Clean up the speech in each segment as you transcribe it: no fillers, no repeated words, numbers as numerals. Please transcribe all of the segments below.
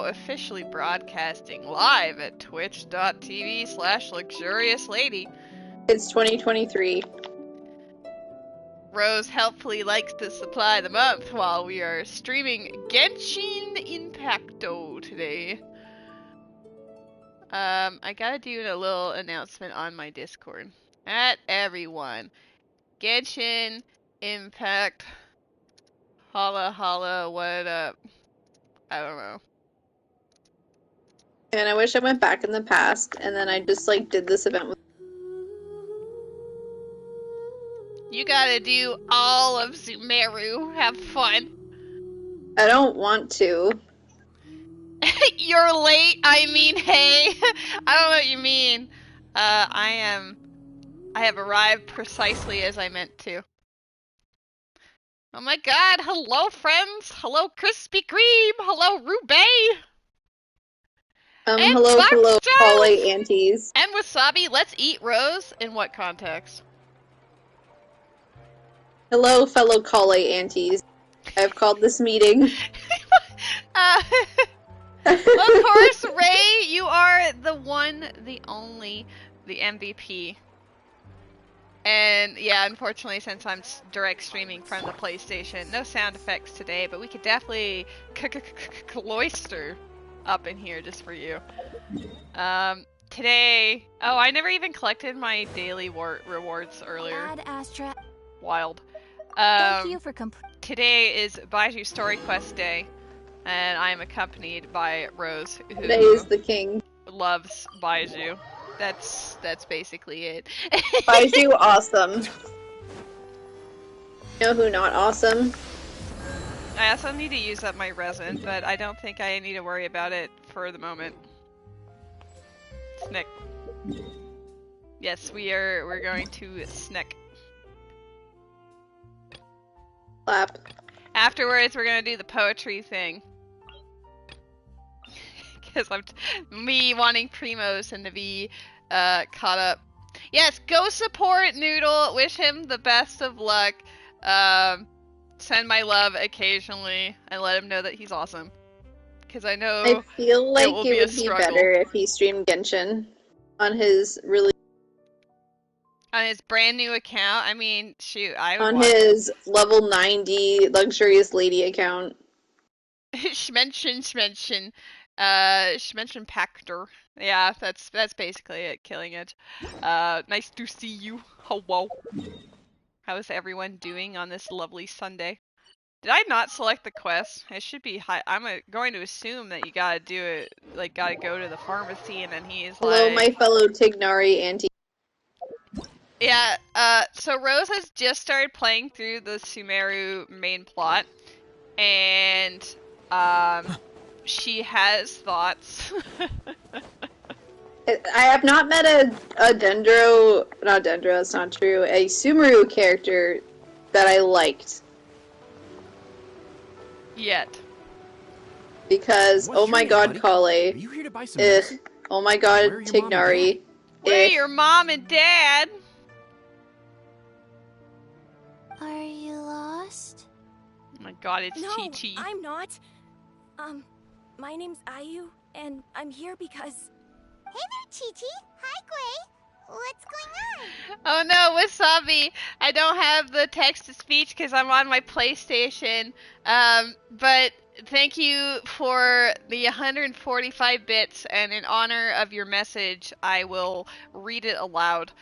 officially broadcasting live at twitch.tv/luxuriouslady. It's 2023. Rose helpfully likes to supply the month while we are streaming Genshin Impacto today. I gotta do a little announcement on my Discord. At everyone, Genshin Impact, holla holla, what up? I don't know. And I wish I went back in the past and then I just like did this event with. You gotta do all of Sumeru. Have fun. I don't want to. You're late. I mean, hey. I don't know what you mean. I have arrived precisely as I meant to. Oh my god, hello friends. Hello Krispy Kreme. Hello Rubé. Hello, Polly aunties. And Wasabi. Let's eat Rose. In what context? Hello, fellow Kale aunties. I have called this meeting. Of course, Ray, you are the one, the only, the MVP. And yeah, unfortunately, since I'm direct streaming from the PlayStation, no sound effects today, but we could definitely cloister up in here just for you. Today, oh, I never even collected my daily rewards earlier. Astra. Wild. Thank you for today is Baizhu Story Quest Day, and I am accompanied by Rose, who Today is the king. Loves Baizhu. That's basically it. Baizhu awesome. You know who not awesome? I also need to use up my resin, but I don't think I need to worry about it for the moment. Snick. Yes, we're going to snick. Clap. Afterwards, we're gonna do the poetry thing. Because me wanting Primos and to be caught up. Yes, go support Noodle. Wish him the best of luck. Send my love occasionally and let him know that he's awesome. Because I know I feel like it would be struggle. better if he streamed Genshin on his really. On his brand new account. I mean, shoot, I would on his level 90 luxurious lady account. Schmention Pactor. Yeah, that's basically it. Killing it. Nice to see you. Hello. How is everyone doing on this lovely Sunday? Did I not select the quest? It should be high. I'm going to assume that you gotta do it. Like, gotta go to the pharmacy, and then he's Hello, like. my fellow Tignari auntie. Yeah. So Rose has just started playing through the Sumeru main plot, and she has thoughts. I have not met a not Dendro, that's not true, a Sumeru character that I liked. Yet. Because, oh my god, Kale. Are you here to buy some medicine? Oh my god, Tignari. Where are your mom and dad? Are you lost? Oh my god, it's No, Chi-Chi. I'm not. My name's Ayu, and I'm here because... Hey there, Chi-Chi. Hi, Gray. What's going on? Oh no, Wasabi! I don't have the text-to-speech because I'm on my PlayStation. But thank you for the 145 bits, and in honor of your message, I will read it aloud.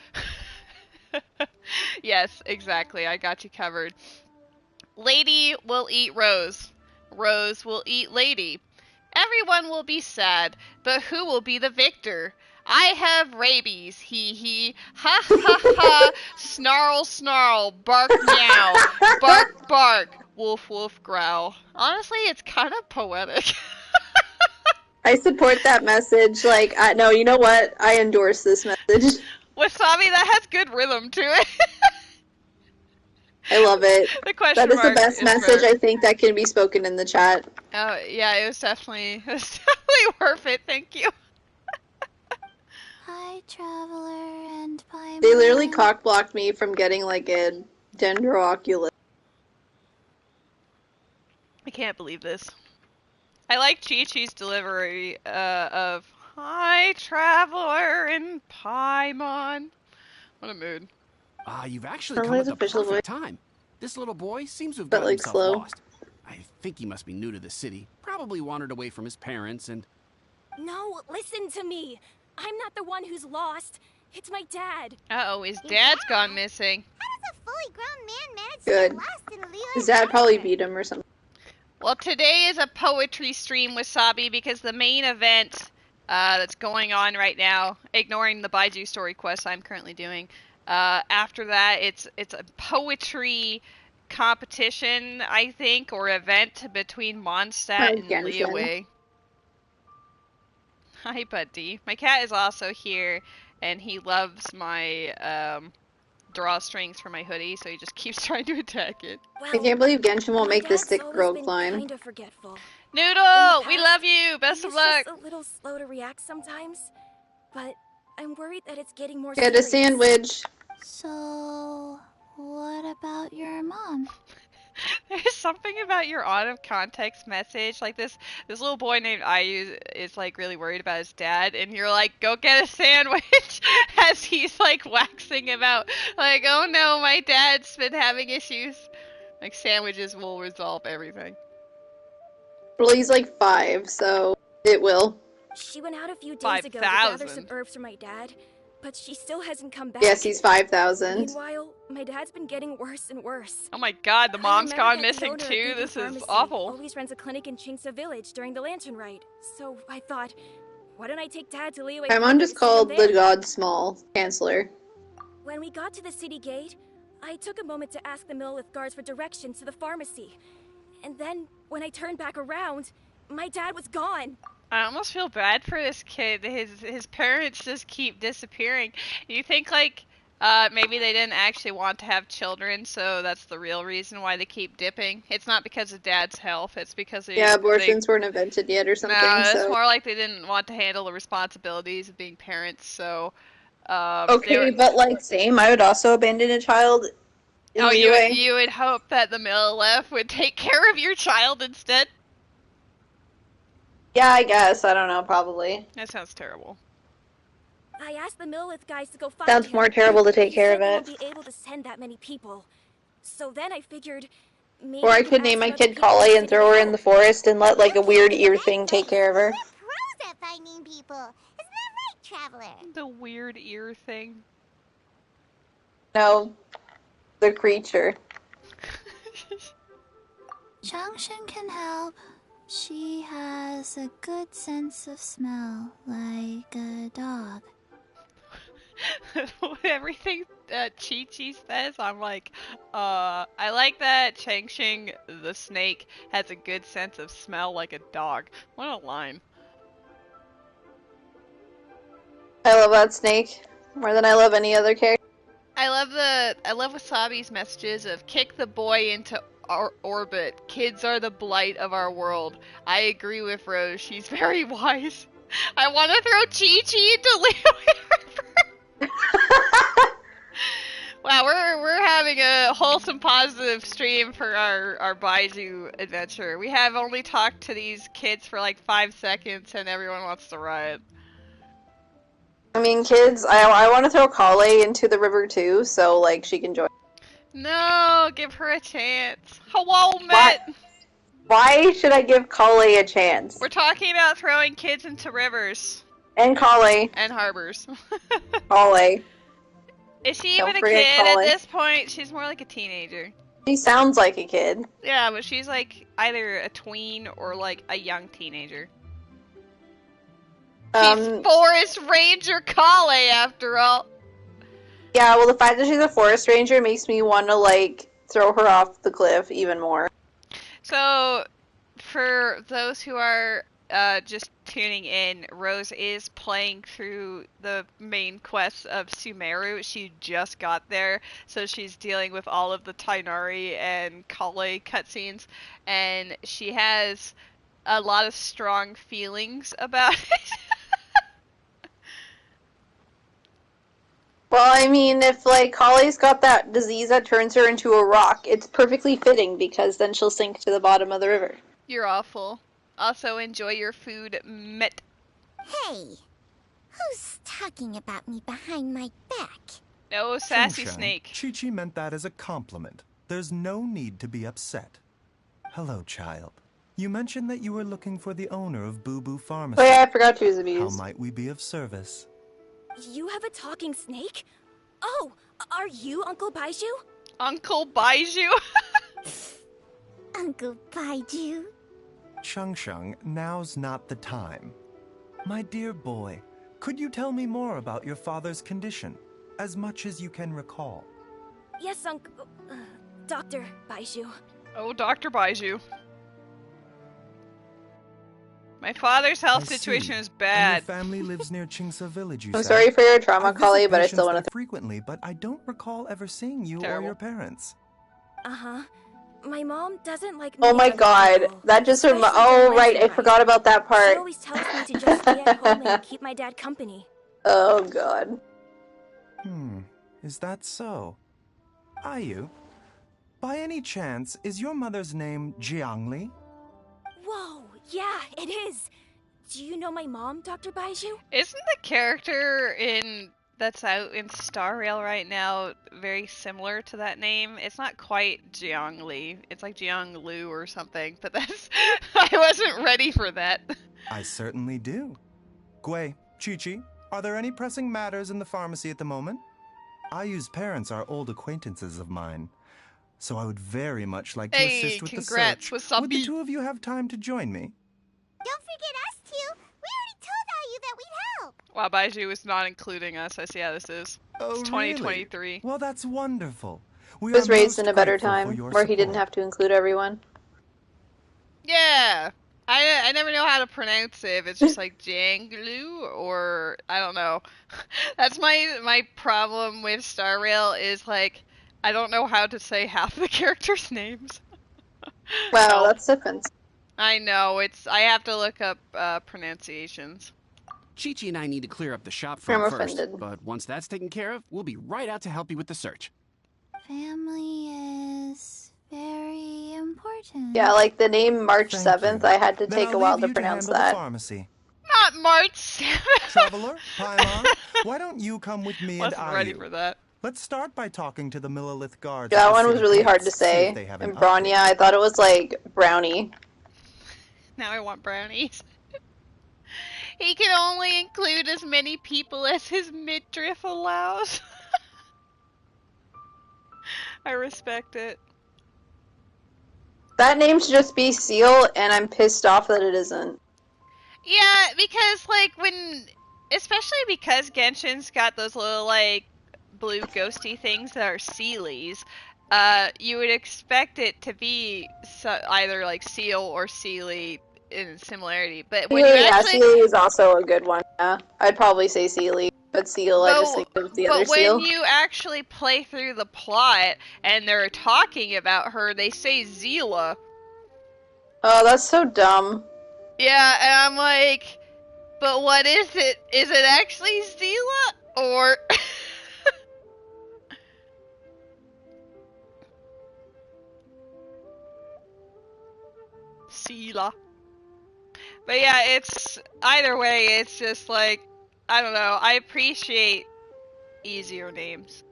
Yes, exactly. I got you covered. Lady will eat Rose. Rose will eat Lady. Everyone will be sad, but who will be the victor? I have rabies, hee hee. Ha ha ha. Snarl snarl. Bark meow. Bark bark. Woof woof growl. Honestly, it's kind of poetic. I support that message. Like, no, you know what? I endorse this message. Wasabi, that has good rhythm to it. I love it. The question that is the mark best is message rare. I think that can be spoken in the chat. Oh, yeah, it was definitely worth it. Thank you. Hi, traveler and Paimon. They literally cock-blocked me from getting, like, a Dendro Oculus. I can't believe this. I like Chi-Chi's delivery of "Hi, traveler in Paimon." What a mood. You've actually Probably come at the the official perfect time. This little boy seems to have but gotten like himself slow. lost. I think he must be new to the city. Probably wandered away from his parents and... No, listen to me. I'm not the one who's lost. It's my dad. Uh-oh, his dad's gone missing. How does a fully grown man manage Good. to get lost in Liyue? His dad probably beat him or something. Well, today is a poetry stream with Sabi because the main event that's going on right now, ignoring the Baizhu story quest I'm currently doing, after that it's a poetry competition, I think, or event between Mondstadt and Genshin. Liyue. Hi, buddy. My cat is also here, and he loves my drawstrings for my hoodie, so he just keeps trying to attack it. I Well, can't believe Genshin won't my make this dad's thick always girl been climb. Kinda forgetful. Noodle, In we the love past, you. Best of He's luck. just a little slow to react sometimes, but I'm worried that it's getting more Get a serious. sandwich. So, what about your mom? There's something about your out of context message, like this little boy named Ayu is like really worried about his dad, and you're like, go get a sandwich, as he's like waxing about, like, oh no, my dad's been having issues. Like, sandwiches will resolve everything. Well, he's like 5, so it will. She went out a few days ago to gather some 5,000. herbs for my dad, but she still hasn't come back. Yes, he's 5,000. Meanwhile, my dad's been getting worse and worse. Oh my god, the I mom's remember gone that missing the owner of too. Google This is Pharmacy awful. Always runs a clinic in Chingsa Village during the Lantern Rite. So I thought, why don't I take Dad to Liyue? My mom just called the God Small Chancellor. When we got to the city gate, I took a moment to ask the Millith guards for directions to the pharmacy. And then, when I turned back around, my dad was gone. I almost feel bad for this kid. His parents just keep disappearing. You think like maybe they didn't actually want to have children, so that's the real reason why they keep dipping. It's not because of dad's health. It's because Yeah, abortions weren't invented yet or something. No, so it's more like they didn't want to handle the responsibilities of being parents. So okay, but like same, I would also abandon a child. Oh, you would hope that the Millith would take care of your child instead? Yeah, I guess. I don't know, probably. That sounds terrible. I asked the Millith guys to go find Sounds him. more terrible to take care of They it. won't be able to send that many people. So then I figured maybe Or I we could ask name my other kid people Kali to and throw her in the forest and let like a weird ear thing take care of her. We're pros at finding people. Isn't that right, Traveler? The weird ear thing. No, the creature. Changshin can help. She has a good sense of smell, like a dog. Everything that Chi-Chi says, I'm like, I like that Changxing the snake has a good sense of smell like a dog. What a line. I love that snake more than I love any other character. I love Wasabi's messages of kick the boy into our orbit. Kids are the blight of our world. I agree with Rose. She's very wise. I want to throw Chi-Chi into Liyue. Wow, we're having a wholesome, positive stream for our Baizhu adventure. We have only talked to these kids for like 5 seconds, and everyone wants to riot. I mean, kids, I want to throw Kale into the river too, so like she can join. No, give her a chance. Hello, Met. Why should I give Kale a chance? We're talking about throwing kids into rivers. And Kale. And harbors. Kale. Is she Don't even a forget kid Kale. at this point? She's more like a teenager. She sounds like a kid. Yeah, but she's like either a tween or like a young teenager. She's Forest Ranger Kale, after all. Yeah, well, the fact that she's a forest ranger makes me want to, like, throw her off the cliff even more. So, for those who are just tuning in, Rose is playing through the main quests of Sumeru. She just got there, so she's dealing with all of the Tainari and Kale cutscenes, and she has a lot of strong feelings about it. Well, I mean, if, like, Kale's got that disease that turns her into a rock, it's perfectly fitting, because then she'll sink to the bottom of the river. You're awful. Also, enjoy your food, Met. Hey, who's talking about me behind my back? No sassy Shang-Shang, snake. Chi-Chi meant that as a compliment. There's no need to be upset. Hello, child. You mentioned that you were looking for the owner of Boo Boo Pharmacy. Oh yeah, I forgot she was How abused. might we be of service? You have a talking snake? Oh, are you Uncle Baizhu? Uncle Baizhu? Uncle Baizhu? Shang-Shang, now's not the time. My dear boy, could you tell me more about your father's condition? As much as you can recall. Yes, Uncle... Dr. Baizhu. Oh, Dr. Baizhu. My father's health I situation see. is And bad. your family lives near Qingce Village, you I'm said? sorry for your trauma, I visit Collie, but I patients still want there to. frequently, but I don't recall ever seeing you or Terrible. your parents. Uh-huh. My mom doesn't like Oh meeting my other god, people, that just especially oh when right, I Wednesday forgot about that She part. always tells me to just stay at home and keep my dad company. Oh god. Is that so? Ayu, by any chance, is your mother's name Jiangli? Whoa, yeah, it is. Do you know my mom, Dr. Baizhu? Isn't the character that's out in Star Rail right now very similar to that name? It's not quite Jiangli. It's like Jianglu or something, but that's... I wasn't ready for that. I certainly do. Gui, Chi-Chi, are there any pressing matters in the pharmacy at the moment? Ayu's parents are old acquaintances of mine, so I would very much like to Hey, assist with the congrats, search. wasabi. Would the two of you have time to join me? Don't forget us two. We already told Ayu that we'd help. Wow, Baizhu is not including us. I see how this is. Oh, It's really? 2023. Well, that's wonderful. We He was are raised most in a better grateful for time your where he didn't support. have to include everyone. Yeah! I never know how to pronounce it, if it's just like Janglu or I don't know. That's my problem with Star Rail is like I don't know how to say half the characters' names. Wow, Help. that's different. I know, I have to look up pronunciations. Chi-Chi and I need to clear up the shop I'm front first, offended. but once that's taken care of, we'll be right out to help you with the search. Family is very important. Yeah, like the name March Thank 7th, you. I had to Then take I'll a while leave to you pronounce handle the that. pharmacy. Not March 7th! Traveler, Paimon, why don't you come with me and Wasn't ready Ayu? for that. Let's start by talking to the Millilith guards. That at the one was city really hard to gates, see say. if they have an And Bronya, update. I thought it was like brownie. Now I want brownies. He can only include as many people as his midriff allows. I respect it. That name should just be Seal, and I'm pissed off that it isn't. Yeah, because especially because Genshin's got those little like blue ghosty things that are Sealies, you would expect it to be either like Seal or Sealy in similarity. But when Sealy, you yeah, actually, Sealy is also a good one. Yeah, I'd probably say Sealy, but Seal, I just think of the other but when Seal. you actually play through the plot and they're talking about her, they say Zila. Oh, that's so dumb. Yeah, and I'm like, but what is it? Is it actually Zila or? Sela. But yeah, it's either way, it's just like I don't know. I appreciate easier names.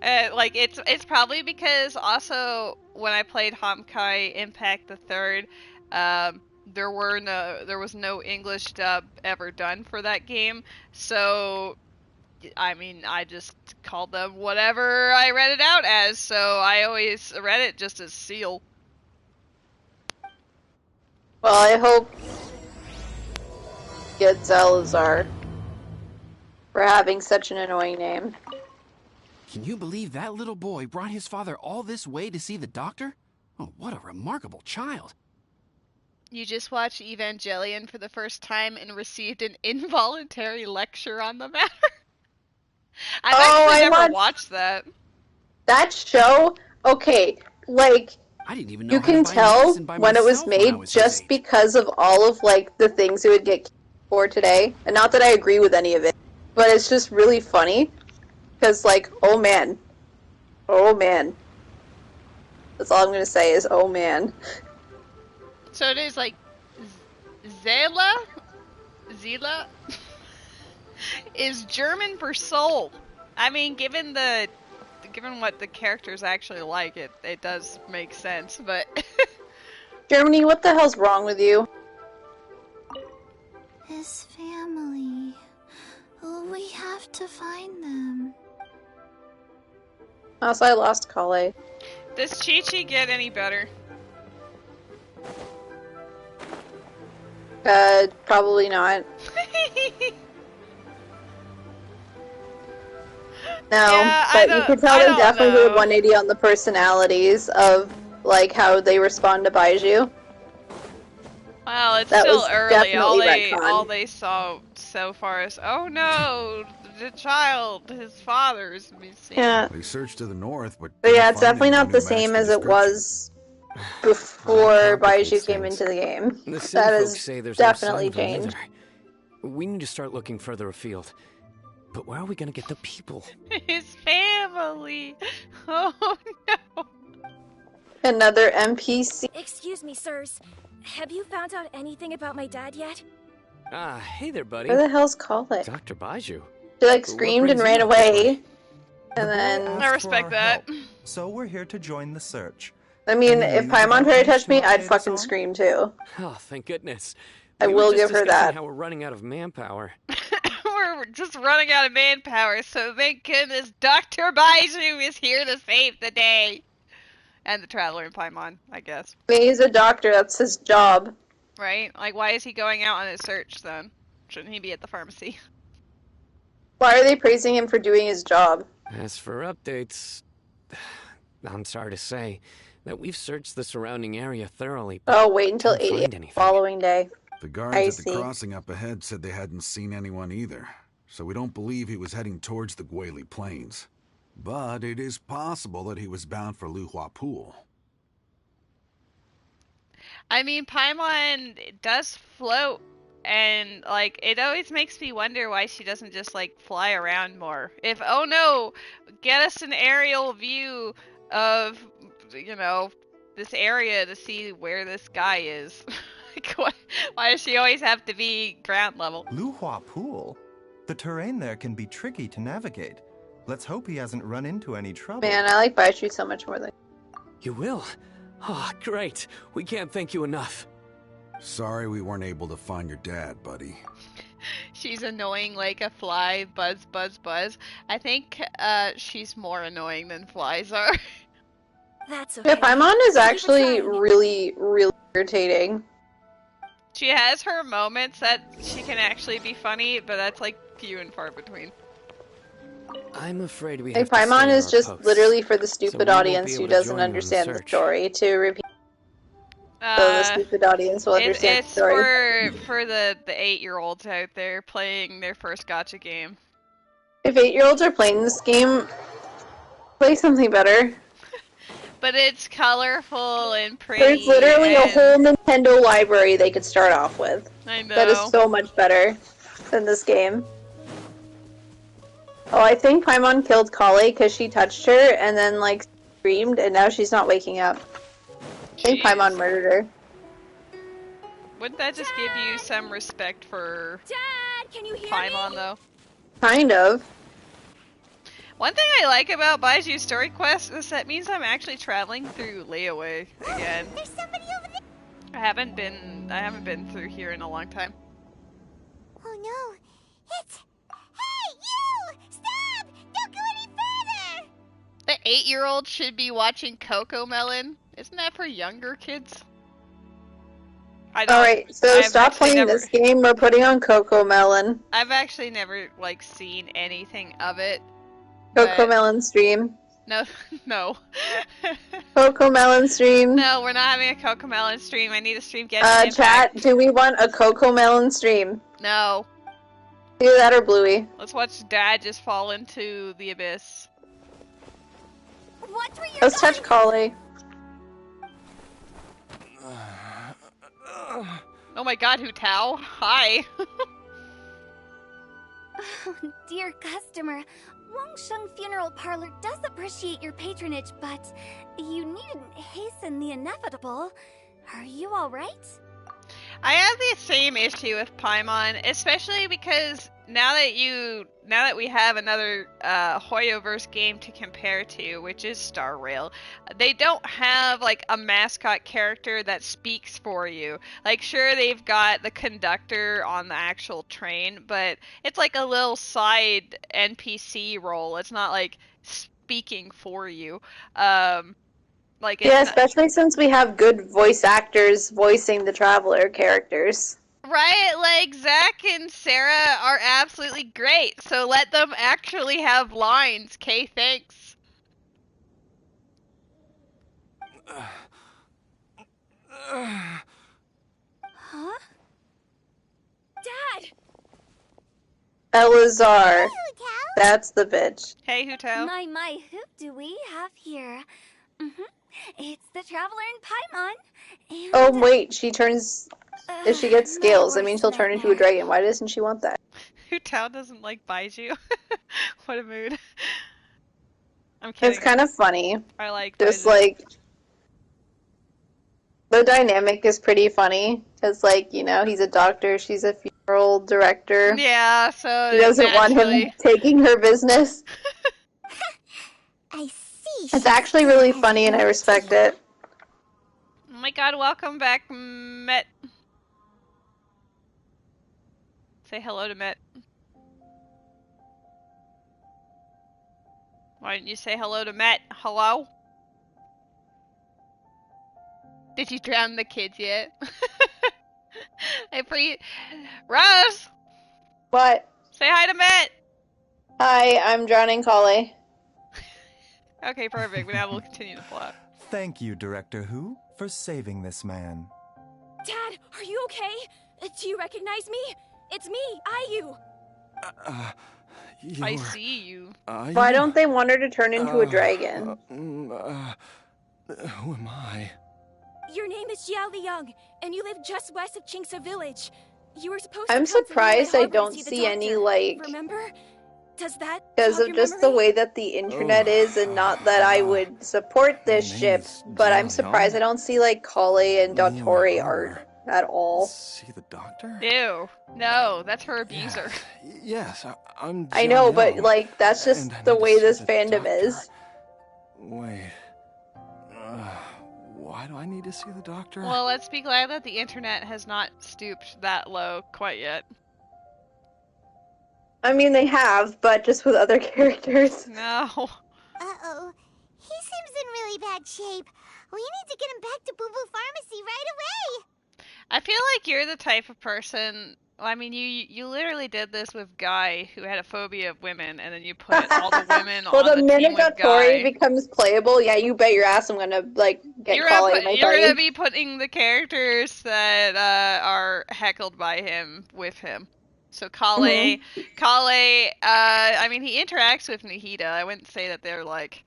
Like it's probably because also when I played Honkai Impact the Third, there was no English dub ever done for that game, so I mean I just called them whatever I read it out as. So I always read it just as Seal. Well, I hope get Zelazar for having such an annoying name. Can you believe that little boy brought his father all this way to see the doctor? Oh, what a remarkable child. You just watched Evangelion for the first time and received an involuntary lecture on the matter? I've actually never watched that. That show, okay, like, I didn't even know you how to can buy tell medicine by when it was myself when I made was his just age. because of all of, like, the things it would get for today. And not that I agree with any of it, but it's just really funny. Because, like, oh man. Oh man. That's all I'm gonna say is, oh man. So it is like Zela? Zila? is German for soul. I mean, given what the characters actually like, it does make sense, but Germany, what the hell's wrong with you? His family. Oh, we have to find them. Also, I lost Kale. does Chi-Chi get any better? Probably not. No, Yeah, but you could tell I they don't definitely know. did 180 on the personalities of, like, how they respond to Baizhu. Well, it's That still was early. definitely All retcon. they saw so far is, oh no, the child, his father's missing. Yeah. They searched to the north, but But yeah, didn't it's find definitely anyone not the who matched same the as it description. was before complicates Baizhu came things. into the game. The city That folks has say there's no sign definitely of them changed. either. We need to start looking further afield. But where are we gonna get the people? His family. Oh no. Another NPC. Excuse me, sirs. Have you found out anything about my dad yet? Ah, hey there, buddy. Where the hell's Kale? Dr. Baizhu. She, like, What screamed and brings you ran up this away. way? The And boy then, asked I for respect our that. help, so we're here to join the search. I mean, Any if news Paimon about tried to things touch me, to I'd update us fucking on? scream too. Oh, thank goodness. I We will were just give her discussing that. how we're running out of manpower. We're just running out of manpower, so thank goodness Dr. Baizhu is here to save the day. And the Traveler in Paimon, I guess. I mean, he's a doctor, that's his job. Right? Like, why is he going out on his search, then? Shouldn't he be at the pharmacy? Why are they praising him for doing his job? As for updates, I'm sorry to say that we've searched the surrounding area thoroughly. But Oh, wait until can't 8 find a.m. anything. following day. The guards I at the see. crossing up ahead said they hadn't seen anyone either, so we don't believe he was heading towards the Guili Plains. But it is possible that he was bound for Liyue Pool. I mean, Paimon does float, and, like, it always makes me wonder why she doesn't just, like, fly around more. If, oh no, get us an aerial view of, you know, this area to see where this guy is. Like, why does she always have to be ground level? Liyue Pool? The terrain there can be tricky to navigate. Let's hope he hasn't run into any trouble. Man, I like Baizhu so much more than... You will? Oh, great. We can't thank you enough. Sorry we weren't able to find your dad, buddy. She's annoying like a fly, buzz, buzz, buzz. I think she's more annoying than flies are. That's okay. Yeah, Paimon is Thank you for actually trying. really, really irritating. She has her moments that she can actually be funny, but that's like few and far between. I'm afraid we Like, have to stay Paimon on is our just posts. literally for the we stupid won't audience be who able to doesn't join you in the understand the search. story to repeat. So the stupid audience will understand the It's story. for the 8-year-olds out there playing their first gacha game. If 8-year-olds are playing this game, play something better. But it's colorful and pretty. There's literally a and- whole Nintendo library they could start off with. I know. That is so much better than this game. Oh, I think Paimon killed Kale because she touched her and then, like, screamed, and now she's not waking up. I think Jeez. Paimon murdered her. Wouldn't that just give you some respect for Dad, can you hear Paimon, me? though? Kind of. One thing I like about Baizhu's story quest is that means I'm actually traveling through Liyue again. There's somebody over there. I haven't been through here in a long time. Oh no. It's... Hey, you! Stop! Don't go any further! The 8-year-old should be watching Coco Melon. Isn't that for younger kids? I don't. Alright, so I've stop actually playing never- this game. We're putting on Coco Melon. I've actually never like seen anything of it. Coco but- Melon stream. No, no, Coco Melon stream. no. We're not having a Coco Melon stream. I need to stream Genshin Impact. Chat, do we want a Coco Melon stream? No, Do that or Bluey. let's watch Dad just fall into the abyss. Watch where you're Let's going! touch Kale. Oh my God, Hu Tao. Hi. Oh, dear customer, Wangsheng Funeral Parlor does appreciate your patronage, but you needn't hasten the inevitable. Are you alright? I have the same issue with Paimon, especially because now that we have another Hoyoverse game to compare to, which is Star Rail, they don't have like a mascot character that speaks for you. Like, sure, they've got the conductor on the actual train, but it's like a little side NPC role. It's not like speaking for you. Like, it's Yeah, not... especially since we have good voice actors voicing the Traveler characters. Right, like Zach and Sarah are absolutely great, so let them actually have lines. Okay, thanks. Huh? Dad! Elazar. That's the bitch. Hey, Hutao. My, who do we have here? It's the Traveler in Paimon. And, Oh, wait, she turns... If she gets my scales, I worst mean, she'll turn into a nightmare. dragon. Why doesn't she want that? Hutao doesn't like Baizhu. What a mood. I'm kidding. It's kind of funny. I like Just, Baizhu. like... The dynamic is pretty funny. Because, like, you know, he's a doctor, she's a funeral director. Yeah, so She doesn't want him taking her business. I see. It's actually really funny and I respect it. Oh my god, welcome back, Met. Say hello to Met. Why didn't you say hello to Met? Hello? Did you drown the kids yet? Rose! What? Say hi to Met! Hi, I'm drowning Kale. Okay, perfect. But now we'll continue the plot. Thank you, Director Who, for saving this man. Dad, are you okay? Do you recognize me? It's me, Ayu. I see you. Why don't they want her to turn into a dragon? Who am I? Your name is Jia Liang, and you live just west of Qingse village. You were supposed to I'm come to Liyue surprised I Harbor to don't the see any, doctor. like... Remember? Does that Because jog of your just the memory? way that the internet is, and not that I would support this my ship, name's but I'm Jiao surprised I Liang. don't see, like, Kale and Liyue Dotori Harbor. art at all. See the doctor? Ew. No, that's her abuser. Yes, I'm I know, Jiao but, Liang, like, that's just and I the need to way see this the fandom doctor. is. Wait. Why do I need to see the doctor? Well, let's be glad that the internet has not stooped that low quite yet. I mean, they have, but just with other characters. No. Uh-oh. He seems in really bad shape. We need to get him back to Boo Boo Pharmacy right away. I feel like you're the type of person... Well, I mean, you literally did this with Guy, who had a phobia of women, and then you put all the women Well, on the the minute team with Dotori Guy. becomes playable, yeah, you bet your ass I'm gonna, like, get Kale in my You're gonna party. be putting the characters that are heckled by him with him. So Kale, I mean, he interacts with Nahida. I wouldn't say that they're like,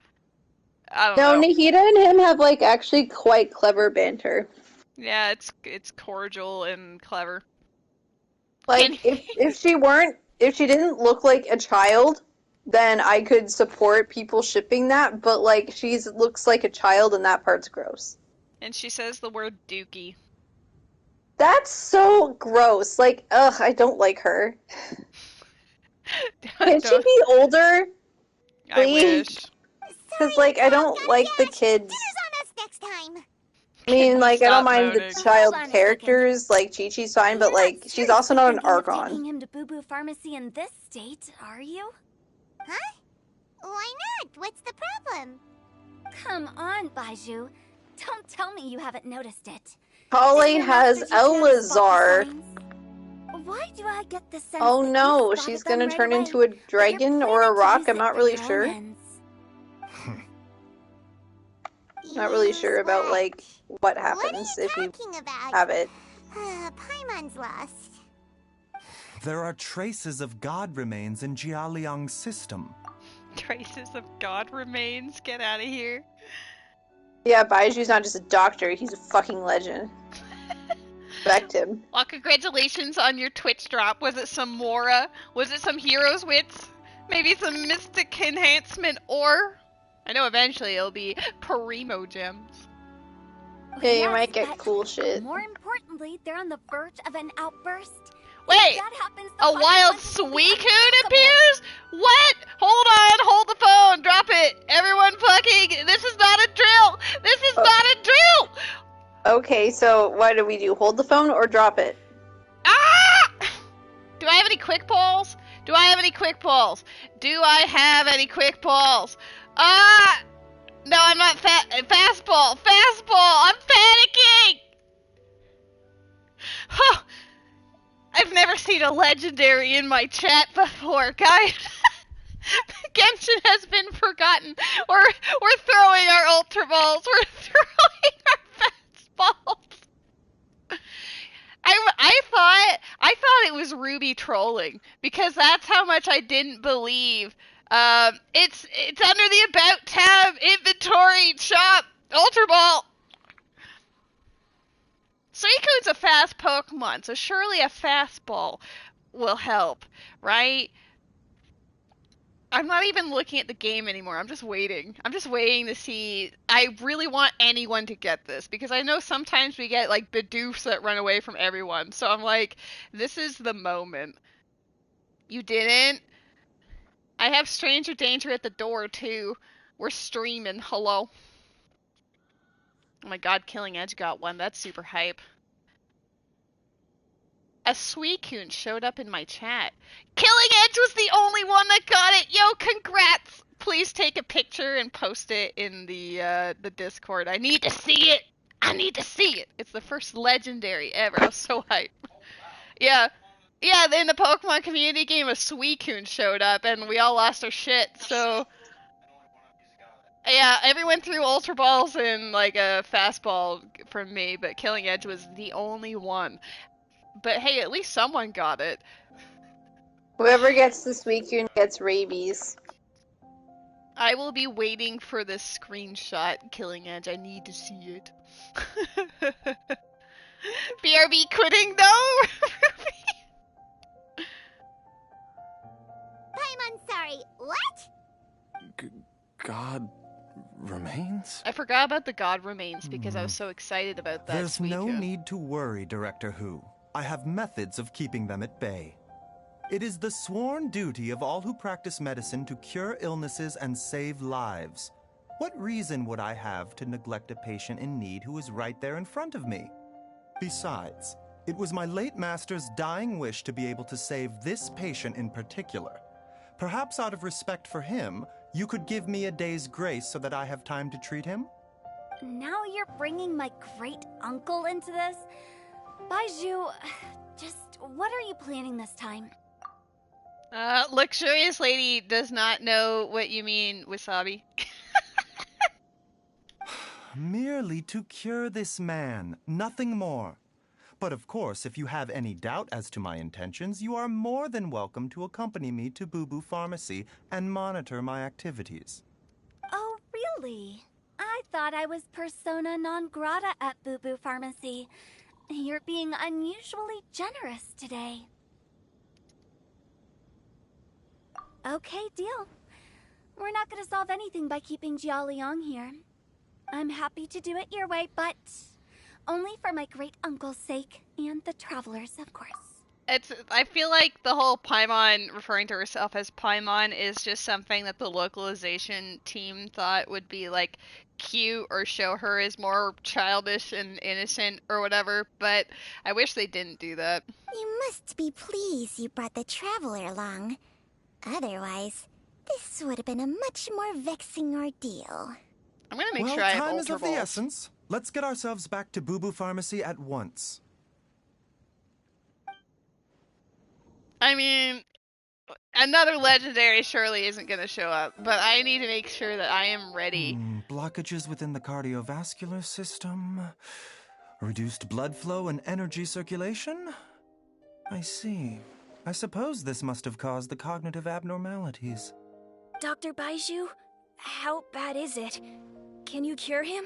I don't No, know. Nahida and him have, like, actually quite clever banter. Yeah, it's cordial and clever. Like, if she didn't look like a child, then I could support people shipping that, but, like, looks like a child and that part's gross. And she says the word dookie. That's so gross. Like, ugh, I don't like her. Can she be older? I please? wish. Because, like, I don't like the kids. Dinner's on us next time. I mean, like, I don't Stop mind moaning. the child Hold on a characters, like, Chi-Chi's fine, but, You're like, not she's also not an seriously thinking of Archon. taking him to Boo Boo Pharmacy in this state, are you? Huh? Why not? What's the problem? Come on, Baizhu. Don't tell me you haven't noticed it. Kale Did has your master teach you how to spot Elazar. the signs? Why do I get the sense Oh that you no, spotted she's them gonna right turn away, into a but you're dragon or a planning to rock, use I'm it not for really your own sure. ends. Not really sure about, like, what What are happens you if you talking about? have it. Paimon's lost. There are traces of god remains in Jia Liang's system. Traces of God remains. Get out of here. Yeah, Baiju's not just a doctor, he's a fucking legend. Respect him. Well, congratulations on your Twitch drop. Was it some Mora? Was it some Heroes Wits? Maybe some mystic enhancement ore? I know eventually it'll be Primo gems. Yeah, you Yes, might get but cool shit. more importantly, they're on the verge of an outburst. Wait, If that happens, the a wild consequences will be Suicune unstoppable. appears? What? Hold on, hold the phone, drop it. Everyone fucking, this is not a drill. This is not a drill. Okay, so what do we do? Hold the phone or drop it? Ah! Do I have any quick balls? Do I have any quick balls? Do I have any quick balls? Ah! No, I'm not fastball. Fastball. I'm panicking. Huh. I've never seen a legendary in my chat before, guys. Genshin has been forgotten. We're throwing our ultra balls. We're throwing our fastballs. I thought it was Ruby trolling because that's how much I didn't believe. It's under the About tab, inventory, shop, Ultra Ball. Suicune's a fast Pokemon, so surely a fastball will help, right? I'm not even looking at the game anymore. I'm just waiting. I'm just waiting to see. I really want anyone to get this because I know sometimes we get like Bidoofs that run away from everyone. So I'm like, this is the moment. You didn't? I have Stranger Danger at the door too. We're streaming. Hello. Oh my god, Killing Edge got one. That's super hype. A Suicune showed up in my chat. Killing Edge was the only one that got it. Yo, congrats! Please take a picture and post it in the Discord. I need to see it. I need to see it. It's the first legendary ever. I was so hyped. Yeah. Yeah, in the Pokemon community game, a Suicune showed up, and we all lost our shit, so... Yeah, everyone threw Ultra Balls and, like, a Fastball from me, but Killing Edge was the only one. But hey, at least someone got it. Whoever gets the Suicune gets rabies. I will be waiting for this screenshot, Killing Edge. I need to see it. BRB quitting? No! I'm sorry, what? God remains? I forgot about the God Remains because I was so excited about that. There's no Suicune. need to worry, Director Who. I have methods of keeping them at bay. It is the sworn duty of all who practice medicine to cure illnesses and save lives. What reason would I have to neglect a patient in need who is right there in front of me? Besides, it was my late master's dying wish to be able to save this patient in particular. Perhaps out of respect for him, you could give me a day's grace so that I have time to treat him? Now you're bringing my great-uncle into this? Baizhu, just what are you planning this time? Luxurious Lady does not know what you mean, Wasabi. Merely to cure this man, nothing more. But of course, if you have any doubt as to my intentions, you are more than welcome to accompany me to Boo Boo Pharmacy and monitor my activities. Oh, really? I thought I was persona non grata at Boo Boo Pharmacy. You're being unusually generous today. Okay, deal. We're not gonna solve anything by keeping Jialiang here. I'm happy to do it your way, but only for my great-uncle's sake, and the travelers, of course. I feel like the whole Paimon referring to herself as Paimon is just something that the localization team thought would be, like, cute or show her as more childish and innocent or whatever, but I wish they didn't do that. You must be pleased you brought the traveler along. Otherwise, this would have been a much more vexing ordeal. I'm gonna make Well, sure I have time is Ultra of the Balls. essence. Let's get ourselves back to Boo Boo Pharmacy at once. I mean, another legendary surely isn't gonna show up, but I need to make sure that I am ready. Blockages within the cardiovascular system, reduced blood flow and energy circulation? I see. I suppose this must have caused the cognitive abnormalities. Dr. Baizhu, how bad is it? Can you cure him?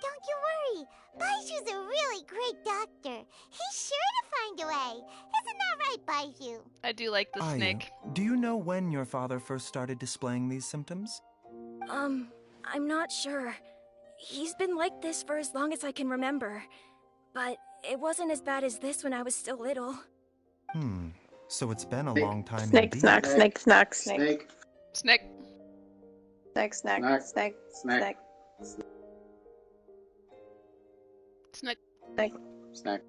Don't you worry. Baizhu's a really great doctor. He's sure to find a way. Isn't that right, Baizhu. I do like the Ayu, snake. do you know when your father first started displaying these symptoms? I'm not sure. He's been like this for as long as I can remember. But it wasn't as bad as this when I was still little. So it's been a long time Snake, indeed. snack, snake, snack, snake. Snake. Snack, snack, snack, snack. Snake. Snack. Snack.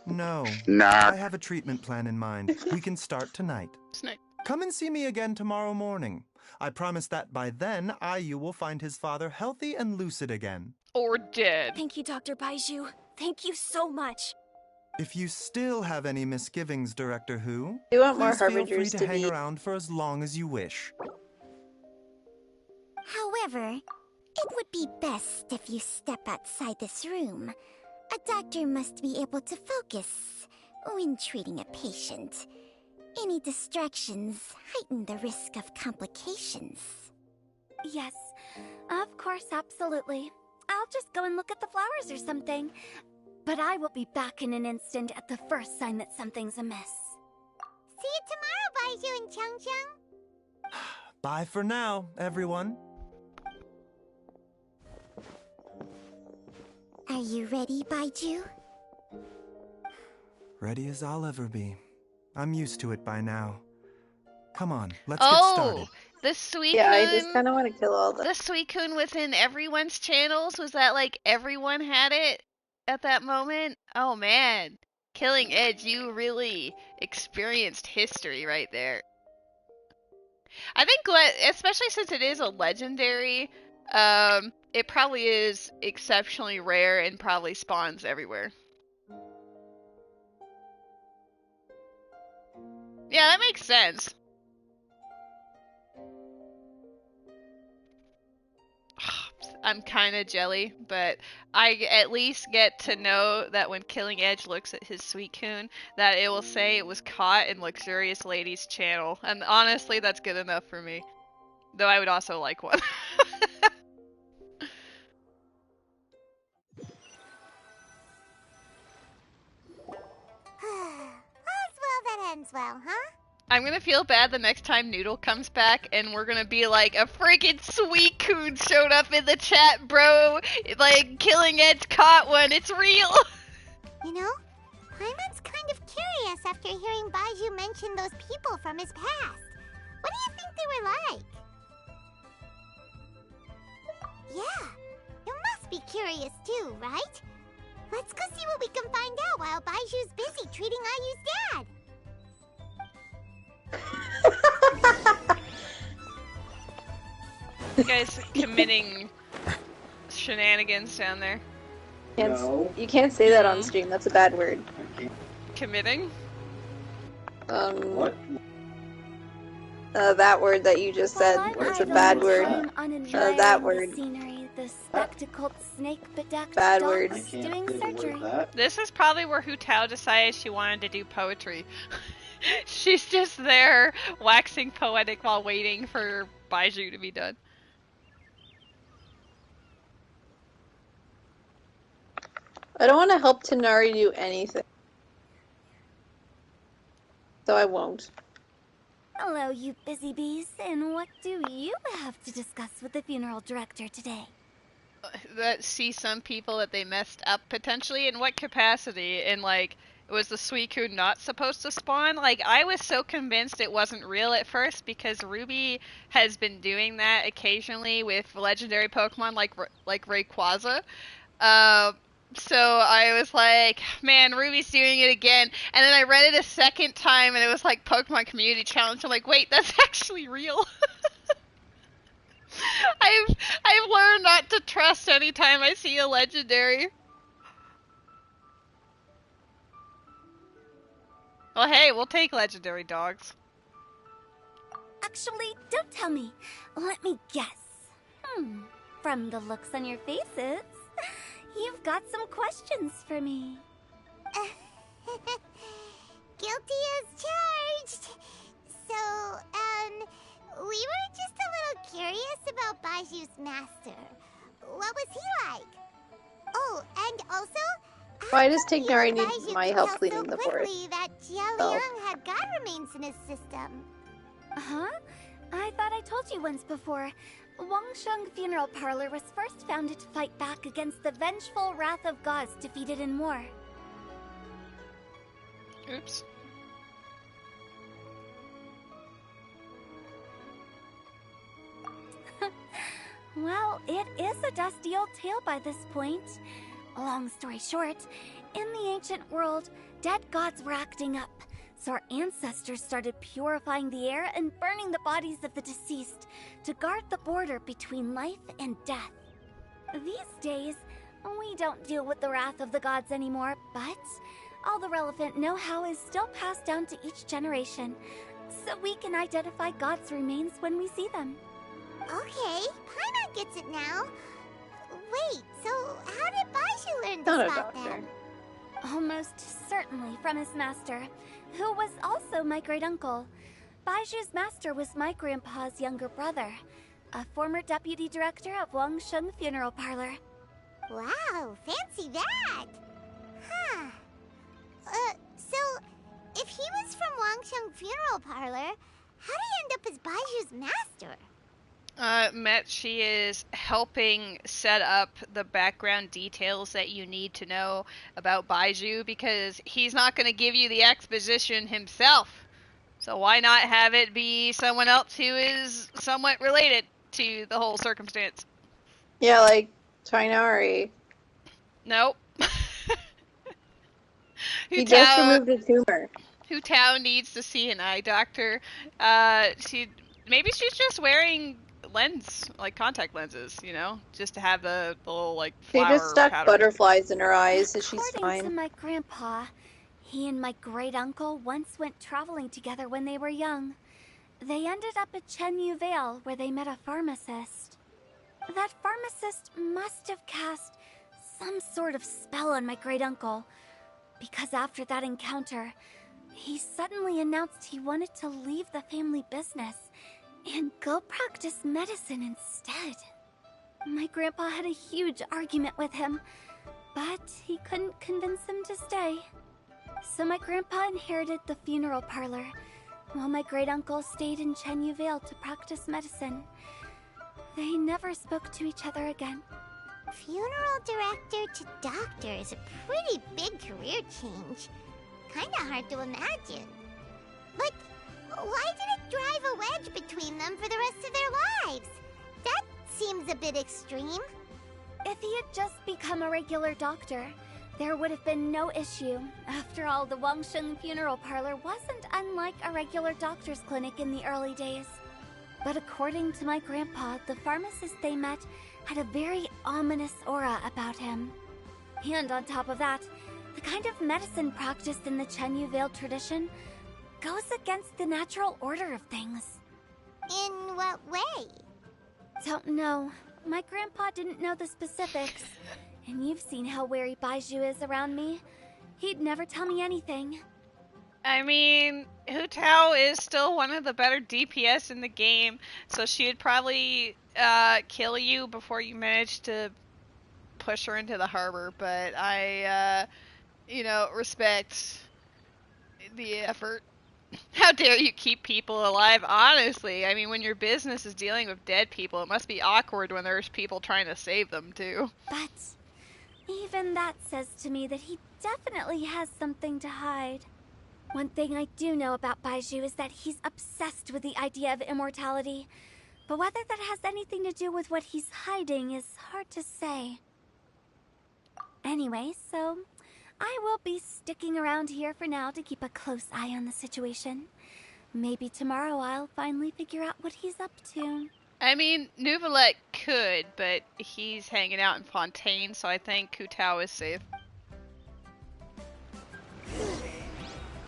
No. Nah. I have a treatment plan in mind. We can start tonight. Snake. Come and see me again tomorrow morning. I promise that by then, Ayu will find his father healthy and lucid again. Or dead. Thank you, Dr. Baizhu. Thank you so much. If you still have any misgivings, Director Who, You want more please feel free harbingers to to hang be. around for as long as you wish. However, it would be best if you step outside this room. A doctor must be able to focus when treating a patient. Any distractions heighten the risk of complications. Yes, of course, absolutely. I'll just go and look at the flowers or something. But I will be back in an instant at the first sign that something's amiss. See you tomorrow, Baizhu and Changcheng. Bye for now, everyone. Are you ready, Baizhu? Ready as I'll ever be. I'm used to it by now. Come on, let's get Oh, started. the Suicune. Yeah, I just kind of want to kill all the. The Suicune was in everyone's channels. Was that like everyone had it at that moment? Oh man, Killing Edge, you really experienced history right there. I think, especially since it is a legendary, it probably is exceptionally rare and probably spawns everywhere. Yeah, that makes sense. I'm kind of jelly, but I at least get to know that when Killing Edge looks at his Suicune, that it will say it was caught in Luxurious Lady's channel. And honestly, that's good enough for me. Though I would also like one. All's well that ends well, huh? I'm gonna feel bad the next time Noodle comes back and we're gonna be like, a freaking Suicune showed up in the chat, bro! Like, Killing Edge caught one, it's real! You know, Paimon's kind of curious after hearing Baizhu mention those people from his past. What do you think they were like? Yeah, you must be curious too, right? Let's go see what we can find out while Baizhu's busy treating Ayu's dad. You guys committing shenanigans down there. No. You can't say that on stream. That's a bad word. Okay. Committing? What? That word that you just said. It's a bad word. That word. Scenery, the spectacled snake-bedecked Bad dogs word. I can't doing say the word surgery. that. This is probably where Hu Tao decided she wanted to do poetry. She's just there waxing poetic while waiting for Baizhu to be done. I don't want to help Tanari do anything. So I won't. Hello, you busy bees, and what do you have to discuss with the funeral director today? That see some people that they messed up potentially. In what capacity? And like, was the Suicune not supposed to spawn? Like, I was so convinced it wasn't real at first because Ruby has been doing that occasionally with legendary Pokemon like Rayquaza. So I was like, man, Ruby's doing it again. And then I read it a second time and it was like Pokemon Community Challenge. I'm like, wait, that's actually real. I've learned not to trust anytime I see a legendary. Well, hey, we'll take legendary dogs. Actually, don't tell me. Let me guess. From the looks on your faces, you've got some questions for me. Guilty as charged. So, we were just a little curious about Baiju's master. What was he like? Oh, and also, how Why does Tignari need Baizhu my could help tell cleaning so the forest? quickly that Jialiang had god remains in his system. Huh? I thought I told you once before. Wangsheng Funeral Parlor was first founded to fight back against the vengeful wrath of gods defeated in war. Oops. Well, it is a dusty old tale by this point. Long story short, in the ancient world, dead gods were acting up, so our ancestors started purifying the air and burning the bodies of the deceased to guard the border between life and death. These days, we don't deal with the wrath of the gods anymore, but all the relevant know-how is still passed down to each generation, so we can identify gods' remains when we see them. Okay, Paimon gets it now. Wait, so how did Baizhu learn Not this a about doctor. them? Almost certainly from his master, who was also my great-uncle. Baizhu's master was my grandpa's younger brother, a former deputy director of Wangsheng Funeral Parlor. Wow, fancy that! Huh. So, if he was from Wangsheng Funeral Parlor, how did he end up as Baizhu's master? Met, she is helping set up the background details that you need to know about Baizhu, because he's not going to give you the exposition himself. So why not have it be someone else who is somewhat related to the whole circumstance? Yeah, like Tainari. Nope. He just removed a tumor. Hu Tao needs to see an eye doctor. Maybe she's just wearing contact lenses, just to have the little She flower just stuck pattern. Butterflies in her eyes, and she's According to fine. my grandpa, he and my great-uncle once went traveling together when they were young. They ended up at Chenyu Vale, where they met a pharmacist. That pharmacist must have cast some sort of spell on my great-uncle, because after that encounter, he suddenly announced he wanted to leave the family business and go practice medicine instead. My grandpa had a huge argument with him, but he couldn't convince him to stay. So my grandpa inherited the funeral parlor, while my great-uncle stayed in Chenyu Vale to practice medicine. They never spoke to each other again. Funeral director to doctor is a pretty big career change. Kinda hard to imagine. But why did it drive a wedge between them for the rest of their lives? That seems a bit extreme. If he had just become a regular doctor, there would have been no issue. After all, the Wangsheng Funeral Parlor wasn't unlike a regular doctor's clinic in the early days. But according to my grandpa, the pharmacist they met had a very ominous aura about him. And on top of that, the kind of medicine practiced in the Chenyu Vale tradition goes against the natural order of things. In what way? Don't know. My grandpa didn't know the specifics. And you've seen how wary Baizhu is around me. He'd never tell me anything. I mean, Hu Tao is still one of the better DPS in the game, so she'd probably kill you before you managed to push her into the harbor, but I, respect the effort. How dare you keep people alive, honestly? I mean, when your business is dealing with dead people, it must be awkward when there's people trying to save them, too. But even that says to me that he definitely has something to hide. One thing I do know about Baizhu is that he's obsessed with the idea of immortality. But whether that has anything to do with what he's hiding is hard to say. Anyway, so I will be sticking around here for now to keep a close eye on the situation. Maybe tomorrow I'll finally figure out what he's up to. I mean, Nouvelette could, but he's hanging out in Fontaine, so I think Hu Tao is safe.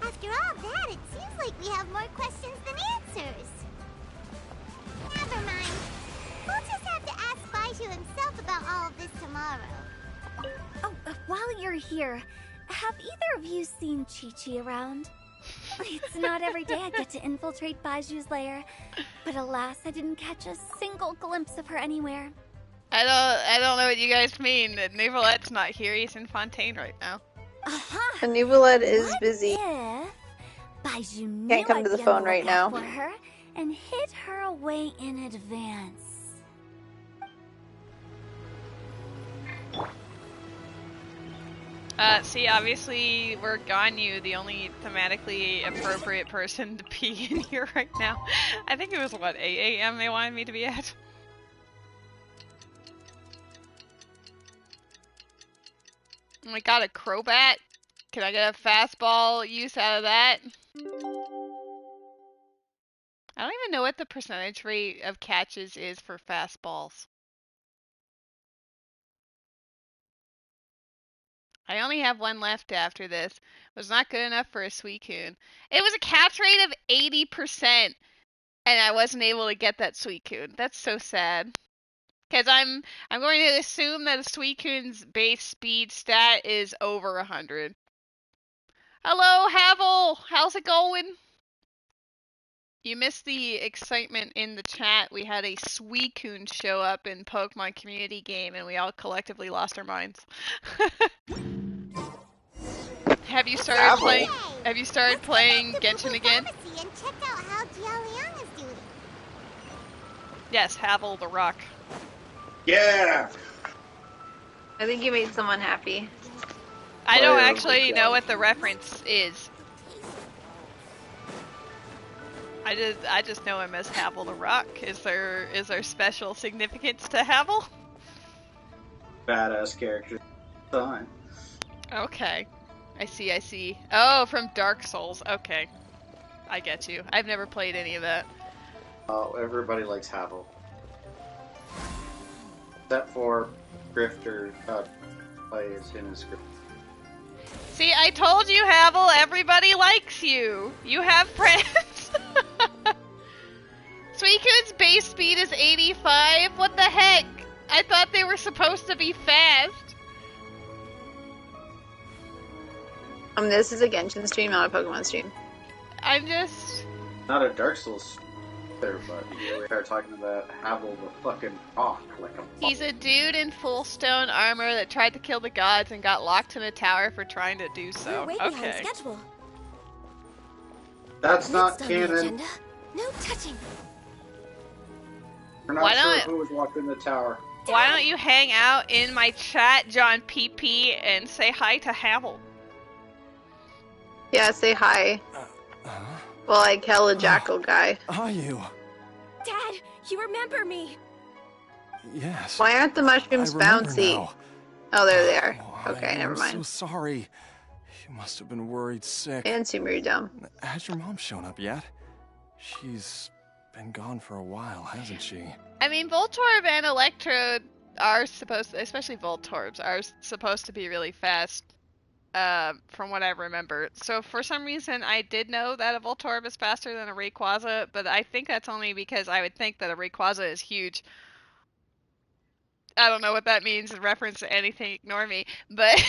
After all that, it seems like we have more questions than answers. Never mind. We'll just have to ask Baizhu himself about all of this tomorrow. Oh, while you're here, have either of you seen Chi-Chi around? It's not every day I get to infiltrate Baizhu's lair, but alas, I didn't catch a single glimpse of her anywhere. I don't know what you guys mean. Nouvelette's not here. He's in Fontaine right now. Anuvaled is busy. If Baizhu knew Can't come I'd to the be on phone the right lookout now. for her and hid her away in advance. See, obviously, we're Ganyu, the only thematically appropriate person to be in here right now. I think it was, what, 8 a.m. they wanted me to be at? I got a Crobat. Can I get a fastball use out of that? I don't even know what the percentage rate of catches is for fastballs. I only have one left after this. Was not good enough for a Suicune. It was a catch rate of 80%, and I wasn't able to get that Suicune. That's so sad. Because I'm going to assume that a Suicune's base speed stat is over 100. Hello, Havel! How's it going? You missed the excitement in the chat. We had a Suicune show up in Pokemon Community Game, and we all collectively lost our minds. Have you started playing? Have you started playing Genshin again? And check out how Jialiang is doing. Yes, Havel the Rock. Yeah! I think you made someone happy. I don't actually know what the reference is. I just know him as Havel the Rock. Is there special significance to Havel? Badass character. Fine. Okay. I see. Oh, from Dark Souls. Okay. I get you. I've never played any of that. Oh, everybody likes Havel. Except for Grifter plays in his script. See, I told you, Havel, everybody likes you. You have friends. Suicune's base speed is 85? What the heck? I thought they were supposed to be fast. This is a Genshin stream, not a Pokemon stream. I'm just... Not a Dark Souls there, but we are talking about Havel the fucking Rock. Like a He's a dude in full stone armor that tried to kill the gods and got locked in a tower for trying to do so. We're way behind schedule. That's not Next on the canon. agenda, no touching. We're not sure who was locked in the tower. Why don't you hang out in my chat, John PP, and say hi to Havel? Yeah, say hi. Well, I kill a jackal guy. Are you? Dad, you remember me. Yes. Why aren't the mushrooms bouncy? Now. Oh, there they are. Oh, Okay, never mind. I'm so sorry. You must have been worried sick. And super dumb. Has your mom shown up yet? She's been gone for a while, hasn't she? I mean, Voltorb and Electrode are supposed to, especially Voltorbs, are supposed to be really fast, from what I remember. So for some reason, I did know that a Voltorb is faster than a Rayquaza, but I think that's only because I would think that a Rayquaza is huge. I don't know what that means in reference to anything, ignore me, but...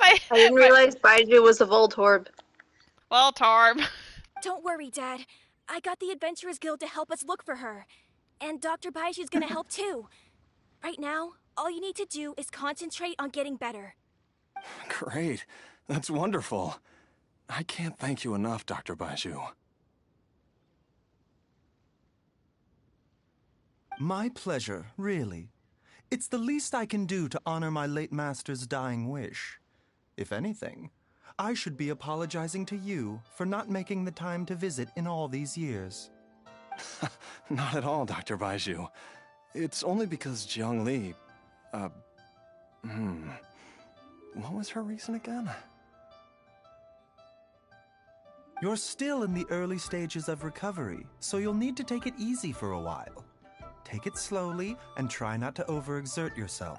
I didn't realize Baizhu was a Voltorb. Voltorb. Don't worry, Dad. I got the Adventurers Guild to help us look for her. And Dr. Baizhu's gonna help too. Right now, all you need to do is concentrate on getting better. Great. That's wonderful. I can't thank you enough, Dr. Baizhu. My pleasure, really. It's the least I can do to honor my late master's dying wish. If anything, I should be apologizing to you for not making the time to visit in all these years. Not at all, Dr. Baizhu. It's only because Jiang Li... What was her reason again? You're still in the early stages of recovery, so you'll need to take it easy for a while. Take it slowly and try not to overexert yourself.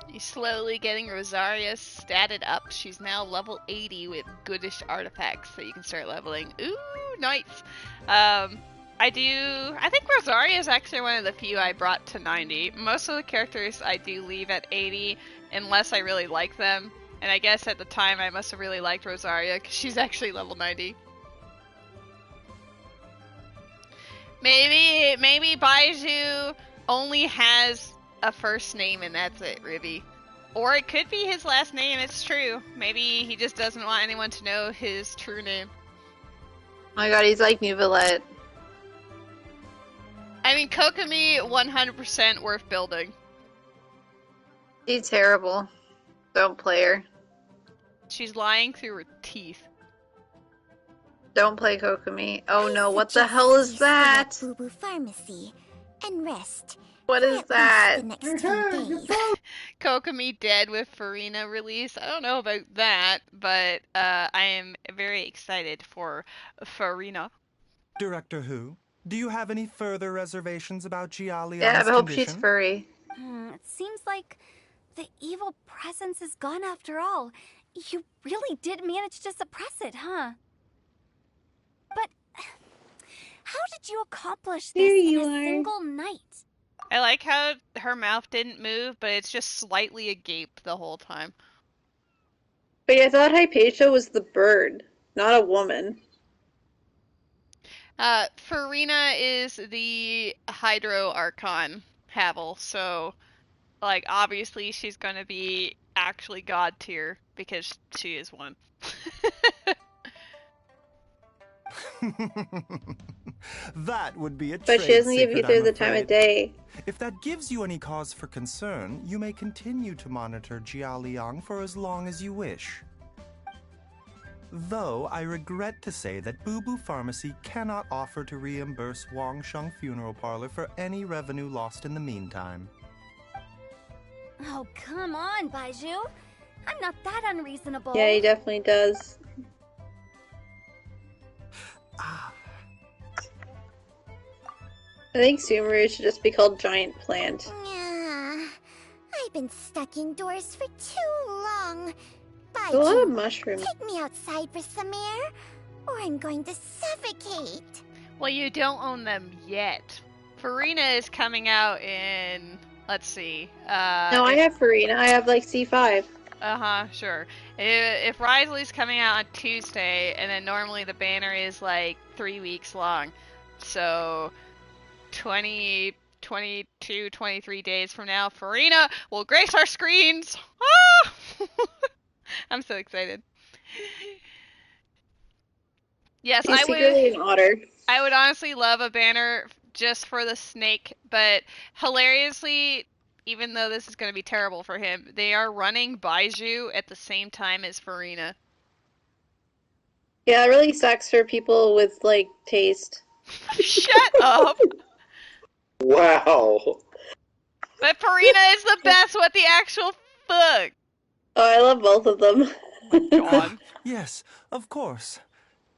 He's slowly getting Rosaria statted up. She's now level 80 with goodish artifacts that you can start leveling. Ooh, nice. I think Rosaria is actually one of the few I brought to 90. Most of the characters I do leave at 80 unless I really like them. And I guess at the time I must have really liked Rosaria because she's actually level 90. Maybe Baizhu only has a first name and that's it, Ribby. Or it could be his last name, it's true. Maybe he just doesn't want anyone to know his true name. Oh my god, he's like Neuvillette. I mean, Kokomi, 100% worth building. She's terrible. Don't play her. She's lying through her teeth. Don't play Kokomi. Oh no, what the hell is that? Boo Boo Pharmacy and rest. What is that? The next few days. Kokomi dead with Farina release. I don't know about that, but I am very excited for Farina. Director Who, do you have any further reservations about Jia Liang's Yeah, I hope condition? she's furry. It seems like the evil presence is gone after all. You really did manage to suppress it, huh? But how did you accomplish this in a single night? I like how her mouth didn't move, but it's just slightly agape the whole time. But yeah, I thought Hypatia was the bird, not a woman. Farina is the Hydro Archon Havel, so, like, obviously she's gonna be actually God tier, because she is one. That would be a But she doesn't give secret, either I'm the time of afraid. day. If that gives you any cause for concern, you may continue to monitor Jia Liang for as long as you wish. Though I regret to say that Boo Boo Pharmacy cannot offer to reimburse Wang Sheng Funeral Parlor for any revenue lost in the meantime. Oh, come on, Baizhu. I'm not that unreasonable. Yeah, he definitely does. I think Sumeru should just be called Giant Plant. I've been stuck indoors for too long. A lot of Baizhu, mushrooms. take me outside for some air, or I'm going to suffocate. Well, you don't own them yet. Farina is coming out in, let's see. No, I have Farina. I have like C5. Sure. If Risley's coming out on Tuesday, and then normally the banner is like 3 weeks long, so 20, 22, 23 days from now, Farina will grace our screens! Ah! I'm so excited. Yes, She's secretly an otter. I would honestly love a banner just for the snake, but hilariously, even though this is going to be terrible for him, they are running Baizhu at the same time as Farina. Yeah, it really sucks for people with, like, taste. Shut up! Wow. But Farina is the best, what the actual fuck? Oh, I love both of them. God. Yes, of course.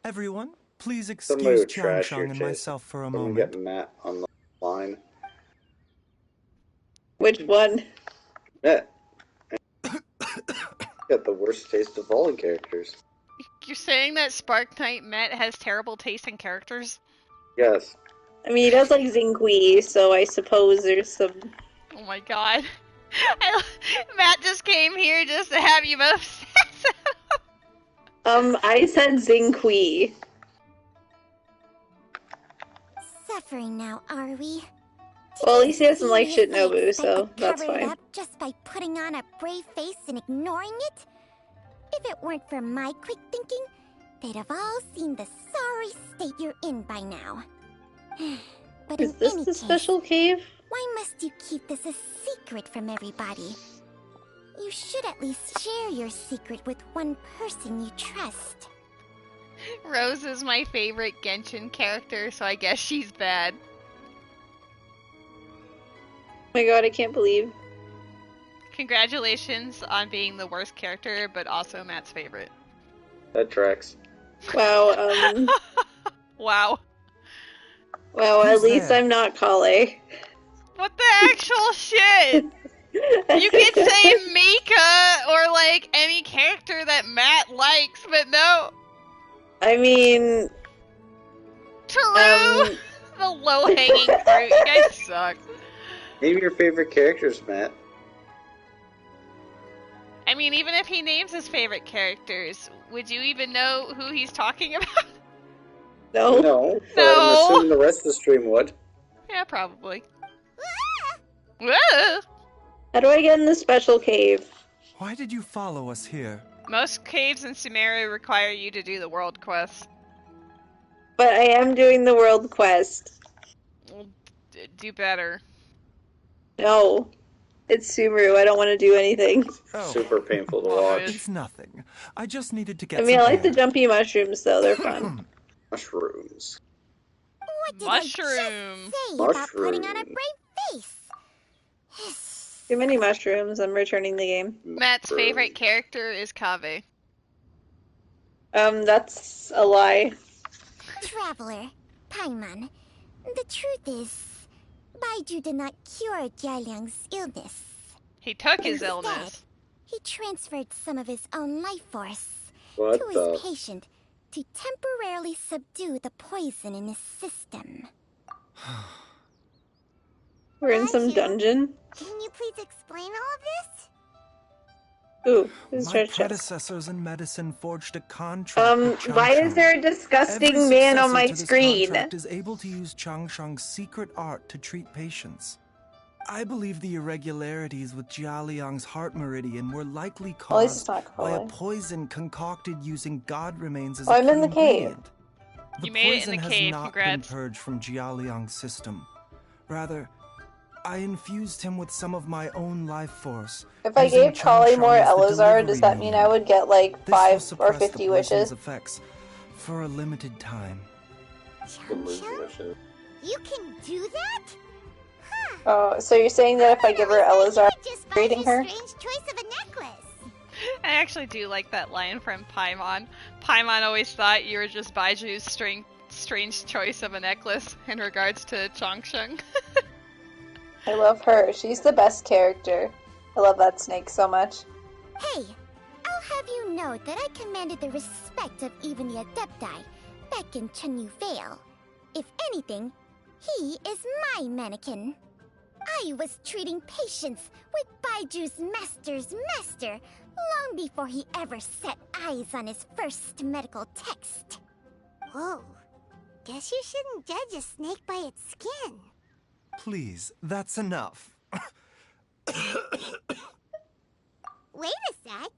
Everyone, please Somebody excuse would trash Qiangsheng your and taste. myself for a I'm gonna moment. get Matt on the line. Which one? Matt. Got the worst taste of all the characters. You're saying that Spark Knight Met has terrible taste in characters? Yes. I mean, he does like Zingui, so I suppose there's some... Oh my god. Matt just came here just to have you both I said Zingui. Suffering now, are we? Well, at least he doesn't like Seriously Shitnobu, expect so to that's cover it fine. up just by putting on a brave face and ignoring it? If it weren't for my quick thinking, they'd have all seen the sorry state you're in by now. But Is in this any the case, special cave? why must you keep this a secret from everybody? You should at least share your secret with one person you trust. Rose is my favorite Genshin character, so I guess she's bad. Oh my god, I can't believe. Congratulations on being the worst character, but also Matt's favorite. That tracks. Wow, Wow. Well, at least I'm not Kale. What the actual shit? You could say Mika or like any character that Matt likes, but no. I mean... True! The low-hanging fruit. You guys suck. Name your favorite characters, Matt. I mean, even if he names his favorite characters, would you even know who he's talking about? No. No, but I'm assuming the rest of the stream would. Yeah, probably. Whoa! How do I get in the special cave? Why did you follow us here? Most caves in Sumeru require you to do the world quest. But I am doing the world quest. Well, do better. No. It's Sumeru. I don't want to do anything. Oh, Super painful to watch. it's nothing. I just needed to get I mean, some I like the air. jumpy mushrooms, though. They're fun. Mushrooms. What did Mushroom. I just say about putting on a brave face? Too many mushrooms. I'm returning the game. Matt's favorite character is Kaveh. That's a lie. Traveler, Paimon, the truth is, Baizhu did not cure Jialiang's illness. He took his Instead, illness. He transferred some of his own life force What to the? his patient to temporarily subdue the poison in his system. We're in some dungeon. Can you please explain all of this? Ooh, who's My treasure chest? predecessors in medicine forged a contract with Why is Changsheng. there a disgusting Every man on successor my to this screen? contract is able to use Changsheng's secret art to treat patients. I believe the irregularities with Jialiang's heart meridian were likely At least it's caused not by a crawling. poison concocted using god remains as Oh, a I'm key in the cave. ingredient. The You made it in poison the has cave, not congrats. been purged from Jialiang's system. Rather, I infused him with some of my own life force. If I using gave Kali more Changsheng as the Elazar, does that delivery mean medium. I would get like This will 5 or suppress 50 the poison's wishes? effects for a limited time. Changsheng? You can do that? Oh, so you're saying that if I give her Elazar, Just rating her? strange choice of a necklace. I actually do like that line from Paimon. Paimon always thought you were just Baiju's strange choice of a necklace in regards to Changsheng. I love her. She's the best character. I love that snake so much. Hey, I'll have you know that I commanded the respect of even the Adepti back in Chenyu Vale. If anything, he is my mannequin. I was treating patients with Baiju's master's master long before he ever set eyes on his first medical text. Whoa, guess you shouldn't judge a snake by its skin. Please, that's enough. Wait a sec.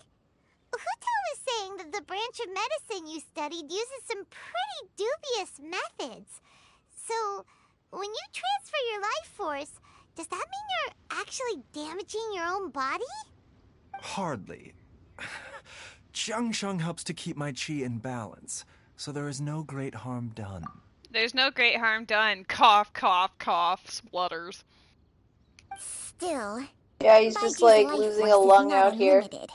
Huto was saying that the branch of medicine you studied uses some pretty dubious methods. So, when you transfer your life force, does that mean you're actually damaging your own body? Hardly. Changsheng helps to keep my chi in balance, so there is no great harm done. There's no great harm done. Cough, cough, cough, splutters. Still, Yeah, he's just Baiju's like life losing force a is lung not out here. unlimited.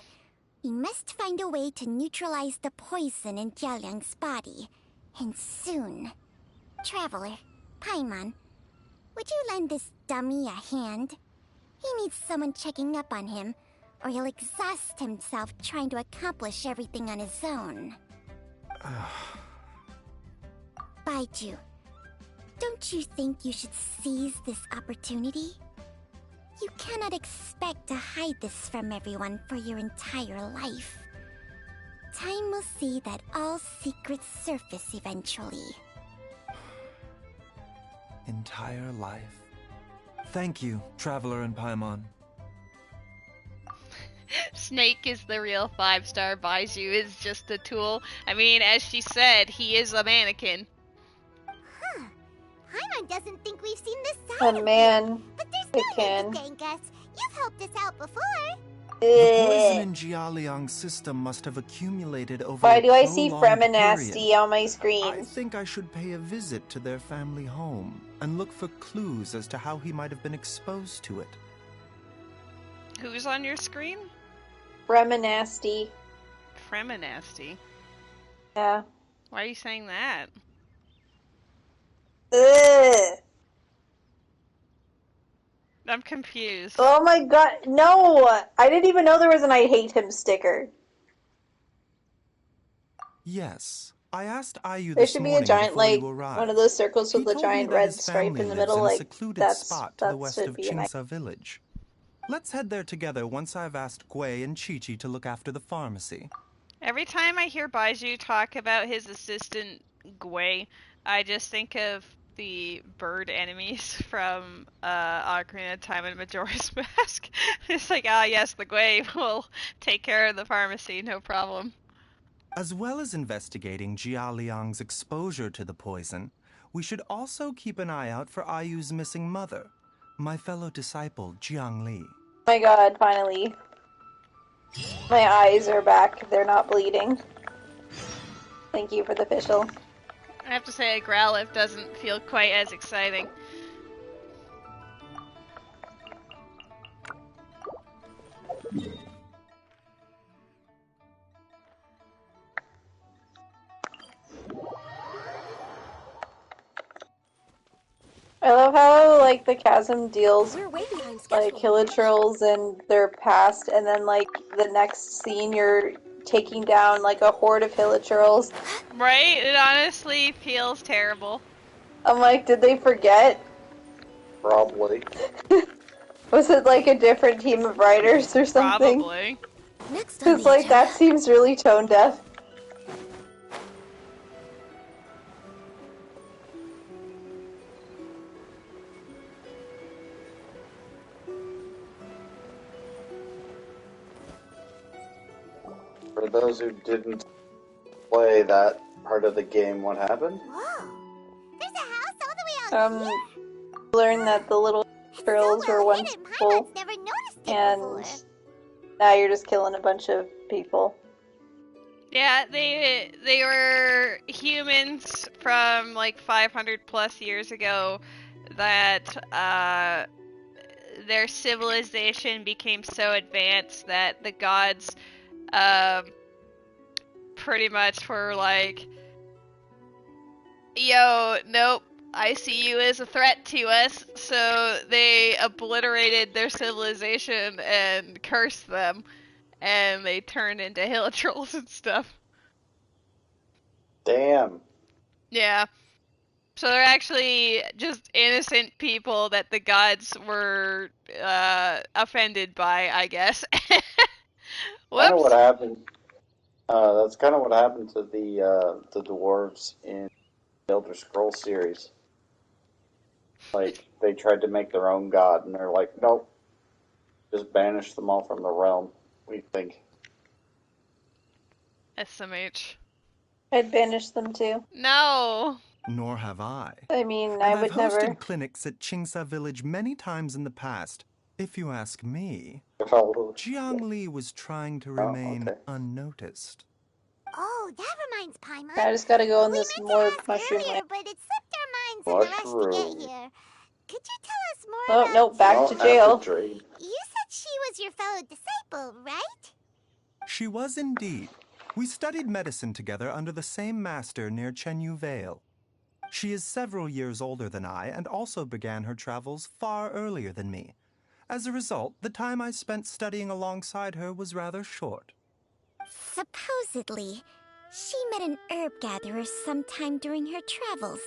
We must find a way to neutralize the poison in Jialiang's body. And soon. Traveler, Paimon, would you lend this dummy a hand? He needs someone checking up on him, or he'll exhaust himself trying to accomplish everything on his own. Baizhu, don't you think you should seize this opportunity? You cannot expect to hide this from everyone for your entire life. Time will see that all secrets surface eventually. Entire life. Thank you, Traveler and Paimon. Snake is the real 5-star. Baizhu is just a tool. I mean, as she said, he is a mannequin. Huh. Paimon doesn't think we've seen this side Oh of man, you, but there's I no can. need to thank us. You've helped us out before. The poison Ugh. in Jialiang's system must have accumulated over Why a do I see prolonged Freminasty period. on my I screen? think I should pay a visit to their family home and look for clues as to how he might have been exposed to it. Who's on your screen? Freminasty. Freminasty. Yeah. Why are you saying that? Ugh. I'm confused. Oh my god, no! I didn't even know there was an I hate him sticker. Yes, I asked Ayu There this should be a morning giant, before like, you arrived. one of those circles He with a told me giant that red his stripe family in the lives middle, in a like, secluded spot to the west should of be an I- Qingsa village. Let's head there together once I've asked Gui and Chi-Chi to look after the pharmacy. Every time I hear Baizhu talk about his assistant, Gui, I just think of the bird enemies from Ocarina of Time and Majora's Mask. It's like, yes, the Gwei will take care of the pharmacy, no problem. As well as investigating Jia Liang's exposure to the poison, we should also keep an eye out for Ayu's missing mother, my fellow disciple Jiang Li. Oh my god, finally. My eyes are back. They're not bleeding. Thank you for the fischl. I have to say, a Growlithe doesn't feel quite as exciting. I love how, like, the chasm deals, We're way behind like, schedule. hilichurls and their past, and then, like, the next scene you're taking down, like, a horde of hilichurls. Right? It honestly feels terrible. I'm like, did they forget? Probably. Was it, like, a different team of writers or something? Probably. Next on Because, the like, that agenda. seems really tone deaf. For those who didn't play that part of the game, what happened? Whoa! There's a house all the way out here! Learned that the little girls so were well once hidden, people, Paimon's never noticed it and before. now you're just killing a bunch of people. Yeah, they were humans from like 500 plus years ago that their civilization became so advanced that the gods pretty much were like, yo, nope, I see you as a threat to us, so they obliterated their civilization and cursed them, and they turned into hill trolls and stuff. Damn. Yeah. So they're actually just innocent people that the gods were offended by, I guess. Kind of what Whoops. happened. That's kind of what happened to the dwarves in the Elder Scrolls series. Like, they tried to make their own god, and they're like, nope, just banish them all from the realm, we think. SMH. I'd banish them too. No. Nor have I. I mean, And I I've would hosted never. clinics at Qingsa Village many times in the past. If you ask me, Oh, Jiang Li was trying to remain okay. unnoticed. Oh, that reminds Paimon. I just gotta go in We this meant more to ask mushroom earlier, land. but it slipped our minds in the rush to Mushroom. get here. Could you tell us more Oh, about no, back Well, to after jail. Drake. You said she was your fellow disciple, right? She was indeed. We studied medicine together under the same master near Chenyu Vale. She is several years older than I and also began her travels far earlier than me. As a result, the time I spent studying alongside her was rather short. Supposedly, she met an herb gatherer sometime during her travels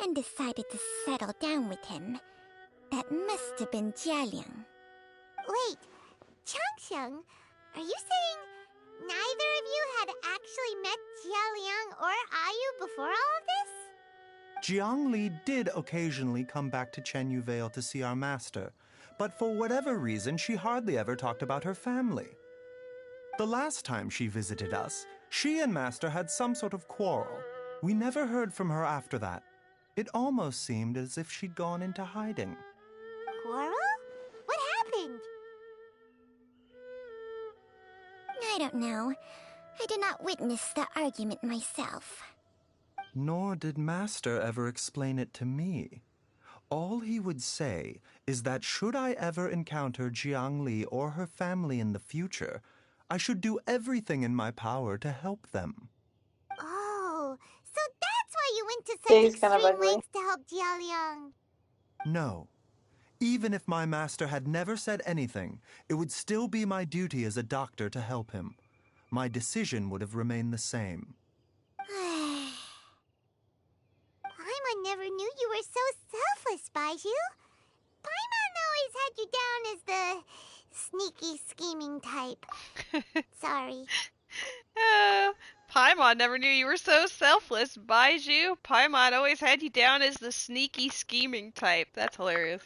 and decided to settle down with him. That must have been Jialiang. Wait, Changxiang, are you saying neither of you had actually met Jialiang or Ayu before all of this? Jiang Li did occasionally come back to Chenyu Vale to see our master, but for whatever reason, she hardly ever talked about her family. The last time she visited us, she and master had some sort of quarrel. We never heard from her after that. It almost seemed as if she'd gone into hiding. Quarrel? What happened? I don't know. I did not witness the argument myself. Nor did master ever explain it to me. All he would say is that should I ever encounter Jiang Li or her family in the future, I should do everything in my power to help them. Oh, so that's why you went to He's such kind of extreme ugly. lengths to help Jialiang. No. Even if my master had never said anything, it would still be my duty as a doctor to help him. My decision would have remained the same. Paimon never knew you were so selfless, Baizhu. Paimon always had you down as the sneaky, scheming type. Sorry. Paimon never knew you were so selfless, Baizhu. Paimon always had you down as the sneaky, scheming type. That's hilarious.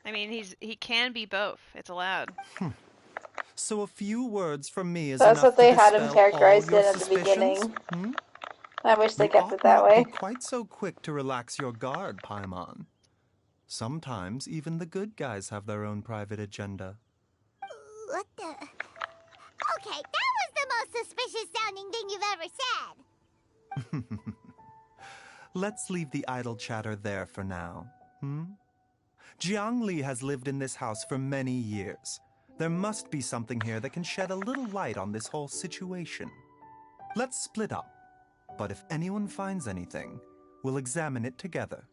I mean, he can be both. It's allowed. So a few words from me is That's enough what they to had him dispel all characterized your in at the suspicions? beginning. I wish they You kept ought it that not be way. quite so quick to relax your guard, Paimon. Sometimes even the good guys have their own private agenda. What the? Okay, that was the most suspicious sounding thing you've ever said. Let's leave the idle chatter there for now. Jiang Li has lived in this house for many years. There must be something here that can shed a little light on this whole situation. Let's split up. But if anyone finds anything, we'll examine it together.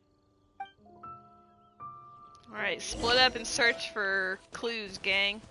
Alright, split up and search for clues, gang.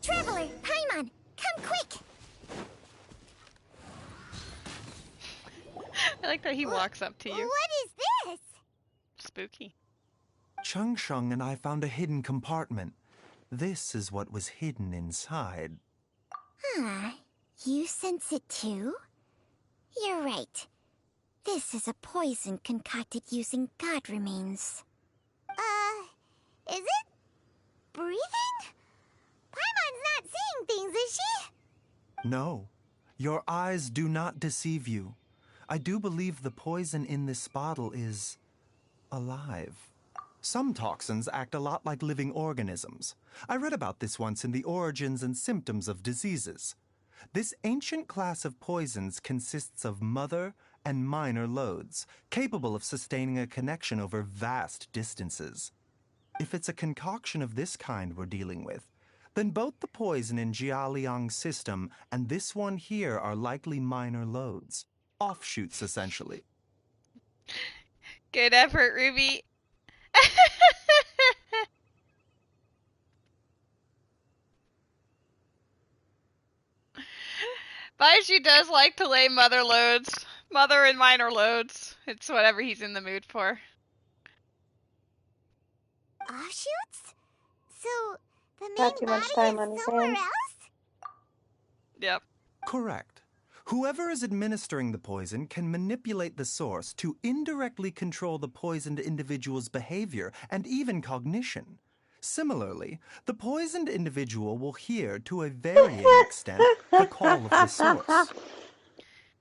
Traveler, Paimon, come quick! I like that he walks up to you. What is this? Spooky. Chung Shung and I found a hidden compartment. This is what was hidden inside. You sense it too? You're right. This is a poison concocted using god remains. Is it breathing? Paimon's not seeing things, is she? No, your eyes do not deceive you. I do believe the poison in this bottle is alive. Some toxins act a lot like living organisms. I read about this once in the Origins and Symptoms of Diseases. This ancient class of poisons consists of mother and minor loads, capable of sustaining a connection over vast distances. If it's a concoction of this kind we're dealing with, then both the poison in Jialiang's system and this one here are likely minor loads. Offshoots, essentially. Good effort, Ruby. Baizhu does like to lay mother and minor loads. It's whatever he's in the mood for. Offshoots? So, the main Not too much time on body is his somewhere hands. else? Yep. Correct. Whoever is administering the poison can manipulate the source to indirectly control the poisoned individual's behavior and even cognition. Similarly, the poisoned individual will hear, to a varying extent, the call of the source.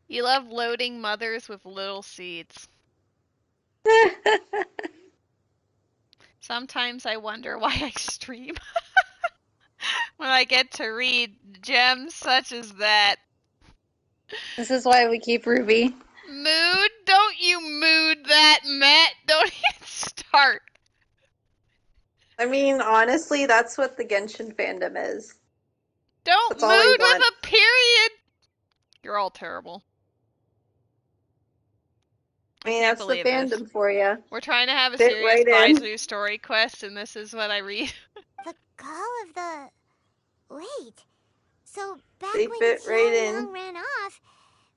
You love loading mothers with little seeds. Sometimes I wonder why I stream. When I get to read gems such as that. This is why we keep Ruby. Mood? Don't you mood that, Matt. Don't even start. I mean, honestly, that's what the Genshin fandom is. Don't That's all I mood with want. a period. You're all terrible. I mean, Can't that's the believe fandom this. for you. We're trying to have a Fit serious right in. Baizhu story quest, and this is what I read. The call of the... Wait. So, back They when fit right Jiao in. ran off,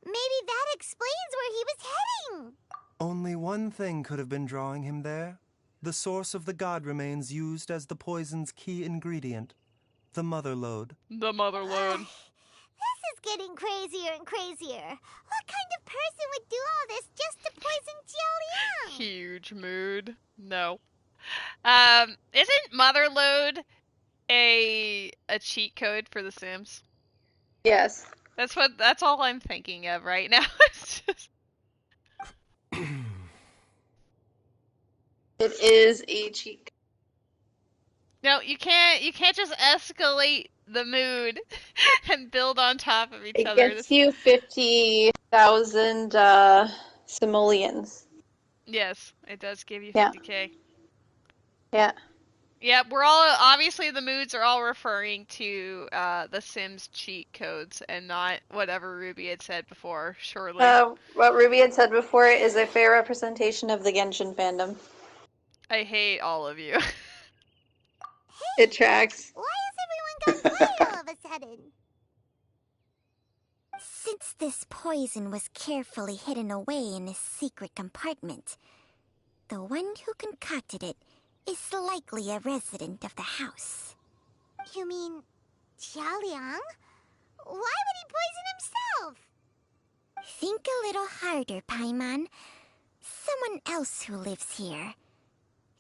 maybe that explains where he was heading. Only one thing could have been drawing him there. The source of the god remains used as the poison's key ingredient. The mother load. The mother load. This is getting crazier and crazier. What kind of person would do all this just to poison Jiao Liang? Huge mood. No. Isn't mother load a cheat code for The Sims? Yes. That's all I'm thinking of right now. It's just... It is a cheat. No, you can't just escalate the mood and build on top of each It other. gets you 50,000 simoleons. Yes, it does give you Yeah. 50k. Yeah. Yeah, we're all obviously the moods are all referring to the Sims cheat codes and not whatever Ruby had said before. Surely. What Ruby had said before is a fair representation of the Genshin fandom. I hate all of you. It tracks. Why has everyone gone quiet all of a sudden? Since this poison was carefully hidden away in a secret compartment, the one who concocted it is likely a resident of the house. You mean Jialiang? Why would he poison himself? Think a little harder, Paimon. Someone else who lives here,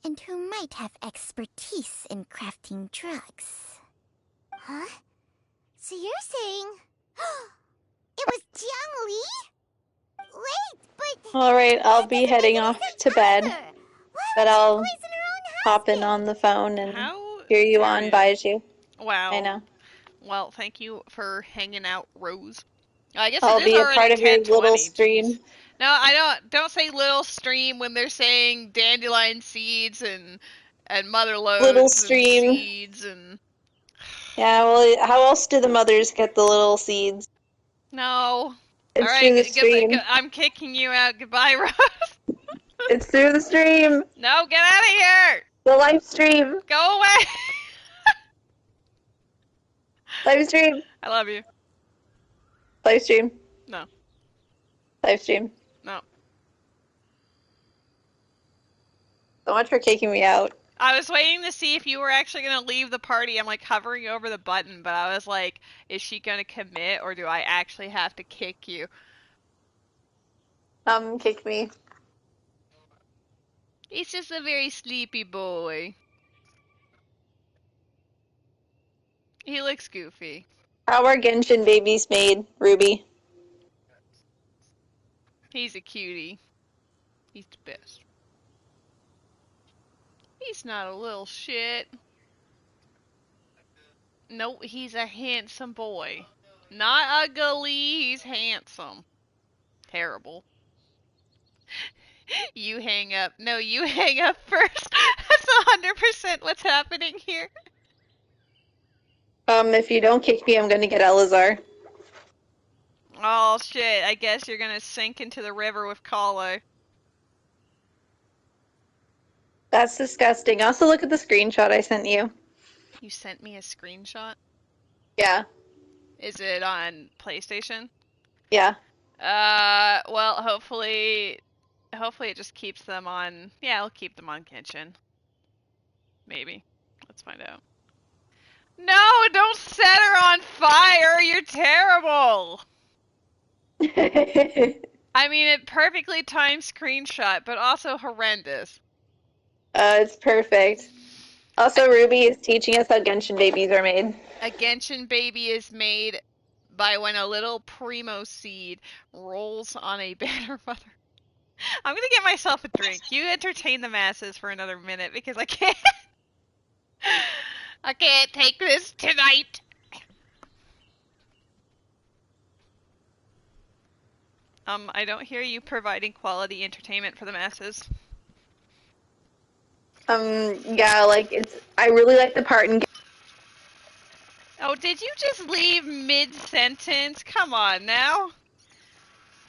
and who might have expertise in crafting drugs. Huh? So you're saying it was Jiang Li? Wait, but Alright, I'll be heading off to bed. But I'll hop in on the phone and hear you on Baizhu. Wow. I know. Well, thank you for hanging out, Rose. I guess I'll it is be a already part of your 10:20. little stream. Geez. No, I don't say little stream when they're saying dandelion seeds and mother loads Little stream. and seeds and Yeah, well, how else do the mothers get the little seeds? no. It's All right, through the stream. I'm kicking you out. Goodbye, Rose. It's through the stream. No, get out of here. The live stream. Go away. Live stream. I love you. Live stream. No. Live stream. No. So much for kicking me out. I was waiting to see if you were actually going to leave the party. I'm like hovering over the button, but I was like, is she going to commit or do I actually have to kick you? Kick me. He's just a very sleepy boy. He looks goofy. How are Genshin babies made, Ruby? He's a cutie. He's the best. He's not a little shit. Nope, he's a handsome boy. Not ugly, he's handsome. Terrible. You hang up. No, you hang up first. That's 100% what's happening here. If you don't kick me, I'm gonna get Elazar. Oh shit, I guess you're gonna sink into the river with Kala. That's disgusting. Also, look at the screenshot I sent you. You sent me a screenshot? Yeah. Is it on PlayStation? Yeah. Well, hopefully it just keeps them on. Yeah, I'll keep them on Genshin. Maybe. Let's find out. No, don't set her on fire. You're terrible. I mean, it perfectly timed screenshot, but also horrendous. It's perfect. Also, Ruby is teaching us how Genshin babies are made. A Genshin baby is made by when a little primo seed rolls on a banner mother. I'm gonna get myself a drink. You entertain the masses for another minute because I can't. I can't take this tonight. I don't hear you providing quality entertainment for the masses. Yeah, like, I really like the part in... Oh, did you just leave mid-sentence? Come on, now.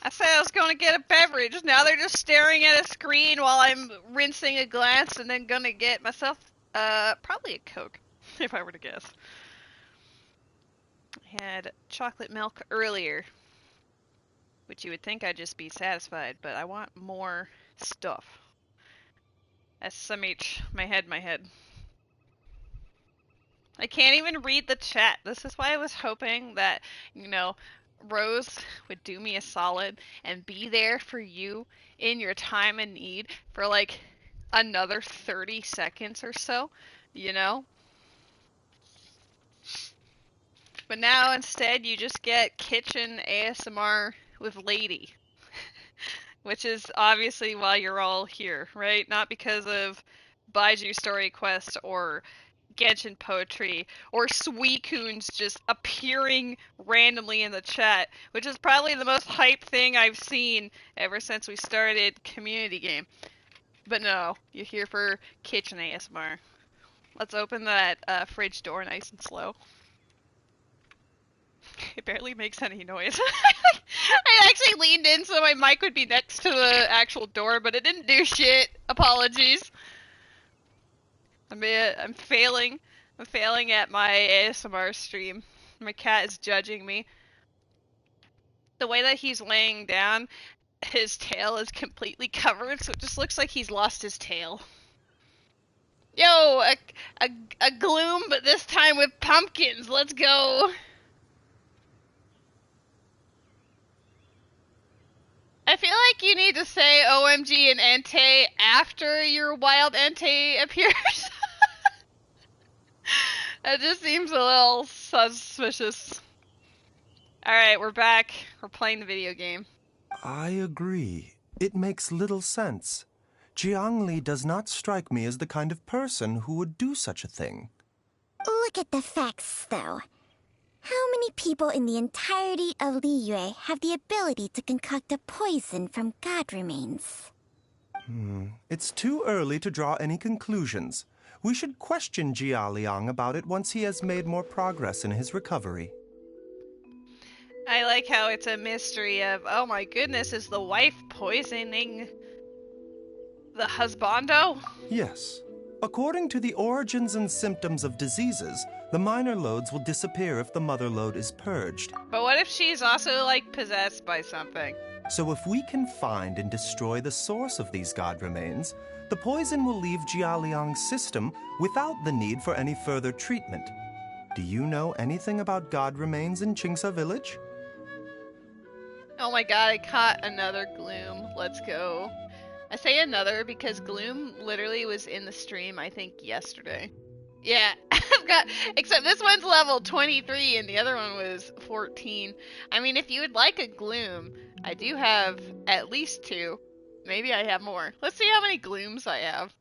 I said I was going to get a beverage. Now they're just staring at a screen while I'm rinsing a glass and then gonna get myself, probably a Coke, if I were to guess. I had chocolate milk earlier, which you would think I'd just be satisfied, but I want more stuff. SMH, my head. I can't even read the chat. This is why I was hoping that, Rose would do me a solid and be there for you in your time of need for like another 30 seconds or so, But now instead you just get kitchen ASMR with Lady. Which is obviously why you're all here, right? Not because of Baizhu Story Quest or Genshin poetry, or Suicunes just appearing randomly in the chat, which is probably the most hype thing I've seen ever since we started community game. But no, you're here for kitchen ASMR. Let's open that fridge door nice and slow. It barely makes any noise. I actually leaned in so my mic would be next to the actual door, but it didn't do shit. Apologies. I'm failing. I'm failing at my ASMR stream. My cat is judging me. The way that he's laying down, his tail is completely covered, so it just looks like he's lost his tail. Yo, a gloom, but this time with pumpkins. Let's go. I feel like you need to say OMG and Entei after your wild Entei appears. That just seems a little suspicious. Alright, we're back. We're playing the video game. I agree. It makes little sense. Jiangli does not strike me as the kind of person who would do such a thing. Look at the facts, though. How many people in the entirety of Liyue have the ability to concoct a poison from god remains? It's too early to draw any conclusions. We should question Jia Liang about it once he has made more progress in his recovery. I like how it's a mystery of, oh my goodness, is the wife poisoning the husbando? Yes. According to the origins and symptoms of diseases, the minor loads will disappear if the mother load is purged. But what if she's also, like, possessed by something? So if we can find and destroy the source of these god remains, the poison will leave Jia Liang's system without the need for any further treatment. Do you know anything about god remains in Qingsa village? Oh my god, I caught another Gloom. Let's go. I say another because Gloom literally was in the stream, I think, yesterday. Yeah, I've got, except this one's level 23 and the other one was 14. I mean, if you would like a Gloom, I do have at least 2. Maybe I have more. Let's see how many Glooms I have.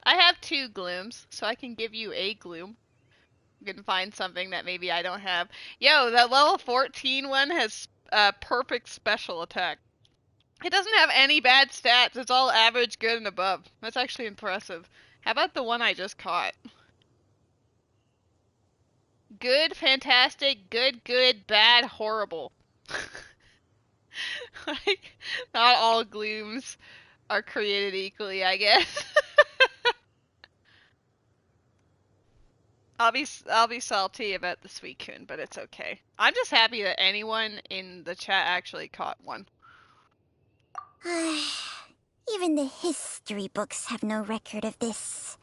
I have 2 Glooms, so I can give you a Gloom. You can find something that maybe I don't have. Yo, that level 14 one has perfect special attack. It doesn't have any bad stats. It's all average, good, and above. That's actually impressive. How about the one I just caught? Good, fantastic, good, bad, horrible. Like, not all Glooms are created equally, I guess. I'll be salty about the Suicune, but it's okay. I'm just happy that anyone in the chat actually caught one. Even the history books have no record of this.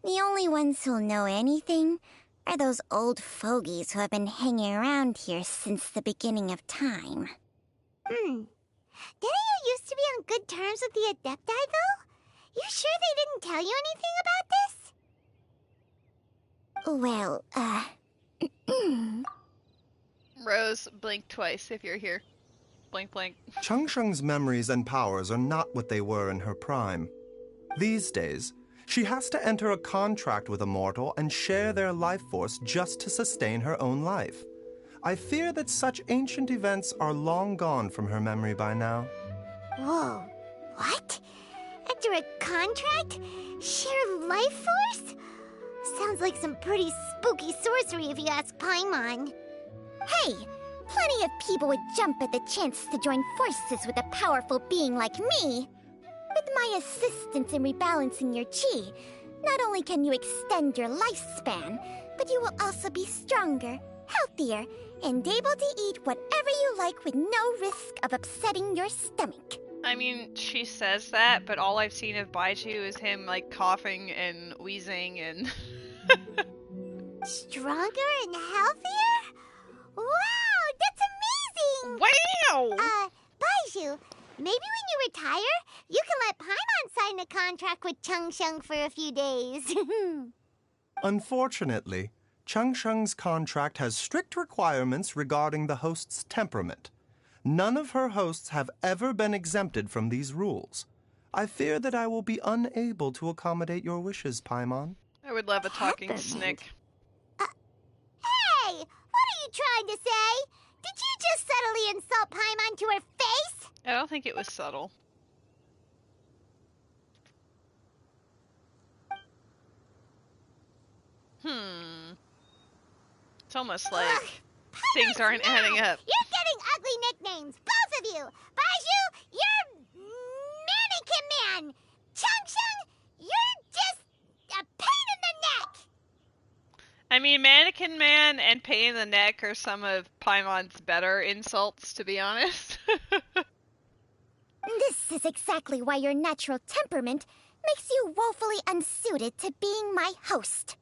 The only ones who'll know anything are those old fogies who have been hanging around here since the beginning of time. Didn't you used to be on good terms with the Adepti, though? You sure they didn't tell you anything about this? Well, Rose, blink twice if you're here. Blink, blink. Changsheng's memories and powers are not what they were in her prime. These days, she has to enter a contract with a mortal and share their life force just to sustain her own life. I fear that such ancient events are long gone from her memory by now. Whoa, what? Enter a contract? Share life force? Sounds like some pretty spooky sorcery if you ask Paimon. hey! Plenty of people would jump at the chance to join forces with a powerful being like me. With my assistance in rebalancing your chi, not only can you extend your lifespan, but you will also be stronger, healthier, and able to eat whatever you like with no risk of upsetting your stomach. I mean, she says that, but all I've seen of Baizhu is him, like, coughing and wheezing and... Stronger and healthier? Wow, that's amazing! Wow! Baizhu, maybe when you retire, you can let Paimon sign a contract with Changsheng for a few days. Unfortunately, Changsheng's contract has strict requirements regarding the host's temperament. None of her hosts have ever been exempted from these rules. I fear that I will be unable to accommodate your wishes, Paimon. I would love a talking Peppermint? snick. Hey! What are you trying to say? Did you just subtly insult Paimon to her face? I don't think it was subtle. It's almost like things aren't adding up. You're getting ugly nicknames, both of you! Baizhu, you're Mannequin Man! Chung, you're just a pain in the neck! I mean, Mannequin Man and Pain in the Neck are some of Paimon's better insults, to be honest. This is exactly why your natural temperament makes you woefully unsuited to being my host.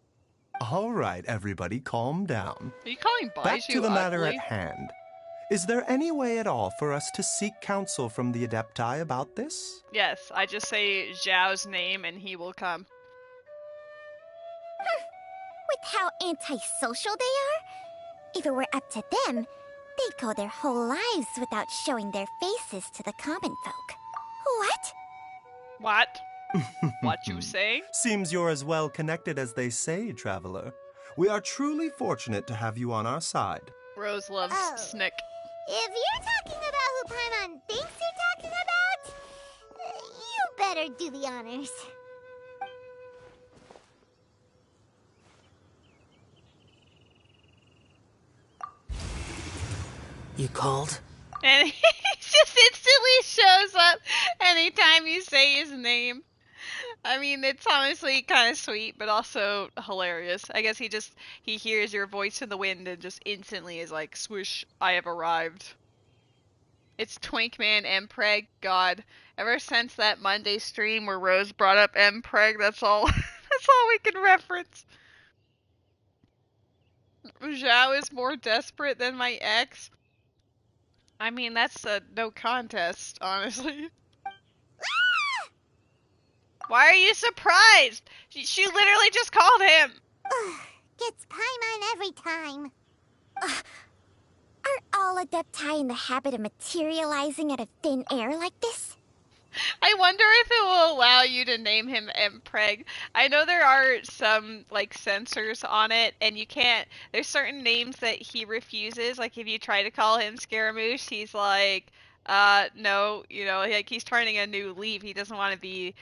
All right, everybody, calm down. Are you calling Baizhu Back to the matter ugly? at hand. Is there any way at all for us to seek counsel from the Adepti about this? Yes, I just say Zhao's name and he will come. With how antisocial they are, if it were up to them, they'd go their whole lives without showing their faces to the common folk. What? What? What you say? Seems you're as well connected as they say, traveler. We are truly fortunate to have you on our side. Rose loves Snick. If you're talking about who Paimon thinks you're talking about, you better do the honors. You called? And he just instantly shows up anytime you say his name. I mean, it's honestly kind of sweet, but also hilarious. I guess he hears your voice in the wind and just instantly is like, swoosh, I have arrived. It's Twinkman Mpreg. God, ever since that Monday stream where Rose brought up Mpreg, that's all we can reference. Zhao is more desperate than my ex. I mean, that's a no contest, honestly. Why are you surprised? She literally just called him. Gets Paimon every time. Are all Adepti in the habit of materializing out of thin air like this? I wonder if it will allow you to name him Mpreg. I know there are some, like, censors on it, and you can't... There's certain names that he refuses. Like, if you try to call him Scaramouche, he's like, no, you know, like, he's turning a new leaf. He doesn't want to be,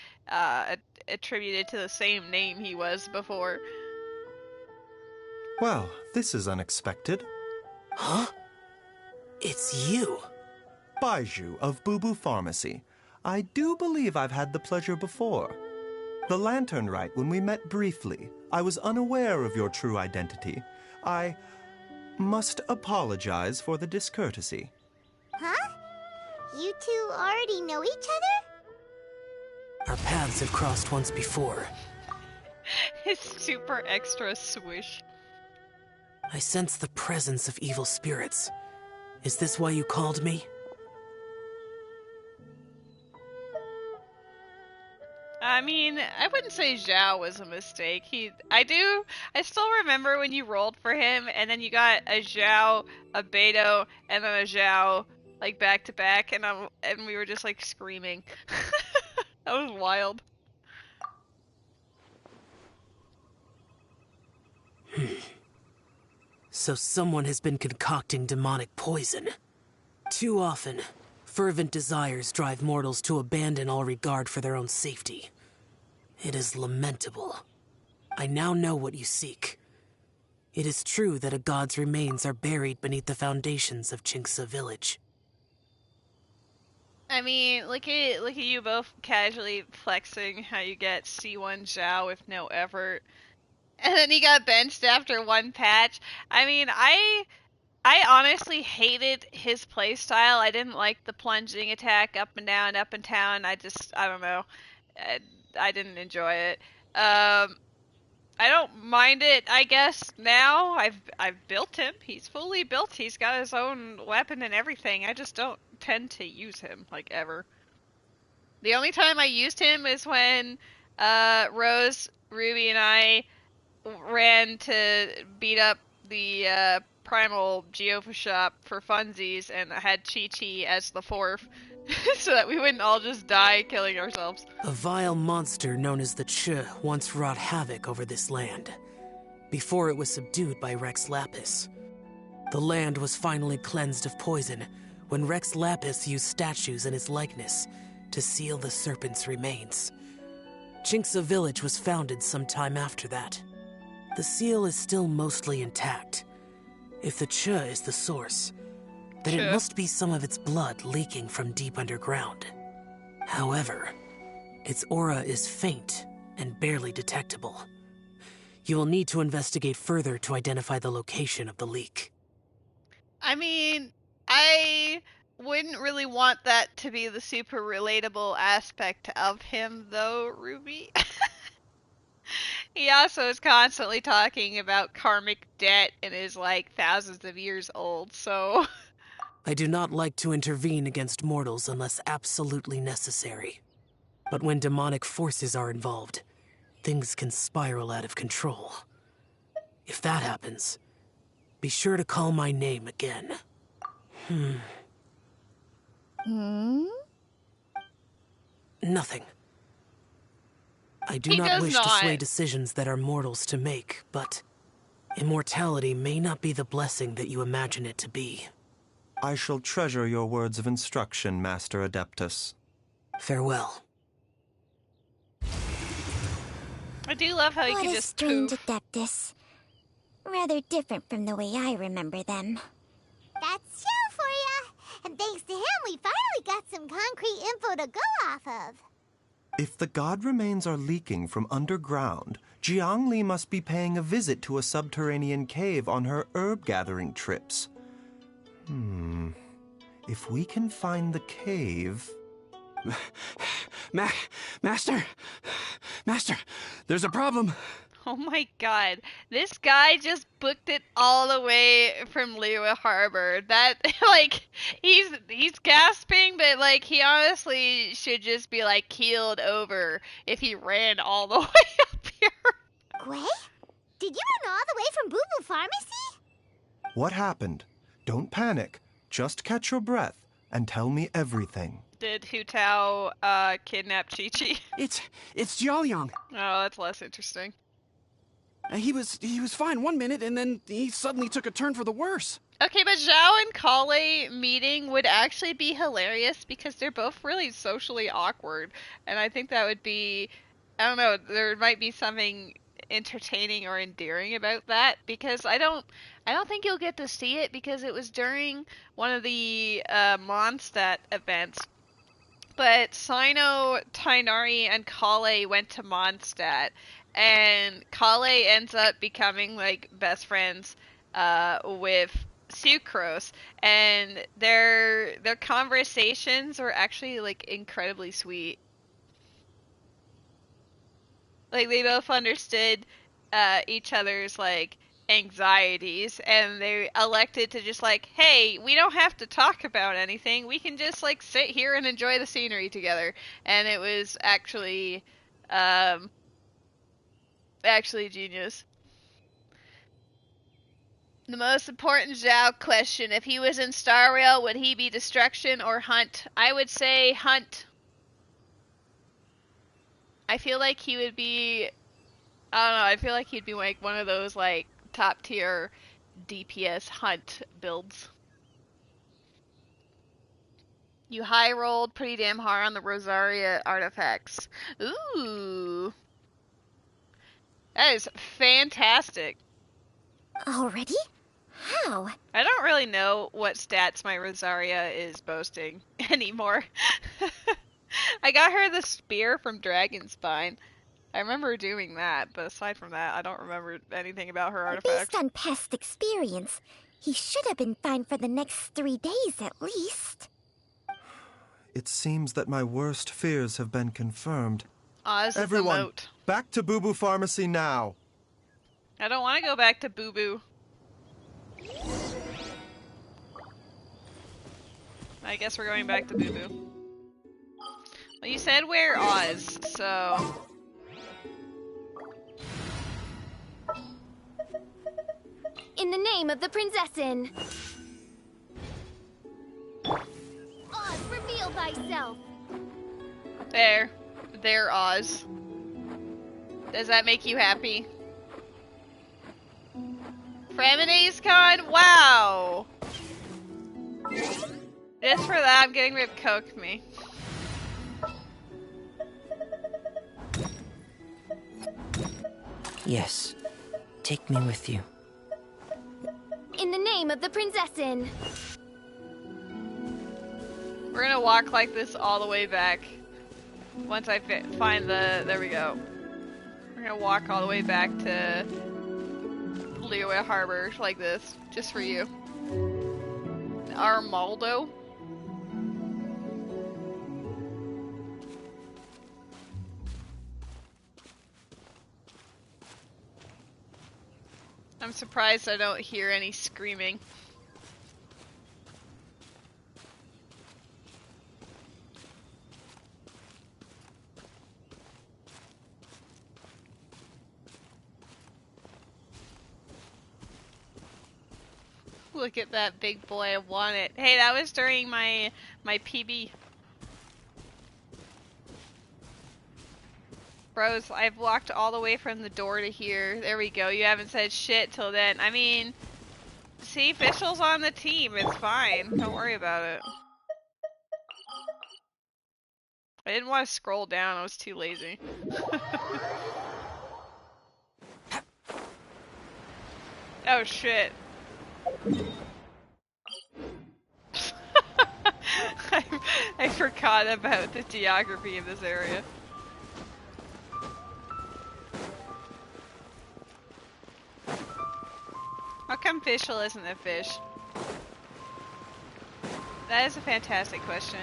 attributed to the same name he was before. Well, this is unexpected. Huh? It's you. Baizhu of Boo Boo Pharmacy. I do believe I've had the pleasure before. The Lantern Rite, when we met briefly, I was unaware of your true identity. I must apologize for the discourtesy. Huh? You two already know each other? Our paths have crossed once before. His super extra swoosh. I sense the presence of evil spirits. Is this why you called me? I mean, I wouldn't say Zhao was a mistake. I still remember when you rolled for him, and then you got a Zhao, a Beidou, and then a Zhao, like, back to back, and we were just, like, screaming. That was wild. So someone has been concocting demonic poison. Too often, fervent desires drive mortals to abandon all regard for their own safety. It is lamentable. I now know what you seek. It is true that a god's remains are buried beneath the foundations of Qingce village. I mean, look at you both casually flexing how you get C1 Zhao with no effort. And then he got benched after one patch. I mean, I honestly hated his playstyle. I didn't like the plunging attack up and down, up and down. I don't know. I didn't enjoy it. I don't mind it, I guess, now. I've built him. He's fully built. He's got his own weapon and everything. I just don't tend to use him, like, ever. The only time I used him is when Rose, Ruby, and I ran to beat up the Primal Geofa shop for funsies, and I had Chi-Chi as the fourth, so that we wouldn't all just die killing ourselves. A vile monster known as the Ch once wrought havoc over this land, before it was subdued by Rex Lapis. The land was finally cleansed of poison when Rex Lapis used statues in his likeness to seal the serpent's remains. Jinxa Village was founded sometime after that. The seal is still mostly intact. If the Ch is the source, then it must be some of its blood leaking from deep underground. However, its aura is faint and barely detectable. You will need to investigate further to identify the location of the leak. I mean, I wouldn't really want that to be the super relatable aspect of him, though, Ruby. He also is constantly talking about karmic debt and is like thousands of years old, so... I do not like to intervene against mortals unless absolutely necessary. But when demonic forces are involved, things can spiral out of control. If that happens, be sure to call my name again. Nothing. I do not wish to sway decisions that are mortals to make, but immortality may not be the blessing that you imagine it to be. I shall treasure your words of instruction, Master Adeptus. Farewell. I do love how you can just strange Adeptus. Rather different from the way I remember them. That's Xiao for ya! And thanks to him, we finally got some concrete info to go off of. If the god remains are leaking from underground, Jiangli must be paying a visit to a subterranean cave on her herb-gathering trips. If we can find the cave... Master, there's a problem. Oh my god, this guy just booked it all the way from Liyue Harbor. That, like, he's gasping, but, like, he honestly should just be, like, keeled over if he ran all the way up here. Gui? Did you run all the way from Boo Boo Pharmacy? What happened? Don't panic. Just catch your breath and tell me everything. Did Hu Tao kidnap Chi-Chi? It's Jiaoliang. Oh, that's less interesting. He was fine one minute, and then he suddenly took a turn for the worse. Okay, but Zhao and Kale meeting would actually be hilarious because they're both really socially awkward, and I think that would be, I don't know, there might be something entertaining or endearing about that, because I don't think you'll get to see it because it was during one of the Mondstadt events. But Sino, Tainari, and Kale went to Mondstadt, and Kale ends up becoming like best friends with Sucrose, and their conversations are actually like incredibly sweet. Like they both understood each other's like anxieties, and they elected to just like, hey, we don't have to talk about anything, we can just like sit here and enjoy the scenery together. And it was actually genius. The most important Zhao question: if he was in Star Rail, would he be destruction or hunt? I would say hunt. I feel like he would be, I don't know, I feel like he'd be like one of those like top tier DPS hunt builds. You high rolled pretty damn hard on the Rosaria artifacts. Ooh. That is fantastic. Already? How? I don't really know what stats my Rosaria is boasting anymore. I got her the spear from Dragonspine. I remember doing that, but aside from that, I don't remember anything about her artifacts. Based on past experience, he should have been fine for the next 3 days at least. It seems that my worst fears have been confirmed. Oz Everyone, the moat. Back to Boo Boo Pharmacy now. I don't want to go back to Boo Boo. I guess we're going back to Boo Boo. Well, you said we're Oz, so... In the name of the Prinzessin! Oz, reveal thyself! There. There, Oz. Does that make you happy? Fremonase Con? Wow! Just for that, I'm getting Rip Coke me. Yes. Take me with you. In the name of the Prinzessin. We're gonna walk like this all the way back. Once I find the... There we go. We're gonna walk all the way back to Liyue Harbor like this, just for you. Armaldo? I'm surprised I don't hear any screaming. Look at that big boy, I want it. Hey, that was during my PB. Bros, I've walked all the way from the door to here. There we go. You haven't said shit till then. I mean, see, Fischl's on the team. It's fine. Don't worry about it. I didn't want to scroll down. I was too lazy. Oh, shit. I forgot about the geography of this area. How come Fischl isn't a fish? That is a fantastic question.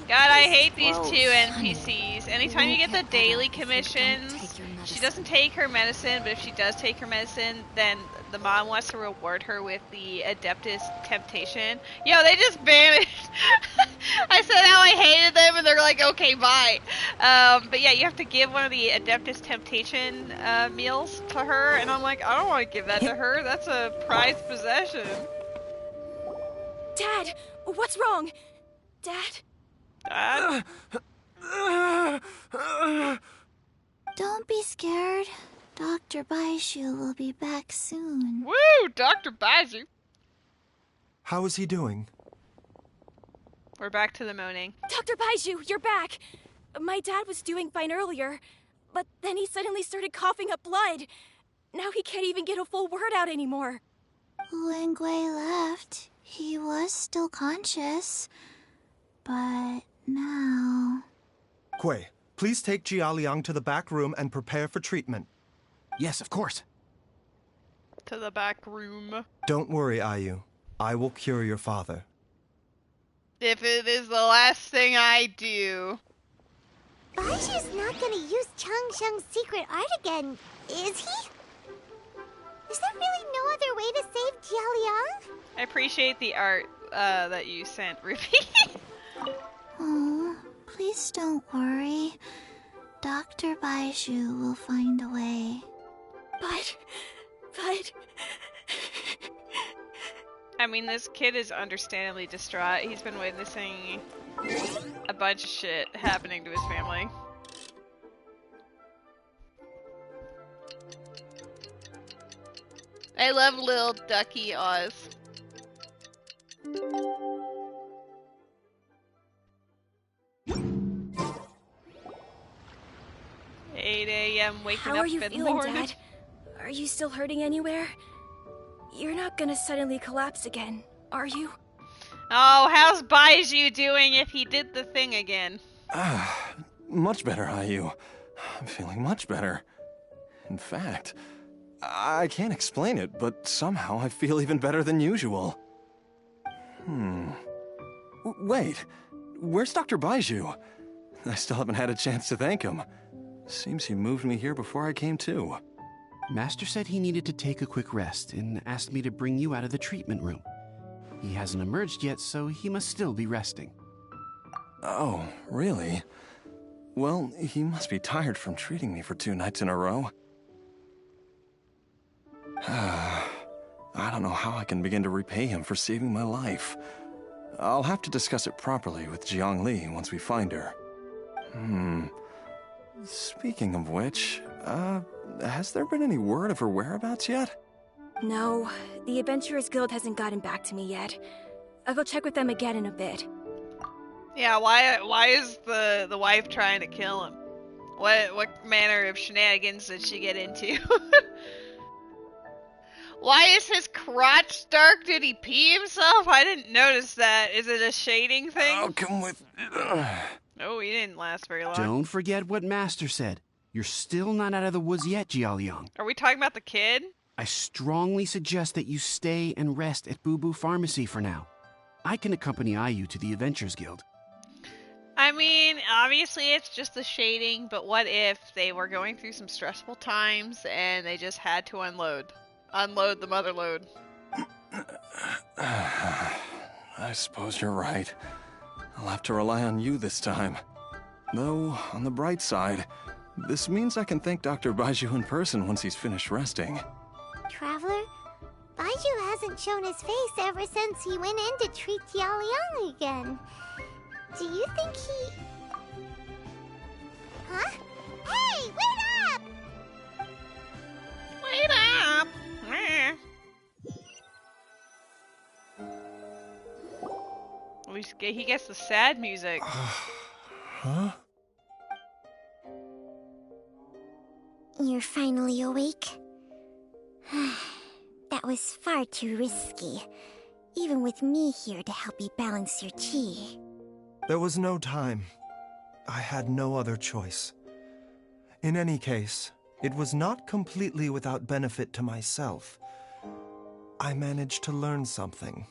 God, I hate these two NPCs. Anytime you get the daily commissions, she doesn't take her medicine, but if she does take her medicine, then the mom wants to reward her with the Adeptus Temptation. Yo, they just vanished! I said how I hated them, and they're like, okay, bye. But yeah, you have to give one of the Adeptus Temptation meals to her, and I'm like, I don't want to give that to her. That's a prized possession. Dad, what's wrong? Dad? Dad? Don't be scared. Dr. Baizhu will be back soon. Woo! Dr. Baizhu! How is he doing? We're back to the moaning. Dr. Baizhu, you're back! My dad was doing fine earlier, but then he suddenly started coughing up blood. Now he can't even get a full word out anymore. When Gui left, he was still conscious. But now... Gui, please take Jialiang to the back room and prepare for treatment. Yes, of course. To the back room. Don't worry, Ayu. I will cure your father. If it is the last thing I do. Baizhu's not gonna use Changsheng's secret art again, is he? Is there really no other way to save Jialiang? I appreciate the art that you sent, Ruby. Oh, please don't worry. Dr. Baizhu will find a way. But... I mean, this kid is understandably distraught. He's been witnessing a bunch of shit happening to his family. I love little ducky Oz. 8 a.m. waking How up are you in the feeling, morning. Dad? Are you still hurting anywhere? You're not gonna suddenly collapse again, are you? Oh, how's Baizhu doing if he did the thing again? Much better, Ayu. I'm feeling much better. In fact, I can't explain it, but somehow I feel even better than usual. Wait, where's Dr. Baizhu? I still haven't had a chance to thank him. Seems he moved me here before I came to. Master said he needed to take a quick rest and asked me to bring you out of the treatment room. He hasn't emerged yet, so he must still be resting. Oh, really? Well, he must be tired from treating me for 2 nights in a row. I don't know how I can begin to repay him for saving my life. I'll have to discuss it properly with Jiangli once we find her. Speaking of which, has there been any word of her whereabouts yet? No, the Adventurers Guild hasn't gotten back to me yet. I'll go check with them again in a bit. Yeah, why is the wife trying to kill him? What manner of shenanigans did she get into? Why is his crotch dark? Did he pee himself? I didn't notice that. Is it a shading thing? I'll come with... Oh, he didn't last very long. Don't forget what Master said. You're still not out of the woods yet, Jialiang. Are we talking about the kid? I strongly suggest that you stay and rest at Boo Boo Pharmacy for now. I can accompany Ayu to the Adventurers Guild. I mean, obviously it's just the shading, but what if they were going through some stressful times and they just had to unload the mother load? I suppose you're right. I'll have to rely on you this time. Though, on the bright side, this means I can thank Dr. Baizhu in person once he's finished resting. Traveler, Baizhu hasn't shown his face ever since he went in to treat Jialiang again. Do you think he... Huh? Hey, wait up! Wait up! He gets the sad music. Huh? You're finally awake? That was far too risky, even with me here to help you balance your chi. There was no time. I had no other choice. In any case, it was not completely without benefit to myself. I managed to learn something.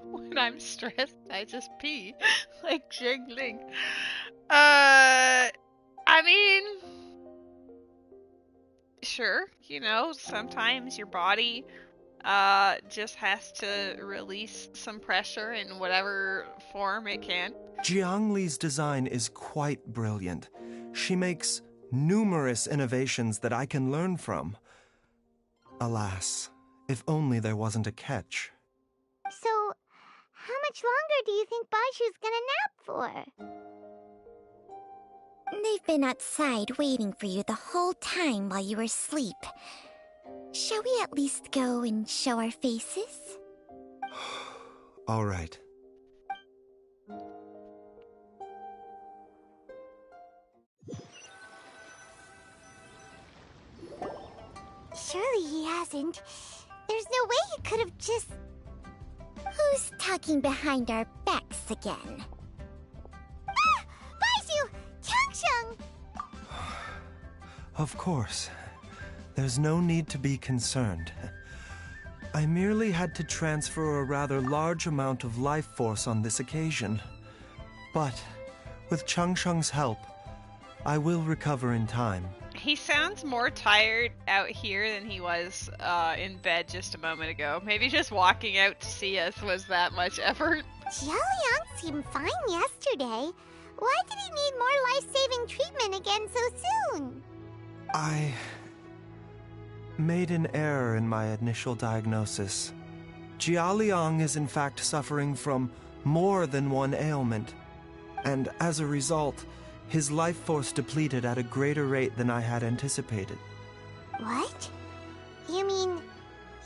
When I'm stressed, I just pee. Like Jingling. I mean... Sure, sometimes your body just has to release some pressure in whatever form it can. Jiangli's design is quite brilliant. She makes numerous innovations that I can learn from. Alas, if only there wasn't a catch. So, how much longer do you think Baizhu's gonna nap for? They've been outside waiting for you the whole time while you were asleep. Shall we at least go and show our faces? All right. Surely he hasn't. There's no way he could have just... Who's talking behind our backs again? Ah! Baizhu! Changsheng! Of course. There's no need to be concerned. I merely had to transfer a rather large amount of life force on this occasion. But, with Changsheng's help, I will recover in time. He sounds more tired out here than he was in bed just a moment ago. Maybe just walking out to see us was that much effort. Jialiang seemed fine yesterday. Why did he need more life-saving treatment again so soon? I made an error in my initial diagnosis. Jialiang is in fact suffering from more than one ailment, and as a result, his life force depleted at a greater rate than I had anticipated. What? You mean,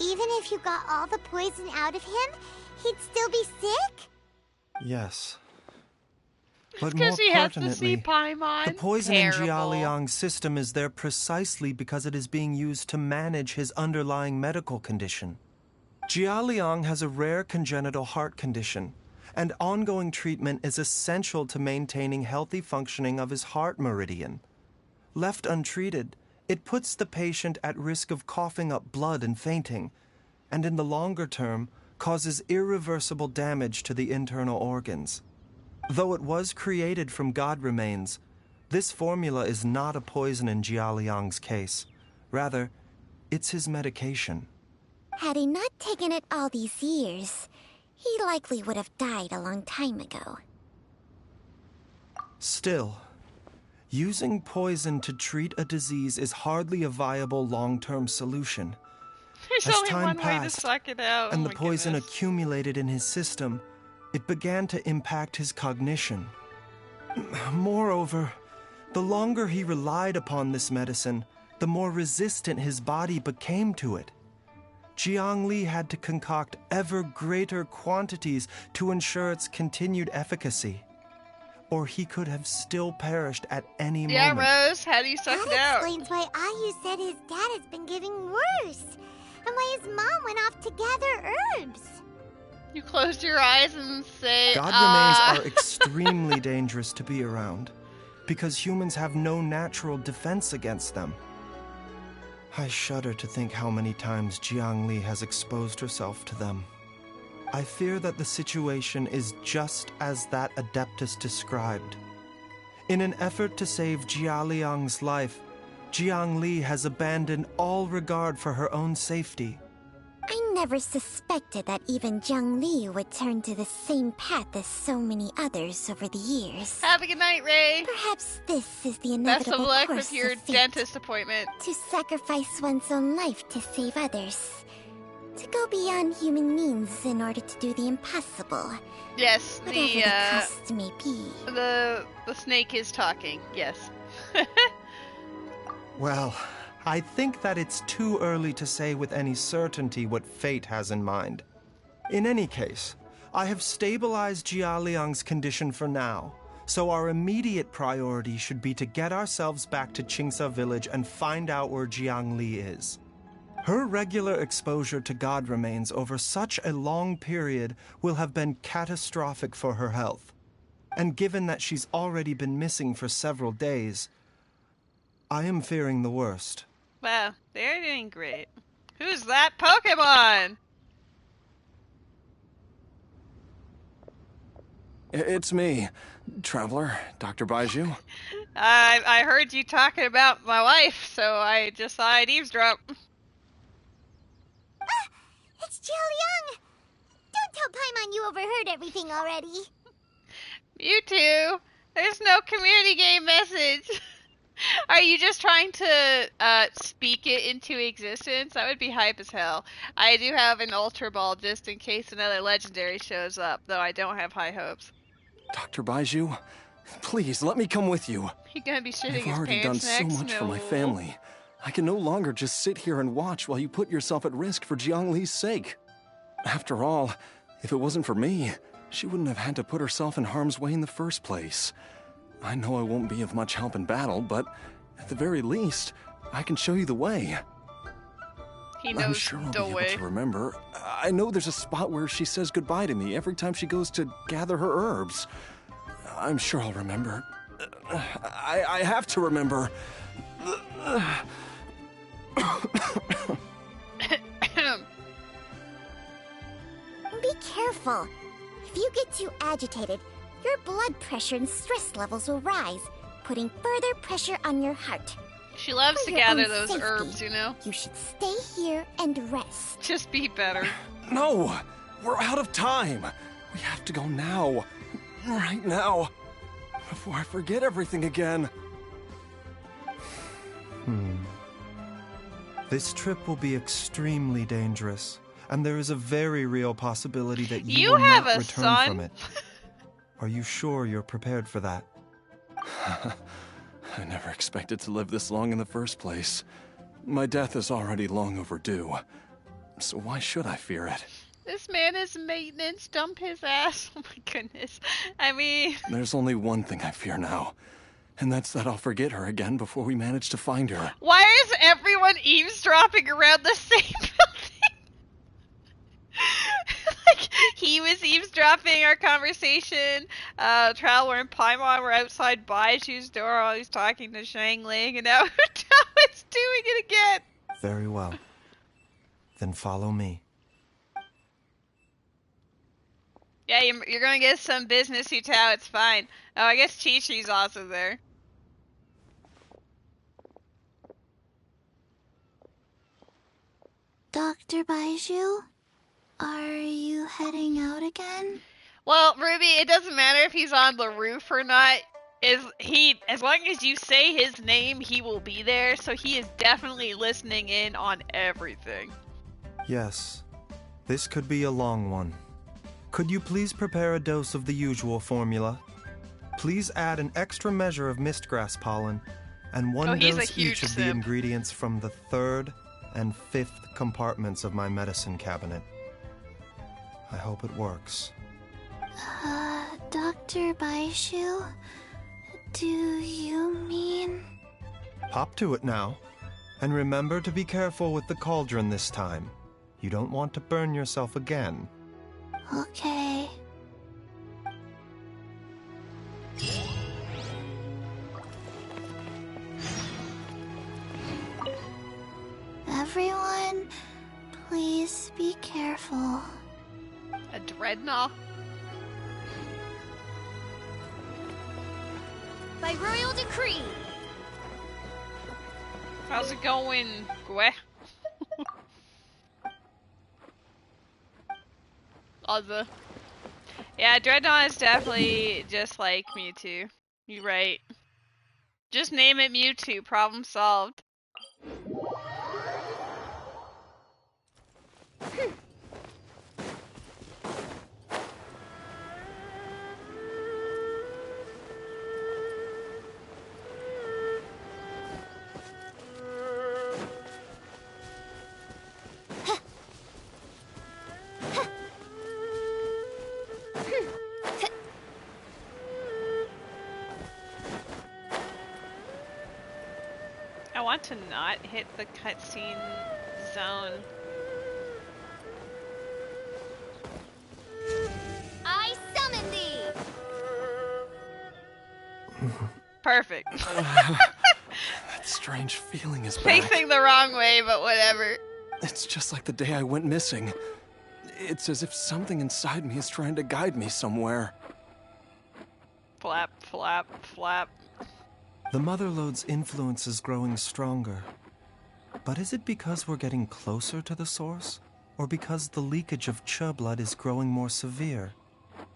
even if you got all the poison out of him, he'd still be sick? Yes. But because more he has to see pertinently, Paimon. the poison Terrible. in Jialiang's system is there precisely because it is being used to manage his underlying medical condition. Jialiang has a rare congenital heart condition, and ongoing treatment is essential to maintaining healthy functioning of his heart meridian. Left untreated, it puts the patient at risk of coughing up blood and fainting, and in the longer term, causes irreversible damage to the internal organs. Though it was created from god remains, this formula is not a poison in Jialiang's case. Rather, it's his medication. Had he not taken it all these years, he likely would have died a long time ago. Still, using poison to treat a disease is hardly a viable long-term solution. There's As only time one way to passed, suck it out. and Oh the my poison goodness. accumulated in his system, it began to impact his cognition. Moreover, the longer he relied upon this medicine, the more resistant his body became to it. Jiangli had to concoct ever greater quantities to ensure its continued efficacy. Or he could have still perished at any moment. Yeah, Rose, how do you suck it That out? explains why Ayu said his dad has been getting worse, and why his mom went off to gather herbs. You close your eyes and say, God remains are extremely dangerous to be around, because humans have no natural defense against them. I shudder to think how many times Jiangli has exposed herself to them. I fear that the situation is just as that Adeptus described. In an effort to save Jia Liang's life, Jiangli has abandoned all regard for her own safety. I never suspected that even Jiangli would turn to the same path as so many others over the years. Have a good night, Ray. Perhaps this is the Best inevitable of luck course with your of fate. dentist appointment. To sacrifice one's own life to save others. To go beyond human means in order to do the impossible. Yes, Whatever the cost may be. the snake is talking. Yes. Well, I think that it's too early to say with any certainty what fate has in mind. In any case, I have stabilized Jia Liang's condition for now, so our immediate priority should be to get ourselves back to Qingsa village and find out where Jiangli is. Her regular exposure to God remains over such a long period will have been catastrophic for her health. And given that she's already been missing for several days, I am fearing the worst. Wow, they're doing great. Who's that Pokemon? It's me, Traveler, Dr. Baizhu. I heard you talking about my wife, so I just thought I'd eavesdrop. It's Jiao Liang! Don't tell Paimon you overheard everything already. Mewtwo, there's no community game message. Are you just trying to speak it into existence? That would be hype as hell. I do have an Ultra Ball just in case another legendary shows up, though I don't have high hopes. Dr. Baizhu, please let me come with you. He gonna be shitting You've his already done pants so next? much for my No. family. I can no longer just sit here and watch while you put yourself at risk for Jiangli's sake. After all, if it wasn't for me, she wouldn't have had to put herself in harm's way in the first place. I know I won't be of much help in battle, but at the very least, I can show you the way. He knows I'm sure I'll the be way. able to remember. I know there's a spot where she says goodbye to me every time she goes to gather her herbs. I'm sure I'll remember. I have to remember. Be careful. If you get too agitated, your blood pressure and stress levels will rise, putting further pressure on your heart. She loves For to your gather own those safety, herbs, you know? You should stay here and rest. Just be better. No! We're out of time! We have to go now. Right now. Before I forget everything again. This trip will be extremely dangerous, and there is a very real possibility that you will have not a return son? from it. Are you sure you're prepared for that? I never expected to live this long in the first place. My death is already long overdue. So why should I fear it? This man is maintenance. Dump his ass. Oh my goodness. I mean... There's only one thing I fear now. And that's that I'll forget her again before we manage to find her. Why is everyone eavesdropping around the same building? Like, he was eavesdropping our conversation. Traveler and Paimon were outside Baiju's door while he's talking to Shang Ling, and now it's doing it again. Very well. Then follow me. Yeah, you're gonna get some business, Hutao, it's fine. Oh, I guess Chi-Chi's also there. Dr. Baizhu, are you heading out again? Well, Ruby, it doesn't matter if he's on the roof or not. As long as you say his name, he will be there, so he is definitely listening in on everything. Yes. This could be a long one. Could you please prepare a dose of the usual formula? Please add an extra measure of mistgrass pollen and one he's a dose huge each of the simp. ingredients from the 3rd and 5th compartments of my medicine cabinet. I hope it works. Dr. Baizhu? Do you mean... Hop to it now. And remember to be careful with the cauldron this time. You don't want to burn yourself again. Okay. Everyone, please be careful. A dreadnought? By royal decree. How's it going, Gwe? Other. Yeah, Dreadnought is definitely just like Mewtwo. You're right. Just name it Mewtwo, problem solved. I want to not hit the cutscene zone. I summon thee! Perfect. That strange feeling is back. Facing the wrong way, but whatever. It's just like the day I went missing. It's as if something inside me is trying to guide me somewhere. Flap, flap, flap. The Motherlode's influence is growing stronger. But is it because we're getting closer to the source? Or because the leakage of Che blood is growing more severe?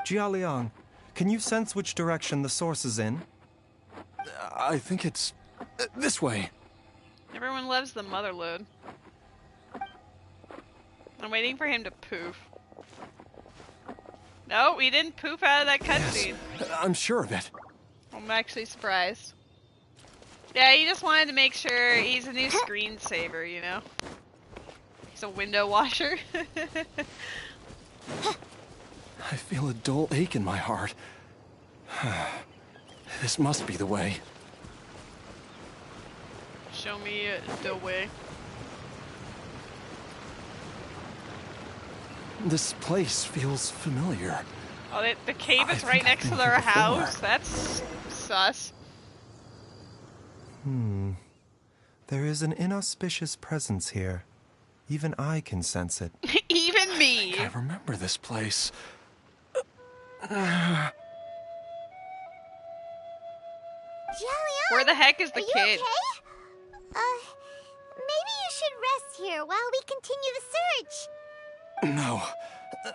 Jialiang, can you sense which direction the source is in? I think it's... this way. Everyone loves the Motherlode. I'm waiting for him to poof. No, he didn't poof out of that cutscene. Yes, I'm sure of it. I'm actually surprised. Yeah, he just wanted to make sure he's a new screensaver, you know? He's a window washer. I feel a dull ache in my heart. This must be the way. Show me the way. This place feels familiar. Oh, the cave is right think I've next to been their here before. house? That's sus. There is an inauspicious presence here. Even I can sense it. Even me. I remember this place. Jialiang, Where the heck is the are you kid? okay? Maybe you should rest here while we continue the search. No,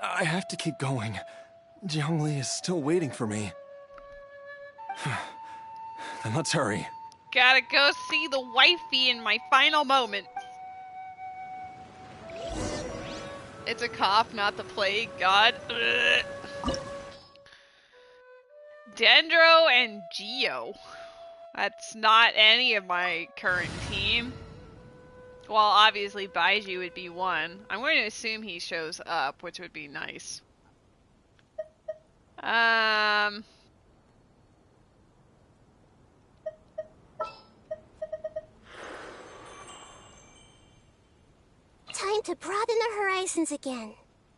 I have to keep going. Jiangli is still waiting for me. Then let's hurry. Gotta go see the wifey in my final moments. It's a cough, not the plague, God. Ugh. Dendro and Geo. That's not any of my current team. Well, obviously Baizhu would be one. I'm going to assume he shows up, which would be nice. Time to broaden the horizons again.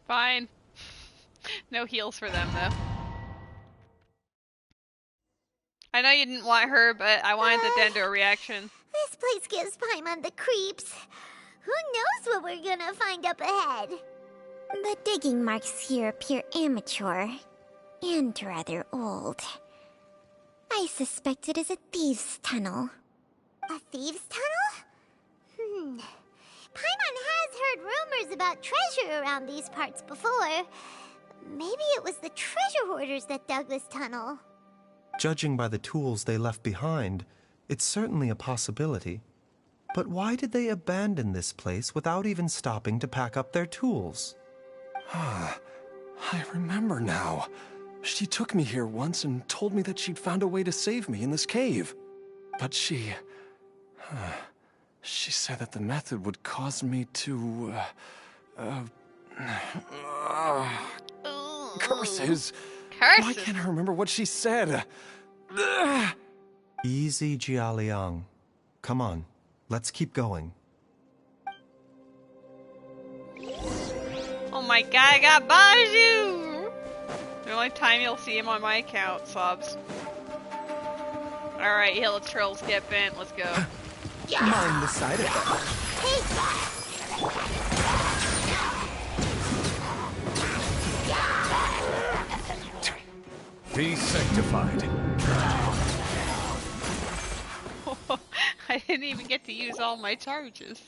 Fine. No heals for them, though. I know you didn't want her, but I wanted the Dendro reaction. This place gives Paimon the creeps. Who knows what we're gonna find up ahead? The digging marks here appear amateur and rather old. I suspect it is a thieves' tunnel. A thieves' tunnel? Paimon has heard rumors about treasure around these parts before. Maybe it was the treasure hoarders that dug this tunnel. Judging by the tools they left behind, it's certainly a possibility. But why did they abandon this place without even stopping to pack up their tools? I remember now. She took me here once and told me that she'd found a way to save me in this cave. But she said that the method would cause me to, curses. Why can't I remember what she said? Easy, Jialiang. Come on, let's keep going. Oh my god, I got Baizhu! The only time you'll see him on my account, sobs. Alright, Hill of Trolls get bent, let's go. Mind the side effect. Be sanctified. I didn't even get to use all my charges.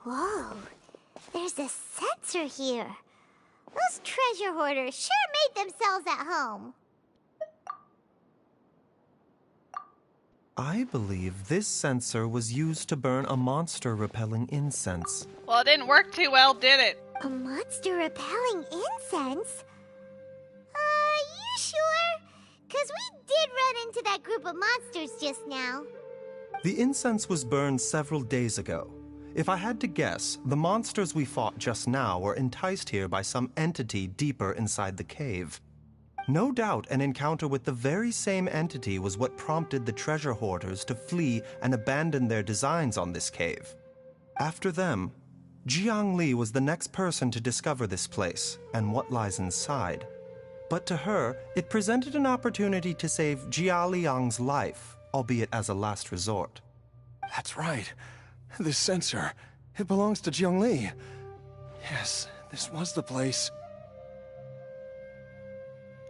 Whoa, there's a sensor here. Those treasure hoarders sure made themselves at home. I believe this sensor was used to burn a monster-repelling incense. Well, it didn't work too well, did it? A monster repelling incense? You sure? 'Cause we did run into that group of monsters just now. The incense was burned several days ago. If I had to guess, the monsters we fought just now were enticed here by some entity deeper inside the cave. No doubt an encounter with the very same entity was what prompted the treasure hoarders to flee and abandon their designs on this cave. After them, Jiangli was the next person to discover this place and what lies inside. But to her, it presented an opportunity to save Jia Liang's life, albeit as a last resort. That's right. This sensor, it belongs to Jiangli. Yes, this was the place.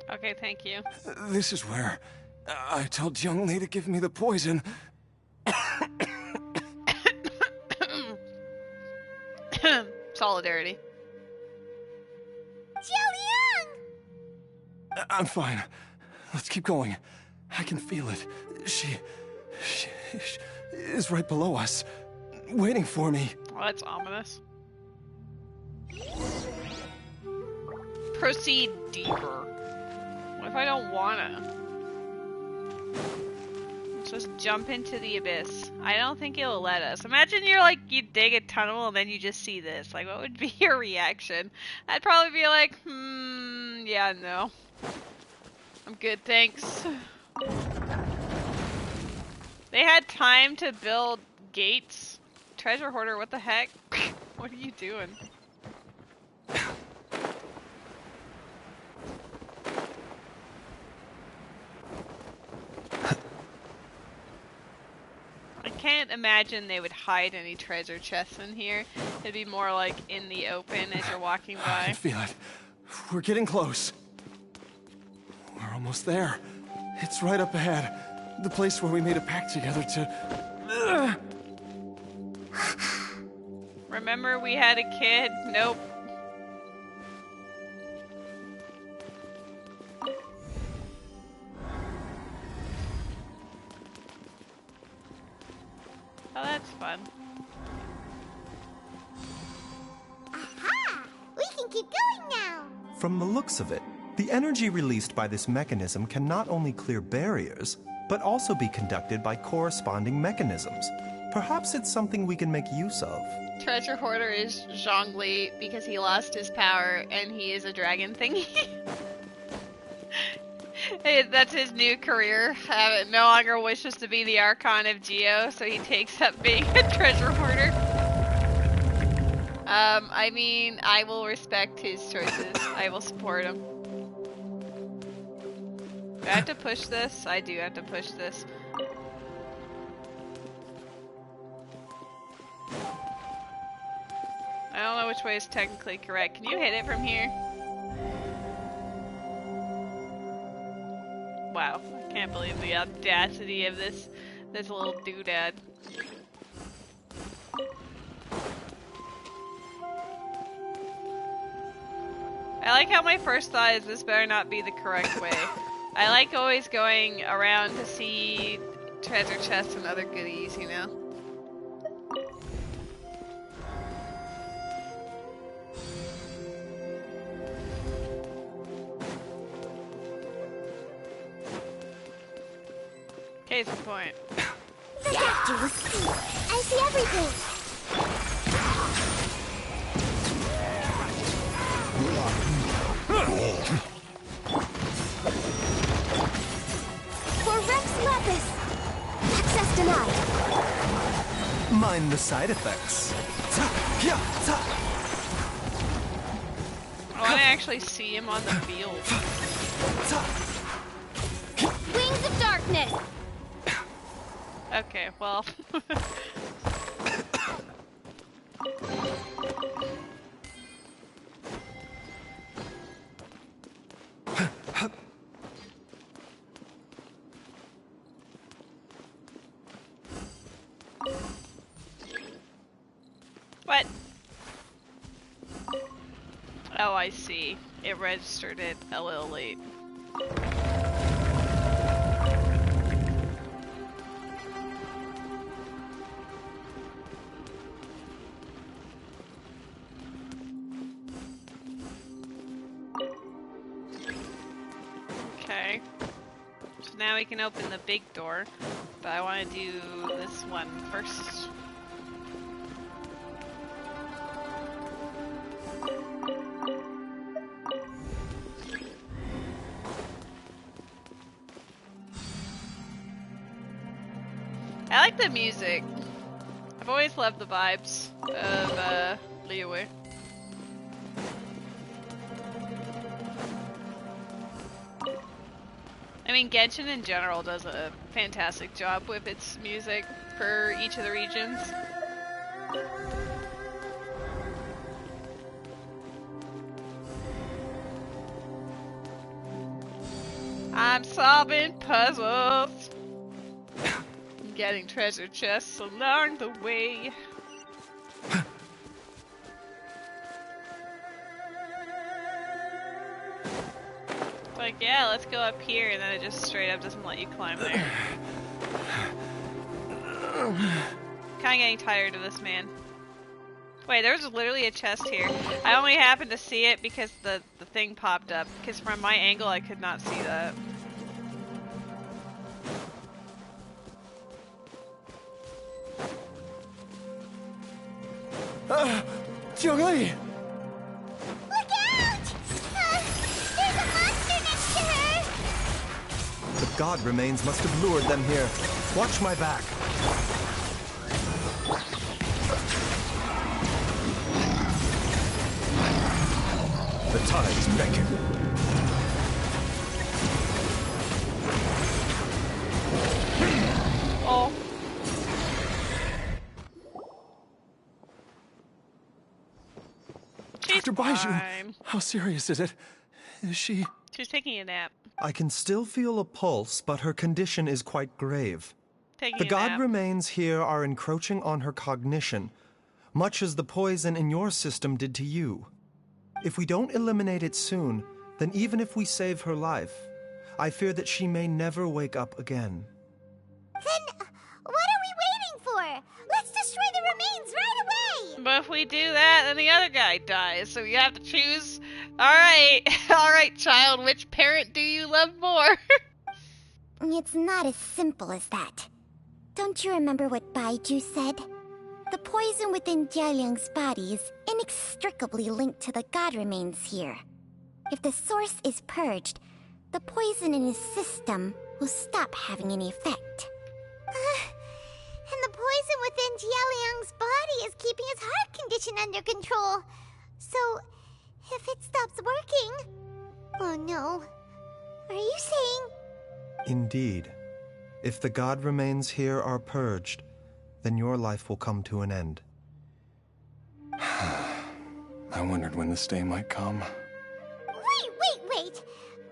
Okay, thank you. This is where I told Jiangli to give me the poison. Solidarity. Jialiang! I'm fine. Let's keep going. I can feel it. She is right below us, waiting for me. Well, that's ominous. Proceed deeper. What if I don't wanna? Let's just jump into the abyss. I don't think it'll let us. Imagine you dig a tunnel and then you just see this. Like, what would be your reaction? I'd probably be like, yeah, no. I'm good, thanks. They had time to build gates? Treasure hoarder, what the heck? What are you doing? I can't imagine they would hide any treasure chests in here. It'd be more like in the open as you're walking by. I can feel it. We're getting close. We're almost there. It's right up ahead. The place where we made a pact together to... Remember we had a kid? Nope. Oh, that's fun. Aha! We can keep going now. From the looks of it, the energy released by this mechanism can not only clear barriers, but also be conducted by corresponding mechanisms. Perhaps it's something we can make use of. Treasure hoarder is Zhongli because he lost his power and he is a dragon thingy. That's his new career. No longer wishes to be the Archon of Geo, so he takes up being a treasure hoarder. I mean, I will respect his choices. I will support him. Do I have to push this? I do have to push this. I don't know which way is technically correct. Can you hit it from here? Wow, I can't believe the audacity of this little doodad. I like how my first thought is this better not be the correct way. I like always going around to see treasure chests and other goodies, you know? Case in point. The doctor will see. I see everything. For Rex Lapis! Access denied. Mind the side effects. I want to actually see him on the field. Wings of Darkness! Okay, well. What? Oh, I see. It registered it a little late. Okay. So now we can open the big door, but I want to do this one first. I like the music. I've always loved the vibes of Liyue. I mean, Genshin in general does a fantastic job with its music for each of the regions. I'm solving puzzles. Getting treasure chests along the way. Like, yeah, let's go up here, and then it just straight up doesn't let you climb there. Kinda getting tired of this man. Wait, there was literally a chest here. I only happened to see it because the thing popped up, because from my angle I could not see that. Jiangli! Look out! There's a monster next to her! The god remains must have lured them here. Watch my back. The tides beckon. Oh. Dr. Baizhu, how serious is it? Is she... She's taking a nap. I can still feel a pulse, but her condition is quite grave. Taking The a god nap. remains here are encroaching on her cognition, much as the poison in your system did to you. If we don't eliminate it soon, then even if we save her life, I fear that she may never wake up again. Then, what are we waiting for? Let's destroy the remains right away! But if we do that, then the other guy dies, so you have to choose. Alright, alright, child, which parent do you love more? It's not as simple as that. Don't you remember what Baizhu said? The poison within Jialiang's body is inextricably linked to the god remains here. If the source is purged, the poison in his system will stop having any effect. And the poison within Jialiang's body is keeping his heart condition under control. So, if it stops working... Oh no. Are you saying... Indeed. If the god remains here are purged, then your life will come to an end. I wondered when this day might come. Wait!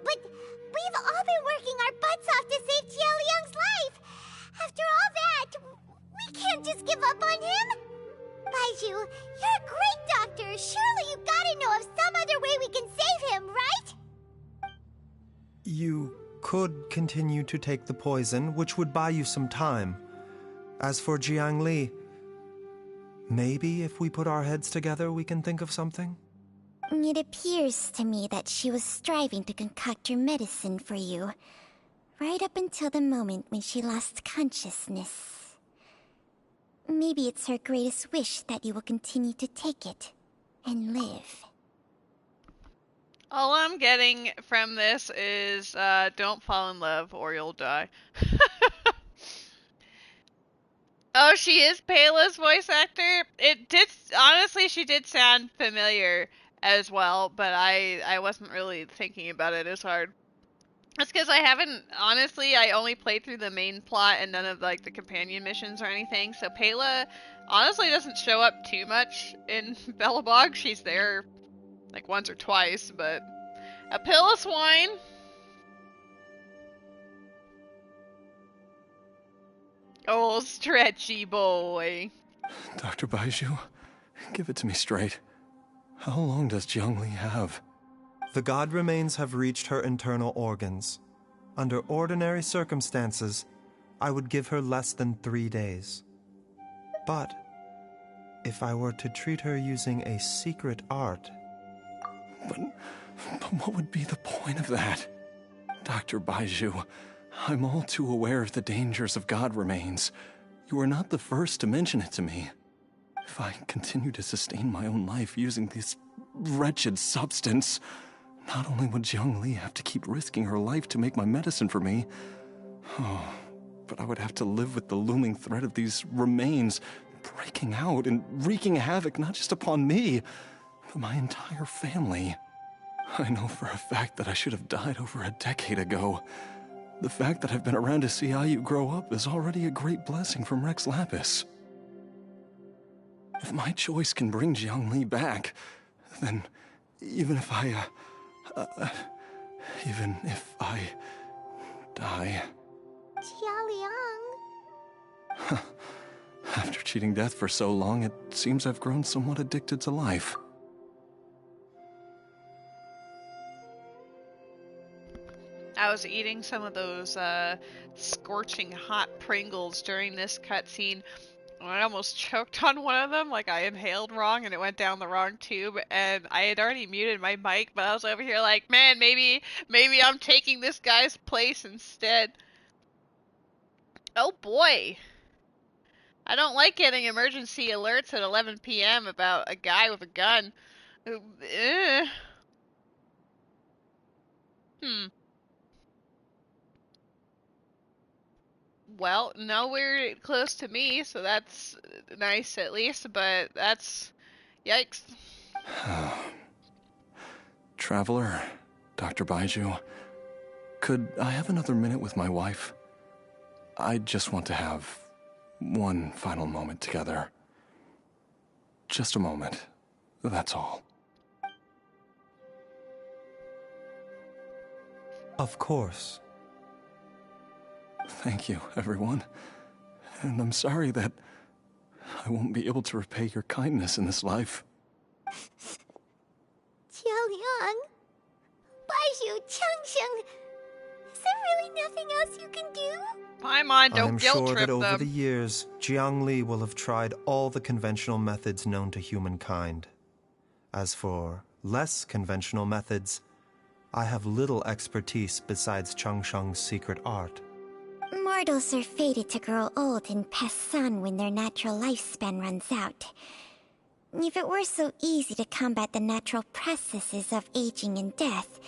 But we've all been working our butts off to save Jialiang's life! After all that, we can't just give up on him! Baizhu, you're a great doctor! Surely you gotta know of some other way we can save him, right? You could continue to take the poison, which would buy you some time. As for Jiangli, maybe if we put our heads together, we can think of something? It appears to me that she was striving to concoct your medicine for you. right up until the moment when she lost consciousness. Maybe it's her greatest wish that you will continue to take it and live. All I'm getting from this is don't fall in love or you'll die. Oh, she is Payla's voice actor? It did, honestly, she did sound familiar as well, but I wasn't really thinking about it as hard. That's because I only played through the main plot and none of, like, the companion missions or anything, so Payla honestly doesn't show up too much in Belobog. She's there, like, once or twice, but a pill of swine. Oh, stretchy boy. Dr. Baizhu, give it to me straight. How long does Jiangli have? The god remains have reached her internal organs. Under ordinary circumstances, I would give her less than 3 days. But if I were to treat her using a secret art... But what would be the point of that? Dr. Baizhu, I'm all too aware of the dangers of god remains. You are not the first to mention it to me. If I continue to sustain my own life using this wretched substance, not only would Jiangli have to keep risking her life to make my medicine for me, but I would have to live with the looming threat of these remains breaking out and wreaking havoc not just upon me, but my entire family. I know for a fact that I should have died over a decade ago. The fact that I've been around to see how you grow up is already a great blessing from Rex Lapis. If my choice can bring Jiangli back, then even if I die... Jialiang. After cheating death for so long, it seems I've grown somewhat addicted to life. I was eating some of those scorching hot Pringles during this cutscene. I almost choked on one of them, like I inhaled wrong and it went down the wrong tube, and I had already muted my mic, but I was over here like, man, maybe I'm taking this guy's place instead. Oh boy. I don't like getting emergency alerts at 11 p.m. about a guy with a gun. Well, nowhere close to me, so that's nice at least, but that's... yikes. Traveler, Dr. Baizhu, could I have another minute with my wife? I just want to have one final moment together. Just a moment, that's all. Of course. Thank you, everyone. And I'm sorry that I won't be able to repay your kindness in this life. Jialiang, Baizhu, Changsheng, is there really nothing else you can do? Paimon, don't I'm guilt sure trip that over them. the years, Jiangli will have tried all the conventional methods known to humankind. As for less conventional methods, I have little expertise besides Changsheng's secret art. Mortals are fated to grow old and pass on when their natural lifespan runs out. If it were so easy to combat the natural processes of aging and death,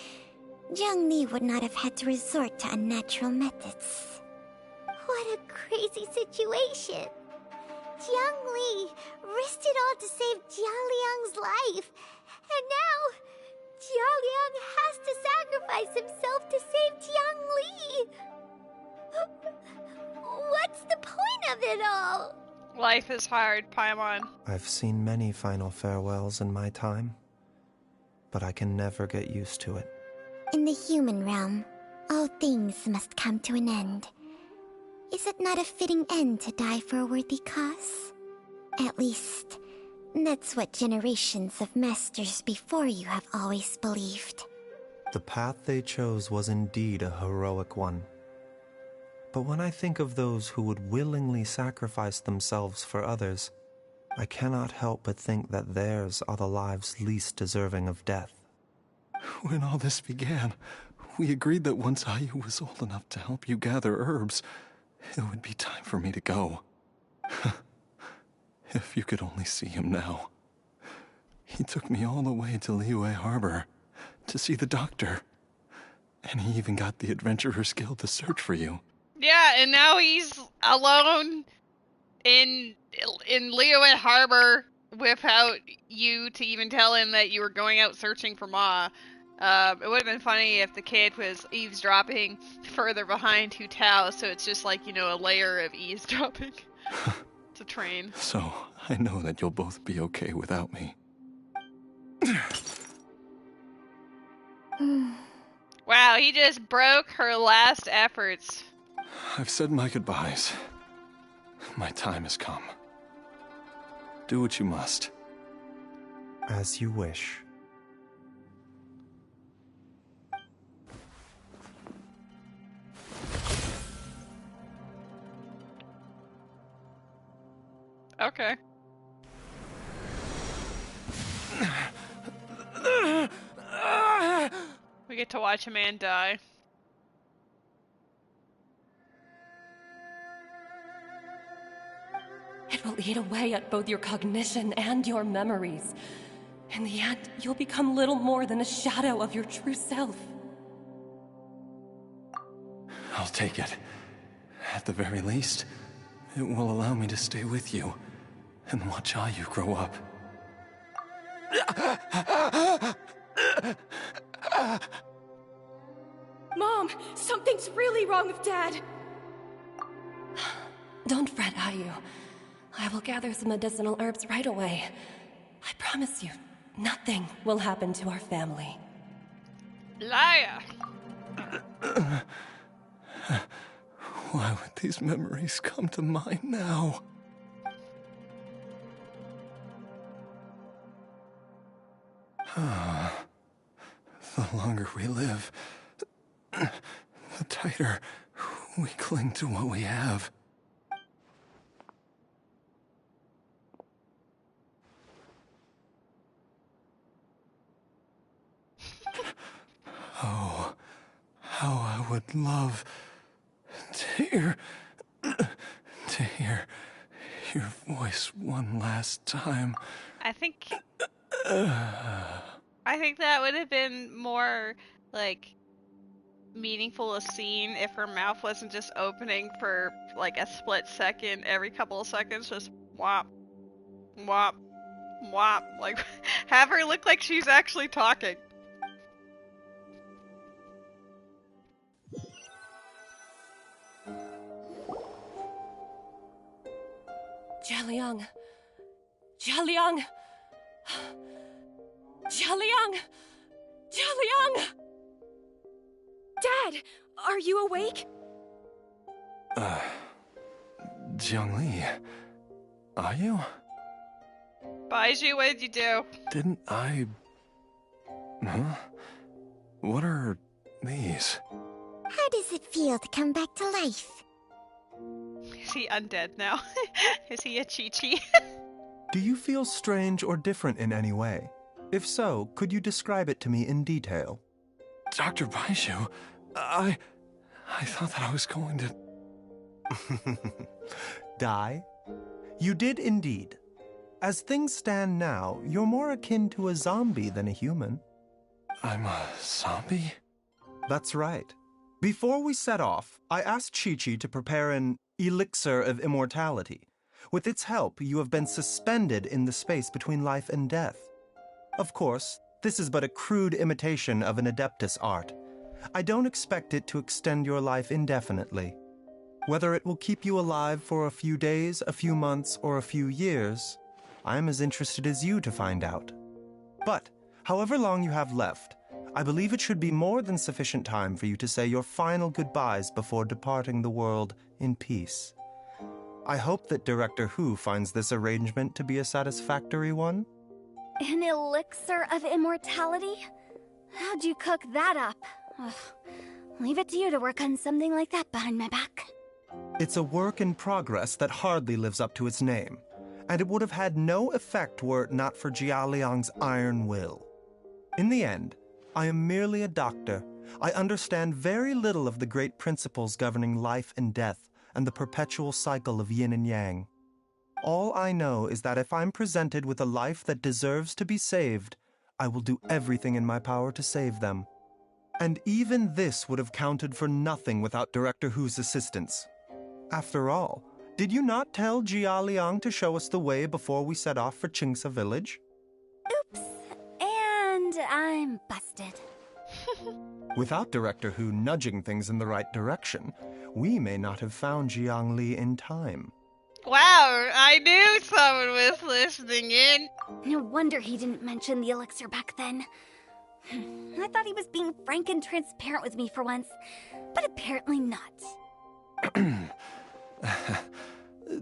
Jiangli would not have had to resort to unnatural methods. What a crazy situation! Jiangli risked it all to save Jialiang's life, and now Jialiang has to sacrifice himself to save Jiangli! What's the point of it all? Life is hard, Paimon. I've seen many final farewells in my time, but I can never get used to it. In the human realm, all things must come to an end. Is it not a fitting end to die for a worthy cause? At least, that's what generations of masters before you have always believed. The path they chose was indeed a heroic one. But when I think of those who would willingly sacrifice themselves for others, I cannot help but think that theirs are the lives least deserving of death. When all this began, We agreed that once Ayu was old enough to help you gather herbs, it would be time for me to go. If you could only see him now. He took me all the way to Liyue Harbor to see the doctor. And he even got the Adventurers Guild to search for you. Yeah, and now he's alone in Liyue Harbor without you to even tell him that you were going out searching for Ma. It would have been funny if the kid was eavesdropping further behind Hu Tao, so it's just like, a layer of eavesdropping. It's a train. So, I know that you'll both be okay without me. Wow, he just broke her last efforts. I've said my goodbyes. My time has come. Do what you must. As you wish. Okay. We get to watch a man die. It will eat away at both your cognition and your memories. In the end, you'll become little more than a shadow of your true self. I'll take it. At the very least, it will allow me to stay with you and watch Ayu grow up. Mom, something's really wrong with Dad. Don't fret, Ayu. I will gather some medicinal herbs right away. I promise you, nothing will happen to our family. Liar! Why would these memories come to mind now? The longer we live, the tighter we cling to what we have. Oh, how I would love to hear your voice one last time. I think that would have been more, meaningful a scene if her mouth wasn't just opening for, a split second every couple of seconds, just whop, whop, whop. Have her look like she's actually talking. Jialiang! Jialiang! Jialiang! Jialiang! Dad, are you awake? Jiangli, are you? Baizhu, what did you do? Didn't I... Huh? What are these? How does it feel to come back to life? Is he undead now? Is he a Chi-Chi? Do you feel strange or different in any way? If so, could you describe it to me in detail? Dr. Baizhu, I thought that I was going to... Die? You did indeed. As things stand now, you're more akin to a zombie than a human. I'm a zombie? That's right. Before we set off, I asked Chi-Chi to prepare an elixir of immortality. With its help, you have been suspended in the space between life and death. Of course, this is but a crude imitation of an Adeptus art. I don't expect it to extend your life indefinitely. Whether it will keep you alive for a few days, a few months, or a few years, I'm as interested as you to find out. But, however long you have left, I believe it should be more than sufficient time for you to say your final goodbyes before departing the world in peace. I hope that Director Hu finds this arrangement to be a satisfactory one. An elixir of immortality? How'd you cook that up? Ugh. Leave it to you to work on something like that behind my back. It's a work in progress that hardly lives up to its name, and it would have had no effect were it not for Jialiang's iron will. In the end, I am merely a doctor, I understand very little of the great principles governing life and death and the perpetual cycle of yin and yang. All I know is that if I'm presented with a life that deserves to be saved, I will do everything in my power to save them. And even this would have counted for nothing without Director Hu's assistance. After all, did you not tell Jia Liang to show us the way before we set off for Qingce Village? Oops. And I'm busted. Without Director Hu nudging things in the right direction, we may not have found Jiangli in time. Wow, I knew someone was listening in. No wonder he didn't mention the elixir back then. I thought he was being frank and transparent with me for once, but apparently not.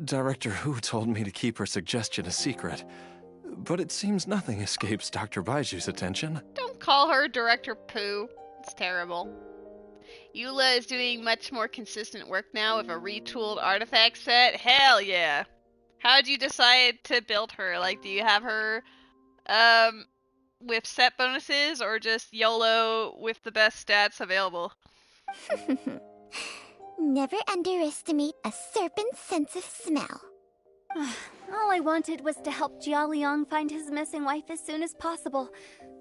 Director Hu told me to keep her suggestion a secret, but it seems nothing escapes Dr. Baizhu's attention. Don't call her Director Pooh. It's terrible. Eula is doing much more consistent work now with a retooled artifact set. Hell yeah. How'd you decide to build her? Like, do you have her with set bonuses or just YOLO with the best stats available? Never underestimate a serpent's sense of smell. All I wanted was to help Jia Liang find his missing wife as soon as possible,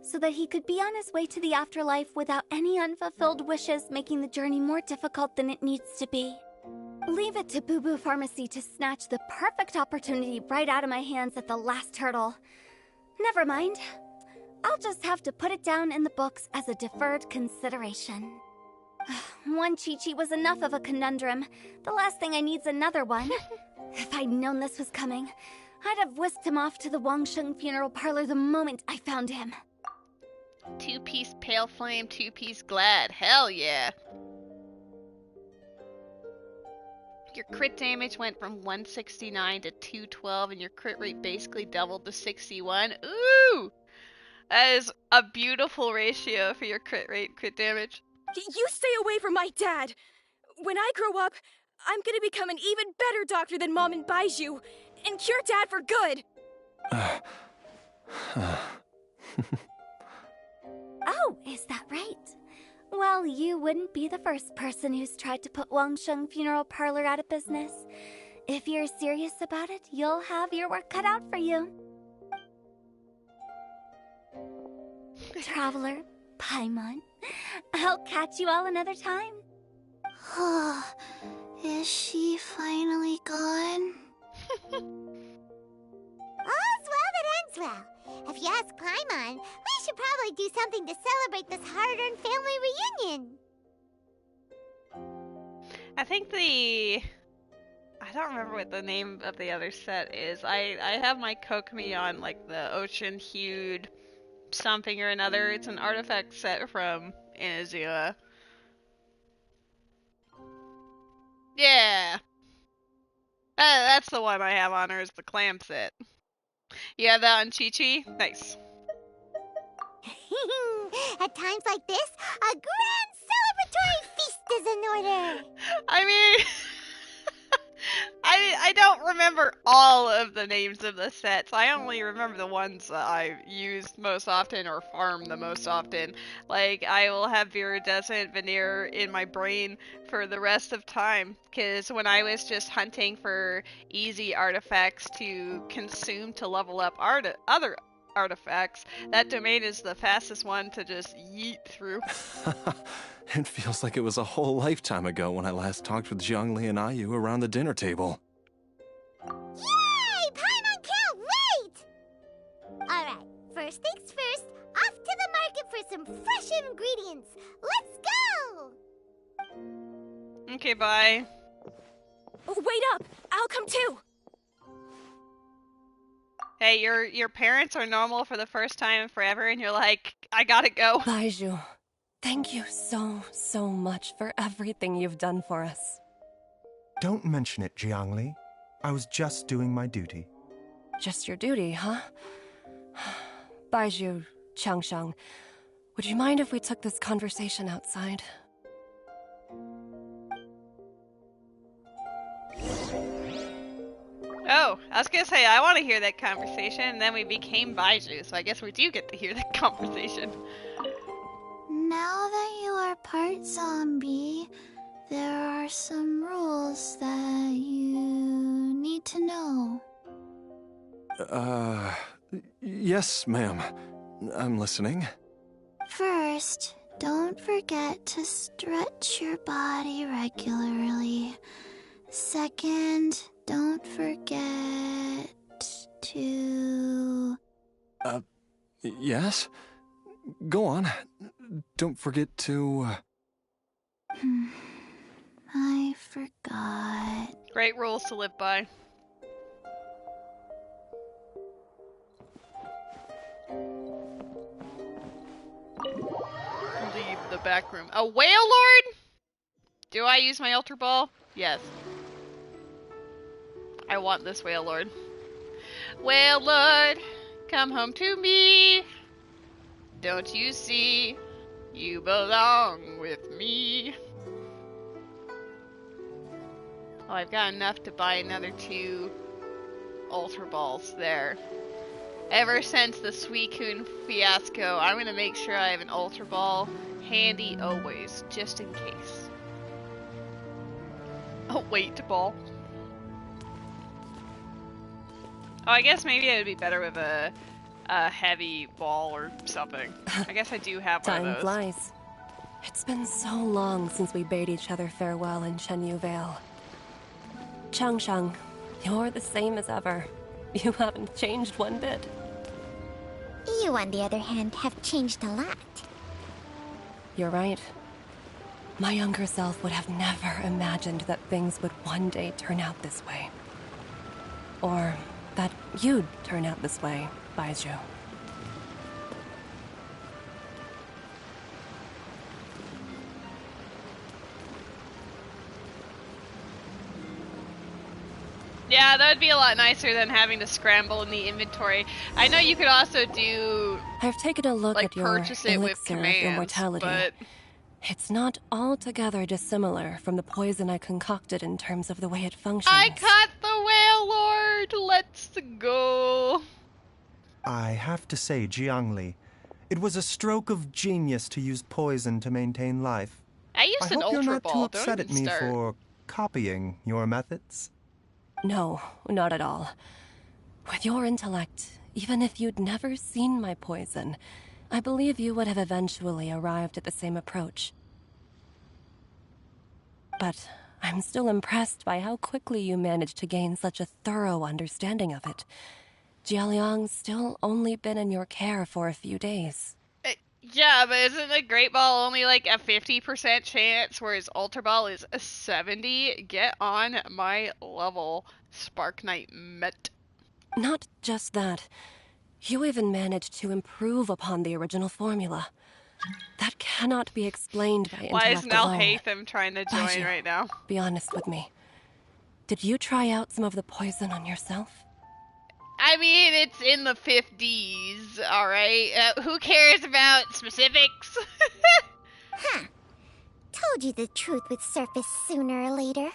so that he could be on his way to the afterlife without any unfulfilled wishes making the journey more difficult than it needs to be. Leave it to Boo Boo Pharmacy to snatch the perfect opportunity right out of my hands at the last hurdle. Never mind. I'll just have to put it down in the books as a deferred consideration. One Chi-Chi was enough of a conundrum. The last thing I need's another one. If I'd known this was coming, I'd have whisked him off to the Wangsheng funeral parlor the moment I found him. 2-piece Pale Flame, 2-piece Glad. Hell yeah. Your crit damage went from 169 to 212, and your crit rate basically doubled to 61. Ooh! That is a beautiful ratio for your crit rate, crit damage. You stay away from my dad! When I grow up, I'm gonna become an even better doctor than Mom and Baizhu, and cure Dad for good! Oh, is that right? Well, you wouldn't be the first person who's tried to put Wangsheng Funeral Parlor out of business. If you're serious about it, you'll have your work cut out for you. Traveler, Paimon, I'll catch you all another time. Is she finally gone? All's well that ends well. If you ask Paimon, we should probably do something to celebrate this hard-earned family reunion. I think I don't remember what the name of the other set is. I have my Kokomi on, like, the ocean-hued something or another. It's an artifact set from Inazuma. Yeah. That's the one I have on her, is the clam set. You have that on Chi-Chi? Nice. At times like this, a grand celebratory feast is in order. I mean, I don't remember all of the names of the sets. I only remember the ones that I used most often or farm the most often. Like, I will have Viridescent Veneer in my brain for the rest of time, because when I was just hunting for easy artifacts to consume to level up other artifacts, that domain is the fastest one to just yeet through. It feels like it was a whole lifetime ago when I last talked with Zhongli and Ayu around the dinner table. Yay! Paimon can't wait! Alright, first things first, off to the market for some fresh ingredients. Let's go! Okay, bye. Wait up! I'll come too! Hey, your parents are normal for the first time in forever, and you're like, I gotta go. Baizhu, thank you so much for everything you've done for us. Don't mention it, Jiangli. I was just doing my duty. Just your duty, huh? Baizhu, Changsheng, would you mind if we took this conversation outside? Oh, I was gonna say, I want to hear that conversation, and then we became Baizhu, so I guess we do get to hear that conversation. Now that you are part zombie, there are some rules that you need to know. Yes, ma'am. I'm listening. First, don't forget to stretch your body regularly. Second, don't forget to... Yes? Go on. Don't forget to... I forgot. Great rules to live by. Leave the back room. A whale lord? Do I use my Ultra Ball? Yes. I want this whale lord. Whale lord, come home to me. Don't you see? You belong with me. Oh, I've got enough to buy another 2 Ultra Balls there. Ever since the Suicune fiasco, I'm gonna make sure I have an Ultra Ball handy always, just in case. A weight ball. Oh, I guess maybe it would be better with a heavy ball or something. I guess I do have one of Time those. flies. It's been so long since we bade each other farewell in Shenyu Vale. Changsheng, you're the same as ever. You haven't changed one bit. You, on the other hand, have changed a lot. You're right. My younger self would have never imagined that things would one day turn out this way. Or that you'd turn out this way, Baizhu. Yeah, that would be a lot nicer than having to scramble in the inventory. I know you could also do... I've taken a look like, at your purchase it with elixir of commands, immortality. but... It's not altogether dissimilar from the poison I concocted in terms of the way it functions. I caught the whale lord! Let's go! I have to say, Jiangli, it was a stroke of genius to use poison to maintain life. I used an hope you're Ultra not Ball. too Don't upset even at me start. for copying your methods. No, not at all. With your intellect, even if you'd never seen my poison, I believe you would have eventually arrived at the same approach. But I'm still impressed by how quickly you managed to gain such a thorough understanding of it. Jialiang's still only been in your care for a few days. Yeah, but isn't a Great Ball only like a 50% chance, whereas Ultra Ball is a 70? Get on my level, Spark Knight Met. Not just that. You even managed to improve upon the original formula. That cannot be explained by Why intellect is Nal alone. Hatham trying to join Baizhu, right now? be honest with me. Did you try out some of the poison on yourself? I mean, it's in the 50s, alright? Who cares about specifics? Huh. Told you the truth would surface sooner or later.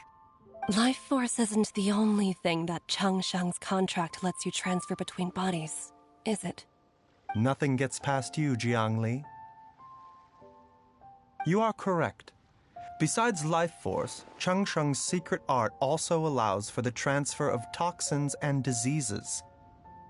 Life force isn't the only thing that Changsheng's contract lets you transfer between bodies, is it? Nothing gets past you, Jiangli. You are correct. Besides life force, Changsheng's secret art also allows for the transfer of toxins and diseases.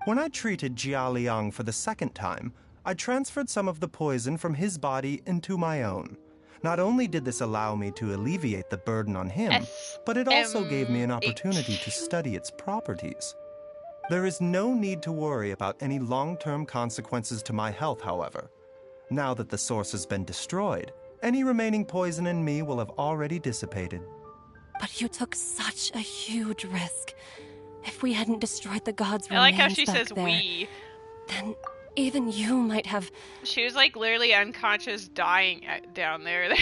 When I treated Jia Liang for the second time, I transferred some of the poison from his body into my own. Not only did this allow me to alleviate the burden on him, but it also gave me an opportunity to study its properties. There is no need to worry about any long-term consequences to my health, however. Now that the source has been destroyed, any remaining poison in me will have already dissipated. But you took such a huge risk. If we hadn't destroyed the god's I like how remains she back says there, we. then even you might have... She was like literally unconscious dying down there.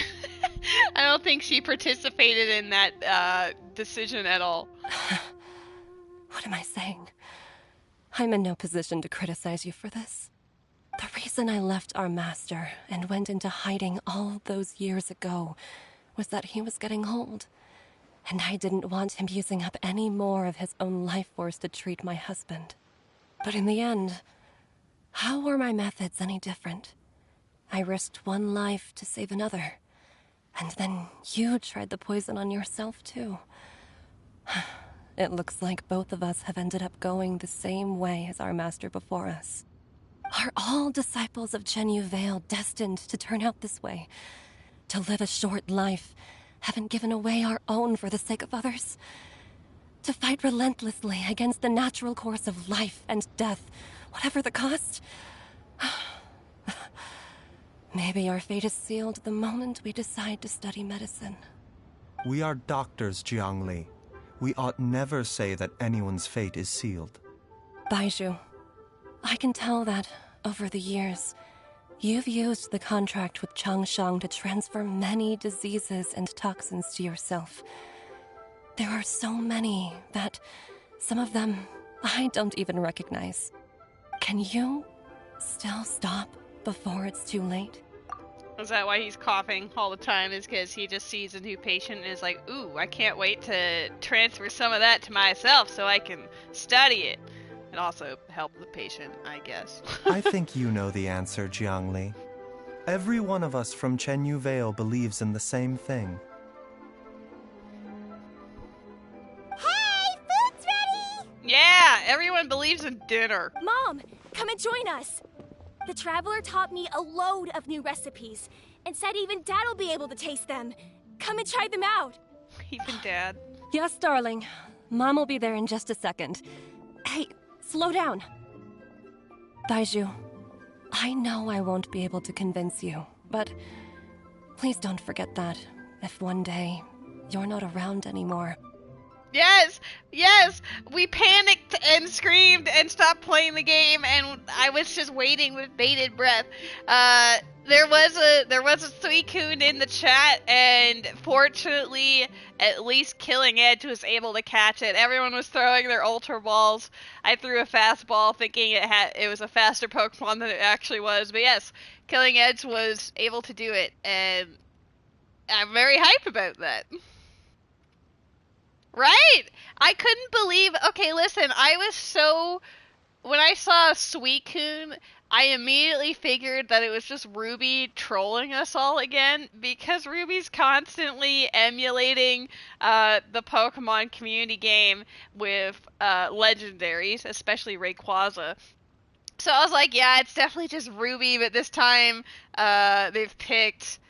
I don't think she participated in that decision at all. What am I saying? I'm in no position to criticize you for this. The reason I left our master and went into hiding all those years ago was that he was getting old, and I didn't want him using up any more of his own life force to treat my husband. But in the end, how were my methods any different? I risked one life to save another. And then you tried the poison on yourself, too. It looks like both of us have ended up going the same way as our master before us. Are all disciples of Genshin Vale destined to turn out this way? To live a short life, having given away our own for the sake of others? To fight relentlessly against the natural course of life and death, whatever the cost? Maybe our fate is sealed the moment we decide to study medicine. We are doctors, Jiangli. We ought never say that anyone's fate is sealed. Baizhu, I can tell that, over the years, you've used the contract with Changshang to transfer many diseases and toxins to yourself. There are so many that, some of them, I don't even recognize. Can you still stop before it's too late? Is that why he's coughing all the time? Is because he just sees a new patient and is like, ooh, I can't wait to transfer some of that to myself so I can study it. And also help the patient, I guess. I think you know the answer, Jiangli. Every one of us from Genshin Vale believes in the same thing. Hey, food's ready! Yeah, everyone believes in dinner. Mom, come and join us. The Traveler taught me a load of new recipes and said even Dad will be able to taste them. Come and try them out. Even Dad. Yes, darling. Mom will be there in just a second. Hey, slow down. Baizhu, I know I won't be able to convince you, but please don't forget that if one day you're not around anymore. Yes, yes, we panicked and screamed and stopped playing the game, and I was just waiting with bated breath. There was a Suicune in the chat, and fortunately, at least Killing Edge was able to catch it. Everyone was throwing their Ultra Balls. I threw a fastball thinking it was a faster Pokemon than it actually was, but yes, Killing Edge was able to do it, and I'm very hyped about that. Right? I couldn't believe. Okay, listen. When I saw Suicune, I immediately figured that it was just Ruby trolling us all again, because Ruby's constantly emulating the Pokemon community game with legendaries, especially Rayquaza. So I was like, yeah, it's definitely just Ruby, but this time they've picked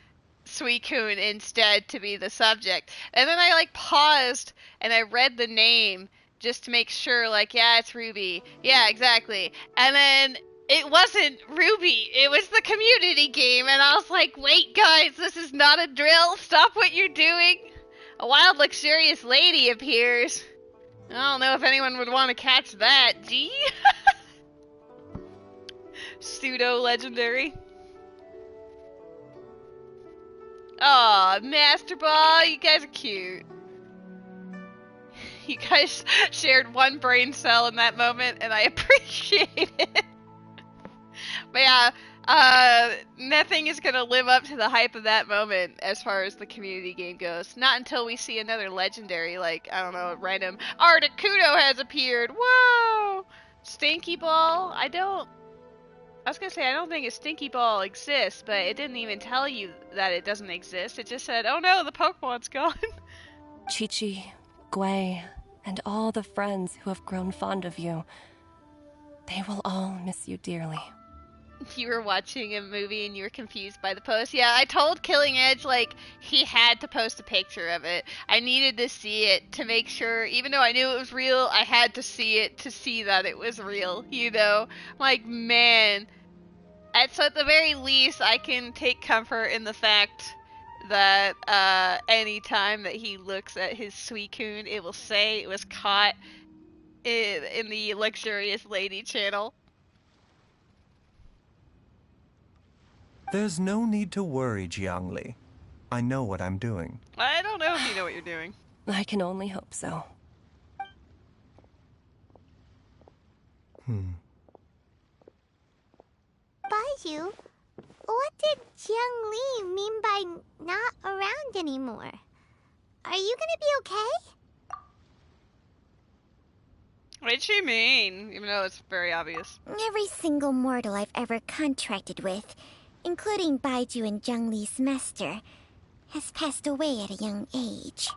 Suicune instead to be the subject. And then I paused and I read the name just to make sure, yeah, it's Ruby. Yeah, exactly. And then it wasn't Ruby. It was the community game. And I was like, wait, guys, this is not a drill. Stop what you're doing. A wild, luxurious lady appears. I don't know if anyone would want to catch that. Gee. Pseudo-legendary. Aw, Master Ball, you guys are cute. You guys shared one brain cell in that moment, and I appreciate it. But yeah, nothing is gonna live up to the hype of that moment as far as the community game goes. Not until we see another legendary, I don't know, random Articuno has appeared. Whoa! Stinky Ball? I was gonna say, I don't think a Stinky Ball exists, but it didn't even tell you that it doesn't exist. It just said, oh no, the Pokemon's gone. Chi-Chi, Gui, and all the friends who have grown fond of you, they will all miss you dearly. You were watching a movie and you were confused by the post. Yeah, I told Killing Edge, he had to post a picture of it. I needed to see it to make sure, even though I knew it was real, I had to see it to see that it was real, man. So at the very least, I can take comfort in the fact that any time that he looks at his Suicune, it will say it was caught in the Luxurious Lady channel. There's no need to worry, Jiangli. I know what I'm doing. I don't know if you know what you're doing. I can only hope so. Baizhu, what did Jiang Li mean by not around anymore? Are you gonna be okay? What did she mean? Even though it's very obvious. Every single mortal I've ever contracted with including Baizhu and Zhongli's master, has passed away at a young age.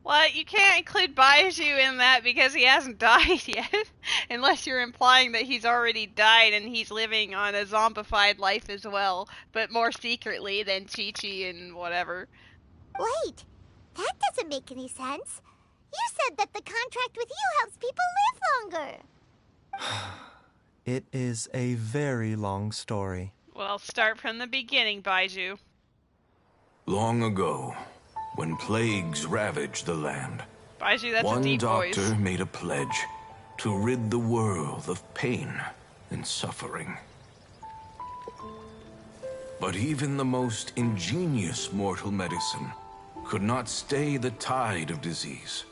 Well, you can't include Baizhu in that because he hasn't died yet. Unless you're implying that he's already died and he's living on a zombified life as well, but more secretly than Chi-Chi and whatever. Wait, that doesn't make any sense. You said that the contract with you helps people live longer. It is a very long story. Well, start from the beginning, Baizhu. Long ago, when plagues ravaged the land, Baizhu, that's a one deep doctor voice. made a pledge to rid the world of pain and suffering. But even the most ingenious mortal medicine could not stay the tide of disease.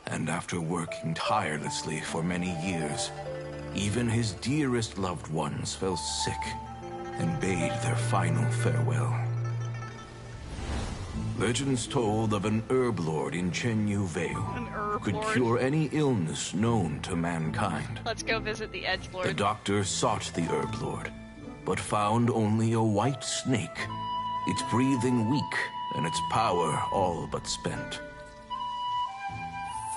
And after working tirelessly for many years, even his dearest loved ones fell sick and bade their final farewell. Legends told of an herb lord in Chenyu Vale who could cure any illness known to mankind. Let's go visit the edgelord. The doctor sought the herb lord, but found only a white snake, its breathing weak and its power all but spent.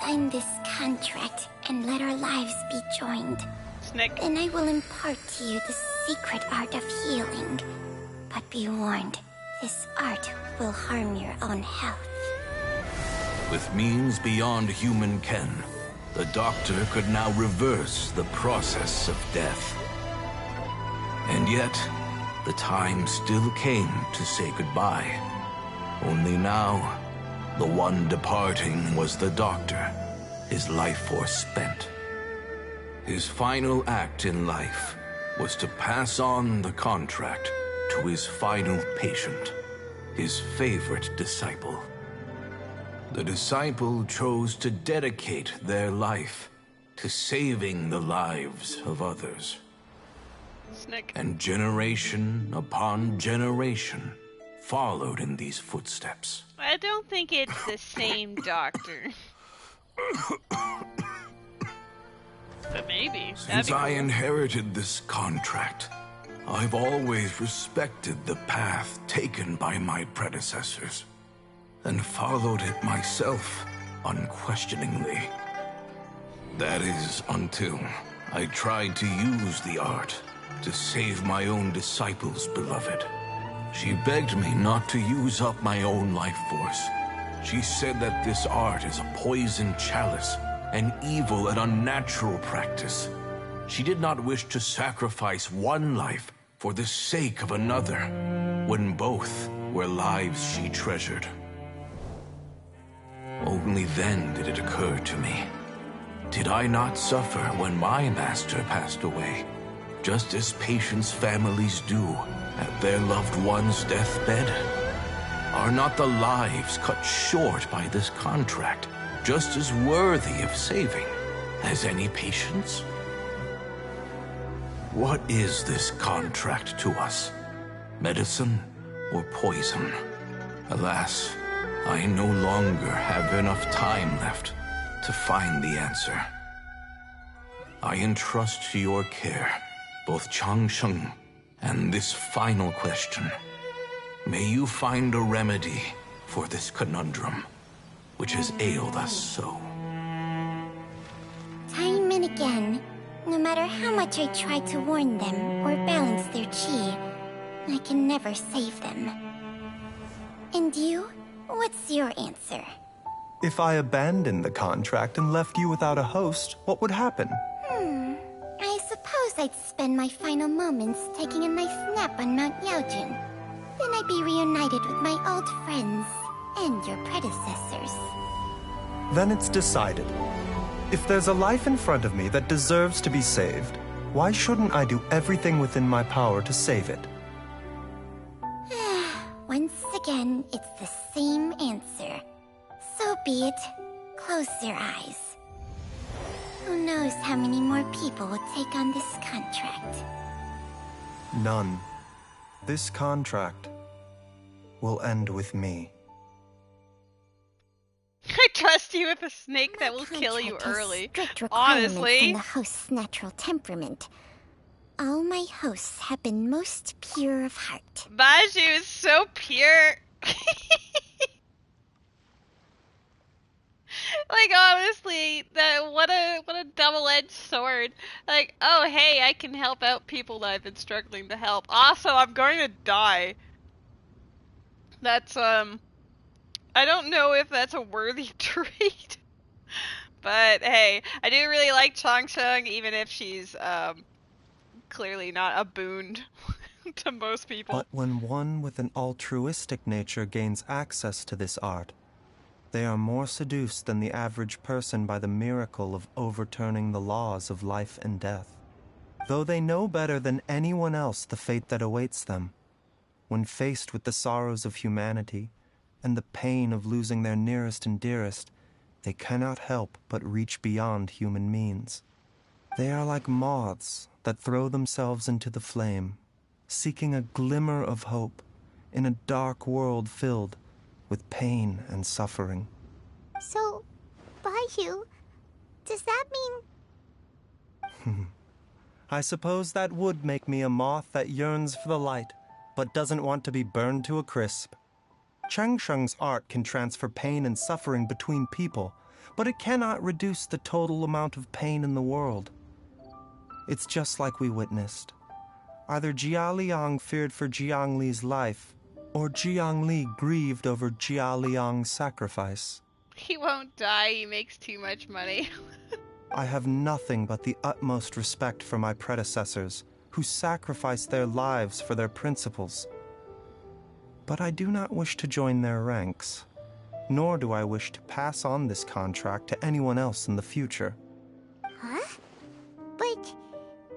Sign this contract and let our lives be joined. Snake. Then I will impart to you the secret art of healing. But be warned, this art will harm your own health. With means beyond human ken, the doctor could now reverse the process of death. And yet, the time still came to say goodbye. Only now, the one departing was the doctor, his life force spent. His final act in life was to pass on the contract to his final patient, his favorite disciple. The disciple chose to dedicate their life to saving the lives of others. Snake. And generation upon generation followed in these footsteps. I don't think it's the same doctor. But maybe. Since I inherited this contract, I've always respected the path taken by my predecessors, and followed it myself unquestioningly. That is, until I tried to use the art to save my own disciple's beloved. She begged me not to use up my own life force. She said that this art is a poison chalice, an evil and unnatural practice. She did not wish to sacrifice one life for the sake of another, when both were lives she treasured. Only then did it occur to me. Did I not suffer when my master passed away, just as patients' families do at their loved one's deathbed? Are not the lives cut short by this contract just as worthy of saving as any patients? What is this contract to us? Medicine or poison? Alas, I no longer have enough time left to find the answer. I entrust to your care both Changsheng and this final question. May you find a remedy for this conundrum, which has ailed us so. Time and again, no matter how much I try to warn them or balance their chi, I can never save them. And you? What's your answer? If I abandoned the contract and left you without a host, what would happen? I suppose I'd spend my final moments taking a nice nap on Mount Yaojin. Then I'd be reunited with my old friends and your predecessors. Then it's decided. If there's a life in front of me that deserves to be saved, why shouldn't I do everything within my power to save it? Once again, it's the same answer. So be it. Close your eyes. Who knows how many more people will take on this contract? None. This contract will end with me. I trust you with a snake that will kill you early. Strict requirements Honestly. on the host's natural temperament. All my my hosts have been most pure of heart. Baizhu is so pure. Like, honestly, what a double-edged sword. Like, oh hey, I can help out people that I've been struggling to help. Also, I'm going to die. That's I don't know if that's a worthy trait. But hey, I do really like Changsheng, even if she's clearly not a boon to most people. But when one with an altruistic nature gains access to this art, they are more seduced than the average person by the miracle of overturning the laws of life and death. Though they know better than anyone else the fate that awaits them, when faced with the sorrows of humanity and the pain of losing their nearest and dearest, they cannot help but reach beyond human means. They are like moths that throw themselves into the flame, seeking a glimmer of hope in a dark world filled with pain and suffering. So, Baizhu, does that mean... I suppose that would make me a moth that yearns for the light, but doesn't want to be burned to a crisp. Changsheng's art can transfer pain and suffering between people, but it cannot reduce the total amount of pain in the world. It's just like we witnessed. Either Jia Liang feared for Jiang Li's life, or Jiang Li grieved over Jia Liang's sacrifice. He won't die, he makes too much money. I have nothing but the utmost respect for my predecessors, who sacrificed their lives for their principles. But I do not wish to join their ranks, nor do I wish to pass on this contract to anyone else in the future. Huh? But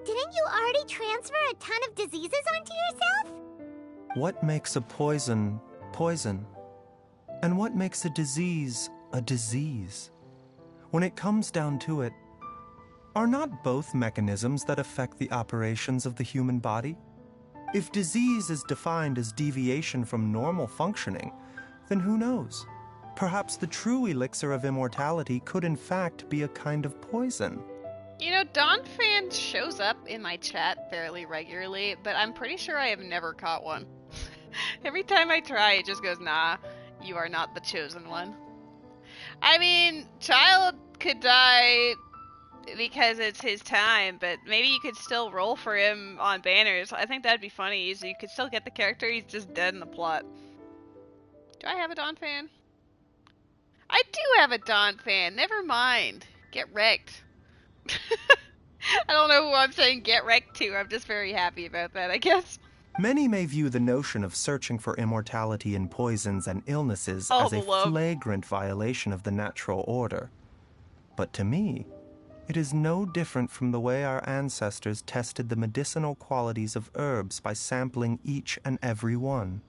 didn't you already transfer a ton of diseases onto yourself? What makes a poison, poison? And what makes a disease, a disease? When it comes down to it, are not both mechanisms that affect the operations of the human body? If disease is defined as deviation from normal functioning, then who knows? Perhaps the true elixir of immortality could in fact be a kind of poison. You know, Donphan shows up in my chat fairly regularly, but I'm pretty sure I have never caught one. Every time I try, it just goes, nah, you are not the chosen one. I mean, Child could die because it's his time, but maybe you could still roll for him on banners. I think that'd be funny, so you could still get the character, he's just dead in the plot. Do I have a Donphan? I do have a Donphan, never mind. Get wrecked. I don't know who I'm saying get wrecked to, I'm just very happy about that, I guess. Many may view the notion of searching for immortality in poisons and illnesses as a flagrant violation of the natural order. But to me, it is no different from the way our ancestors tested the medicinal qualities of herbs by sampling each and every one.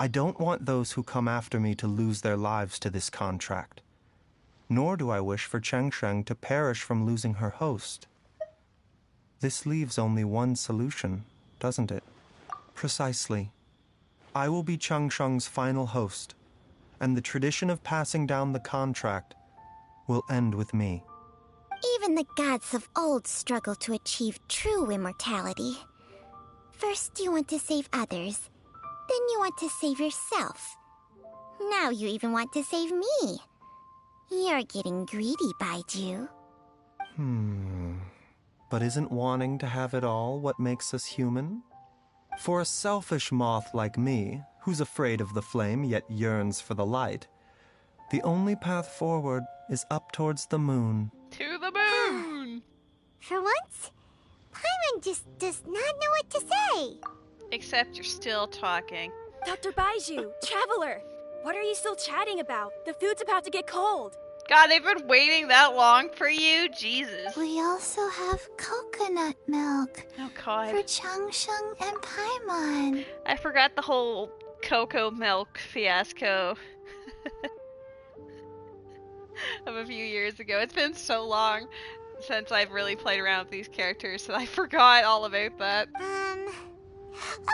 I don't want those who come after me to lose their lives to this contract. Nor do I wish for Changsheng to perish from losing her host. This leaves only one solution, doesn't it? Precisely. I will be Changsheng's final host, and the tradition of passing down the contract will end with me. Even the gods of old struggle to achieve true immortality. First you want to save others, then you want to save yourself. Now you even want to save me. You're getting greedy, Baizhu. But isn't wanting to have it all what makes us human? For a selfish moth like me, who's afraid of the flame yet yearns for the light, the only path forward is up towards the moon. To the moon! For once, Paimon just does not know what to say. Except you're still talking. Dr. Baizhu, Traveler, what are you still chatting about? The food's about to get cold. God, they've been waiting that long for you? Jesus. We also have coconut milk. Oh God. For Changsheng and Paimon. I forgot the whole cocoa milk fiasco of a few years ago. It's been so long since I've really played around with these characters that I forgot all about that.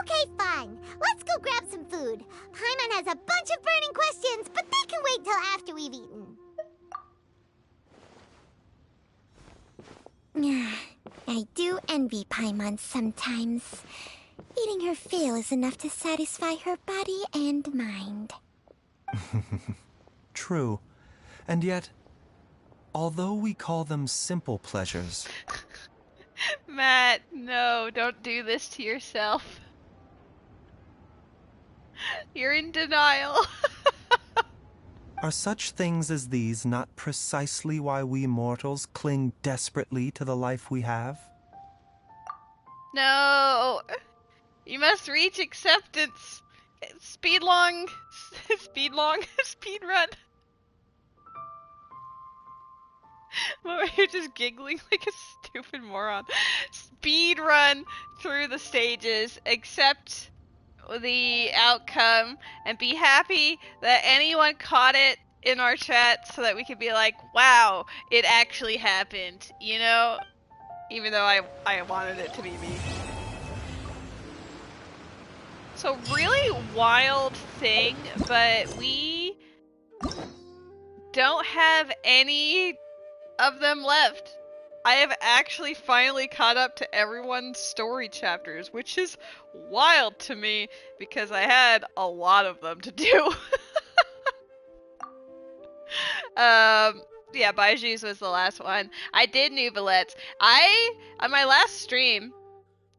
Okay, fine. Let's go grab some food. Paimon has a bunch of burning questions, but they can wait till after we've eaten. I do envy Paimon sometimes. Eating her fill is enough to satisfy her body and mind. True. And yet, although we call them simple pleasures... Matt, no, don't do this to yourself. You're in denial. Are such things as these not precisely why we mortals cling desperately to the life we have? No! You must reach acceptance. Speed run. You're just giggling like a stupid moron. Speed run through the stages, accept the outcome, and be happy that anyone caught it in our chat so that we could be like, wow, it actually happened, you know? Even though I wanted it to be me. So really wild thing, but we don't have any of them left. I have actually finally caught up to everyone's story chapters, which is wild to me because I had a lot of them to do. Yeah, Baizhu's was the last one. I did Nouvelettes. On my last stream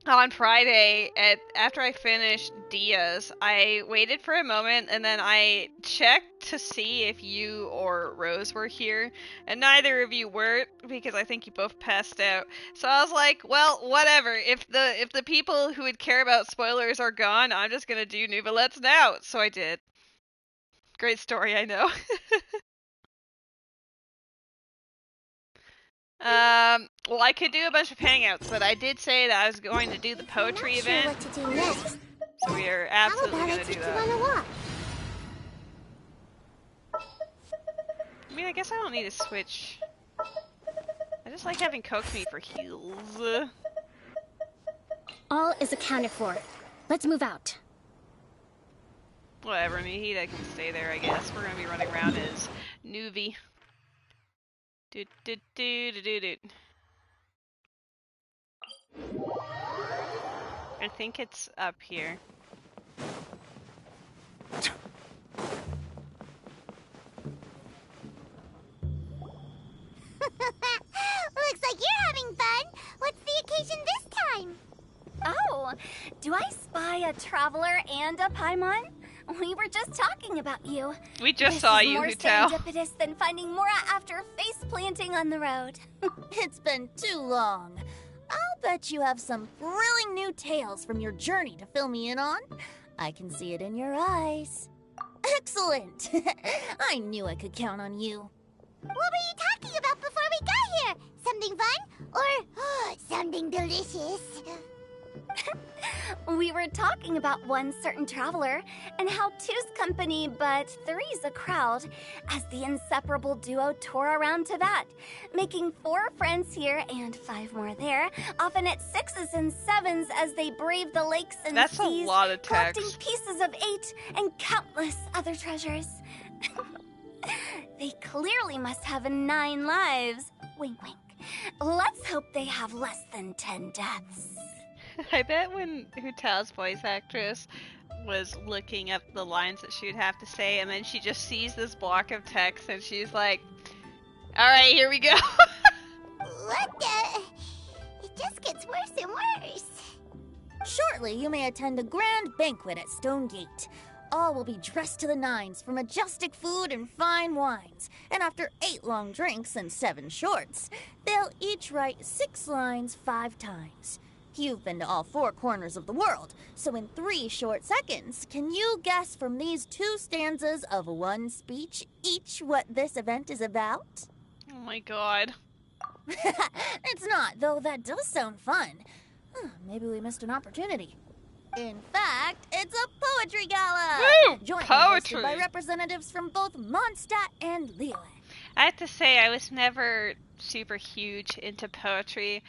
on Friday, after I finished Diaz, I waited for a moment and then I checked to see if you or Rose were here, and neither of you were because I think you both passed out. So I was like, well, whatever. If the people who would care about spoilers are gone, I'm just gonna do Nouvelettes now. So I did. Great story, I know. Well, I could do a bunch of hangouts, but I did say that I was going to do the poetry event. What to do next? So we are absolutely How about going I to do take you that. on a walk? I mean, I guess I don't need to switch. I just like having Kokomi for heals. All is accounted for. Let's move out. Whatever, Mihida can stay there, I guess. We're going to be running around as Nuvi. Do do do do do do. I think it's up here. Looks like you're having fun. What's the occasion this time? Oh, do I spy a traveler and a Paimon? We were just talking about you. We just saw you, more Hutao. serendipitous than finding Mora after face planting on the road. It's been too long. I'll bet you have some thrilling new tales from your journey to fill me in on. I can see it in your eyes. Excellent! I knew I could count on you. What were you talking about before we got here? Something fun? Or something delicious? We were talking about one certain traveler, and how two's company but three's a crowd, as the inseparable duo tore around to that, making 4 friends here and 5 more there, often at 6s and 7s as they brave the lakes and That's seas, a lot of text. collecting pieces of 8 and countless other treasures. They clearly must have 9 lives. Wink, wink. Let's hope they have less than 10 deaths. I bet when Hutao's voice actress was looking up the lines that she would have to say, and then she just sees this block of text, and she's like, alright, here we go. What the? It just gets worse and worse. Shortly, you may attend a grand banquet at Stone Gate. All will be dressed to the nines for majestic food and fine wines. And after 8 long drinks and 7 shorts, they'll each write 6 lines 5 times. You've been to all 4 corners of the world, so in 3 short seconds, can you guess from these 2 stanzas of 1 speech each what this event is about? Oh my god. It's not, though that does sound fun. Maybe we missed an opportunity. In fact, it's a poetry gala! Woo! Jointly Poetry! hosted by representatives from both Mondstadt and Liyue. I have to say, I was never super huge into poetry.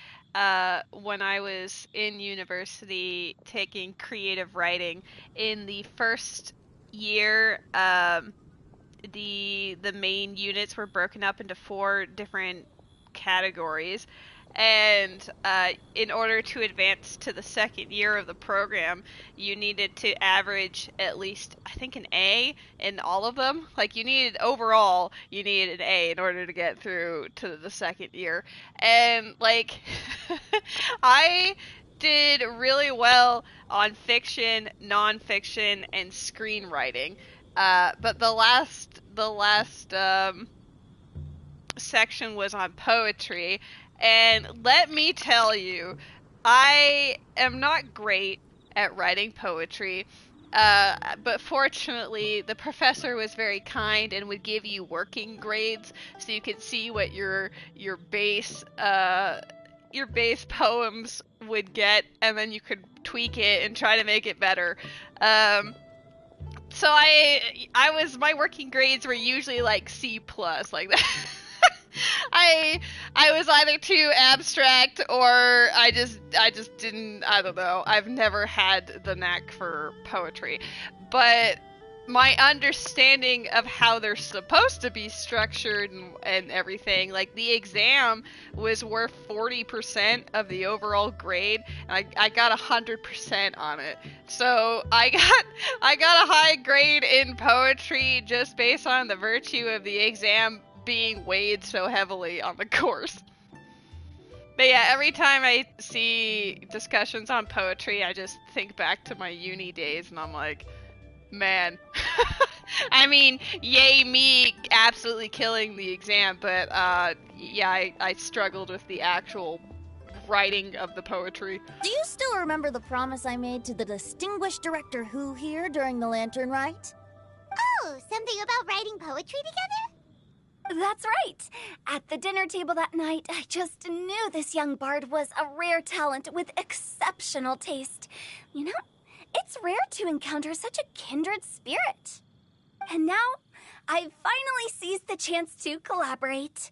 When I was in university taking creative writing, in the first year, the main units were broken up into 4 different categories, And in order to advance to the second year of the program, you needed to average at least, I think, an A in all of them. Like, you needed an A in order to get through to the second year. And, like, I did really well on fiction, nonfiction, and screenwriting. But the last section was on poetry, and let me tell you, I am not great at writing poetry, but fortunately the professor was very kind and would give you working grades so you could see what your base poems would get, and then you could tweak it and try to make it better. So my working grades were usually like C+, like that. I was either too abstract or I just didn't, I don't know. I've never had the knack for poetry. But my understanding of how they're supposed to be structured and everything, like the exam was worth 40% of the overall grade, and I got 100% on it. So I got a high grade in poetry just based on the virtue of the exam being weighed so heavily on the course. But yeah, every time I see discussions on poetry, I just think back to my uni days, and I'm like, man. I mean, yay me absolutely killing the exam, but yeah, I struggled with the actual writing of the poetry. Do you still remember the promise I made to the distinguished director Who here during the Lantern Rite? Oh, something about writing poetry together? That's right. At the dinner table that night, I just knew this young bard was a rare talent with exceptional taste. You know, it's rare to encounter such a kindred spirit. And now, I've finally seized the chance to collaborate.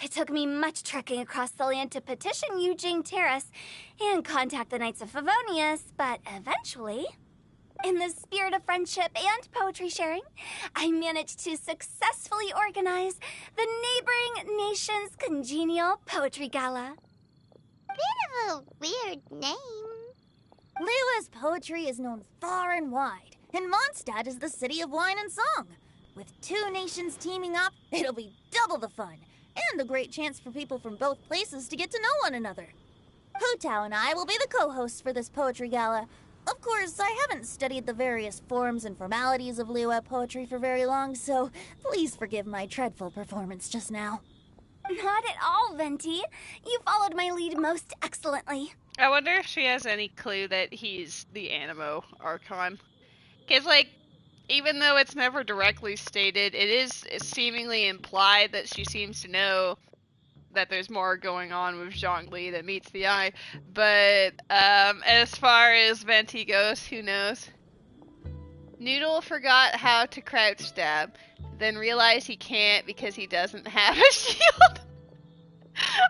It took me much trekking across the land to petition Eugene Terrace and contact the Knights of Favonius, but eventually, in the spirit of friendship and poetry sharing, I managed to successfully organize the neighboring nation's congenial poetry gala. Bit of a weird name. Liyue's poetry is known far and wide, and Mondstadt is the city of wine and song. With two nations teaming up, it'll be double the fun, and a great chance for people from both places to get to know one another. Hu Tao and I will be the co-hosts for this poetry gala. Of course, I haven't studied the various forms and formalities of Liyue poetry for very long, so please forgive my dreadful performance just now. Not at all, Venti. You followed my lead most excellently. I wonder if she has any clue that he's the Animo Archon. Because, like, even though it's never directly stated, it is seemingly implied that she seems to know that there's more going on with Zhongli that meets the eye. But as far as Venti goes, who knows? Noodle forgot how to crouch stab, then realized he can't because he doesn't have a shield.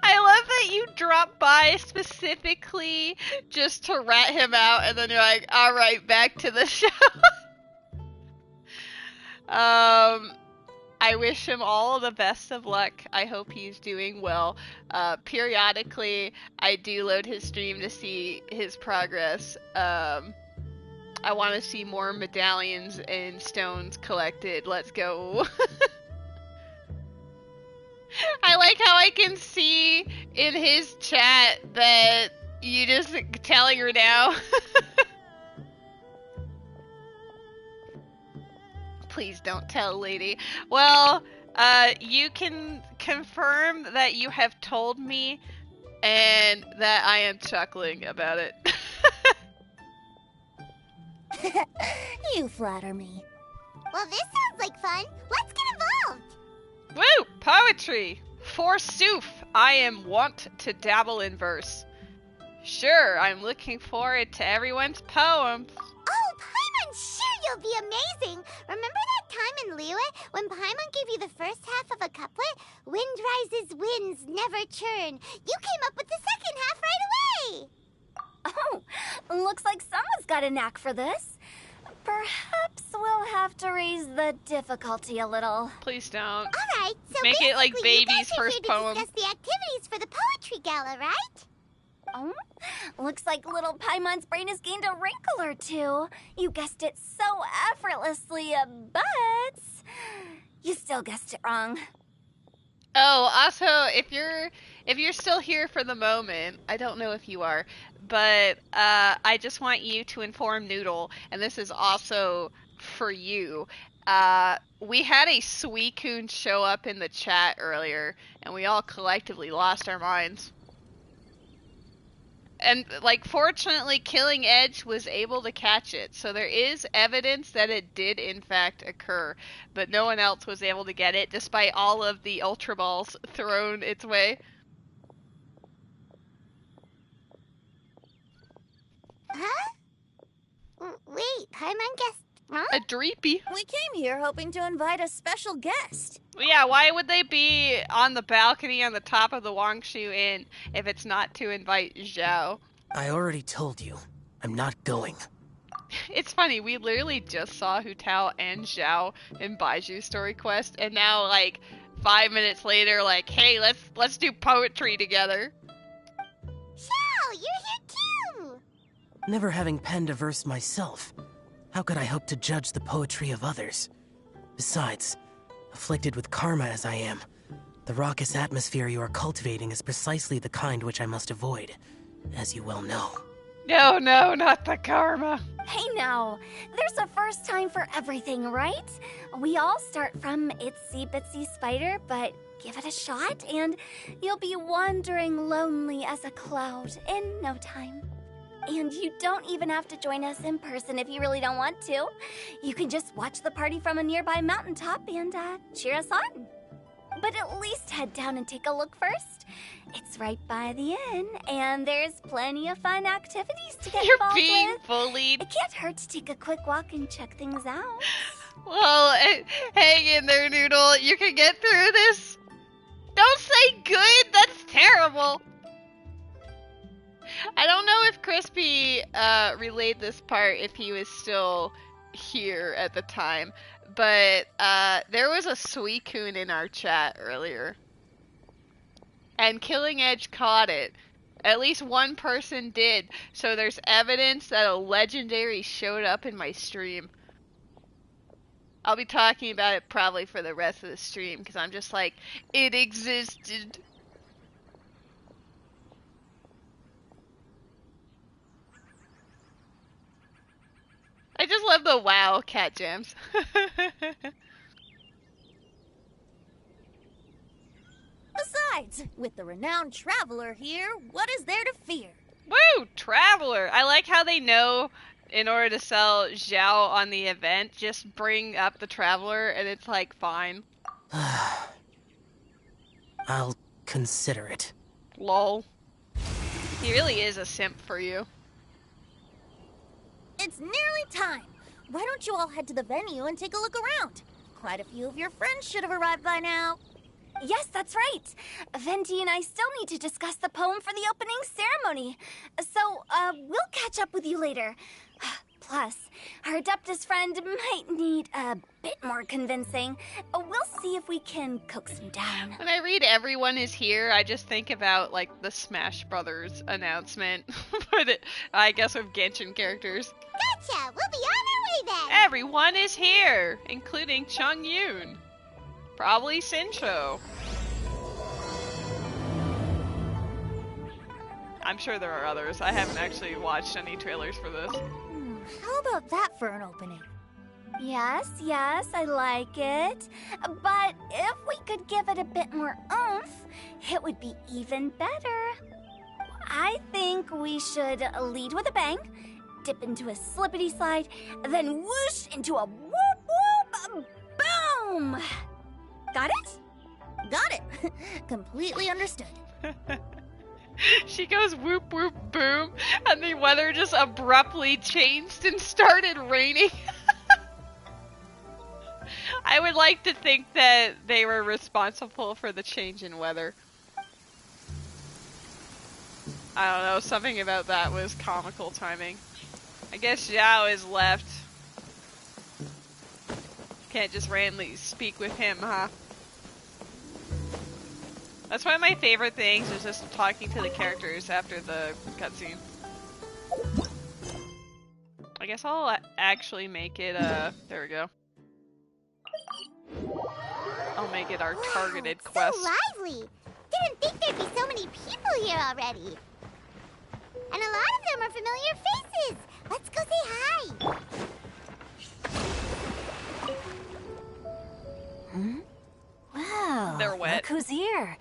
I love that you dropped by specifically just to rat him out, and then you're like, alright, back to the show. I wish him all the best of luck. I hope he's doing well. Periodically, I do load his stream to see his progress. I want to see more medallions and stones collected. Let's go. I like how I can see in his chat that you just telling her now. Please don't tell, lady. Well, you can confirm that you have told me and that I am chuckling about it. You flatter me. Well, this sounds like fun. Let's get involved. Woo! Poetry! Forsooth, I am wont to dabble in verse. Sure, I'm looking forward to everyone's poems. Oh, Paimon, sure you'll be amazing. Remember that time in Liyue when Paimon gave you the first half of a couplet? Wind rises, winds never churn. You came up with the second half right away. Oh, looks like someone's got a knack for this. Perhaps we'll have to raise the difficulty a little. Please don't. Alright, so Make it like basically you baby's guys are first here to poem. discuss the activities for the poetry gala, right? Oh, looks like little Paimon's brain has gained a wrinkle or two. You guessed it so effortlessly, but you still guessed it wrong. Oh, also, if you're still here for the moment, I don't know if you are, but I just want you to inform Noodle, and this is also for you. We had a Suicune show up in the chat earlier, and we all collectively lost our minds. And, like, fortunately, Killing Edge was able to catch it, so there is evidence that it did, in fact, occur, but no one else was able to get it, despite all of the Ultra Balls thrown its way. Huh? Wait, Paimon guessed wrong? A Dreepy. We came here hoping to invite a special guest. Yeah, why would they be on the balcony on the top of the Wangshu Inn if it's not to invite Zhao? I already told you. I'm not going. It's funny, we literally just saw Hu Tao and Zhao in Baizhu story quest, and now, like, 5 minutes later, like, hey, let's do poetry together. Zhao, you're here too! Never having penned a verse myself, how could I hope to judge the poetry of others? Besides, afflicted with karma as I am, the raucous atmosphere you are cultivating is precisely the kind which I must avoid, as you well know. No, not the karma. Hey now, there's a first time for everything, right? We all start from itsy bitsy spider, but give it a shot and you'll be wandering lonely as a cloud in no time. And you don't even have to join us in person if you really don't want to. You can just watch the party from a nearby mountaintop and cheer us on. But at least head down and take a look first. It's right by the inn, and there's plenty of fun activities to get involved with. You're being bullied. It can't hurt to take a quick walk and check things out. Well, hang in there, Noodle. You can get through this. Don't say good. That's terrible. I don't know if Crispy relayed this part if he was still here at the time, but there was a Suicune in our chat earlier. And Killing Edge caught it. At least one person did, so there's evidence that a legendary showed up in my stream. I'll be talking about it probably for the rest of the stream, because I'm just like, it existed. I just love the wow cat jams. Besides, with the renowned traveler here, what is there to fear? Woo! Traveler! I like how they know in order to sell Zhao on the event, just bring up the traveler and it's like, fine. I'll consider it. Lol. He really is a simp for you. It's nearly time. Why don't you all head to the venue and take a look around? Quite a few of your friends should have arrived by now. Yes, that's right. Venti and I still need to discuss the poem for the opening ceremony. So, we'll catch up with you later. Plus, our Adeptus friend might need a bit more convincing. We'll see if we can coax him down. When I read everyone is here, I just think about, like, the Smash Brothers announcement. But I guess with Genshin characters. Gotcha! We'll be on our way then! Everyone is here, including Chung Yoon. Probably Sincho. I'm sure there are others. I haven't actually watched any trailers for this. How about that for an opening? Yes, I like it. But if we could give it a bit more oomph, it would be even better. I think we should lead with a bang, dip into a slippity slide, then whoosh into a whoop whoop boom! Got it? Got it. Completely understood. She goes whoop whoop boom, and the weather just abruptly changed and started raining. I would like to think that they were responsible for the change in weather. I don't know, something about that was comical timing. I guess Zhao is left. Can't just randomly speak with him, huh? That's one of my favorite things, is just talking to the characters after the cutscene. I guess I'll actually make it, there we go. I'll make it our targeted quest. So lively! Didn't think there'd be so many people here already. And a lot of them are familiar faces. Let's go say hi. Wow, They're wet. look who's here.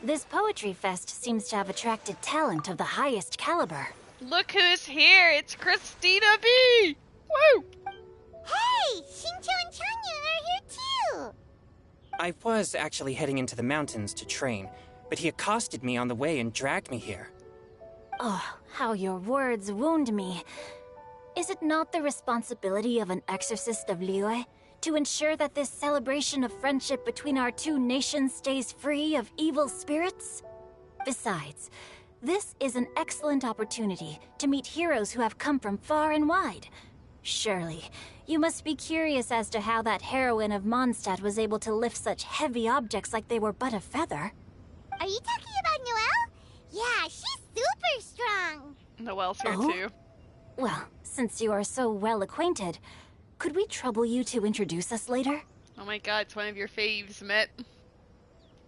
This poetry fest seems to have attracted talent of the highest caliber. Look who's here! It's Christina B! Woo! Hey, Shincho and Changyun are here too. I was actually heading into the mountains to train, but he accosted me on the way and dragged me here. Oh, how your words wound me. Is it not the responsibility of an exorcist of Liyue to ensure that this celebration of friendship between our two nations stays free of evil spirits? Besides, this is an excellent opportunity to meet heroes who have come from far and wide. Surely, you must be curious as to how that heroine of Mondstadt was able to lift such heavy objects like they were but a feather. Are you talking about Noelle? Yeah, she's super strong. Noelle's here Oh? too. Well, since you are so well acquainted, could we trouble you to introduce us later? Oh my god, it's one of your faves, Met.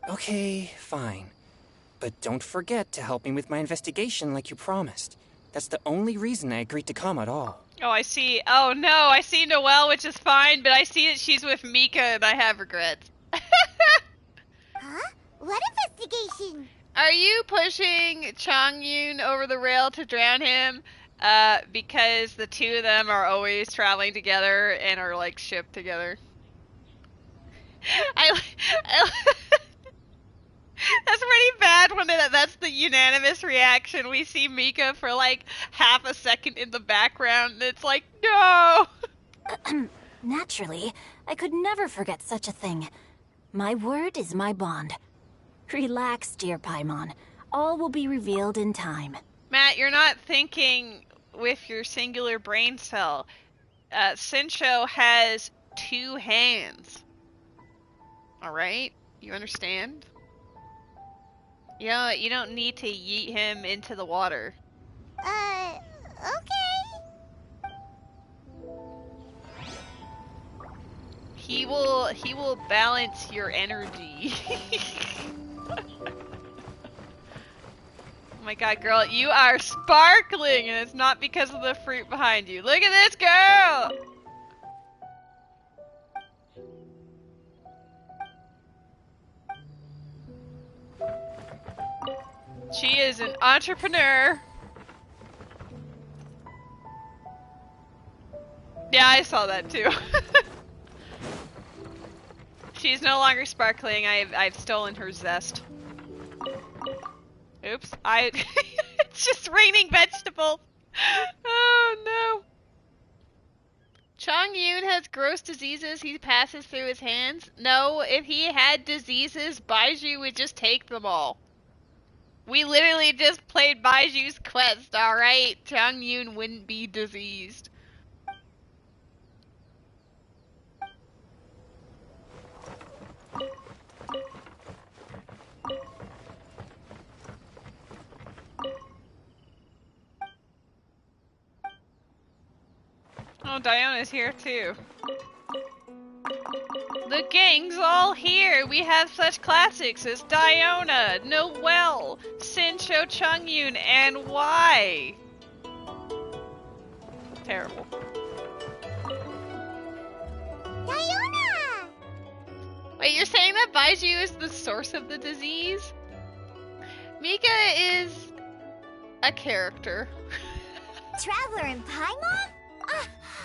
Okay, fine. But don't forget to help me with my investigation like you promised. That's the only reason I agreed to come at all. Oh, I see. Oh no, I see Noelle, which is fine, but I see that she's with Mika and I have regrets. Huh? What investigation? Are you pushing Changyun over the rail to drown him? Because the two of them are always traveling together and are like shipped together. That's pretty bad when that's the unanimous reaction. We see Mika for like half a second in the background and it's like, no! Naturally, I could never forget such a thing. My word is my bond. Relax, dear Paimon. All will be revealed in time. Matt, you're not thinking with your singular brain cell. Sincho has two hands. Alright? You understand? You don't need to yeet him into the water. Okay. He will balance your energy. Oh my god, girl, you are sparkling, and it's not because of the fruit behind you. Look at this girl! She is an entrepreneur. Yeah, I saw that too. She's no longer sparkling. I've stolen her zest. Oops. It's just raining vegetables. Oh no. Changyun has gross diseases he passes through his hands. No, if he had diseases, Baizhu would just take them all. We literally just played Baiju's quest, alright? Changyun wouldn't be diseased. Oh, Diona's here too. The gang's all here! We have such classics as Diona, Noelle, Sincho Changyun, and why? Terrible. Diona! Wait, you're saying that Baizhu is the source of the disease? Mika is a character. Traveler in Paimon?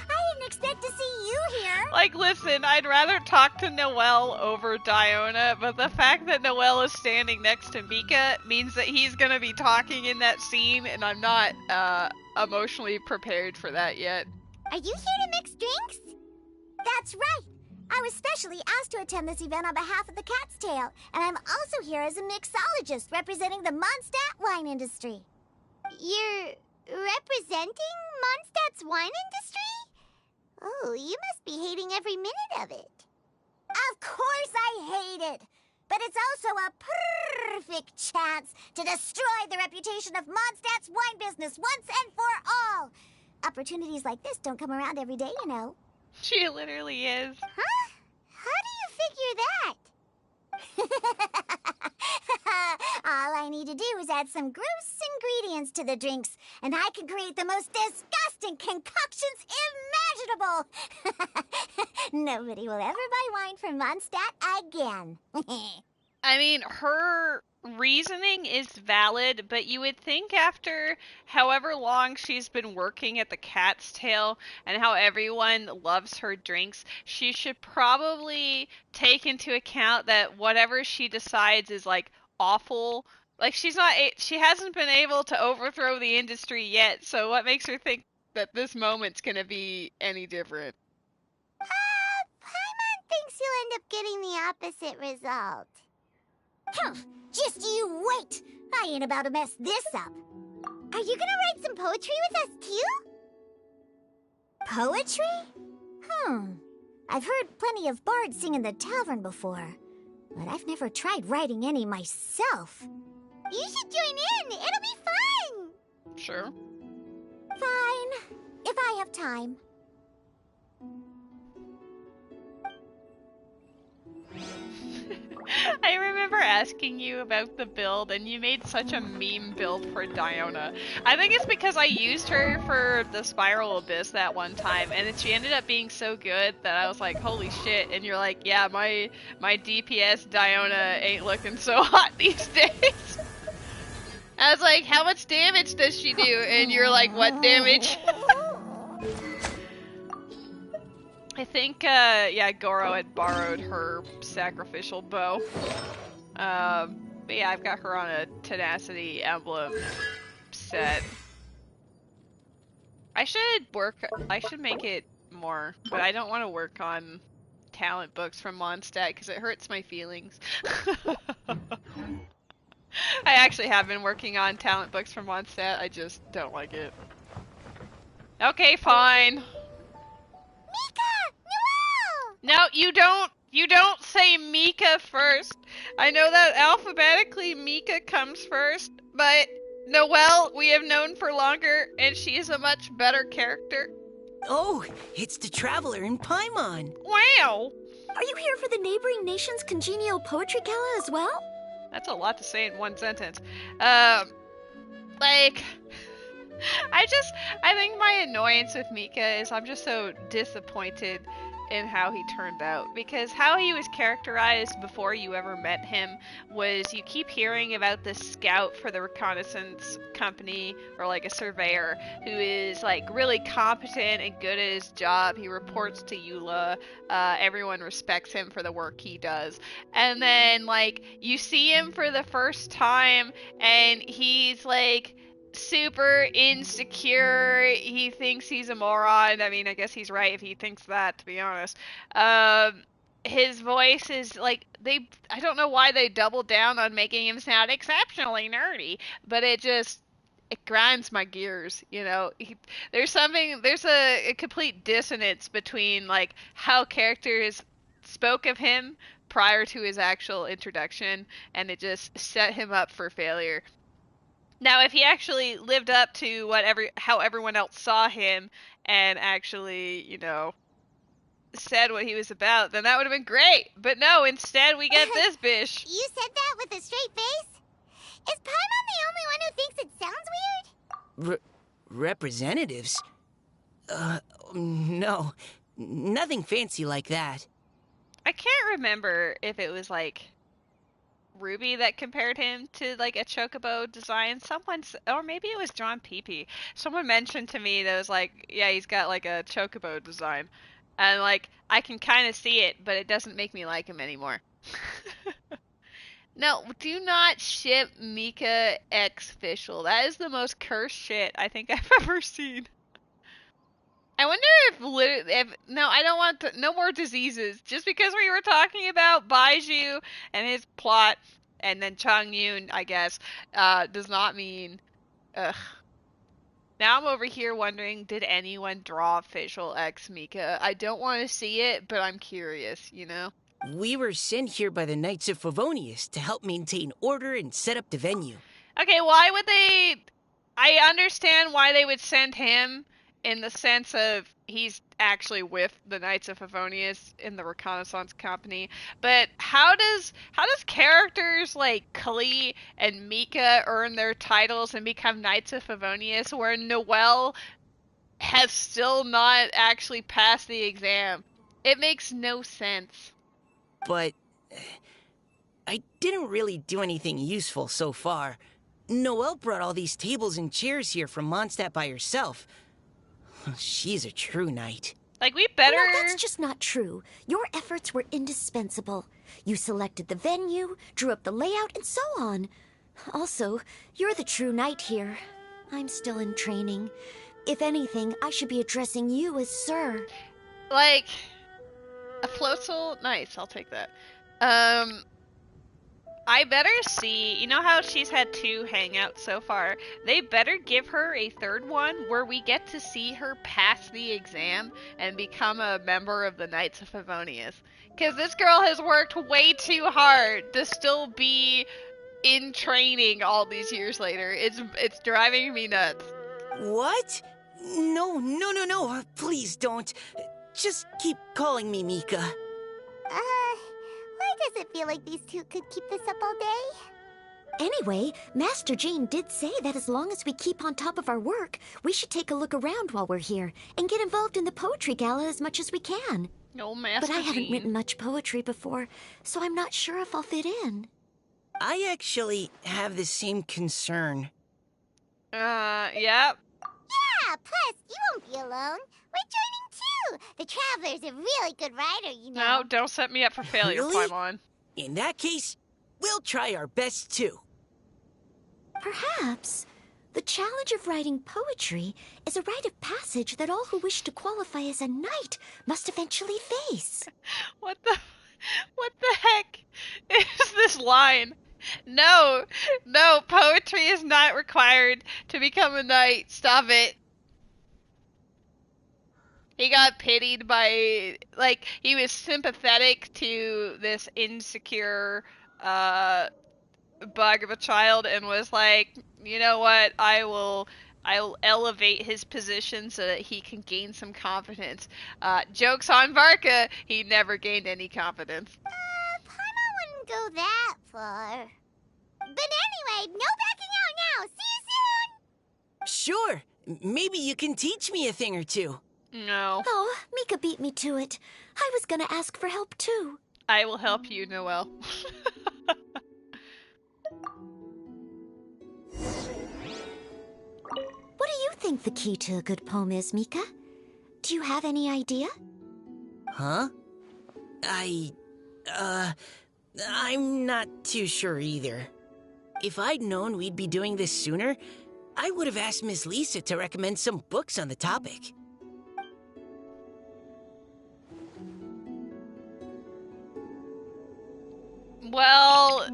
I didn't expect to see you here. Like, listen, I'd rather talk to Noelle over Diona, but the fact that Noelle is standing next to Mika means that he's gonna be talking in that scene, and I'm not, emotionally prepared for that yet. Are you here to mix drinks? That's right. I was specially asked to attend this event on behalf of the Cat's Tail, and I'm also here as a mixologist representing the Mondstadt wine industry. You're representing Mondstadt's wine industry? Oh, you must be hating every minute of it. course I hate it. But it's also a perfect chance to destroy the reputation of Mondstadt's wine business once and for all. Opportunities like this don't come around every day, you know. She literally is. Huh? How do you figure that? All I need to do is add some gross ingredients to the drinks, and I can create the most disgusting concoctions imaginable. Nobody will ever buy wine from Mondstadt again. I mean, her reasoning is valid, but you would think after however long she's been working at the Cat's Tail and how everyone loves her drinks, she should probably take into account that whatever she decides is like awful. Like she hasn't been able to overthrow the industry yet, so what makes her think that this moment's gonna be any different? Paimon thinks you'll end up getting the opposite result. Just you wait! I ain't about to mess this up. Are you gonna write some poetry with us too? Poetry? I've heard plenty of bards sing in the tavern before, but I've never tried writing any myself. You should join in! It'll be fun! Sure. Fine. If I have time. I remember asking you about the build, and you made such a meme build for Diona. I think it's because I used her for the Spiral Abyss that one time, and then she ended up being so good that I was like, holy shit, and you're like, yeah, my DPS Diona ain't looking so hot these days. I was like, how much damage does she do? And you're like, what damage? I think, yeah, Goro had borrowed her sacrificial bow. But yeah, I've got her on a Tenacity emblem set. I should make it more, but I don't want to work on talent books from Mondstadt because it hurts my feelings. I actually have been working on talent books from Mondstadt, I just don't like it. Okay, fine. No, you don't say Mika first. I know that alphabetically Mika comes first, but Noelle we have known for longer, and she is a much better character. Oh, it's the Traveler in Paimon. Wow! Are you here for the neighboring nation's congenial poetry gala as well? That's a lot to say in one sentence. Like... I think my annoyance with Mika is I'm just so disappointed in how he turned out, because how he was characterized before you ever met him was you keep hearing about this scout for the reconnaissance company, or like a surveyor, who is like really competent and good at his job. He reports to Eula. Everyone respects him for the work he does. And then like you see him for the first time and he's like super insecure. He thinks he's a moron. I mean, I guess he's right if he thinks that, to be honest. His voice is like, I don't know why they doubled down on making him sound exceptionally nerdy, but it grinds my gears, you know. There's a complete dissonance between like how characters spoke of him prior to his actual introduction, and it just set him up for failure. Now, if he actually lived up to how everyone else saw him and actually, you know, said what he was about, then that would have been great. But no, instead we get this bish. You said that with a straight face? Is Paimon the only one who thinks it sounds weird? Representatives? No. Nothing fancy like that. I can't remember if it was like Ruby that compared him to like a chocobo design. Or maybe it was John Peepee. Someone mentioned to me that was like, yeah, he's got like a chocobo design. And like, I can kind of see it, but it doesn't make me like him anymore. No, do not ship Mika X Fischl. That is the most cursed shit I think I've ever seen. I wonder if no, I don't want no more diseases. Just because we were talking about Baizhu and his plot, and then Chang Yun, I guess, does not mean, ugh. Now I'm over here wondering, did anyone draw Fischl X Mika? I don't want to see it, but I'm curious, you know? We were sent here by the Knights of Favonius to help maintain order and set up the venue. Okay, why would they... I understand why they would send him in the sense of he's actually with the Knights of Favonius in the reconnaissance company, but how does characters like Kali and Mika earn their titles and become Knights of Favonius where Noelle has still not actually passed the exam? It makes no sense. But I didn't really do anything useful so far. Noelle brought all these tables and chairs here from Mondstadt by herself. She's a true knight. Like, we better... No, that's just not true. Your efforts were indispensable. You selected the venue, drew up the layout, and so on. Also, you're the true knight here. I'm still in training. If anything, I should be addressing you as sir. Like, a floatsal? Nice, I'll take that. I better see, you know how she's had 2 hangouts so far? They better give her a 3rd one where we get to see her pass the exam and become a member of the Knights of Favonius. Because this girl has worked way too hard to still be in training all these years later. It's driving me nuts. What? No. Please don't. Just keep calling me Mika. Why does it feel like these two could keep this up all day? Anyway, Master Jane did say that as long as we keep on top of our work, we should take a look around while we're here and get involved in the poetry gala as much as we can. No, Master But I haven't Jane. written much poetry before, so I'm not sure if I'll fit in. I actually have the same concern. Yep. Yeah, plus, you won't be alone. We're joining too. The Traveler's a really good writer, you know. No, don't set me up for failure, Really? Paimon. In that case, we'll try our best too. Perhaps. The challenge of writing poetry is a rite of passage that all who wish to qualify as a knight must eventually face. What the heck is this line? No, poetry is not required to become a knight. Stop it. He got pitied by, like, he was sympathetic to this insecure, bug of a child and was like, you know what, I'll elevate his position so that he can gain some confidence. Joke's on Varka, he never gained any confidence. Paimon wouldn't go that far. But anyway, no backing out now. See you soon! Sure, maybe you can teach me a thing or two. No. Oh, Mika beat me to it. I was gonna ask for help too. I will help you, Noelle. What do you think the key to a good poem is, Mika? Do you have any idea? Huh? I'm not too sure either. If I'd known we'd be doing this sooner, I would have asked Miss Lisa to recommend some books on the topic. Well,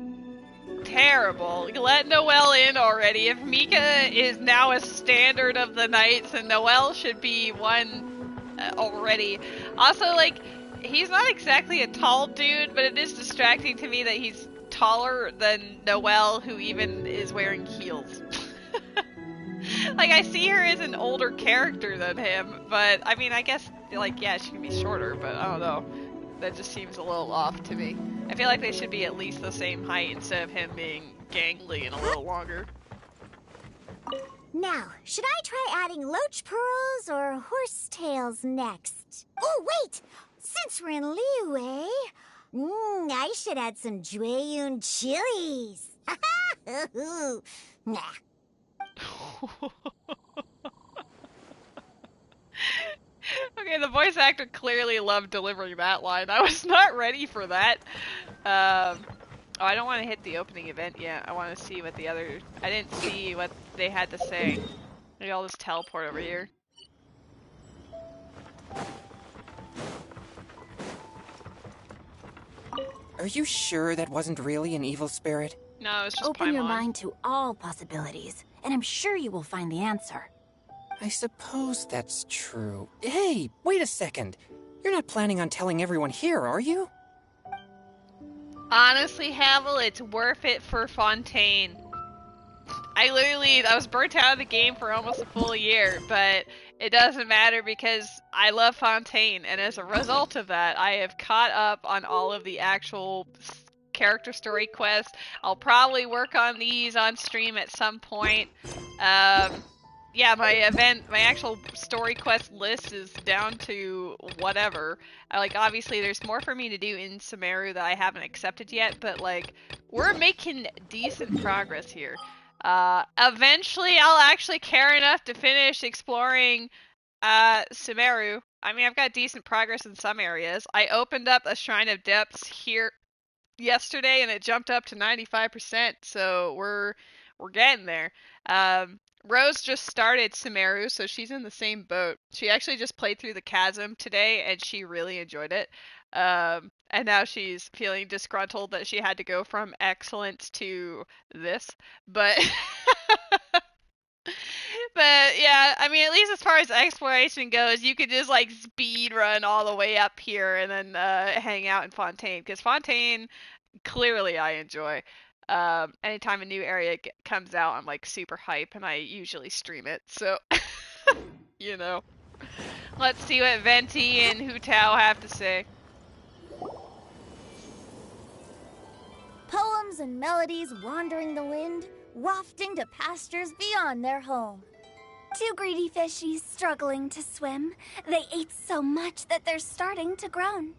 terrible. Let Noelle in already. If Mika is now a standard of the knights, then Noelle should be one already. Also, like, he's not exactly a tall dude, but it is distracting to me that he's taller than Noelle, who even is wearing heels. Like, I see her as an older character than him, but, I mean, I guess, like, yeah, she can be shorter, but I don't know. That just seems a little off to me. I feel like they should be at least the same height instead of him being gangly and a little longer. Now, should I try adding loach pearls or horsetails next? Oh, wait! Since we're in Liyue, I should add some Jueyun chilies. Nah. Okay, the voice actor clearly loved delivering that line. I was not ready for that. Oh, I don't want to hit the opening event yet. I want to see what the other... I didn't see what they had to say. Maybe I'll just teleport over here. Are you sure that wasn't really an evil spirit? No, it's just Open your Paimon. mind to all possibilities, and I'm sure you will find the answer. I suppose that's true. Hey, wait a second. You're not planning on telling everyone here, are you? Honestly, Havel, it's worth it for Fontaine. I was burnt out of the game for almost a full year, but it doesn't matter because I love Fontaine, and as a result of that, I have caught up on all of the actual character story quests. I'll probably work on these on stream at some point. Yeah, my actual story quest list is down to whatever. Like, obviously, there's more for me to do in Sumeru that I haven't accepted yet, but, like, we're making decent progress here. Eventually I'll actually care enough to finish exploring, Sumeru. I mean, I've got decent progress in some areas. I opened up a Shrine of Depths here yesterday and it jumped up to 95%, so we're getting there. Rose just started Sumeru, so she's in the same boat. She actually just played through the Chasm today and she really enjoyed it. And now she's feeling disgruntled that she had to go from excellence to this. But but yeah, I mean, at least as far as exploration goes, you could just like speed run all the way up here and then hang out in Fontaine, because Fontaine clearly I enjoy. Anytime a new area comes out, I'm like super hype, and I usually stream it. So, you know, let's see what Venti and Hu Tao have to say. Poems and melodies wandering the wind, wafting to pastures beyond their home. Two greedy fishies struggling to swim. They ate so much that they're starting to groan.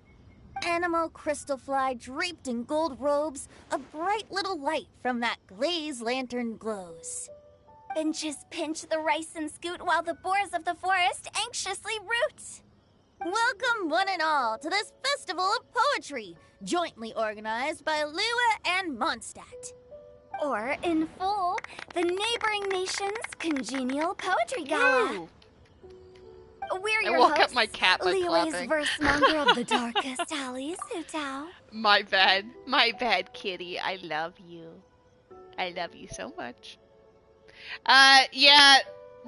Animal crystal fly draped in gold robes, a bright little light from that glazed lantern glows. Finches pinch the rice and scoot while the boars of the forest anxiously root. Welcome one and all to this festival of poetry, jointly organized by Liyue and Mondstadt. Or, in full, the neighboring nation's congenial poetry gala. Ooh. We're I your woke hosts, up my cat by Liyue's clapping. versemonger of the darkest alleys, Hu Tao. My bad, kitty. I love you. I love you so much. Yeah,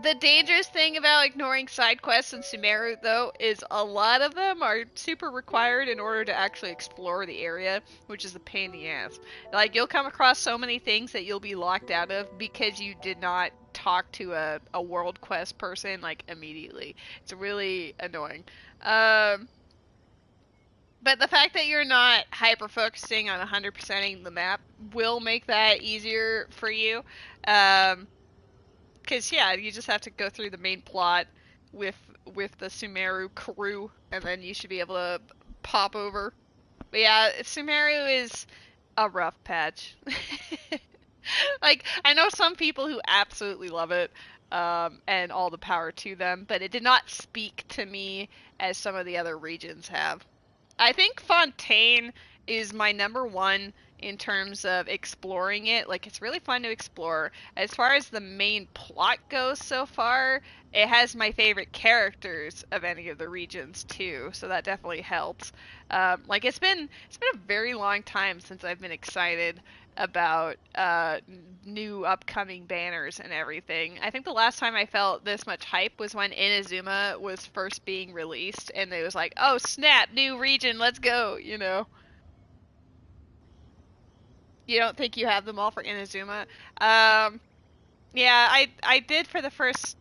the dangerous thing about ignoring side quests in Sumeru, though, is a lot of them are super required in order to actually explore the area, which is a pain in the ass. Like, you'll come across so many things that you'll be locked out of because you did not talk to a world quest person, like, immediately. It's really annoying. But the fact that you're not hyper-focusing on 100%ing the map will make that easier for you. Because, yeah, you just have to go through the main plot with the Sumeru crew, and then you should be able to pop over. But yeah, Sumeru is a rough patch. Like, I know some people who absolutely love it, and all the power to them, but it did not speak to me as some of the other regions have. I think Fontaine is my number one in terms of exploring it. Like, it's really fun to explore. As far as the main plot goes so far, it has my favorite characters of any of the regions too, so that definitely helps. Like, it's been a very long time since I've been excited about new upcoming banners and everything. I think the last time I felt this much hype was when Inazuma was first being released, and it was like, oh snap, new region, let's go, you know. You don't think you have them all for Inazuma? Yeah, I did for the first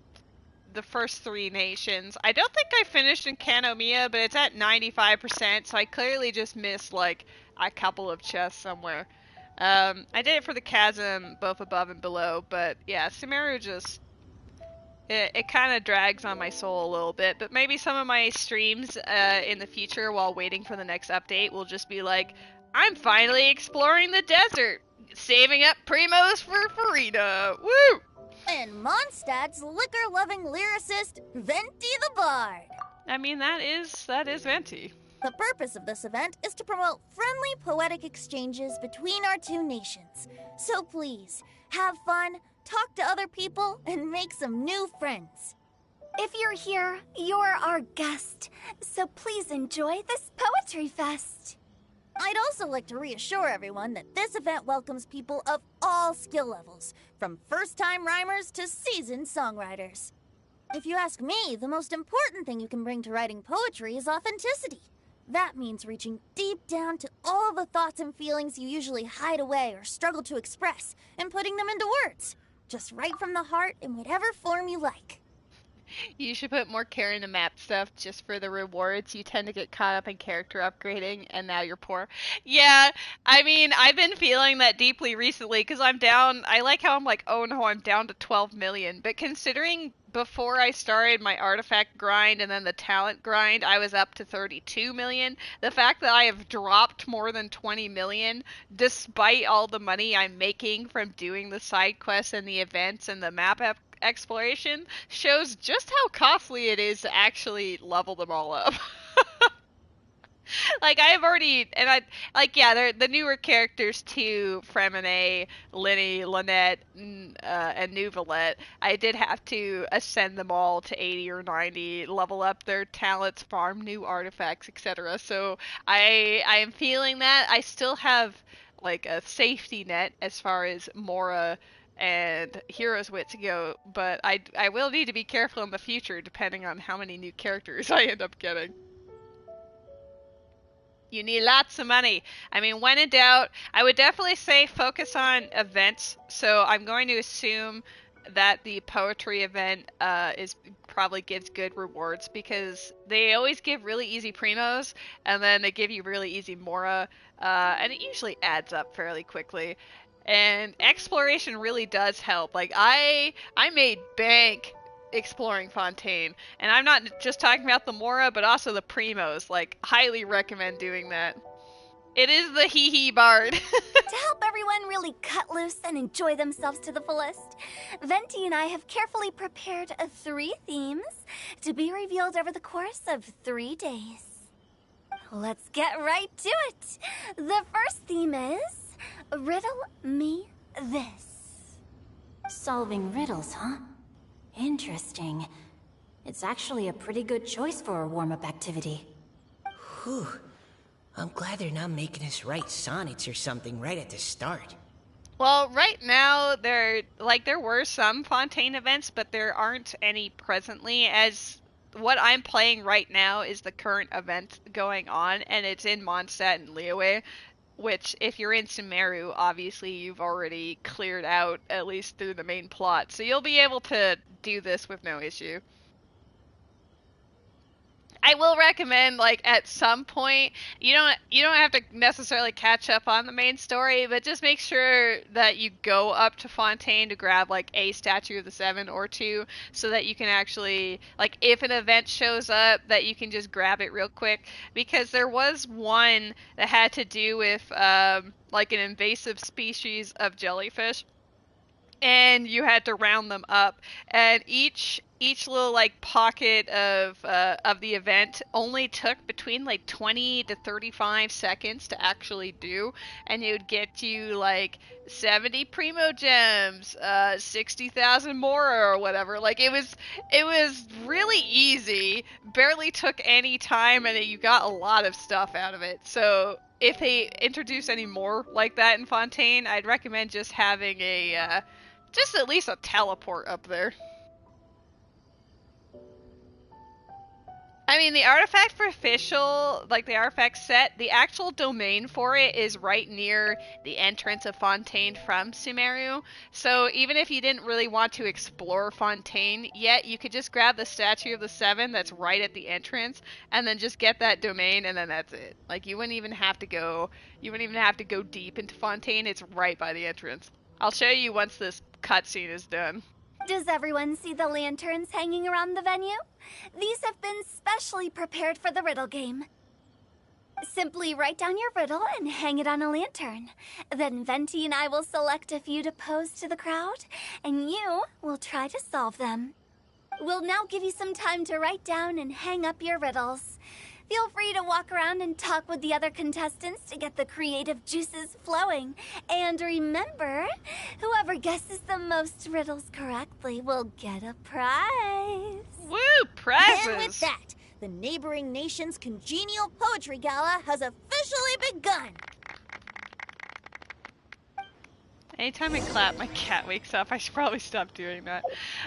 three nations. I don't think I finished in Kanomiya, but it's at 95%, so I clearly just missed like a couple of chests somewhere. I did it for the Chasm, both above and below, but yeah, Sumeru just it kind of drags on my soul a little bit. But maybe some of my streams in the future, while waiting for the next update, will just be like, I'm finally exploring the desert, saving up primos for Farida. Woo! And Mondstadt's liquor-loving lyricist, Venti the Bard. I mean, that is Venti. The purpose of this event is to promote friendly poetic exchanges between our two nations. So please, have fun, talk to other people, and make some new friends. If you're here, you're our guest, so please enjoy this poetry fest. I'd also like to reassure everyone that this event welcomes people of all skill levels, from first-time rhymers to seasoned songwriters. If you ask me, the most important thing you can bring to writing poetry is authenticity. That means reaching deep down to all the thoughts and feelings you usually hide away or struggle to express, and putting them into words. Just right from the heart in whatever form you like. You should put more care into map stuff just for the rewards. You tend to get caught up in character upgrading, and now you're poor. Yeah, I mean, I've been feeling that deeply recently because I'm down. I like how I'm like, oh no, I'm down to 12 million. But considering before I started my artifact grind and then the talent grind, I was up to 32 million. The fact that I have dropped more than 20 million, despite all the money I'm making from doing the side quests and the events and the map exploration, shows just how costly it is to actually level them all up. Like, I've already, and I, like, yeah, they're the newer characters too, Fremine, Linny, Lynette, and Nouvelette. I did have to ascend them all to 80 or 90, level up their talents, farm new artifacts, etc. So I am feeling that. I still have, like, a safety net as far as Mora and Hero's Wits go, but I will need to be careful in the future depending on how many new characters I end up getting. You need lots of money. I mean, when in doubt, I would definitely say focus on events. So I'm going to assume that the poetry event is probably gives good rewards because they always give really easy primos and then they give you really easy mora, and it usually adds up fairly quickly. And exploration really does help. Like I made bank exploring Fontaine, and I'm not just talking about the Mora, but also the Primos. Like, highly recommend doing that. It is the hee bard. To help everyone really cut loose and enjoy themselves to the fullest, Venti and I have carefully prepared 3 themes to be revealed over the course of 3 days. Let's get right to it. The first theme is Riddle Me This. Solving riddles, huh? Interesting. It's actually a pretty good choice for a warm-up activity. Whew. I'm glad they're not making us write sonnets or something right at the start. Well, right now, there were some Fontaine events, but there aren't any presently, as what I'm playing right now is the current event going on, and it's in Mondstadt and Liyue, which, if you're in Sumeru, obviously you've already cleared out, at least through the main plot, so you'll be able to do this with no issue. I will recommend, like, at some point, you don't have to necessarily catch up on the main story, but just make sure that you go up to Fontaine to grab, like, a Statue of the Seven or 2, so that you can actually, like, if an event shows up, that you can just grab it real quick, because there was one that had to do with, like, an invasive species of jellyfish, and you had to round them up, and each little, like, pocket of the event only took between like 20 to 35 seconds to actually do, and it would get you like 70 primo gems, 60,000 more or whatever. Like, it was really easy, barely took any time, and you got a lot of stuff out of it. So if they introduce any more like that in Fontaine, I'd recommend just having a just at least a teleport up there. I mean, the artifact for official, like the artifact set, the actual domain for it is right near the entrance of Fontaine from Sumeru. So even if you didn't really want to explore Fontaine yet, you could just grab the Statue of the Seven that's right at the entrance, and then just get that domain, and then that's it. Like, you wouldn't even have to go deep into Fontaine. It's right by the entrance. I'll show you once this cutscene is done. Does everyone see the lanterns hanging around the venue? These have been specially prepared for the riddle game. Simply write down your riddle and hang it on a lantern. Then Venti and I will select a few to pose to the crowd, and you will try to solve them. We'll now give you some time to write down and hang up your riddles. Feel free to walk around and talk with the other contestants to get the creative juices flowing. And remember, whoever guesses the most riddles correctly will get a prize. Woo, prizes! And with that, the neighboring nation's congenial poetry gala has officially begun. Anytime I clap, my cat wakes up. I should probably stop doing that.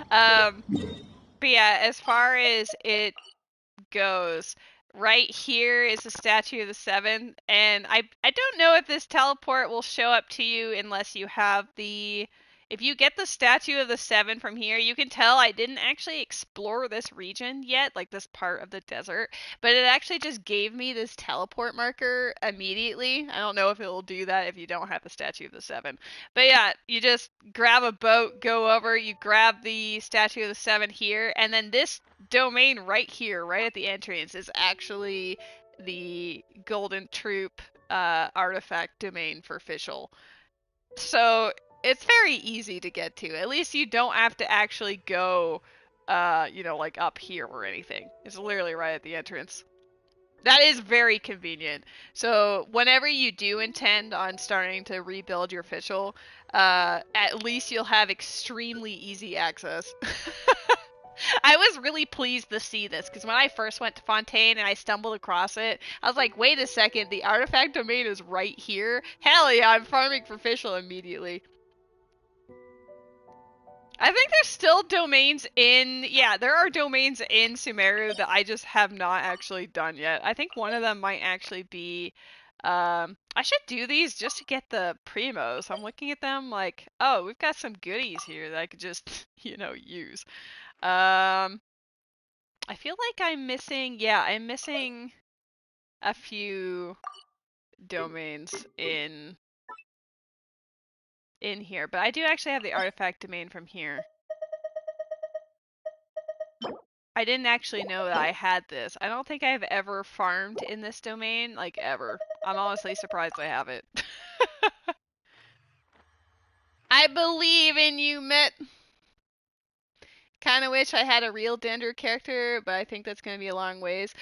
But yeah, as far as it goes, right here is the Statue of the Seven, and I don't know if this teleport will show up to you unless you have the... If you get the Statue of the Seven from here, you can tell I didn't actually explore this region yet, like this part of the desert, but it actually just gave me this teleport marker immediately. I don't know if it will do that if you don't have the Statue of the Seven. But yeah, you just grab a boat, go over, you grab the Statue of the Seven here, and then this domain right here, right at the entrance, is actually the Golden Troop artifact domain for Fischl. So it's very easy to get to. At least you don't have to actually go, like up here or anything. It's literally right at the entrance. That is very convenient. So whenever you do intend on starting to rebuild your Fischl, at least you'll have extremely easy access. I was really pleased to see this, because when I first went to Fontaine and I stumbled across it, I was like, wait a second, the artifact domain is right here? Hell yeah, I'm farming for Fischl immediately. I think there's still domains in... Yeah, there are domains in Sumeru that I just have not actually done yet. I think one of them might actually be... I should do these just to get the primos. I'm looking at them like, oh, we've got some goodies here that I could just, use. I feel like I'm missing... Yeah, I'm missing a few domains in here, but I do actually have the artifact domain from here. I didn't actually know that I had this. I don't think I've ever farmed in this domain, like ever. I'm honestly surprised I have it. I believe in you, Mitt. Kind of wish I had a real Dendro character, but I think that's going to be a long ways.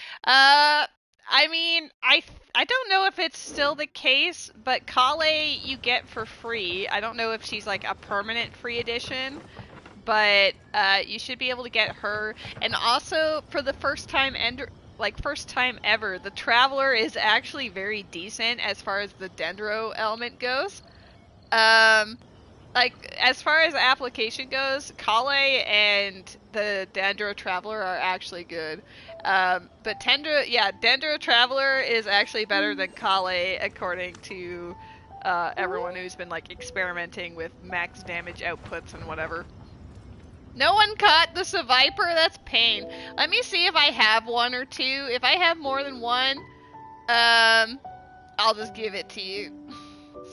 I mean, I don't know if it's still the case, but Kale you get for free. I don't know if she's like a permanent free edition, but you should be able to get her. And also, for the first time ever, the Traveler is actually very decent as far as the Dendro element goes. As far as application goes, Kale and the Dendro Traveler are actually good. But Dendro Traveler is actually better than Kale, according to everyone who's been experimenting with max damage outputs and whatever. No one caught the Seviper? That's pain. Let me see if I have one or two. If I have more than one, I'll just give it to you.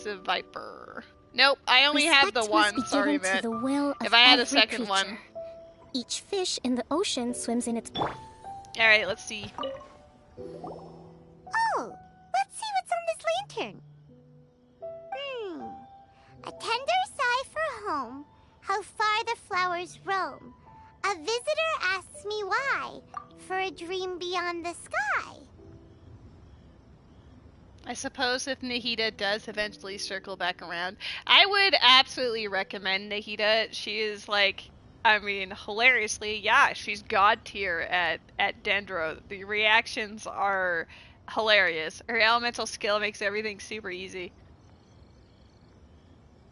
Seviper. Nope, I only have the one. Sorry, Matt. If I had a second one. Each fish in the ocean swims in its... Alright, let's see. Oh, let's see what's on this lantern. A tender sigh for home, how far the flowers roam. A visitor asks me why, for a dream beyond the sky. I suppose if Nahida does eventually circle back around, I would absolutely recommend Nahida. She is hilariously, yeah, she's god tier at Dendro. The reactions are hilarious. Her elemental skill makes everything super easy.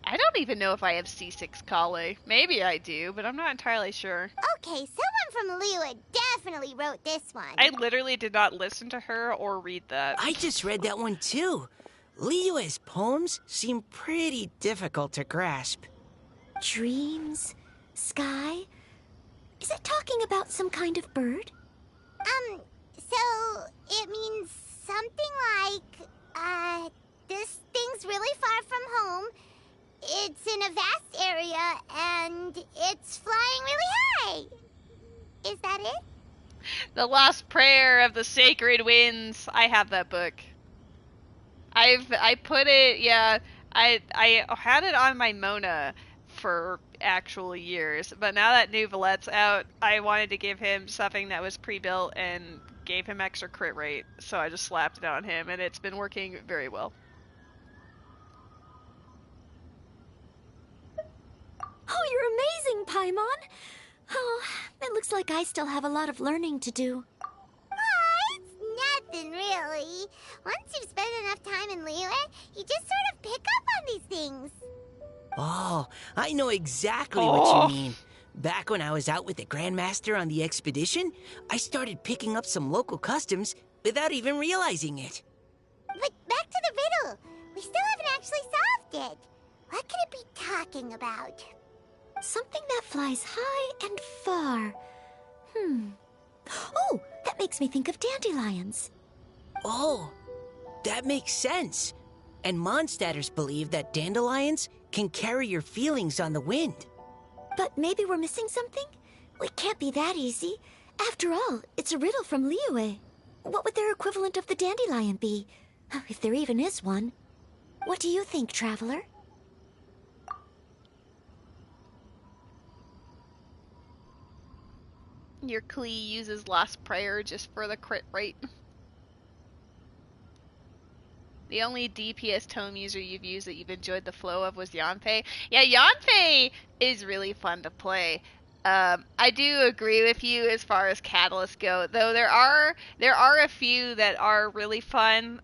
I don't even know if I have C6 Kale. Maybe I do, but I'm not entirely sure. Okay, someone from Liyue definitely wrote this one. I literally did not listen to her or read that. I just read that one too. Liyue's poems seem pretty difficult to grasp. Dreams? Sky? Is it talking about some kind of bird? So it means something like, this thing's really far from home. It's in a vast area, and it's flying really high. Is that it? The Lost Prayer of the Sacred Winds. I have that book. I put it, yeah, I had it on my Mona for actual years, but now that New Valette's out, I wanted to give him something that was pre-built and gave him extra crit rate, so I just slapped it on him, and it's been working very well. Oh, you're amazing, Paimon! Oh, it looks like I still have a lot of learning to do. It's nothing, really. Once you've spent enough time in Liyue, you just sort of pick up on these things. Oh, I know exactly what you mean. Back when I was out with the Grandmaster on the expedition, I started picking up some local customs without even realizing it. But back to the riddle. We still haven't actually solved it. What could it be talking about? Something that flies high and far. Oh, that makes me think of dandelions. Oh, that makes sense. And Mondstadters believe that dandelions can carry your feelings on the wind. But maybe we're missing something? It can't be that easy. After all, it's a riddle from Liyue. What would their equivalent of the dandelion be? If there even is one. What do you think, Traveler? Your Klee uses Last Prayer just for the crit rate. The only DPS tome user you've used that you've enjoyed the flow of was Yanfei. Yeah, Yanfei is really fun to play. I do agree with you as far as catalysts go, though there are a few that are really fun,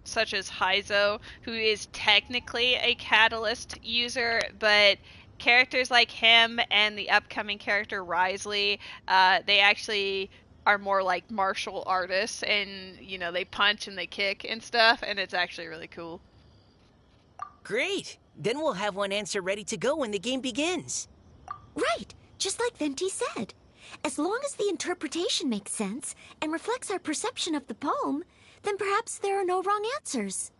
such as Heizo, who is technically a catalyst user, but characters like him and the upcoming character Risley, they actually are more like martial artists, and you know, they punch and they kick and stuff, and it's actually really cool. Great! Then we'll have one answer ready to go when the game begins. Right, just like Venti said. As long as the interpretation makes sense and reflects our perception of the poem, then perhaps there are no wrong answers.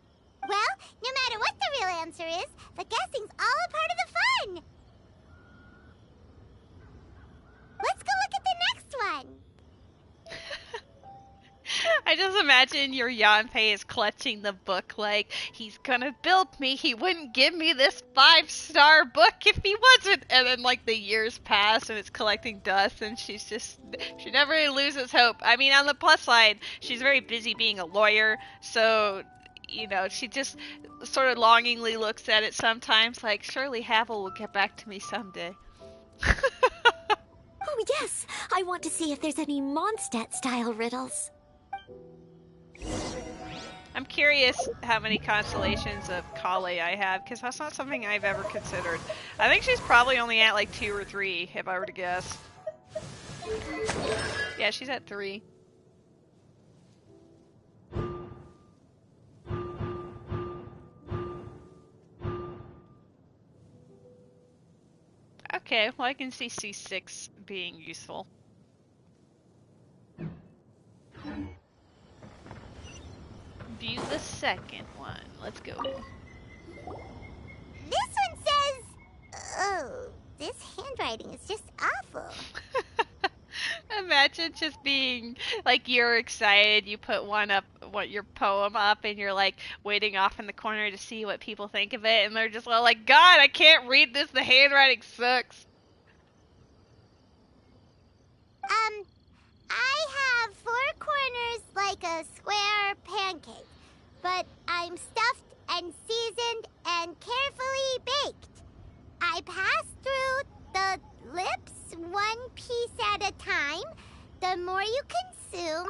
Well, no matter what the real answer is, the guessing's all a part of the fun. Let's go look at the next one. I just imagine your Yanfei is clutching the book like, he's gonna build me, he wouldn't give me this 5-star book if he wasn't. And then like the years pass and it's collecting dust and she never loses hope. I mean, on the plus side, she's very busy being a lawyer, so, you know, she just sort of longingly looks at it sometimes like, surely Havel will get back to me someday. Oh yes, I want to see if there's any Mondstadt-style riddles. I'm curious how many constellations of Kale I have, because that's not something I've ever considered. I think she's probably only at like 2 or 3, if I were to guess. Yeah, she's at 3. Okay, well I can see C6 being useful. View the second one. Let's go. This one says... Oh, this handwriting is just awful. Imagine just being like, you're excited, you put your poem up, and you're like waiting off in the corner to see what people think of it, and they're just all like, God, I can't read this, the handwriting sucks. I have 4 corners like a square pancake, but I'm stuffed and seasoned and carefully baked. I pass through the lips 1 piece at a time. The more you consume,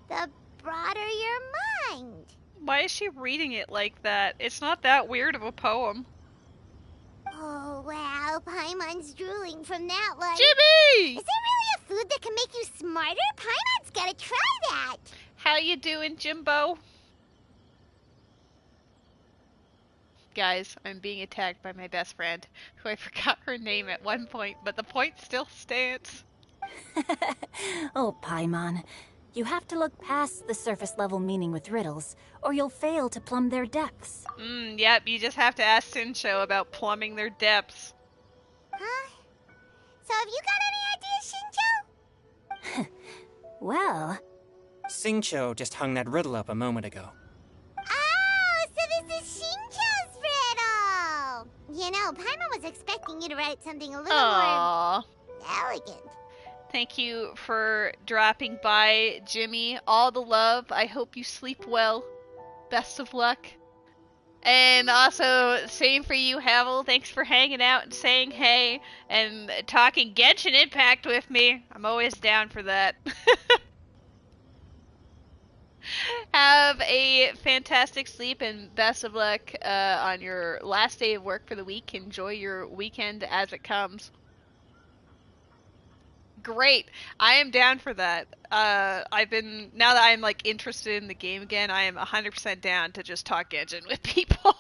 the broader your mind. Why is she reading it like that? It's not that weird of a poem. Oh, wow, Paimon's drooling from that one. Jimmy! Is there really a food that can make you smarter? Paimon's gotta try that. How you doing, Jimbo? Guys, I'm being attacked by my best friend, who I forgot her name at one point, but the point still stands. Oh, Paimon. You have to look past the surface-level meaning with riddles, or you'll fail to plumb their depths. Yep, you just have to ask Sincho about plumbing their depths. Huh? So have you got any ideas, Shinjo? Well... Singcho just hung that riddle up a moment ago. Oh, so this is Shinjo's riddle! You know, Paimon was expecting you to write something a little more elegant. Thank you for dropping by, Jimmy. All the love. I hope you sleep well. Best of luck. And also, same for you, Havel. Thanks for hanging out and saying hey and talking Genshin Impact with me. I'm always down for that. Have a fantastic sleep and best of luck on your last day of work for the week. Enjoy your weekend as it comes. Great. I am down for that. Now that I'm like interested in the game again, I am 100% down to just talk Genshin with people.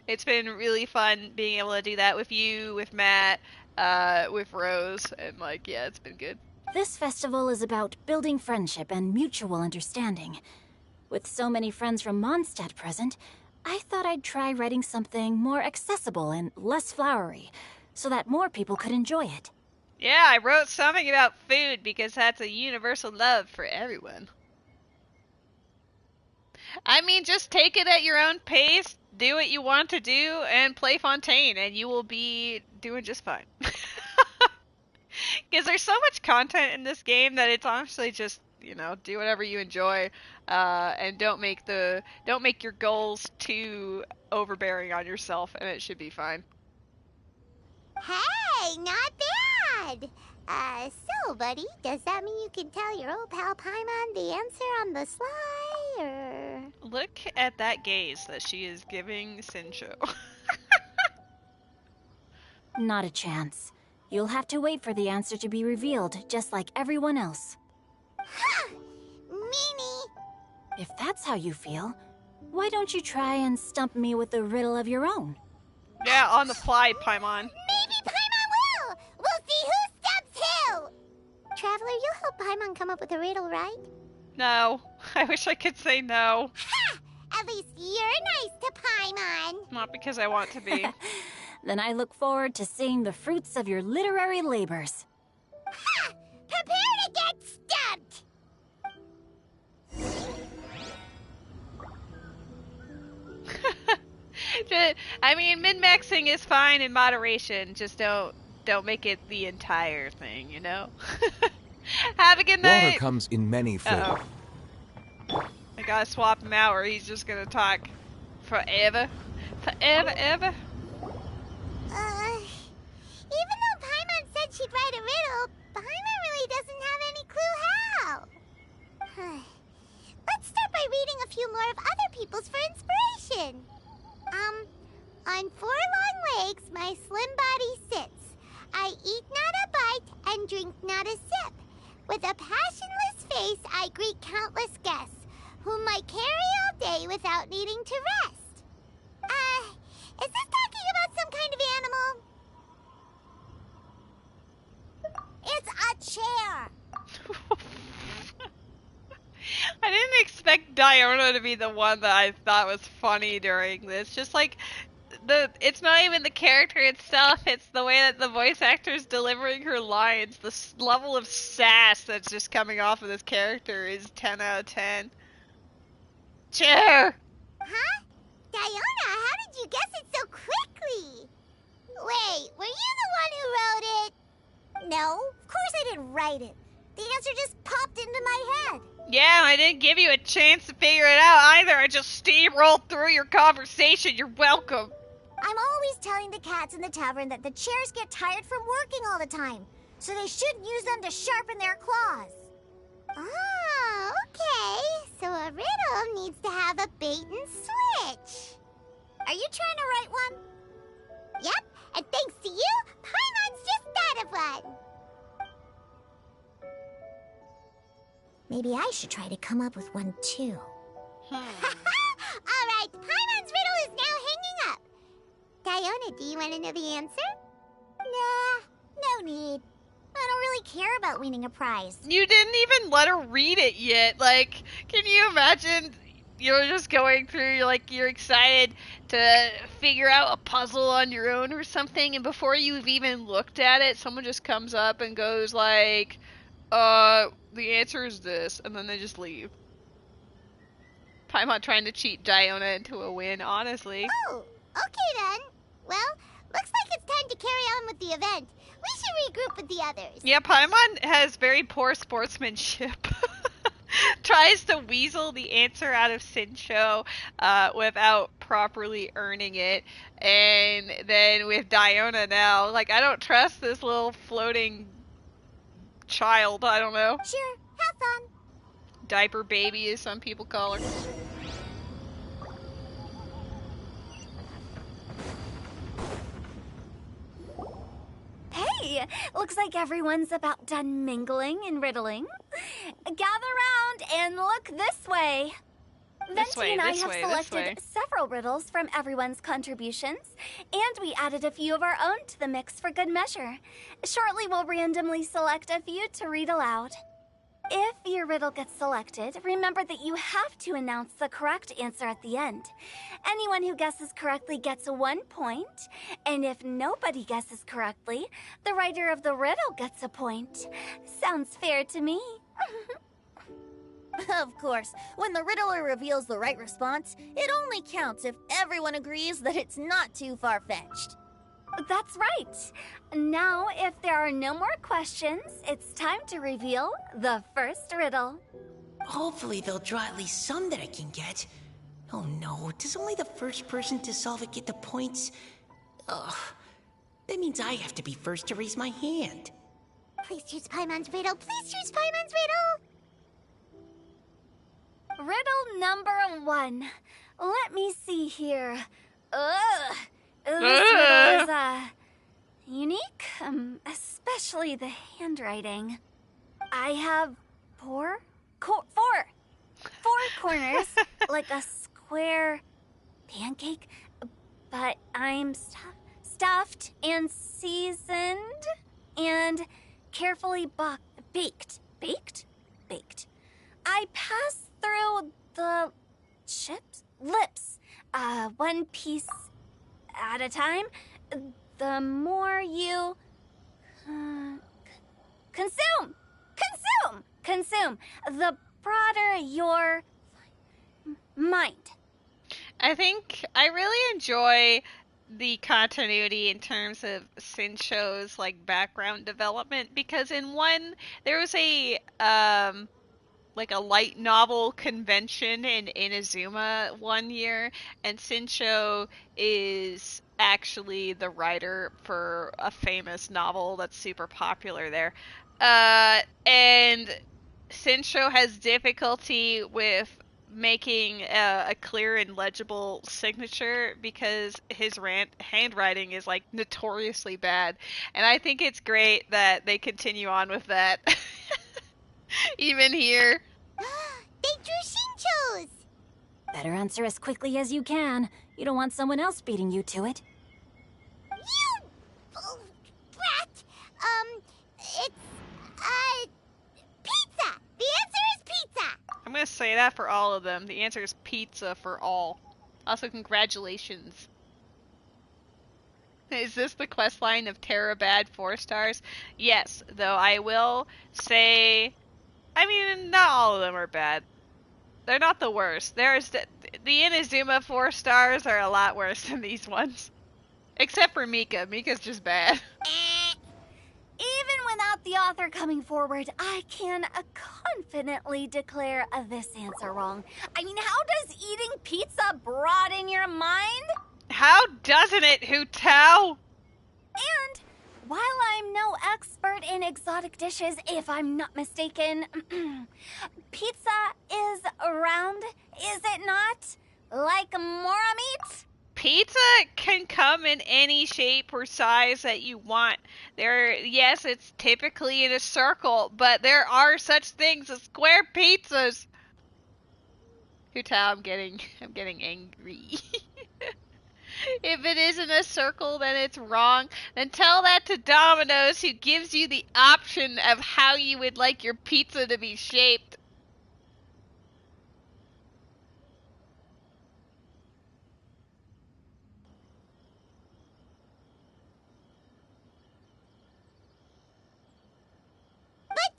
It's been really fun being able to do that with you, with Matt, with Rose, and like, yeah, it's been good. This festival is about building friendship and mutual understanding. With so many friends from Mondstadt present, I thought I'd try writing something more accessible and less flowery, so that more people could enjoy it. Yeah, I wrote something about food because that's a universal love for everyone. I mean, just take it at your own pace, do what you want to do, and play Fontaine, and you will be doing just fine. Because there's so much content in this game that it's honestly just, do whatever you enjoy, and don't make your goals too overbearing on yourself, and it should be fine. Hey, not bad! So, buddy, does that mean you can tell your old pal Paimon the answer on the sly, or...? Look at that gaze that she is giving Sincho. Not a chance. You'll have to wait for the answer to be revealed, just like everyone else. Ha! Meanie! If that's how you feel, why don't you try and stump me with a riddle of your own? Yeah, on the fly, Paimon. Maybe Paimon will! We'll see who stumps who! Traveler, you'll help Paimon come up with a riddle, right? No. I wish I could say no. Ha! At least you're nice to Paimon. Not because I want to be. Then I look forward to seeing the fruits of your literary labors. Ha! Prepare to get stumped! I mean, min-maxing is fine in moderation. Just don't make it the entire thing, you know? Have a good night! Water comes in many forms. I gotta swap him out or he's just gonna talk forever. Forever, ever. Even though Paimon said she'd write a riddle, Paimon really doesn't have any clue how. Let's start by reading a few more of other people's for inspiration. On 4 long legs my slim body sits. I eat not a bite and drink not a sip. With a passionless face I greet countless guests, whom I carry all day without needing to rest. Is this talking about some kind of animal? It's a chair! I didn't expect Diona to be the one that I thought was funny during this. Just like, it's not even the character itself, it's the way that the voice actor is delivering her lines. The level of sass that's just coming off of this character is 10 out of 10. Chair! Huh? Diona, how did you guess it so quickly? Wait, were you the one who wrote it? No, of course I didn't write it. The answer just popped into my head. Yeah, I didn't give you a chance to figure it out either. I just steamrolled through your conversation. You're welcome. I'm always telling the cats in the tavern that the chairs get tired from working all the time, so they shouldn't use them to sharpen their claws. Oh, okay. So a riddle needs to have a bait and switch. Are you trying to write one? Yep, and thanks to you, Paimon's just thought of one. Maybe I should try to come up with one too. All right, Paimon's riddle is now hanging up. Diona, do you want to know the answer? Nah, no need. I don't really care about winning a prize. You didn't even let her read it yet. Like, can you imagine? You're just going through, you're excited to figure out a puzzle on your own or something, and before you've even looked at it, someone just comes up and goes like, the answer is this, and then they just leave. Paimon trying to cheat Diona into a win, honestly. Oh, okay then. Well, looks like it's time to carry on with the event. We should regroup with the others. Yeah, Paimon has very poor sportsmanship. Tries to weasel the answer out of Sincho without properly earning it. And then with Diona now, I don't trust this little floating child, I don't know. Sure, have fun. Diaper baby, as some people call her. Hey, Yay! Looks like everyone's about done mingling and riddling. Gather round and look this way. Venti and I have selected several riddles from everyone's contributions, and we added a few of our own to the mix for good measure. Shortly, we'll randomly select a few to read aloud. If your riddle gets selected, remember that you have to announce the correct answer at the end. Anyone who guesses correctly gets 1 point, and if nobody guesses correctly, the writer of the riddle gets a point. Sounds fair to me. Of course, when the riddler reveals the right response, it only counts if everyone agrees that it's not too far-fetched. That's right. Now, if there are no more questions, it's time to reveal the first riddle. Hopefully they'll draw at least some that I can get. Oh no, does only the first person to solve it get the points? Ugh, that means I have to be first to raise my hand. Please choose Paimon's riddle. Please choose Paimon's riddle. Riddle number 1. Let me see here. Ugh. This riddle is, unique, especially the handwriting. I have four corners, like a square pancake, but I'm stuffed and seasoned and carefully baked. Baked. I pass through the lips, one piece at a time. The more you consume, the broader your mind. I think I really enjoy the continuity in terms of Sincho's like background development, because in one there was a like a light novel convention in Inazuma one year, and Sincho is actually the writer for a famous novel that's super popular there. And Sincho has difficulty with making a clear and legible signature because his handwriting is like notoriously bad, and I think it's great that they continue on with that. Even here. They drew Shincho's! Better answer as quickly as you can. You don't want someone else beating you to it. You brat! It's, pizza! The answer is pizza! I'm gonna say that for all of them. The answer is pizza for all. Also, congratulations. Is this the quest line of Terabad 4 stars? Yes, though I will say, I mean, not all of them are bad. They're not the worst. There's the Inazuma 4 stars are a lot worse than these ones. Except for Mika. Mika's just bad. Even without the author coming forward, I can confidently declare this answer wrong. I mean, how does eating pizza broaden your mind? How doesn't it, Hu Tao? And while I'm no expert in exotic dishes, if I'm not mistaken, pizza is round, is it not? Like mora meat? Pizza can come in any shape or size that you want. Yes, it's typically in a circle, but there are such things as square pizzas. Hu Tao, I'm getting angry. If it isn't a circle, then it's wrong. Then tell that to Domino's, who gives you the option of how you would like your pizza to be shaped. But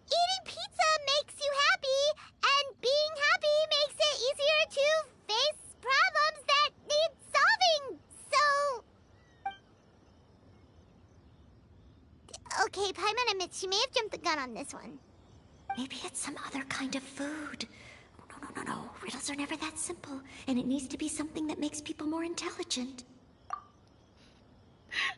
eating pizza makes you happy, and being happy makes it easier to face problems that need solving, so... Okay, Paimon admits she may have jumped the gun on this one. Maybe it's some other kind of food. No. Riddles are never that simple, and it needs to be something that makes people more intelligent.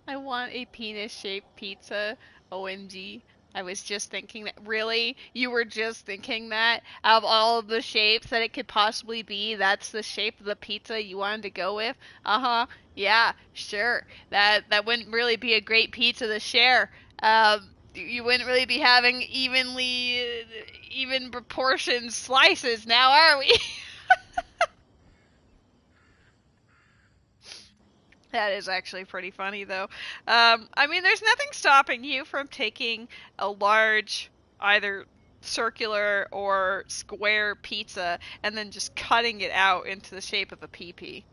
I want a penis-shaped pizza. OMG. I was just thinking that. Really? You were just thinking that? Out of all of the shapes that it could possibly be, that's the shape of the pizza you wanted to go with? Uh-huh. Yeah, sure. That wouldn't really be a great pizza to share. You wouldn't really be having even proportioned slices now, are we? That is actually pretty funny, though. I mean, there's nothing stopping you from taking a large, either circular or square pizza and then just cutting it out into the shape of a PP.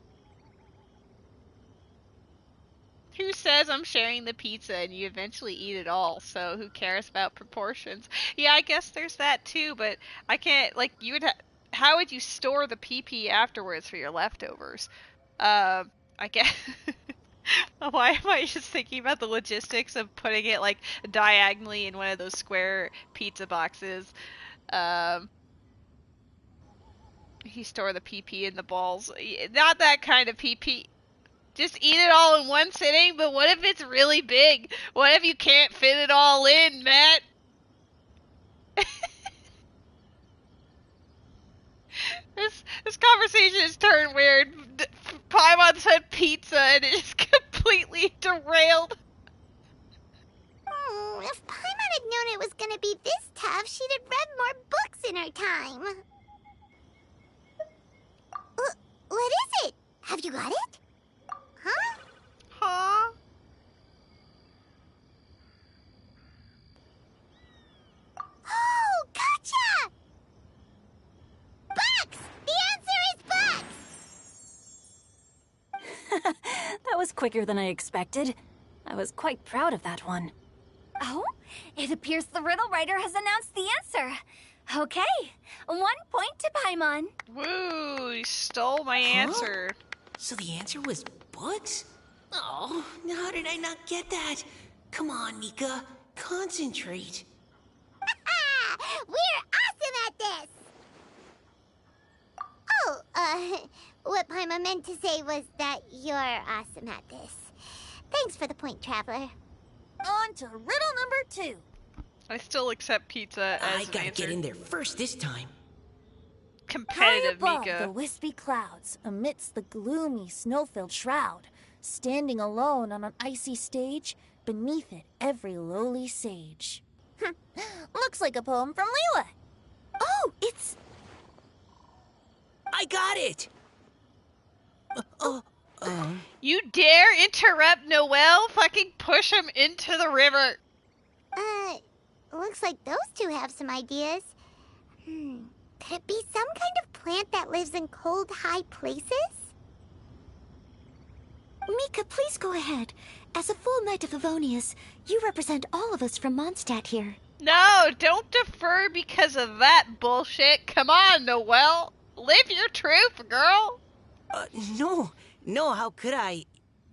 Who says I'm sharing the pizza and you eventually eat it all, so who cares about proportions? Yeah, I guess there's that too, but I can't, like, how would you store the PP afterwards for your leftovers? I guess... Why am I just thinking about the logistics of putting it, like, diagonally in one of those square pizza boxes? You store the PP in the balls. Not that kind of PP. Just eat it all in one sitting, but what if it's really big? What if you can't fit it all in, Matt? This conversation has turned weird. Paimon said pizza and it just completely derailed. If Paimon had known it was gonna be this tough, she'd have read more books in her time. What is it? Have you got it? Huh? Huh? Oh, gotcha! Bucks! The answer is bucks! That was quicker than I expected. I was quite proud of that one. Oh, it appears the riddle writer has announced the answer. Okay, 1 point to Paimon. Woo, you stole my answer. So the answer was books? Oh, how did I not get that? Come on, Nika, concentrate. We're awesome at this! Oh, what Paimon meant to say was that you're awesome at this. Thanks for the point, Traveler. On to riddle number 2. I still accept pizza as I gotta get in there first this time. Competitive, High above Nika. the wispy clouds, amidst the gloomy, snow-filled shroud, standing alone on an icy stage, beneath it every lowly sage. Looks like a poem from Liyue. Oh, it's... I got it! You dare interrupt Noelle? Fucking push him into the river. Looks like those two have some ideas. Could it be some kind of plant that lives in cold, high places? Mika, please go ahead. As a full Knight of Favonius, you represent all of us from Mondstadt here. No, don't defer because of that bullshit. Come on, Noelle. Live your truth, girl. No, how could I?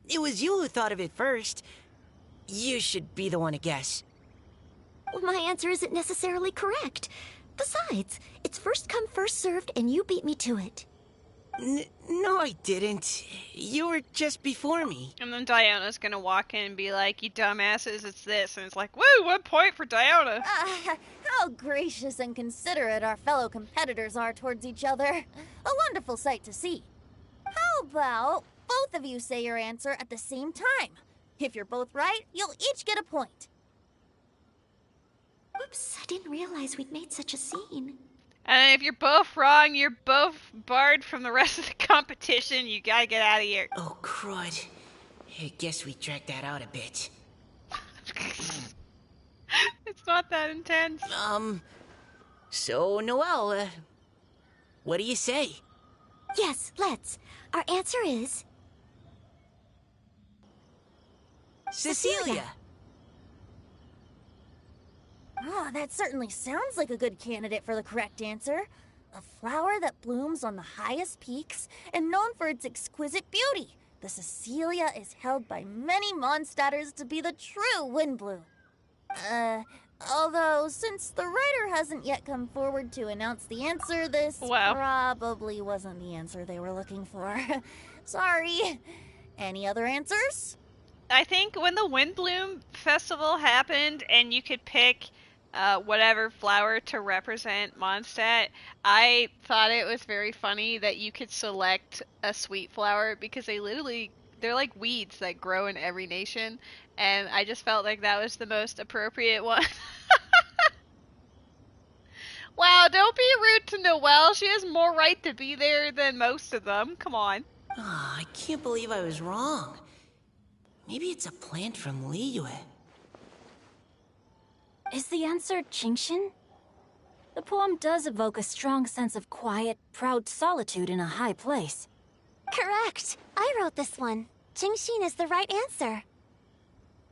It was you who thought of it first. You should be the one to guess. My answer isn't necessarily correct. Besides, it's first come, first served, and you beat me to it. No, I didn't. You were just before me. And then Diana's gonna walk in and be like, you dumbasses, it's this. And it's like, woo, 1 point for Diana. How gracious and considerate our fellow competitors are towards each other. A wonderful sight to see. How about both of you say your answer at the same time? If you're both right, you'll each get a point. Oops, I didn't realize we'd made such a scene. And if you're both wrong, you're both barred from the rest of the competition. You gotta get out of here. Oh, crud. I guess we dragged that out a bit. It's not that intense. So, Noelle, what do you say? Yes, let's. Our answer is... Cecilia! Oh, that certainly sounds like a good candidate for the correct answer. A flower that blooms on the highest peaks and known for its exquisite beauty. The Cecilia is held by many Mondstadters to be the true Windbloom. Although, since the writer hasn't yet come forward to announce the answer, this probably wasn't the answer they were looking for. Sorry. Any other answers? I think when the Windbloom Festival happened and you could pick whatever flower to represent Mondstadt, I thought it was very funny that you could select a sweet flower because they're like weeds that grow in every nation, and I just felt like that was the most appropriate one. Wow, don't be rude to Noelle. She has more right to be there than most of them. Come on. Oh, I can't believe I was wrong. Maybe it's a plant from Liyue. Is the answer Qingshin? The poem does evoke a strong sense of quiet, proud solitude in a high place. Correct. I wrote this one. Qingshin is the right answer.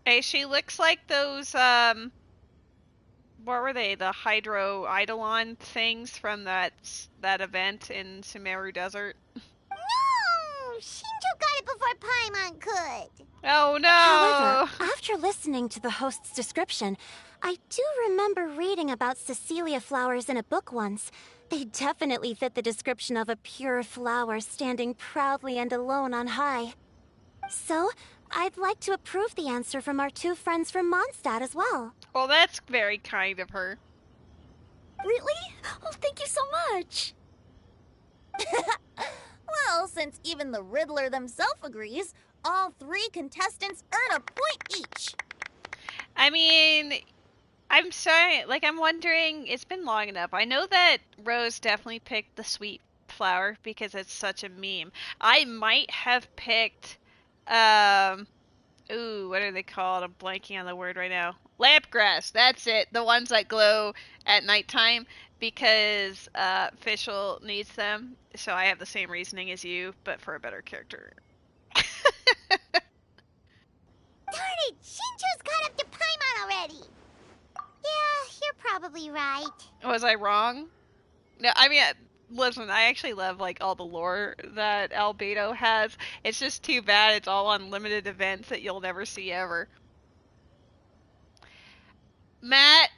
Hey, she looks like those, what were they? The Hydro Eidolon things from that event in Sumeru Desert? No! Shinjo got it before Paimon could. Oh no! However, after listening to the host's description, I do remember reading about Cecilia flowers in a book once. They definitely fit the description of a pure flower standing proudly and alone on high. So, I'd like to approve the answer from our two friends from Mondstadt as well. Well, that's very kind of her. Really? Oh, thank you so much! Well, since even the Riddler themselves agrees, all 3 contestants earn a point each. I mean, I'm sorry, like, I'm wondering, it's been long enough. I know that Rose definitely picked the sweet flower because it's such a meme. I might have picked, ooh, what are they called? I'm blanking on the word right now. Lampgrass, that's it. The ones that glow at nighttime because Fischl needs them. So I have the same reasoning as you, but for a better character. Darn it! Shinjo's caught up to Paimon already. Yeah, you're probably right. Was I wrong? No, I mean, listen, I actually love, like, all the lore that Albedo has. It's just too bad it's all on limited events that you'll never see ever. Matt,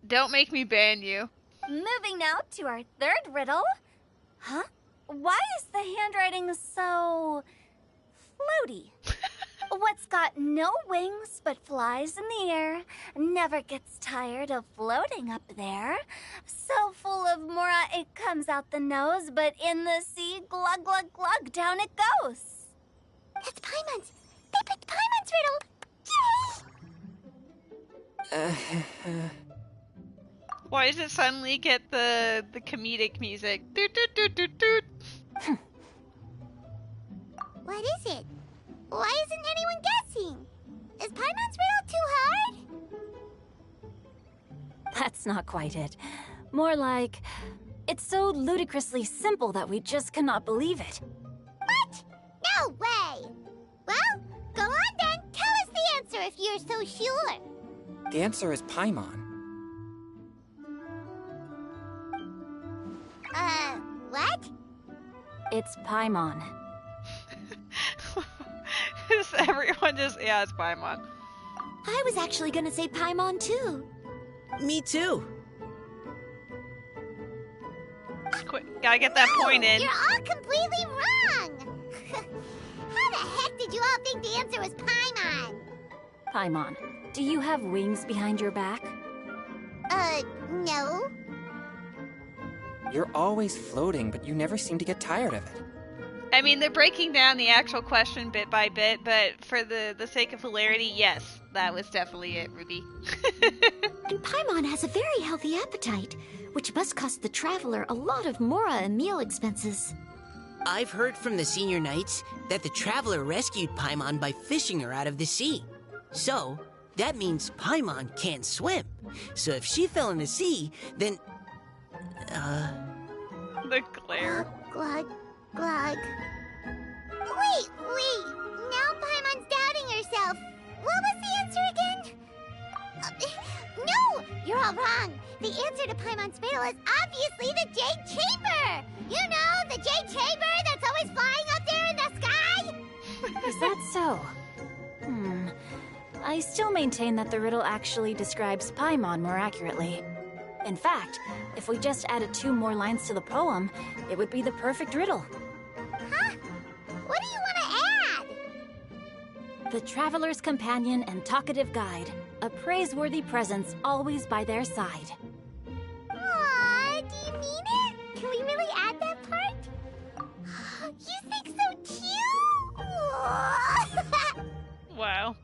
don't make me ban you. Moving now to our third riddle. Huh? Why is the handwriting so floaty? What's got no wings but flies in the air, never gets tired of floating up there. So full of mora it comes out the nose, but in the sea, glug glug glug, down it goes. That's Paimon's. They picked Paimon's riddle. Yay! Why does it suddenly get the comedic music? Doot doot doot doot doot. What is it? Why isn't anyone guessing? Is Paimon's riddle too hard? That's not quite it. More like, it's so ludicrously simple that we just cannot believe it. What? No way! Well, go on then. Tell us the answer if you're so sure. The answer is Paimon. What? It's Paimon. Everyone just, yeah, it's Paimon. I was actually gonna say Paimon too. Me too. Quick, gotta get that point in. You're all completely wrong! How the heck did you all think the answer was Paimon? Paimon, do you have wings behind your back? No. You're always floating, but you never seem to get tired of it. I mean, they're breaking down the actual question bit by bit, but for the sake of hilarity, yes, that was definitely it, Ruby. And Paimon has a very healthy appetite, which must cost the traveler a lot of mora and meal expenses. I've heard from the senior knights that the traveler rescued Paimon by fishing her out of the sea. So, that means Paimon can't swim. So if she fell in the sea, then... The glare. Glug, glug. Wait! Now Paimon's doubting herself. What was the answer again? No! You're all wrong. The answer to Paimon's riddle is obviously the Jade Chamber! You know, the Jade Chamber that's always flying up there in the sky? Is that so? I still maintain that the riddle actually describes Paimon more accurately. In fact, if we just added 2 more lines to the poem, it would be the perfect riddle. Huh? What do you want to The traveler's companion and talkative guide. A praiseworthy presence always by their side. Aww, do you mean it? Can we really add that part? You think so too? Wow.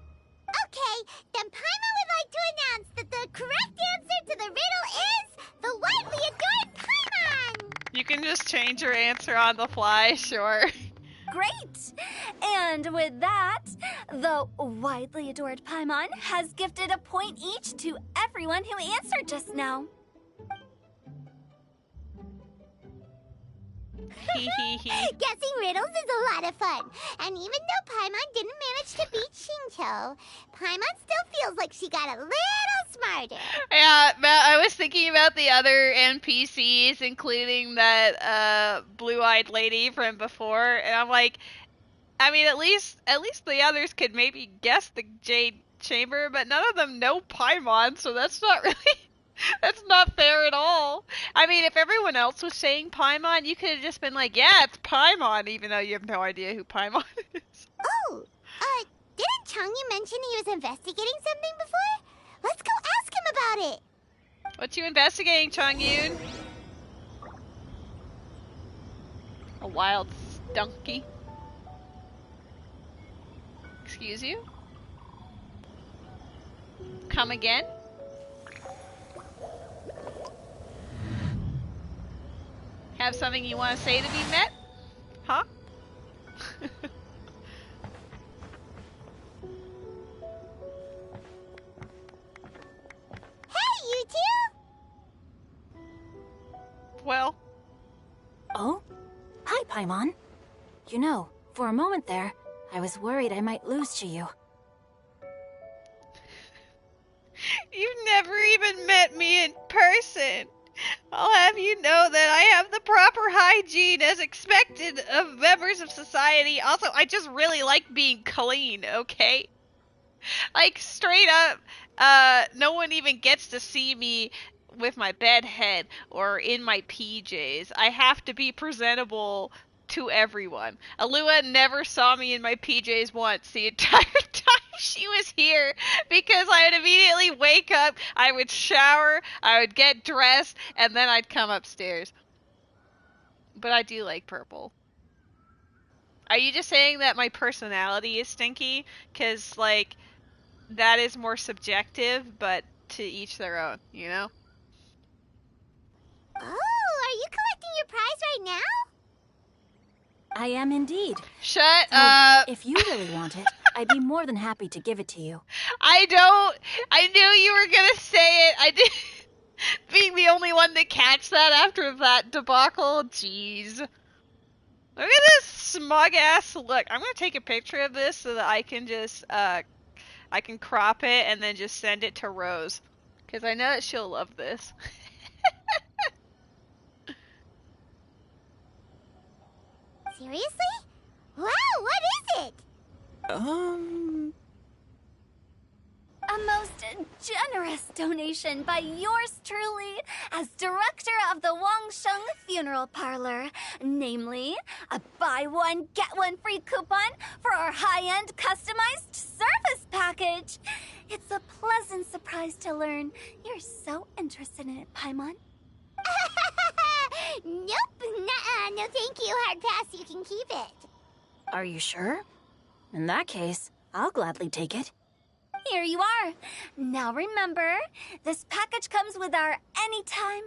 Okay, then Paimon would like to announce that the correct answer to the riddle is the widely adored Paimon! You can just change your answer on the fly, sure. Great! And with that, the widely adored Paimon has gifted a point each to everyone who answered just now. Guessing riddles is a lot of fun. And even though Paimon didn't manage to beat Shinto, Paimon still feels like she got a little smarter. Yeah, I was thinking about the other NPCs, including that blue-eyed lady from before, and I'm like, I mean, at least the others could maybe guess the Jade Chamber, but none of them know Paimon, so that's not really... That's not fair at all. I mean, if everyone else was saying Paimon, you could have just been like, yeah, it's Paimon, even though you have no idea who Paimon is. Oh, didn't Changyu mention he was investigating something before? Let's go ask him about it. What you investigating, Changyu? A wild stunky. Excuse you? Come again? Have something you want to say to be met? Huh? Hey, you two! Well. Oh? Hi, Paimon. You know, for a moment there, I was worried I might lose to you. You've never even met me in person. I'll have you know that I have the proper hygiene as expected of members of society. Also, I just really like being clean, okay? Like, straight up, no one even gets to see me with my bed head or in my PJs. I have to be presentable to everyone. Alua never saw me in my PJs once the entire time she was here, because I would immediately wake up, I would shower, I would get dressed, and then I'd come upstairs. But I do like purple. Are you just saying that my personality is stinky? Because, like, that is more subjective, but to each their own, you know? Oh, are you collecting your prize right now? I am indeed. Shut up! If you really want it, I'd be more than happy to give it to you. I knew you were gonna say it. I did. Being the only one to catch that after that debacle, jeez. Look at this smug ass look. I'm gonna take a picture of this so that I can just, I can crop it and then just send it to Rose. Because I know that she'll love this. Seriously? Wow, what is it? A most generous donation by yours truly as director of the Wangsheng Funeral Parlor. Namely, a buy one, get one free coupon for our high-end customized service package. It's a pleasant surprise to learn you're so interested in it, Paimon. Nope, nuh-uh, no thank you, hard pass, you can keep it. Are you sure? In that case, I'll gladly take it. Here you are. Now remember, this package comes with our anytime,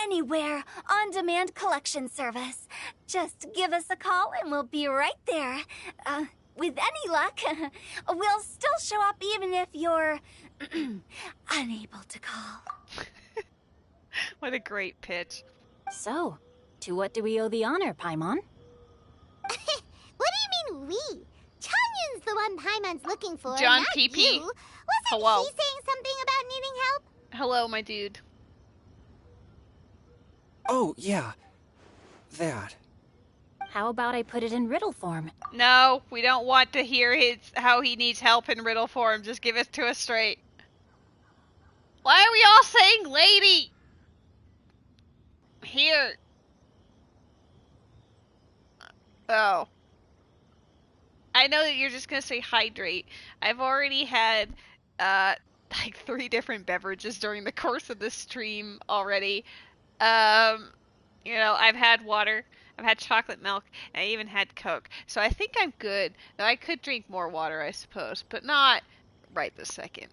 anywhere, on-demand collection service. Just give us a call and we'll be right there. With any luck, we'll still show up even if you're unable to call. What a great pitch. So, to what do we owe the honor, Paimon? What do you mean we? Changyun's the one Paimon's looking for, John not PP. you. Wasn't Hello. he saying something about needing help? Hello, my dude. Oh, yeah. That. How about I put it in riddle form? No, we don't want to hear how he needs help in riddle form. Just give it to us straight. Why are we all saying lady? Here. I know that you're just gonna say hydrate. I've already had like 3 different beverages during the course of this stream already. You know, I've had water, I've had chocolate milk, and I even had Coke. So I think I'm good. Now I could drink more water, I suppose, but not right this second.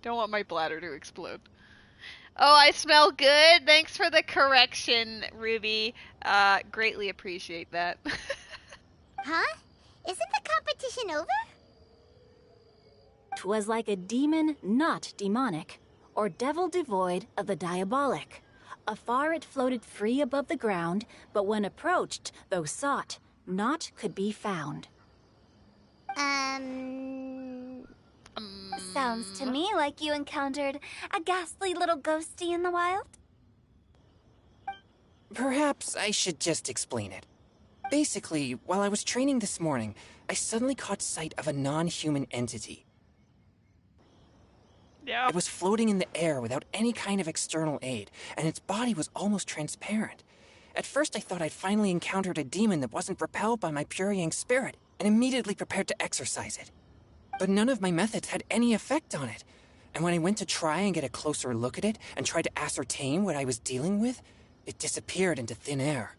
Don't want my bladder to explode. Oh, I smell good. Thanks for the correction, Ruby. Greatly appreciate that. Huh? Isn't the competition over? 'Twas like a demon not demonic, or devil devoid of the diabolic. Afar it floated free above the ground, but when approached, though sought, naught could be found. Sounds to me like you encountered a ghastly little ghosty in the wild. Perhaps I should just explain it. Basically, while I was training this morning, I suddenly caught sight of a non-human entity. Yeah. It was floating in the air without any kind of external aid, and its body was almost transparent. At first I thought I'd finally encountered a demon that wasn't repelled by my pure yang spirit, and immediately prepared to exorcise it. But none of my methods had any effect on it, and when I went to try and get a closer look at it and tried to ascertain what I was dealing with, it disappeared into thin air.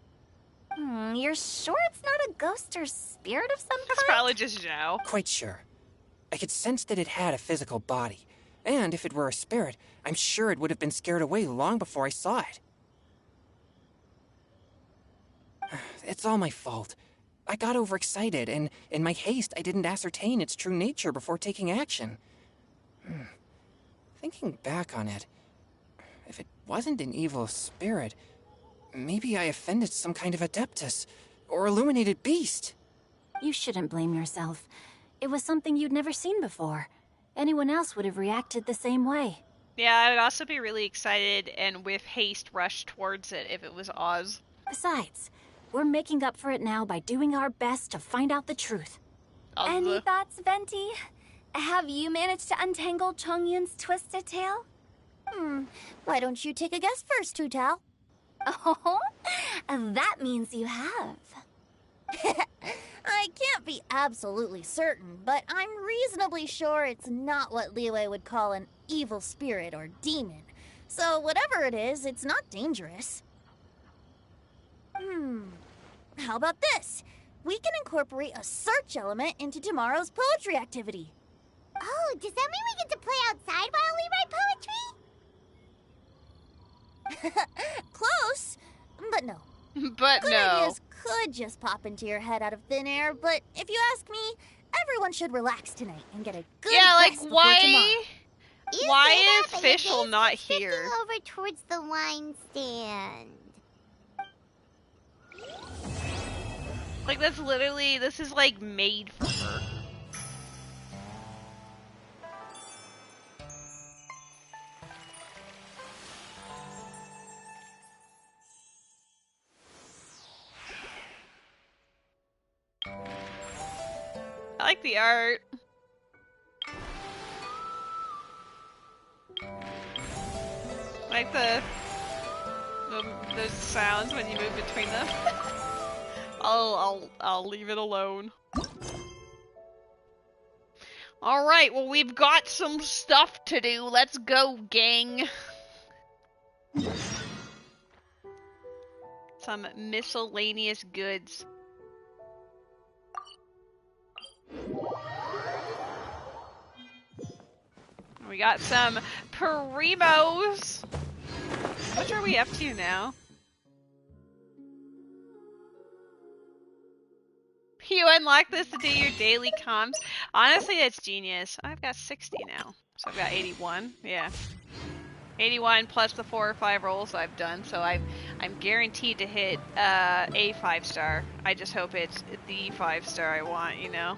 You're sure it's not a ghost or spirit of some kind? It's probably just Zhao. Quite sure. I could sense that it had a physical body, and if it were a spirit, I'm sure it would have been scared away long before I saw it. It's all my fault. I got overexcited, and in my haste, I didn't ascertain its true nature before taking action. Thinking back on it, if it wasn't an evil spirit, maybe I offended some kind of adeptus, or illuminated beast. You shouldn't blame yourself. It was something you'd never seen before. Anyone else would have reacted the same way. Yeah, I would also be really excited and with haste rush towards it if it was Oz. Besides, we're making up for it now by doing our best to find out the truth. Any thoughts, Venti? Have you managed to untangle Chongyun's twisted tail? Why don't you take a guess first, Hu Tao? Oh, that means you have. I can't be absolutely certain, but I'm reasonably sure it's not what Liyue would call an evil spirit or demon. So whatever it is, it's not dangerous. How about this? We can incorporate a search element into tomorrow's poetry activity. Oh, does that mean we get to play outside while we write poetry? Close, but no. But Good no. ideas could just pop into your head out of thin air, but if you ask me, everyone should relax tonight and get a good Yeah, like, rest before tomorrow. why is Fischl not Shifting here? over towards the wine stand. Like, that's literally, this is like made for her. I like the art. I like those sounds when you move between them. I'll leave it alone. All right, well, we've got some stuff to do. Let's go, gang. Some miscellaneous goods. We got some primos. What are we up to now? You unlock this to do your daily comms. Honestly, that's genius. I've got 60 now. So I've got 81. Yeah. 81 plus the 4 or 5 rolls I've done. So I'm guaranteed to hit a 5-star. I just hope it's the 5-star I want, you know?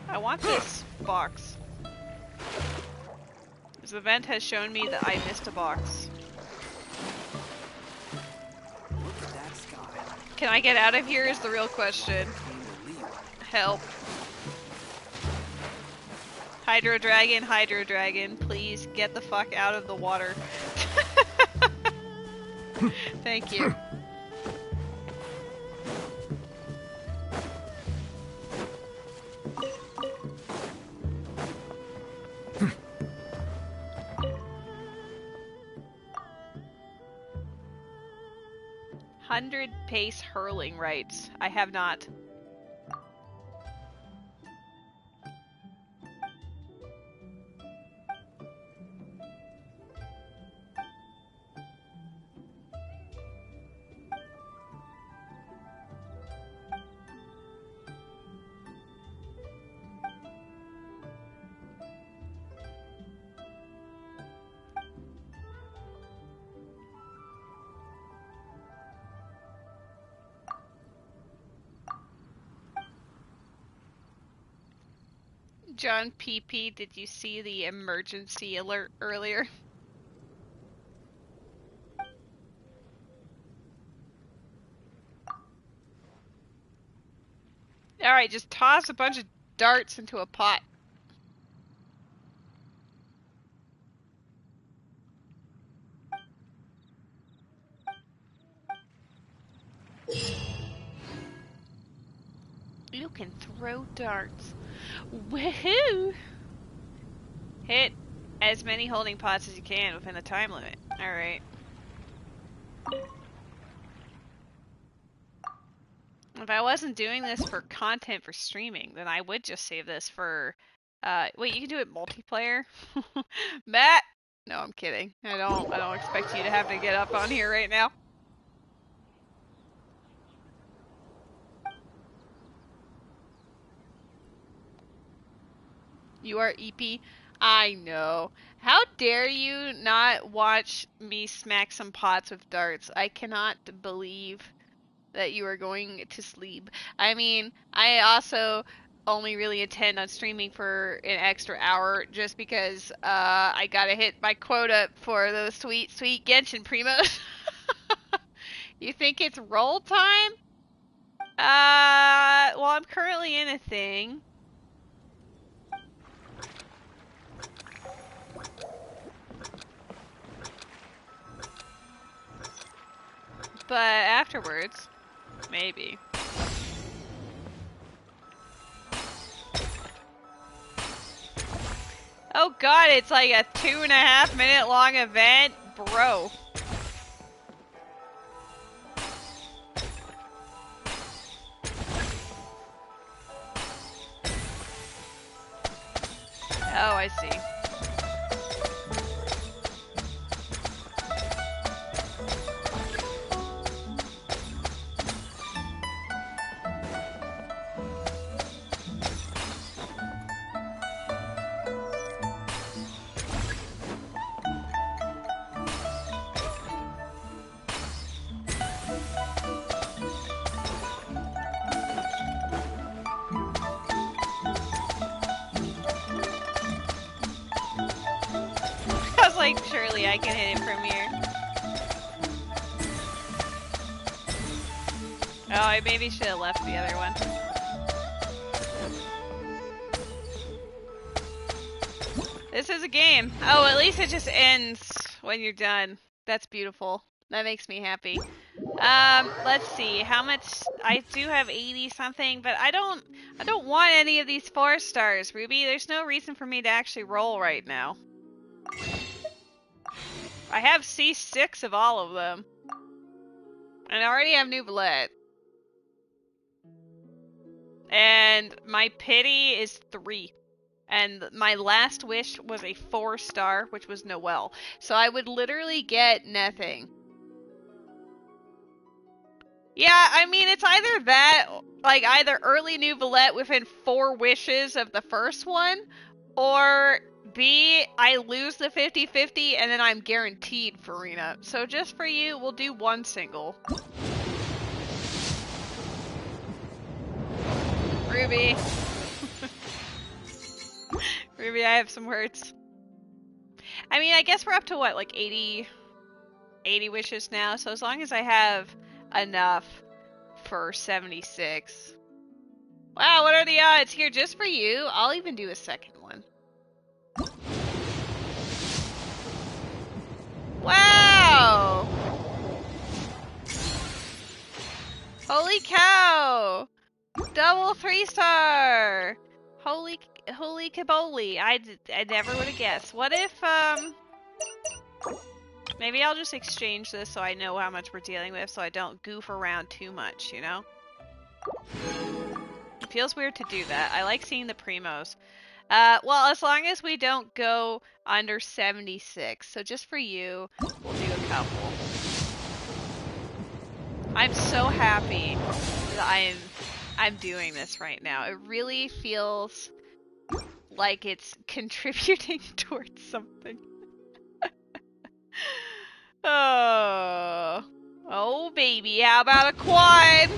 I want this box. This event has shown me that I missed a box. Can I get out of here is the real question. Help. Hydro Dragon, please get the fuck out of the water. Thank you. 100 pace hurling rights. I have not. John PP, did you see the emergency alert earlier? Alright, just toss a bunch of darts into a pot. You can throw darts. Woohoo! Hit as many holding pots as you can within the time limit. Alright. If I wasn't doing this for content for streaming, then I would just save this for... wait, you can do it multiplayer? Matt! No, I'm kidding. I don't expect you to have to get up on here right now. You are EP. I know. How dare you not watch me smack some pots with darts? I cannot believe that you are going to sleep. I mean, I also only really intend on streaming for an extra hour just because I gotta hit my quota for those sweet, sweet Genshin primos. You think it's roll time? Well, I'm currently in a thing. But afterwards, maybe. Oh god, it's like a 2.5 minute long event? Bro. Oh, I see. I was like, surely I can hit it from here. Oh, I maybe should have left the other one. This is a game. Oh, at least it just ends when you're done. That's beautiful. That makes me happy. Let's see. How much? I do have 80 something, but I don't want any of these 4 stars, Ruby. There's no reason for me to actually roll right now. I have C6 of all of them. And I already have New Bullet. And my pity is 3. And my last wish was a 4-star, which was Noelle. So I would literally get nothing. Yeah, I mean, it's either that, like either early New Bullet within 4 wishes of the first one, or B, I lose the 50-50 and then I'm guaranteed Farina. So just for you, we'll do 1 single. Ruby. Ruby, I have some words. I mean, I guess we're up to what, like 80 wishes now, so as long as I have enough for 76. Wow, what are the odds? Here, just for you, I'll even do a second one. Wow! Holy cow! Double 3-star! Holy kaboli. I never would have guessed. What if, Maybe I'll just exchange this so I know how much we're dealing with so I don't goof around too much, you know? It feels weird to do that. I like seeing the primos. Well, as long as we don't go under 76. So just for you, we'll do a couple. I'm so happy that I'm doing this right now. It really feels like it's contributing towards something. Oh baby, how about a quad?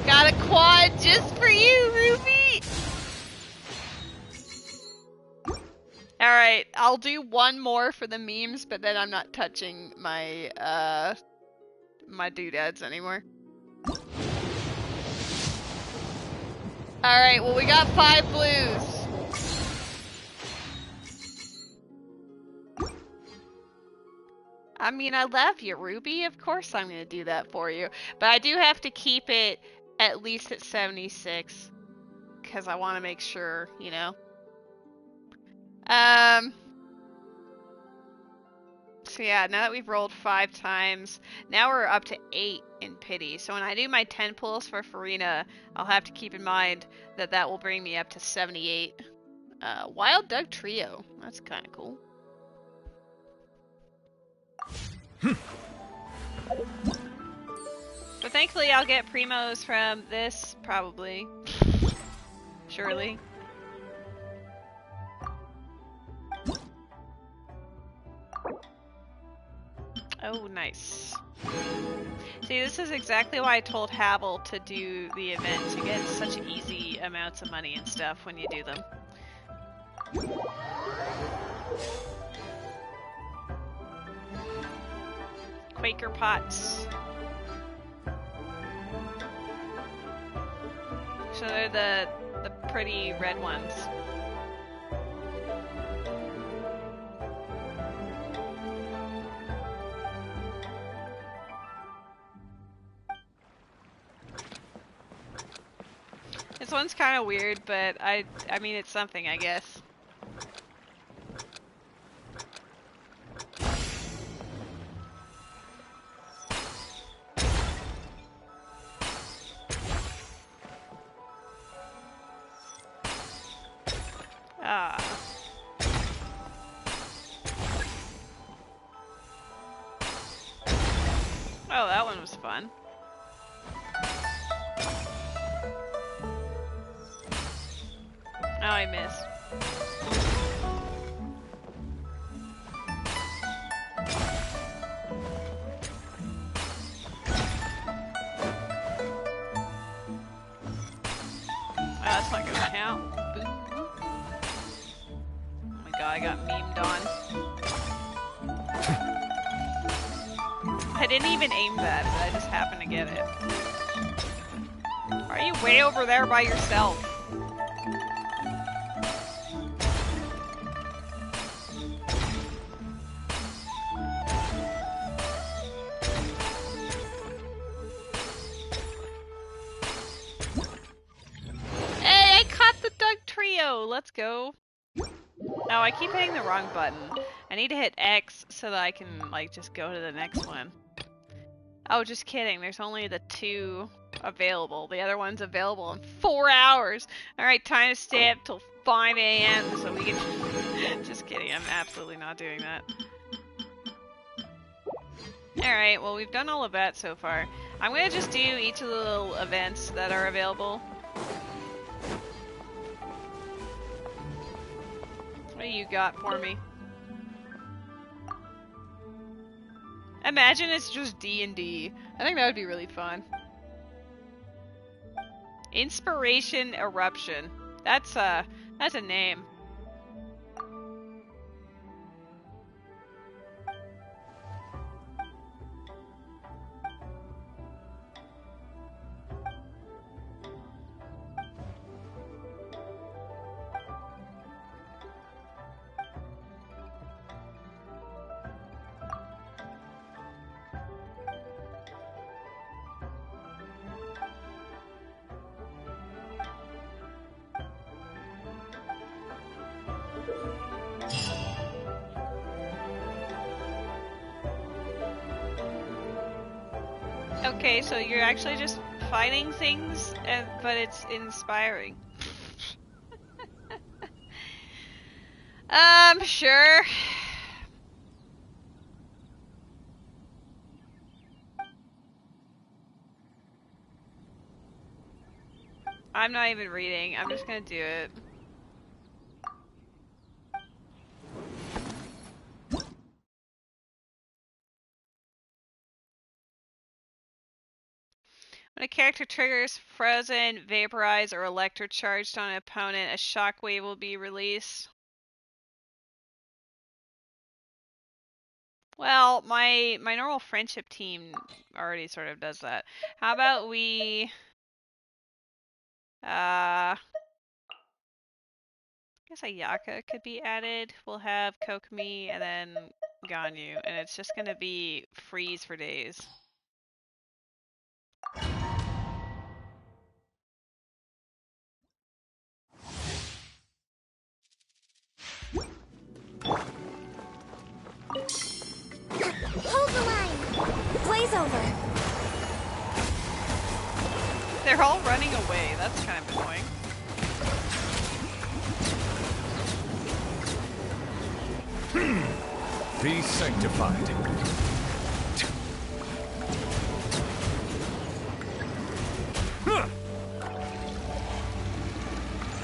Got a quad just for you, Ruby! Alright, I'll do one more for the memes, but then I'm not touching my, my doodads anymore. Alright, well we got 5 blues. I mean, I love you, Ruby. Of course I'm gonna do that for you. But I do have to keep it at least at 76. Because I want to make sure, you know. So yeah, now that we've rolled 5 times, now we're up to 8 in pity. So when I do my 10 pulls for Farina, I'll have to keep in mind that that will bring me up to 78. Wild Doug Trio. That's kind of cool. But thankfully I'll get primos from this, probably. Surely. Oh, nice. See, this is exactly why I told Havel to do the event. You get such easy amounts of money and stuff when you do them. Quaker pots. So they're the pretty red ones. This one's kind of weird, but I mean it's something, I guess. Ah. Oh, that one was fun. Oh, I missed. Oh, that's not gonna count. Boom. Oh my god, I got memed on. I didn't even aim that, but I just happened to get it. Are you way over there by yourself? Hey, I caught the Doug Trio! Let's go. Oh, I keep hitting the wrong button. I need to hit X so that I can, like, just go to the next one. Oh, just kidding. There's only the 2 available. The other one's available in 4 hours. Alright, time to stay up till 5 a.m. so we can... Just kidding. I'm absolutely not doing that. Alright, well, we've done all of that so far. I'm gonna just do each of the little events that are available. What do you got for me? Imagine it's just D&D. I think that would be really fun. Inspiration Eruption. That's a name. Okay, so you're actually just fighting things, but it's inspiring. Sure. I'm not even reading. I'm just gonna do it. When a character triggers frozen, vaporized, or electrocharged on an opponent, a shockwave will be released. Well, my normal friendship team already sort of does that. How about we I guess Ayaka could be added. We'll have Kokomi and then Ganyu, and it's just gonna be freeze for days. Hold the line! Blaze over! They're all running away. That's kind of annoying. Be sanctified.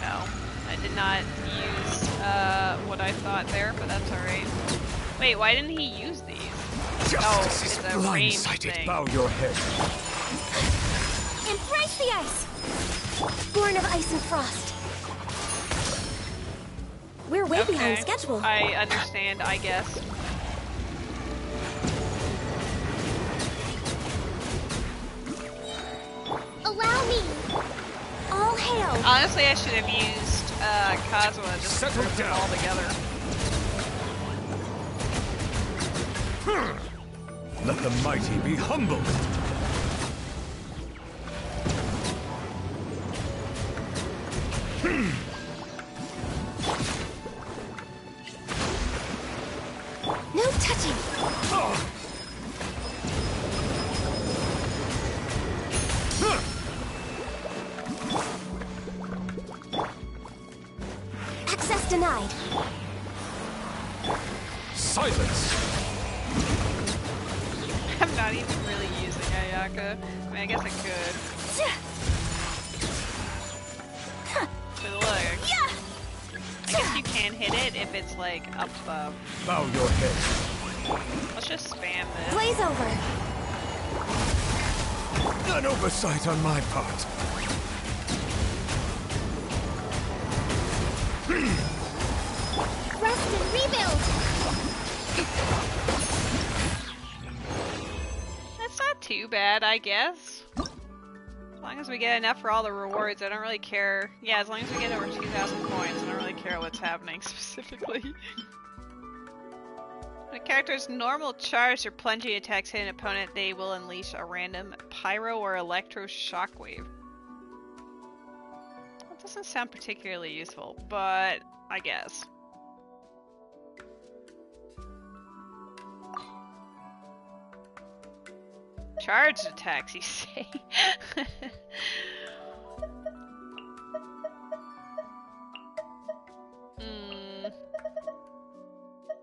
No, I did not use what I thought there, but that's alright. Wait, why didn't he use these? Justice it's is a range blindsided. thing. Bow your head. Embrace the ice! Born of ice and frost. We're way behind schedule. I understand, I guess. Allow me! All hail! Honestly, I should have used Kazuha just to group them all together. Let the mighty be humbled. No touching! Access denied. Silence! I'm not even really using Ayaka. I mean, I guess I could. But look. I guess you can hit it if it's like up above. Bow your head. Let's just spam this. Blaze over! An oversight on my part. Rest and rebuild! That's not too bad, I guess. As long as we get enough for all the rewards, I don't really care. Yeah, as long as we get over 2,000 points, I don't really care what's happening specifically. When a character's normal charge or plunging attacks hit an opponent, they will unleash a random pyro or electro shockwave. That doesn't sound particularly useful, but I guess. Charged attacks, you say?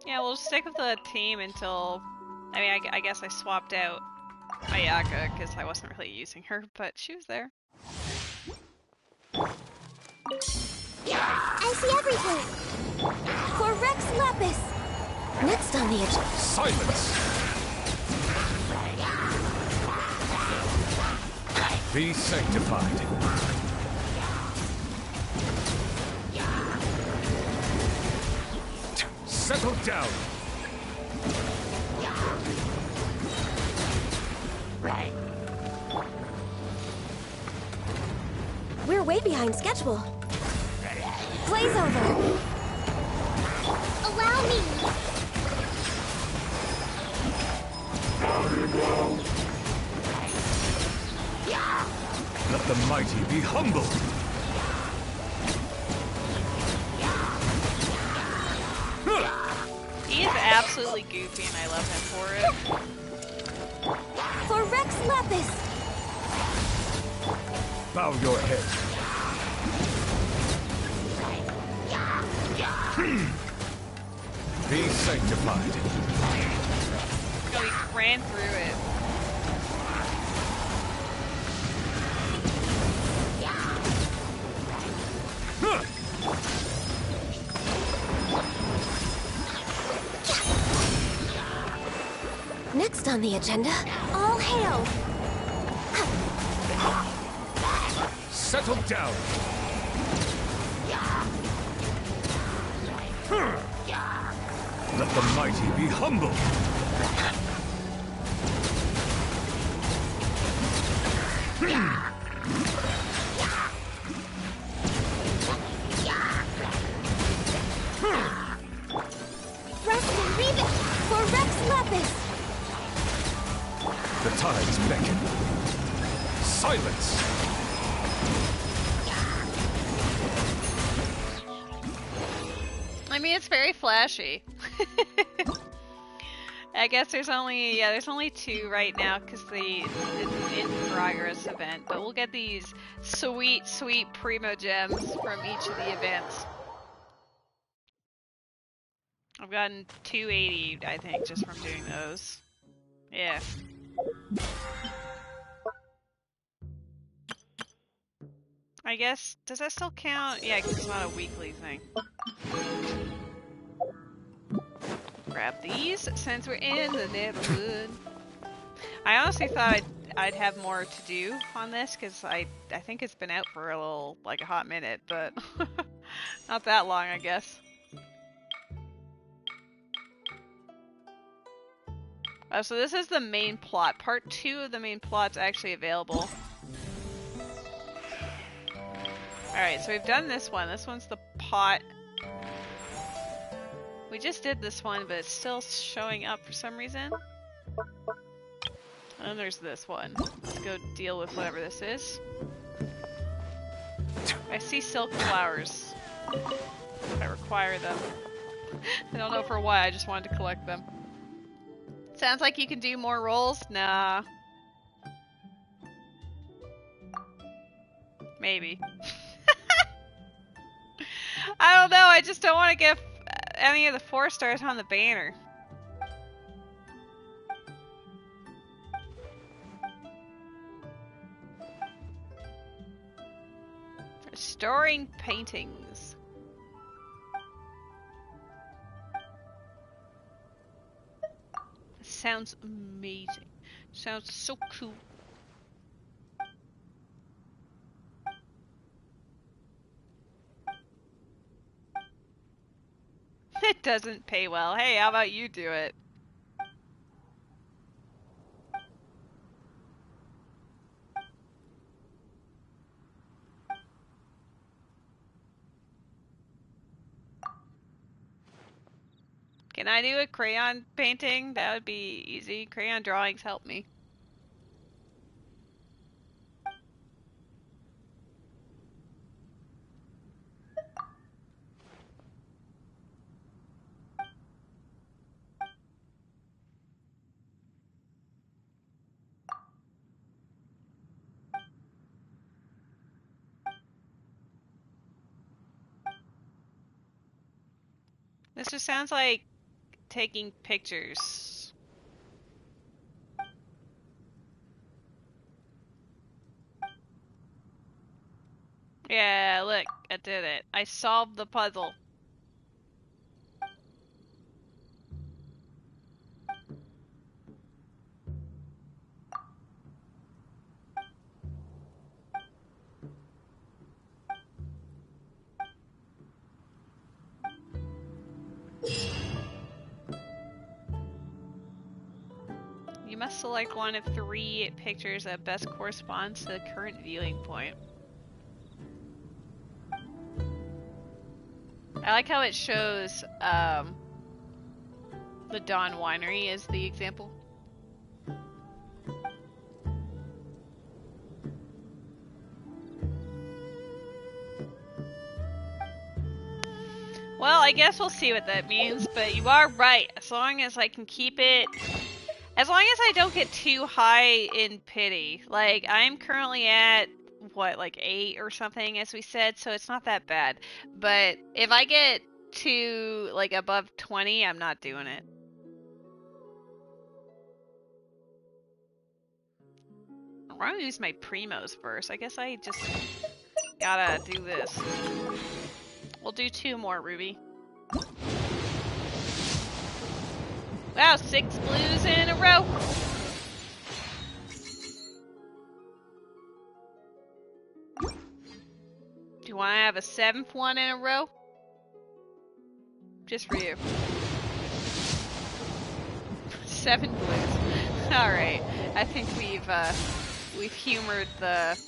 Yeah, we'll stick with the team until... I mean, I guess I swapped out Ayaka because I wasn't really using her, but she was there. I see everything! For Rex Lapis! Next on the agenda. Silence! Be sanctified. Settle down. We're way behind schedule. Blaze over! Allow me! Let the mighty be humbled. He is absolutely goofy and I love him for it. For Rex Lapis! this? Bow your head. Be sanctified. Oh, he ran through it. Next on the agenda, all hail! Settle down. Let the mighty be humble. Rest and Revis for Rex Lapis! The tides beckon. Silence! I mean, it's very flashy. I guess there's only 2 right now because it's an in-progress event, but we'll get these sweet, sweet primo gems from each of the events. I've gotten 280, I think, just from doing those. Yeah. I guess, does that still count? Yeah, because it's not a weekly thing. Grab these since we're in the neighborhood. I honestly thought I'd have more to do on this because I think it's been out for a little, like a hot minute, but not that long, I guess. So this is the main plot. Part 2 of the main plot's actually available. Alright, so we've done this one. This one's the pot. We just did this one, but it's still showing up for some reason. And then there's this one. Let's go deal with whatever this is. I see silk flowers. I require them. I don't know for why, I just wanted to collect them. Sounds like you can do more rolls? Nah. Maybe. I don't know, I just don't want to get any of the 4 stars on the banner. Restoring paintings. Sounds amazing. Sounds so cool. It doesn't pay well. Hey, how about you do it? Can I do a crayon painting? That would be easy. Crayon drawings help me. This just sounds like taking pictures. Yeah, look, I did it. I solved the puzzle. You must select one of 3 pictures that best corresponds to the current viewing point. I like how it shows the Dawn Winery as the example. Well, I guess we'll see what that means, but you are right. As long as I can keep it As long as I don't get too high in pity. Like, I'm currently at, what, like 8 or something, as we said, so it's not that bad. But if I get to, like, above 20, I'm not doing it. I want to use my primos first. I guess I just gotta do this. We'll do 2 more, Ruby. Wow, 6 blues in a row. Do you want to have a 7th one in a row? Just for you. 7 blues. Alright. I think we've humored the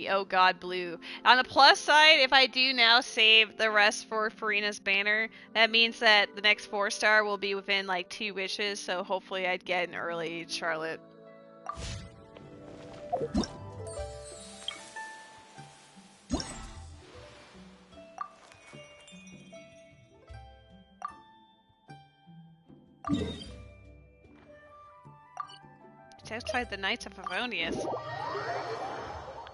oh god blue. On the plus side, if I do now save the rest for Farina's banner, that means that the next 4-star will be within like 2 wishes, so hopefully I'd get an early Charlotte. It's outside the Knights of Favonius.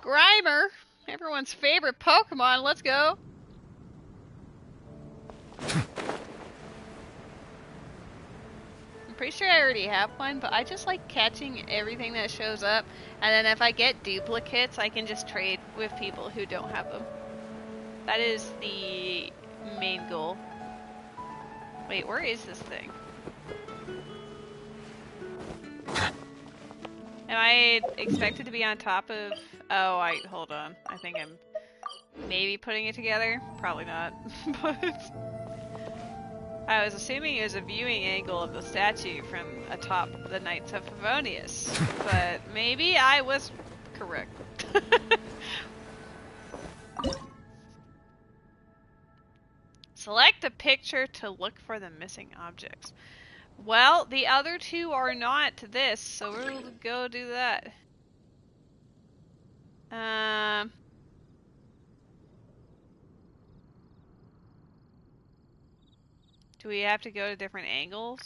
Grimer! Everyone's favorite Pokemon, let's go! I'm pretty sure I already have one, but I just like catching everything that shows up, and then if I get duplicates, I can just trade with people who don't have them. That is the main goal. Wait, where is this thing? Am I expected to be on top of... Oh, hold on. I think I'm maybe putting it together. Probably not. But I was assuming it was a viewing angle of the statue from atop the Knights of Favonius. But maybe I was correct. Select a picture to look for the missing objects. Well, the other 2 are not this, so we'll go do that. Do we have to go to different angles?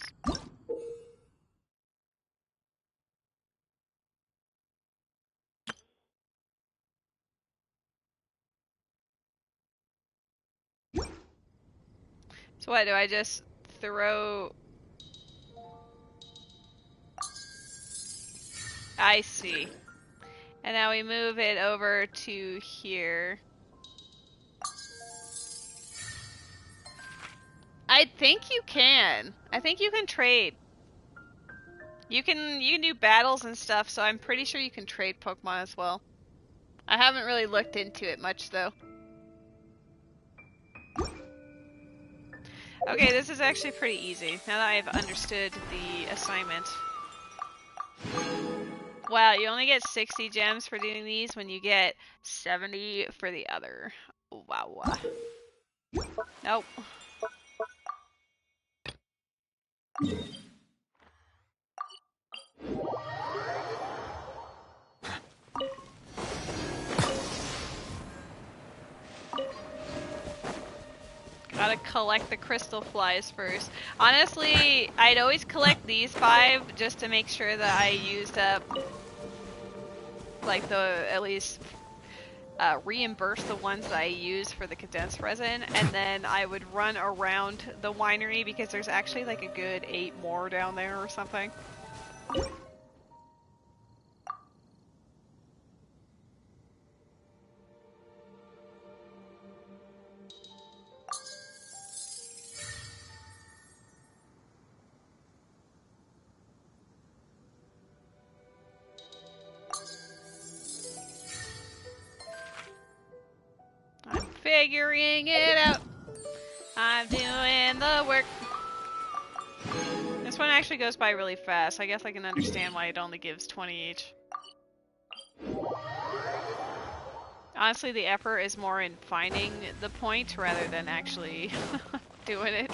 So what, do I just throw... I see. And now we move it over to here. I think you can. I think you can trade. You can do battles and stuff, so I'm pretty sure you can trade Pokemon as well. I haven't really looked into it much though. Okay, this is actually pretty easy, now that I've understood the assignment. Wow, you only get 60 gems for doing these when you get 70 for the other. Wow. Nope. Gotta collect the crystal flies first. Honestly, I'd always collect these 5 just to make sure that I used up, like, at least reimburse the ones that I use for the condensed resin, and then I would run around the winery because there's actually like a good 8 more down there or something. Figuring it out. I'm doing the work. This one actually goes by really fast. I guess I can understand why it only gives 20 each. Honestly, the effort is more in finding the point rather than actually doing it.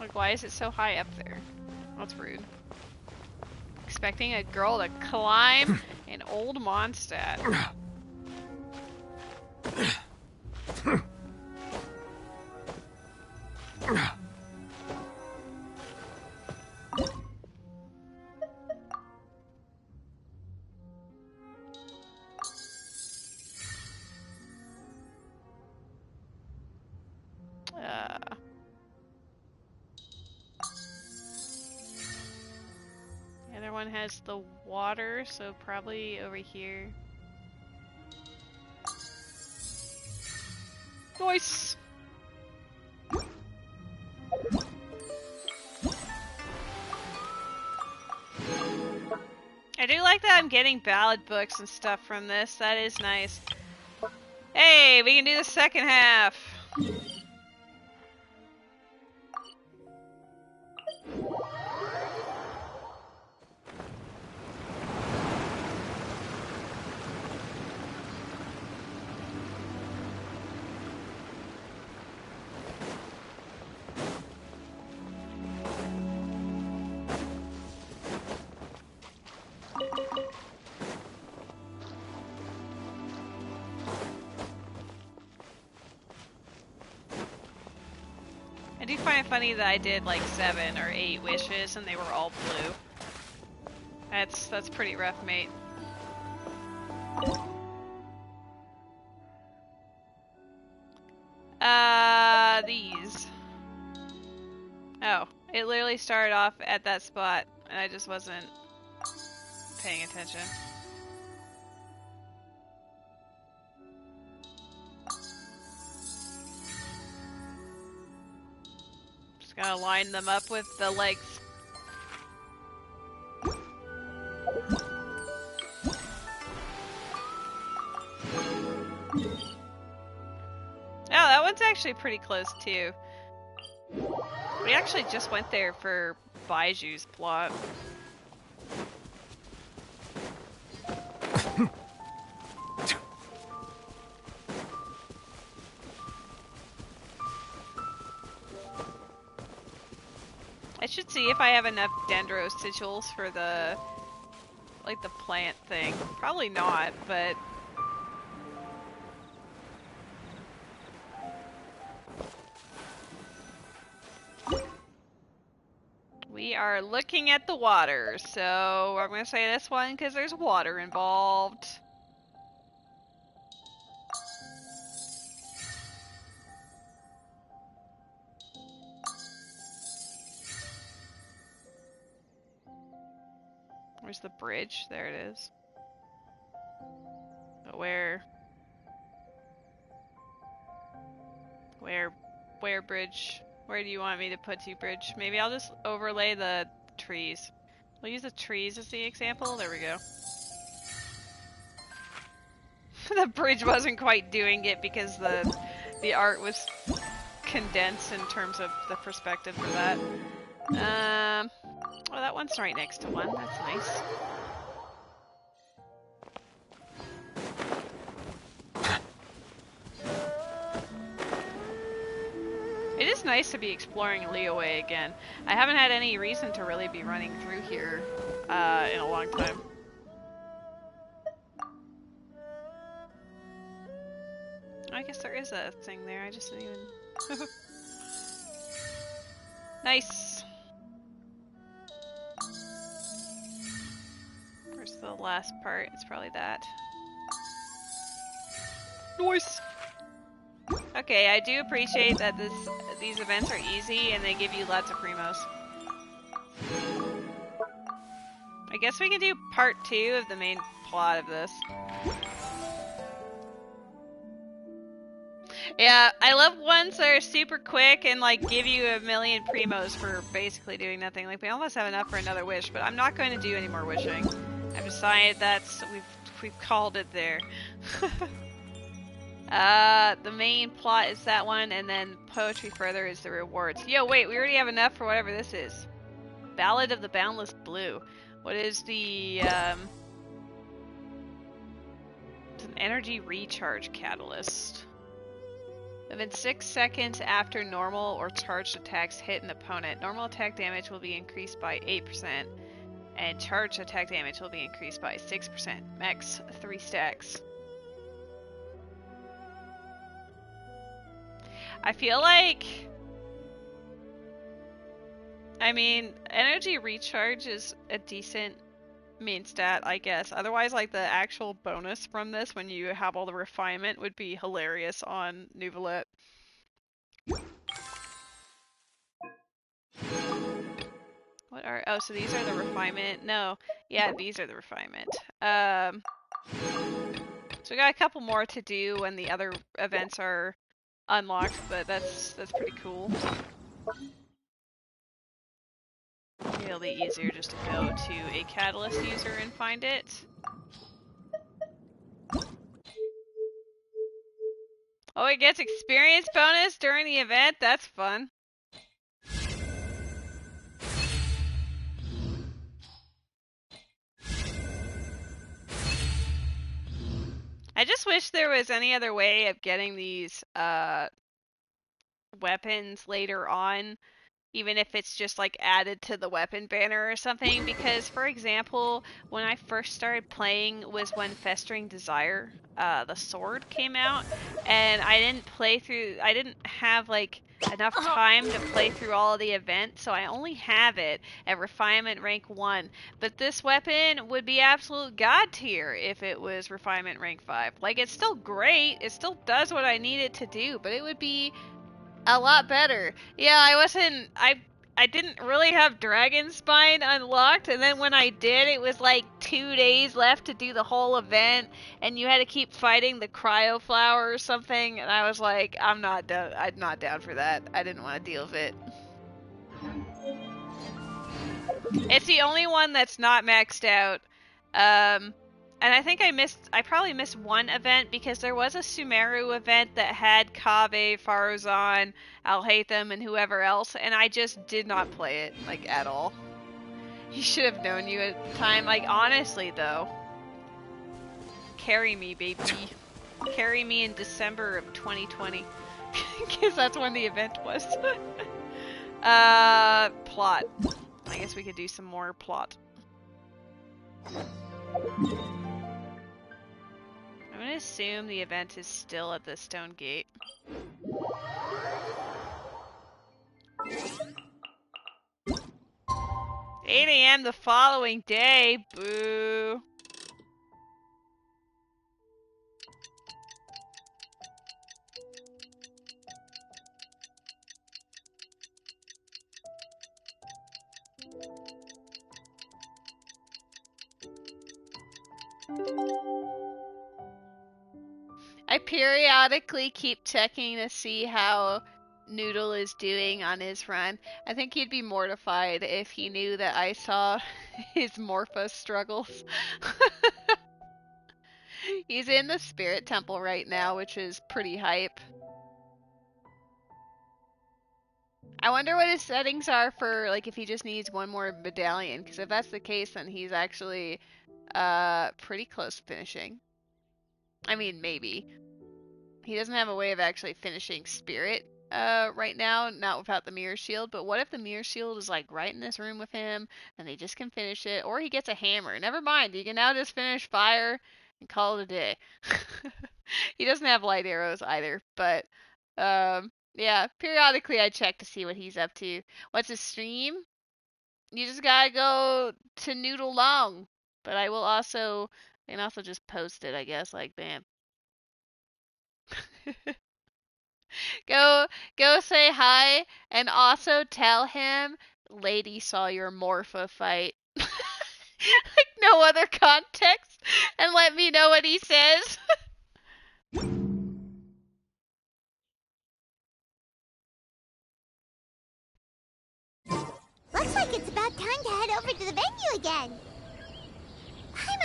Like, why is it so high up there? That's rude. Expecting a girl to climb an old Mondstadt. other one has the water, so probably over here. Nice! I do like that I'm getting ballad books and stuff from this. That is nice. Hey, we can do the second half! I do find it funny that I did like 7 or 8 wishes and they were all blue. That's pretty rough, mate. These. Oh, it literally started off at that spot and I just wasn't paying attention. Just gotta line them up with the legs. Oh, that one's actually pretty close too. We actually just went there for Baizhu's plot. I should see if I have enough dendro sigils for the, like, the plant thing. Probably not, but... We are looking at the water, so I'm gonna say this one because there's water involved. Where's the bridge? There it is. But where? Where bridge? Where do you want me to put you, bridge? Maybe I'll just overlay the trees. We'll use the trees as the example. There we go. The bridge wasn't quite doing it because the art was condensed in terms of the perspective for that. Oh, that one's right next to one. That's nice. It is nice to be exploring Liyue again. I haven't had any reason to really be running through here in a long time. I guess there is a thing there, I just didn't even... Nice! Where's the last part? It's probably that. Nice! Okay, I do appreciate that these events are easy and they give you lots of primos. I guess we can do part 2 of the main plot of this. Yeah, I love ones that are super quick and like give you a million primos for basically doing nothing. Like we almost have enough for another wish, but I'm not going to do any more wishing. I've decided we've called it there. The main plot is that one, and then Poetry Further is the rewards. Yo, wait, we already have enough for whatever this is. Ballad of the Boundless Blue. What is the, it's an energy recharge catalyst. Within 6 seconds after normal or charged attacks hit an opponent, normal attack damage will be increased by 8%, and charged attack damage will be increased by 6%. Max 3 stacks. I feel like... I mean, energy recharge is a decent main stat, I guess. Otherwise, like, the actual bonus from this, when you have all the refinement, would be hilarious on Nouvelette. What are... Oh, so these are the refinement. No. Yeah, these are the refinement. So we got a couple more to do when the other events are unlocked, but that's pretty cool. Maybe it'll be easier just to go to a Catalyst user and find it. Oh, it gets experience bonus during the event? That's fun. I just wish there was any other way of getting these weapons later on, even if it's just like added to the weapon banner or something, because for example, when I first started playing was when Festering Desire, the sword came out, and I didn't have like enough time to play through all of the events, so I only have it at refinement rank 1. But this weapon would be absolute god tier if it was refinement rank 5. Like, it's still great, it still does what I need it to do, but it would be a lot better. Yeah, I didn't really have Dragon Spine unlocked, and then when I did, it was like 2 days left to do the whole event, and you had to keep fighting the Cryo Flower or something, and I was like, I'm not down for that. I didn't want to deal with it. It's the only one that's not maxed out. And I think I probably missed one event because there was a Sumeru event that had Kaveh, Faruzan, Alhaitham, and whoever else, and I just did not play it, like, at all. He should have known you at the time. Like, honestly, though. Carry me, baby. Carry me in December of 2020. Because that's when the event was. Plot. I guess we could do some more plot. I'm gonna assume the event is still at the stone gate. 8 AM the following day. Boo. I periodically keep checking to see how Noodle is doing on his run. I think he'd be mortified if he knew that I saw his Morpha struggles. He's in the Spirit Temple right now, which is pretty hype. I wonder what his settings are for, like, if he just needs one more medallion, because if that's the case, then he's actually pretty close to finishing. I mean, maybe. He doesn't have a way of actually finishing Spirit right now, not without the Mirror Shield, but what if the Mirror Shield is like right in this room with him, and they just can finish it, or he gets a hammer. Never mind, you can now just finish Fire and call it a day. He doesn't have light arrows either, but yeah, periodically I check to see what he's up to. What's his stream? You just gotta go to Noodle Long, but I will also just post it, I guess, like, bam. Go say hi, and also tell him Lady saw your Morpha fight. Like, no other context, and let me know what he says. Looks like it's about time to head over to the venue again.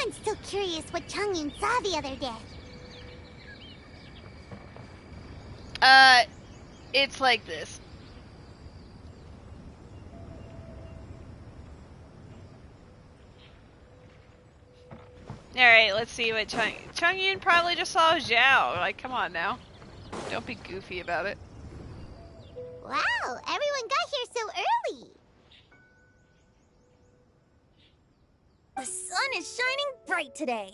I'm still curious what Chongyun saw the other day. It's like this. Alright, let's see what Chongyun probably just saw Zhao. Like, come on now. Don't be goofy about it. Wow, everyone got here so early. The sun is shining bright today.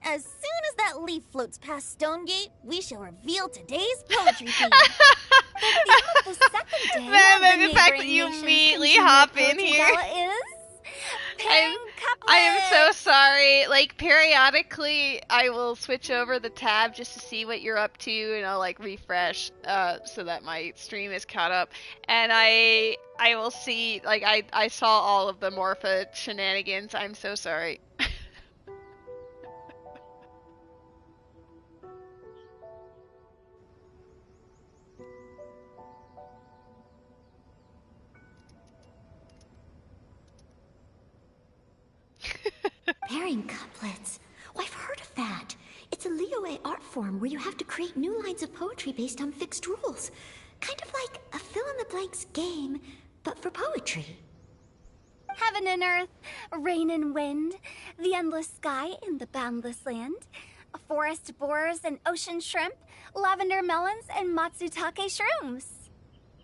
As soon as that leaf floats past Stonegate, we shall reveal today's poetry theme. The second day Man, the fact that you immediately hop in here. Is I am so sorry. sorry. Like, periodically, I will switch over the tab just to see what you're up to, and I'll, like, refresh, so that my stream is caught up. And I will see, like, I saw all of the Morpha shenanigans. I'm so sorry. Pairing couplets. Oh, I've heard of that. It's a Liyue art form where you have to create new lines of poetry based on fixed rules. Kind of like a fill-in-the-blanks game, but for poetry. Heaven and earth, rain and wind, the endless sky and the boundless land, forest borers and ocean shrimp, lavender melons and matsutake shrooms.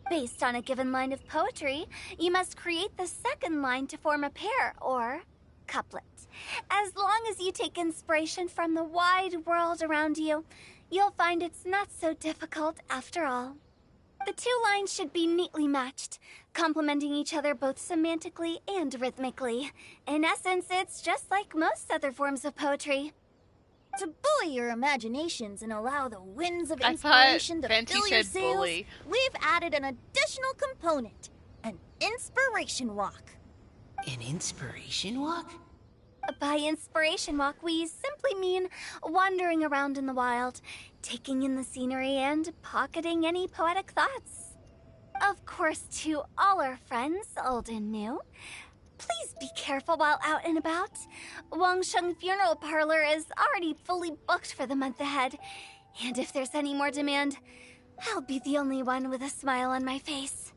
Based on a given line of poetry, you must create the second line to form a pair, or couplet. As long as you take inspiration from the wide world around you, you'll find it's not so difficult after all. The two lines should be neatly matched, complementing each other both semantically and rhythmically. In essence, it's just like most other forms of poetry. To buoy your imaginations and allow the winds of inspiration to fill your sails, bully. We've added an additional component, an inspiration walk. An inspiration walk? By inspiration walk, we simply mean wandering around in the wild, taking in the scenery and pocketing any poetic thoughts. Of course, to all our friends, old and new, please be careful while out and about. Wangsheng Funeral Parlor is already fully booked for the month ahead, and if there's any more demand, I'll be the only one with a smile on my face.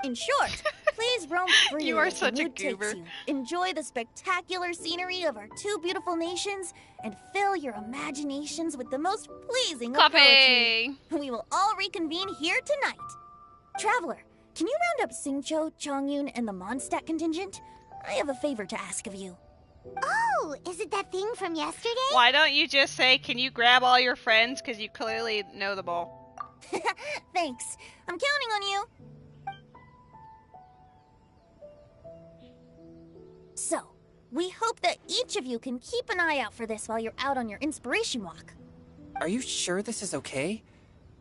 In short, please roam freely. You are as the such a mood takes goober. you. Enjoy the spectacular scenery of our two beautiful nations, and fill your imaginations with the most pleasing of poetry. We will all reconvene here tonight. Traveler, can you round up Xingqiu, Chongyun, and the Mondstadt contingent? I have a favor to ask of you. Oh, is it that thing from yesterday? Why don't you just say, can you grab all your friends? Because you clearly know them all. Thanks. I'm counting on you. So, we hope that each of you can keep an eye out for this while you're out on your inspiration walk. Are you sure this is okay?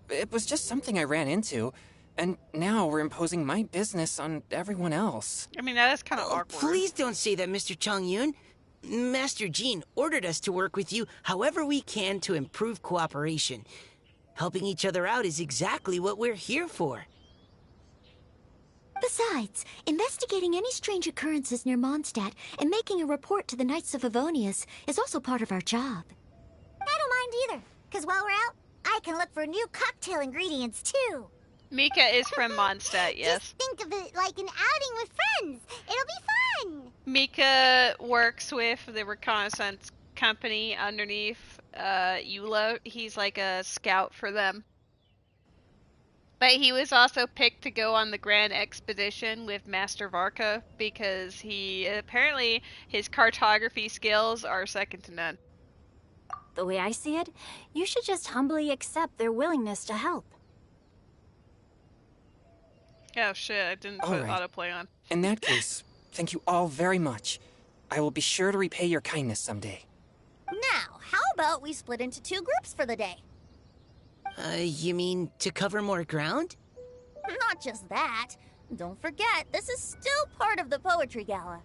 It was just something I ran into, and now we're imposing my business on everyone else. I mean, that is kind of awkward. Please don't say that, Mr. Chongyun. Master Jean ordered us to work with you however we can to improve cooperation. Helping each other out is exactly what we're here for. Besides, investigating any strange occurrences near Mondstadt and making a report to the Knights of Avonius is also part of our job. I don't mind either, because while we're out, I can look for new cocktail ingredients too. Mika is from Mondstadt, yes. Just think of it like an outing with friends. It'll be fun. Mika works with the reconnaissance company underneath Eula. He's like a scout for them. But he was also picked to go on the grand expedition with Master Varka because apparently his cartography skills are second to none. The way I see it, you should just humbly accept their willingness to help. Oh shit, I didn't All put right. autoplay on. In that case, thank you all very much. I will be sure to repay your kindness someday. Now, how about we split into two groups for the day? You mean to cover more ground? Not just that. Don't forget, this is still part of the Poetry Gala.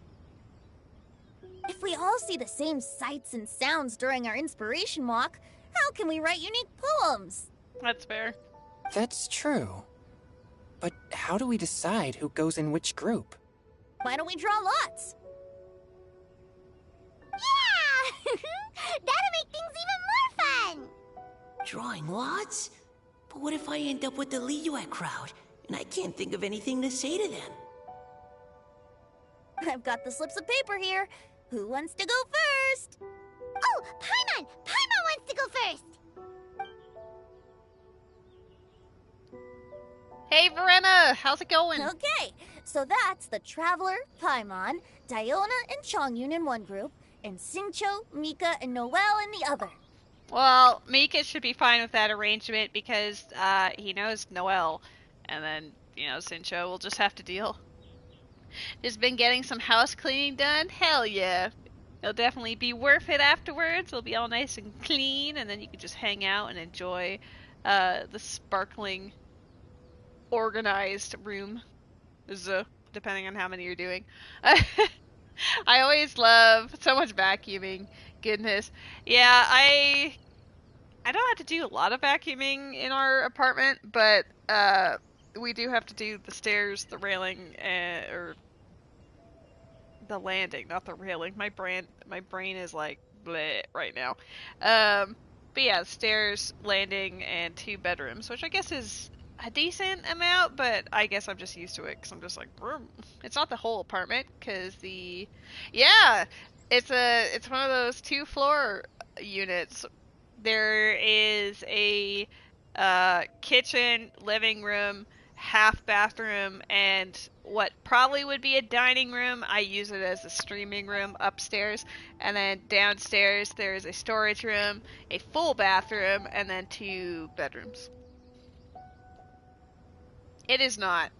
If we all see the same sights and sounds during our inspiration walk, how can we write unique poems? That's fair. That's true. But how do we decide who goes in which group? Why don't we draw lots? Yeah! That'll make things even more fun! Drawing lots? But what if I end up with the Liyue crowd, and I can't think of anything to say to them? I've got the slips of paper here. Who wants to go first? Oh, Paimon! Paimon wants to go first! Hey Verena, how's it going? Okay, so that's the Traveler, Paimon, Diona, and Chongyun in one group, and Xingqiu, Mika, and Noelle in the other. Well, Mika should be fine with that arrangement because he knows Noelle, and then, Sincho will just have to deal. Just been getting some house cleaning done? Hell yeah. It'll definitely be worth it afterwards. It'll be all nice and clean, and then you can just hang out and enjoy the sparkling, organized room. Depending on how many you're doing. I always love so much vacuuming. Goodness. Yeah, I don't have to do a lot of vacuuming in our apartment, but we do have to do the stairs, the railing, or the landing, not the railing. My brain is like bleh right now. But yeah, stairs, landing, and 2 bedrooms, which I guess is a decent amount, but I guess I'm just used to it because I'm just like, it's not the whole apartment because it's one of those 2-floor units. There is a kitchen, living room, half bathroom, and what probably would be a dining room. I use it as a streaming room upstairs, and then downstairs there's a storage room, a full bathroom, and then 2 bedrooms. It is not.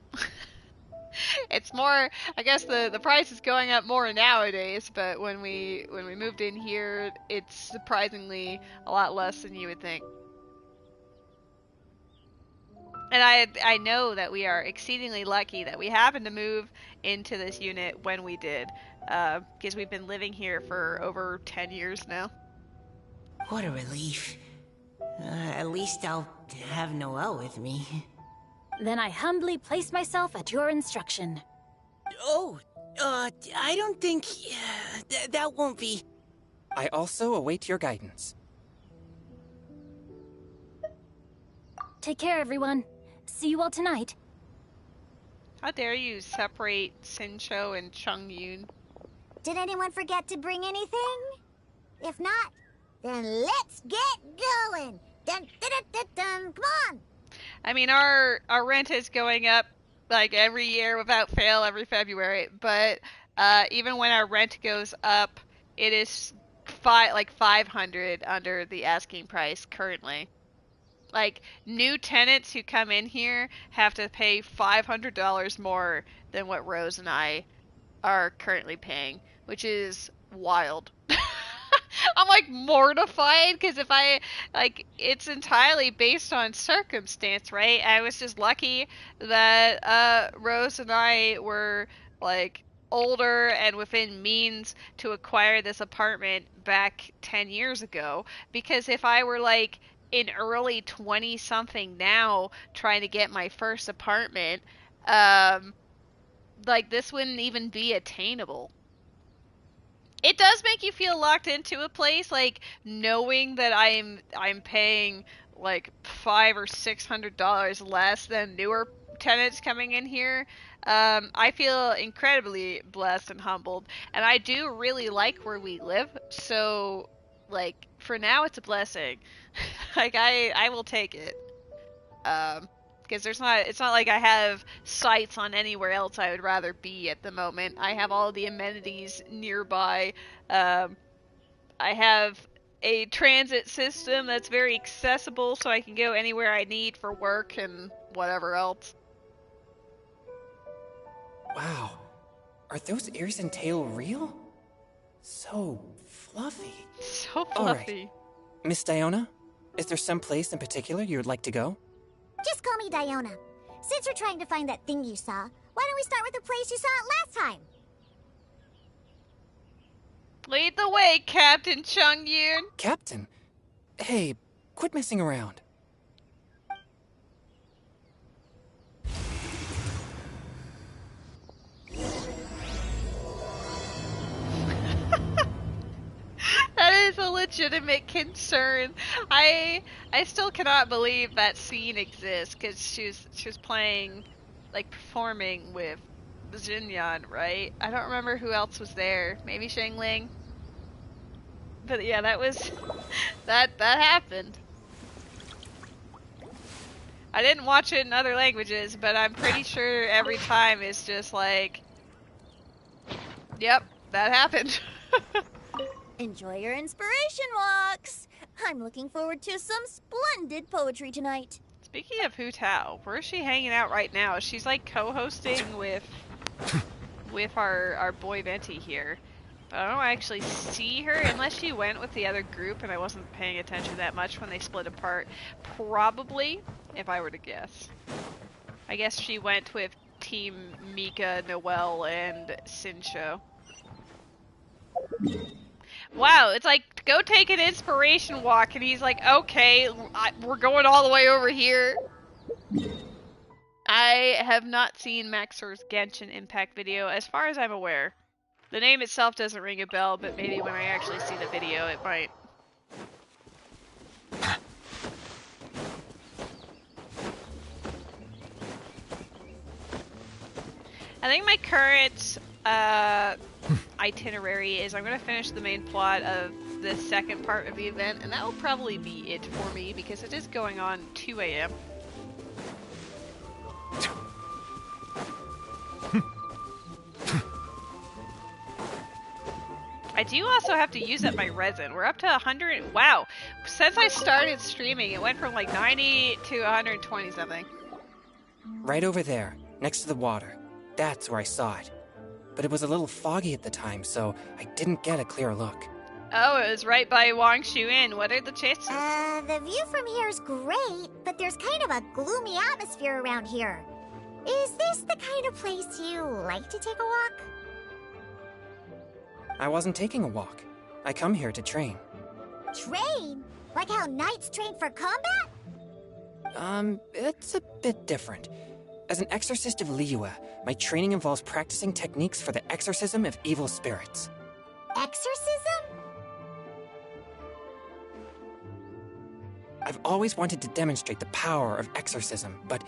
It's more, I guess the price is going up more nowadays, but when we moved in here, it's surprisingly a lot less than you would think. And I know that we are exceedingly lucky that we happened to move into this unit when we did, because we've been living here for over 10 years now. What a relief. At least I'll have Noelle with me. Then I humbly place myself at your instruction. Oh, I don't think... that won't be... I also await your guidance. Take care, everyone. See you all tonight. How dare you separate Sincho and Chung Yoon? Did anyone forget to bring anything? If not, then let's get going. Dun, dun, dun, dun, dun. Come on. I mean, our rent is going up like every year without fail every February, but even when our rent goes up, it is $500 under the asking price currently. Like, new tenants who come in here have to pay $500 more than what Rose and I are currently paying, which is wild. I'm like mortified because it's entirely based on circumstance, right? I was just lucky that Rose and I were like older and within means to acquire this apartment back 10 years ago, because if I were like in early 20 something now trying to get my first apartment, like this wouldn't even be attainable. It does make you feel locked into a place, like knowing that I'm paying like $500 or $600 less than newer tenants coming in here. I feel incredibly blessed and humbled, and I do really like where we live. So, like, for now, it's a blessing. Like, I will take it. Because it's not like I have sights on anywhere else I would rather be at the moment. I have all the amenities nearby. I have a transit system that's very accessible, so I can go anywhere I need for work and whatever else. Wow. Are those ears and tail real? So fluffy. So fluffy. All right. Miss Diona, is there some place in particular you would like to go? Just call me Diona. Since we're trying to find that thing you saw, why don't we start with the place you saw it last time? Lead the way, Captain Chung Yoon. Captain? Hey, quit messing around. That is a legitimate concern. I still cannot believe that scene exists, because she was playing, like, performing with Xinyan, right? I don't remember who else was there. Maybe Shangling. But yeah, that was that happened. I didn't watch it in other languages, but I'm pretty sure every time it's just like, yep, that happened. Enjoy your inspiration walks! I'm looking forward to some splendid poetry tonight. Speaking of Hu Tao, where is she hanging out right now? She's like co-hosting with our boy Venti here. I don't actually see her unless she went with the other group and I wasn't paying attention that much when they split apart. Probably, if I were to guess. I guess she went with Team Mika, Noelle, and Sincho. Wow, it's like, go take an inspiration walk, and he's like, okay, we're going all the way over here. I have not seen Maxor's Genshin Impact video, as far as I'm aware. The name itself doesn't ring a bell, but maybe when I actually see the video, it might. I think my current itinerary is I'm going to finish the main plot of the second part of the event, and that will probably be it for me, because it is going on 2 a.m. I do also have to use up my resin. We're up to 100. Wow. Since I started streaming, it went from like 90 to 120 something. Right over there, next to the water. That's where I saw it. But it was a little foggy at the time, so I didn't get a clear look. Oh, it was right by Wangshu Inn. What are the chances? The view from here is great, but there's kind of a gloomy atmosphere around here. Is this the kind of place you like to take a walk? I wasn't taking a walk. I come here to train. Train? Like how knights train for combat? It's a bit different. As an exorcist of Liyue, my training involves practicing techniques for the exorcism of evil spirits. Exorcism? I've always wanted to demonstrate the power of exorcism, but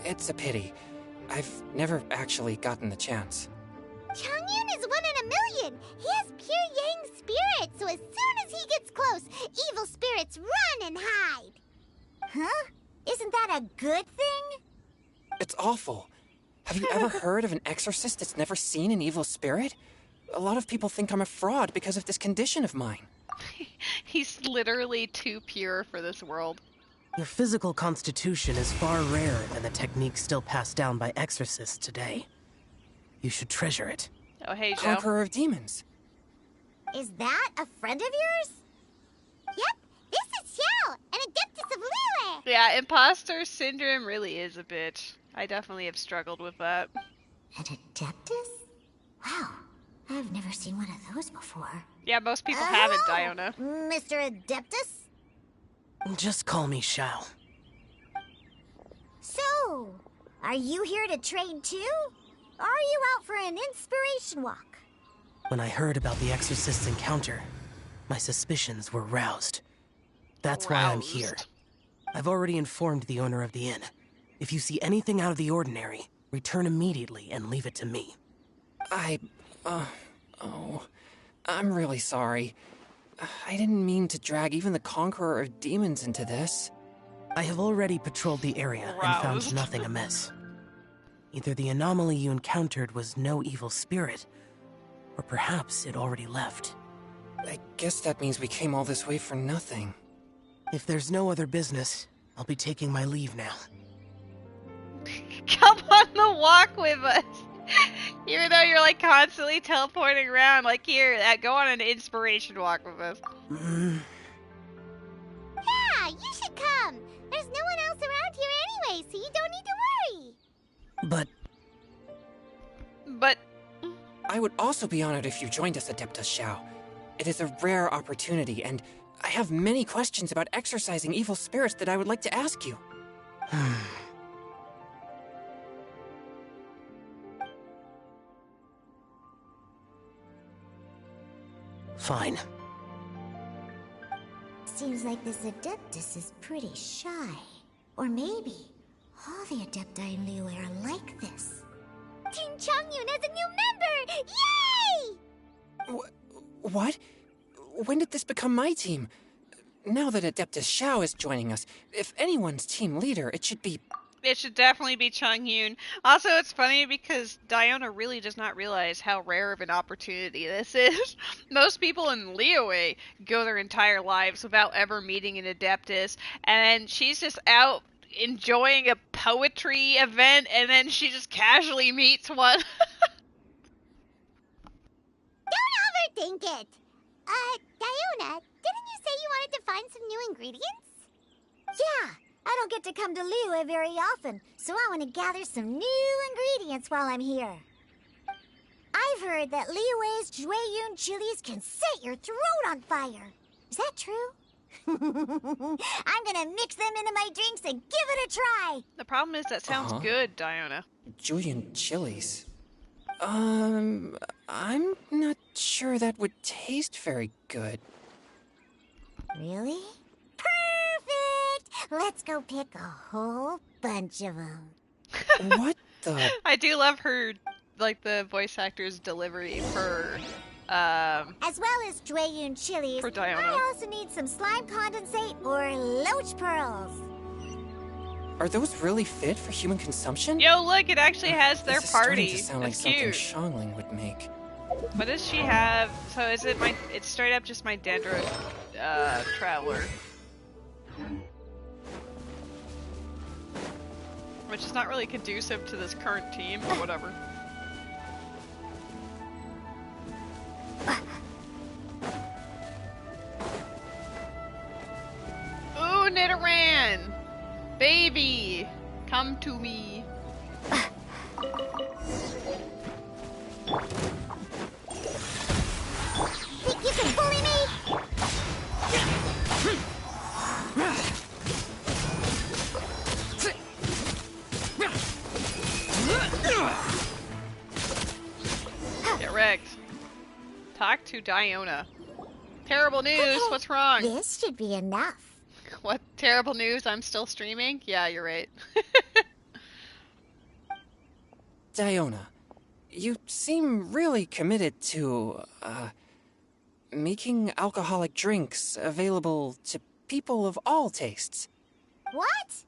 it's a pity. I've never actually gotten the chance. Changyun is 1 in a million! He has pure yang spirit, so as soon as he gets close, evil spirits run and hide! Huh? Isn't that a good thing? It's awful. Have you ever heard of an exorcist that's never seen an evil spirit? A lot of people think I'm a fraud because of this condition of mine. He's literally too pure for this world. Your physical constitution is far rarer than the techniques still passed down by exorcists today. You should treasure it. Oh, hey, Joe. Conqueror of demons. Is that a friend of yours? Yep, this is Xiao, an adeptus of Liyue! Yeah, imposter syndrome really is a bitch. I definitely have struggled with that. An adeptus? Wow, I've never seen one of those before. Yeah, most people haven't, Hello, Diona. Mr. Adeptus? Just call me Shao. So, are you here to train too? Or are you out for an inspiration walk? When I heard about the exorcist's encounter, my suspicions were roused. That's why I'm here. I've already informed the owner of the inn. If you see anything out of the ordinary, return immediately and leave it to me. I'm really sorry. I didn't mean to drag even the Conqueror of Demons into this. I have already patrolled the area and found nothing amiss. Either the anomaly you encountered was no evil spirit, or perhaps it already left. I guess that means we came all this way for nothing. If there's no other business, I'll be taking my leave now. Come on the walk with us! Even though you're like constantly teleporting around, like here, go on an inspiration walk with us. Yeah, you should come! There's no one else around here anyway, so you don't need to worry! But... I would also be honored if you joined us, Adeptus Xiao. It is a rare opportunity, and I have many questions about exorcising evil spirits that I would like to ask you. Fine. Seems like this Adeptus is pretty shy. Or maybe all the Adepti in Liyue are like this. Team Changyun has a new member! Yay! What? When did this become my team? Now that Adeptus Xiao is joining us, if anyone's team leader, it should be... It should definitely be Changyun. Also, it's funny because Diona really does not realize how rare of an opportunity this is. Most people in Liyue go their entire lives without ever meeting an Adeptus, and she's just out enjoying a poetry event, and then she just casually meets one. think it. Diona, didn't you say you wanted to find some new ingredients? Yeah, I don't get to come to Liyue very often, so I want to gather some new ingredients while I'm here. I've heard that Liyue's Jueyun chilies can set your throat on fire. Is that true? I'm gonna mix them into my drinks and give it a try. The problem is that sounds good, Diona. Julian chilies. I'm not sure that would taste very good. Really? Perfect! Let's go pick a whole bunch of them. What the? I do love her, like, the voice actor's delivery for, as well as Jueyun chilies, for Diona. I also need some slime condensate or loach pearls. Are those really fit for human consumption? Yo, look, it actually has their this party. This is starting to sound That's like cute. something Shangling would make. What does she have? So is it my? It's straight up just my Dandruff Traveler, which is not really conducive to this current team, but whatever. Ooh, Nidoran! Baby! Come to me. Think you can bully me? Get wrecked. Talk to Diona. Terrible news, Okay, what's wrong? This should be enough. What? Terrible news, I'm still streaming? Yeah, you're right. Diona, you seem really committed to, making alcoholic drinks available to people of all tastes. What?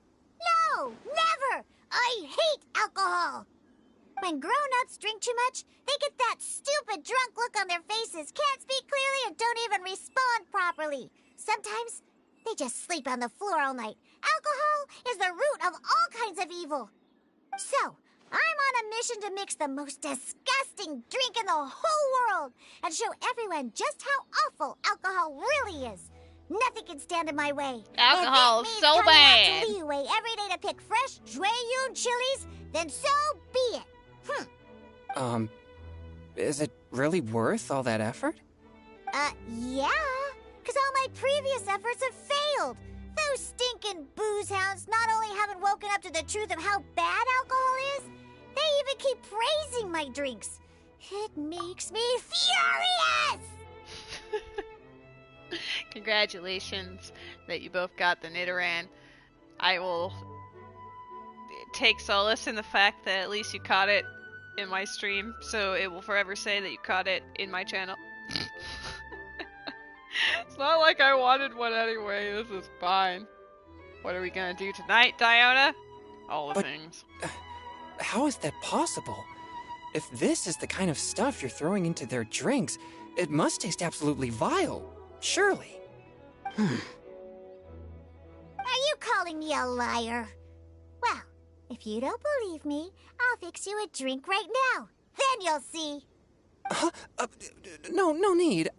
No, never! I hate alcohol! When grown-ups drink too much, they get that stupid drunk look on their faces, can't speak clearly, and don't even respond properly. Sometimes, they just sleep on the floor all night. Alcohol is the root of all kinds of evil. So, I'm on a mission to mix the most disgusting drink in the whole world and show everyone just how awful alcohol really is. Nothing can stand in my way. Alcohol If it is means so coming bad. out to Liyue every day to pick fresh Jueyun chilies, then so be it. Is it really worth all that effort? Yeah. Because all my previous efforts have failed. Those stinking booze hounds not only haven't woken up to the truth of how bad alcohol is, they even keep praising my drinks. It makes me furious! Congratulations that you both got the Nidoran. I will take solace in the fact that at least you caught it in my stream, so it will forever say that you caught it in my channel. It's not like I wanted one anyway, this is fine. What are we gonna do tonight, Diona? All the things. How is that possible? If this is the kind of stuff you're throwing into their drinks, it must taste absolutely vile. Surely. Are you calling me a liar? Well, if you don't believe me, I'll fix you a drink right now. Then you'll see. No need.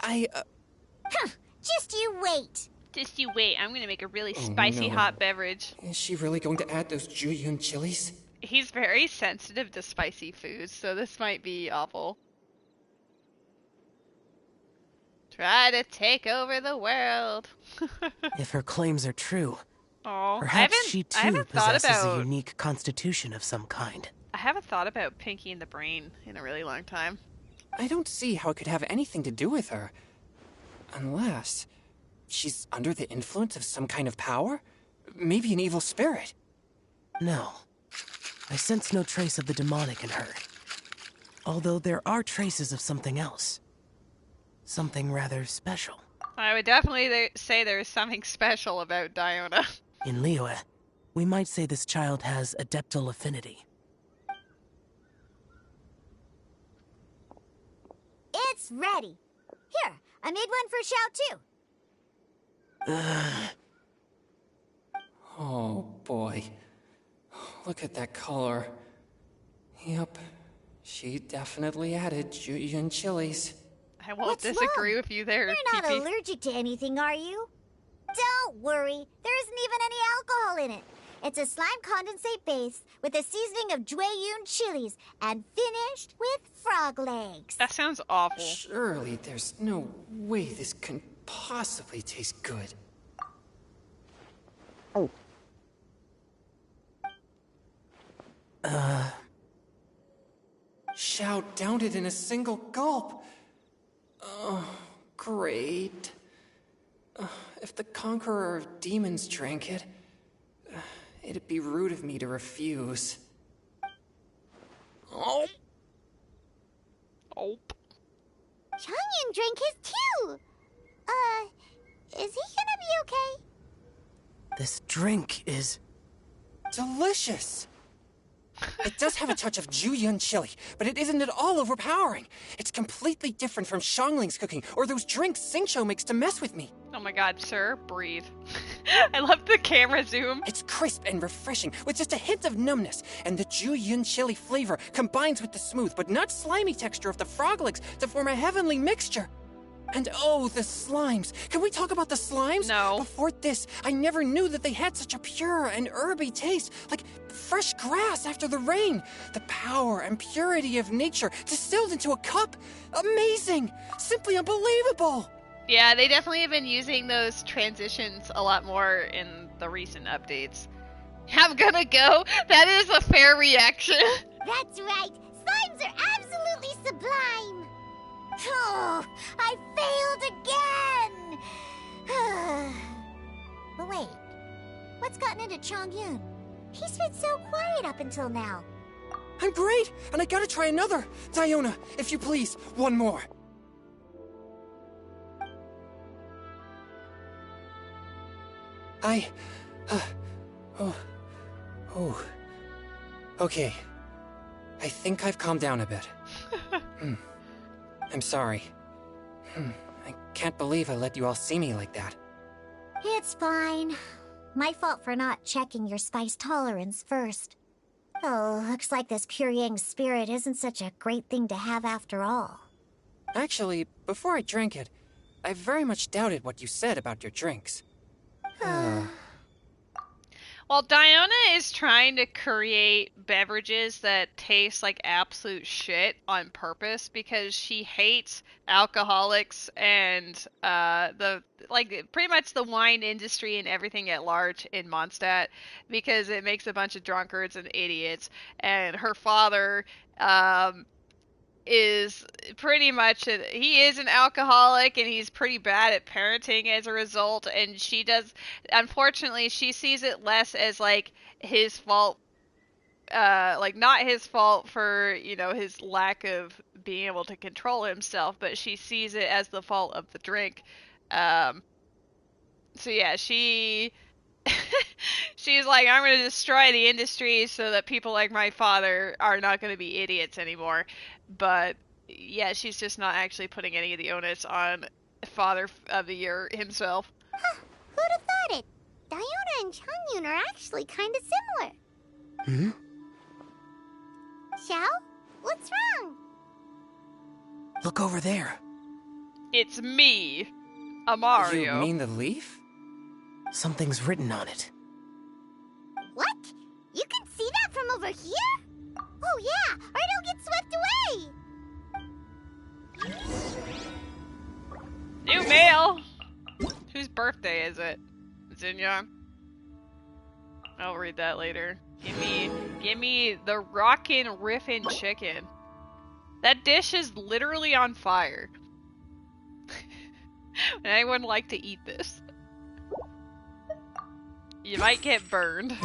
Just you wait. Just you wait, I'm gonna make a really spicy no. hot beverage. Is she really going to add those Jueyun chilies? He's very sensitive to spicy foods, so this might be awful. Try to take over the world. If her claims are true, Oh, perhaps she I haven't too thought possesses about. a unique constitution of some kind. I haven't thought about Pinky in the Brain in a really long time. I don't see how it could have anything to do with her. Unless she's under the influence of some kind of power? Maybe an evil spirit. No. I sense no trace of the demonic in her. Although there are traces of something else. Something rather special. I would definitely say there's something special about Diona. In Liyue, we might say this child has adeptal affinity. It's ready. Here, I made one for Xiao too. Oh boy. Look at that color. Yep. She definitely added Jueyun chilies. I won't What's disagree wrong? with you there, You're not Pee-Pee. allergic to anything, are you? Don't worry. There isn't even any alcohol in it. It's a slime condensate base with a seasoning of Jueyun chilies and finished with frog legs. That sounds awful. Surely there's no way this can possibly taste good. Oh. Xiao downed it in a single gulp. Oh, great. If the Conqueror of Demons drank it, it'd be rude of me to refuse. Oh. Oh. Changyun drank his too. Is he gonna be okay? This drink is delicious. It does have a touch of Jueyun chili, but it isn't at all overpowering. It's completely different from Xiangling's cooking or those drinks Xingqiu makes to mess with me. Oh my god, sir, breathe. I love the camera zoom. It's crisp and refreshing, with just a hint of numbness, and the Jueyun chili flavor combines with the smooth but not slimy texture of the frog legs to form a heavenly mixture. And oh, the slimes. Can we talk about the slimes? No. Before this, I never knew that they had such a pure and herby taste, like fresh grass after the rain. The power and purity of nature distilled into a cup. Amazing! Simply unbelievable! Yeah, they definitely have been using those transitions a lot more in the recent updates. I'm gonna go. That is a fair reaction. That's right. Slimes are absolutely sublime. Oh, I failed again! But wait, what's gotten into Changyun? He's been so quiet up until now. I'm great, and I gotta try another. Diona, if you please, one more. Okay. I think I've calmed down a bit. I'm sorry. I can't believe I let you all see me like that. It's fine. My fault for not checking your spice tolerance first. Oh, looks like this pure yang spirit isn't such a great thing to have after all. Actually, before I drank it, I very much doubted what you said about your drinks. Well, Diona is trying to create beverages that taste like absolute shit on purpose because she hates alcoholics and pretty much the wine industry and everything at large in Mondstadt because it makes a bunch of drunkards and idiots. And her father is pretty much he is an alcoholic and he's pretty bad at parenting as a result, and unfortunately she sees it less as like his fault, like not his fault for, you know, his lack of being able to control himself, but she sees it as the fault of the drink. So yeah, she's like, I'm going to destroy the industry so that people like my father are not going to be idiots anymore. But yeah, she's just not actually putting any of the onus on Father of the Year himself. Who'd have thought it? Diona and Changyun are actually kind of similar. Xiao? What's wrong? Look over there. It's me, Amario. You mean the leaf? Something's written on it. What? You can see that from over here? Oh yeah, or it'll get swept away! New mail! Whose birthday is it? Zinyan? I'll read that later. Give me the rockin' riffin' chicken. That dish is literally on fire. Would anyone like to eat this? You might get burned.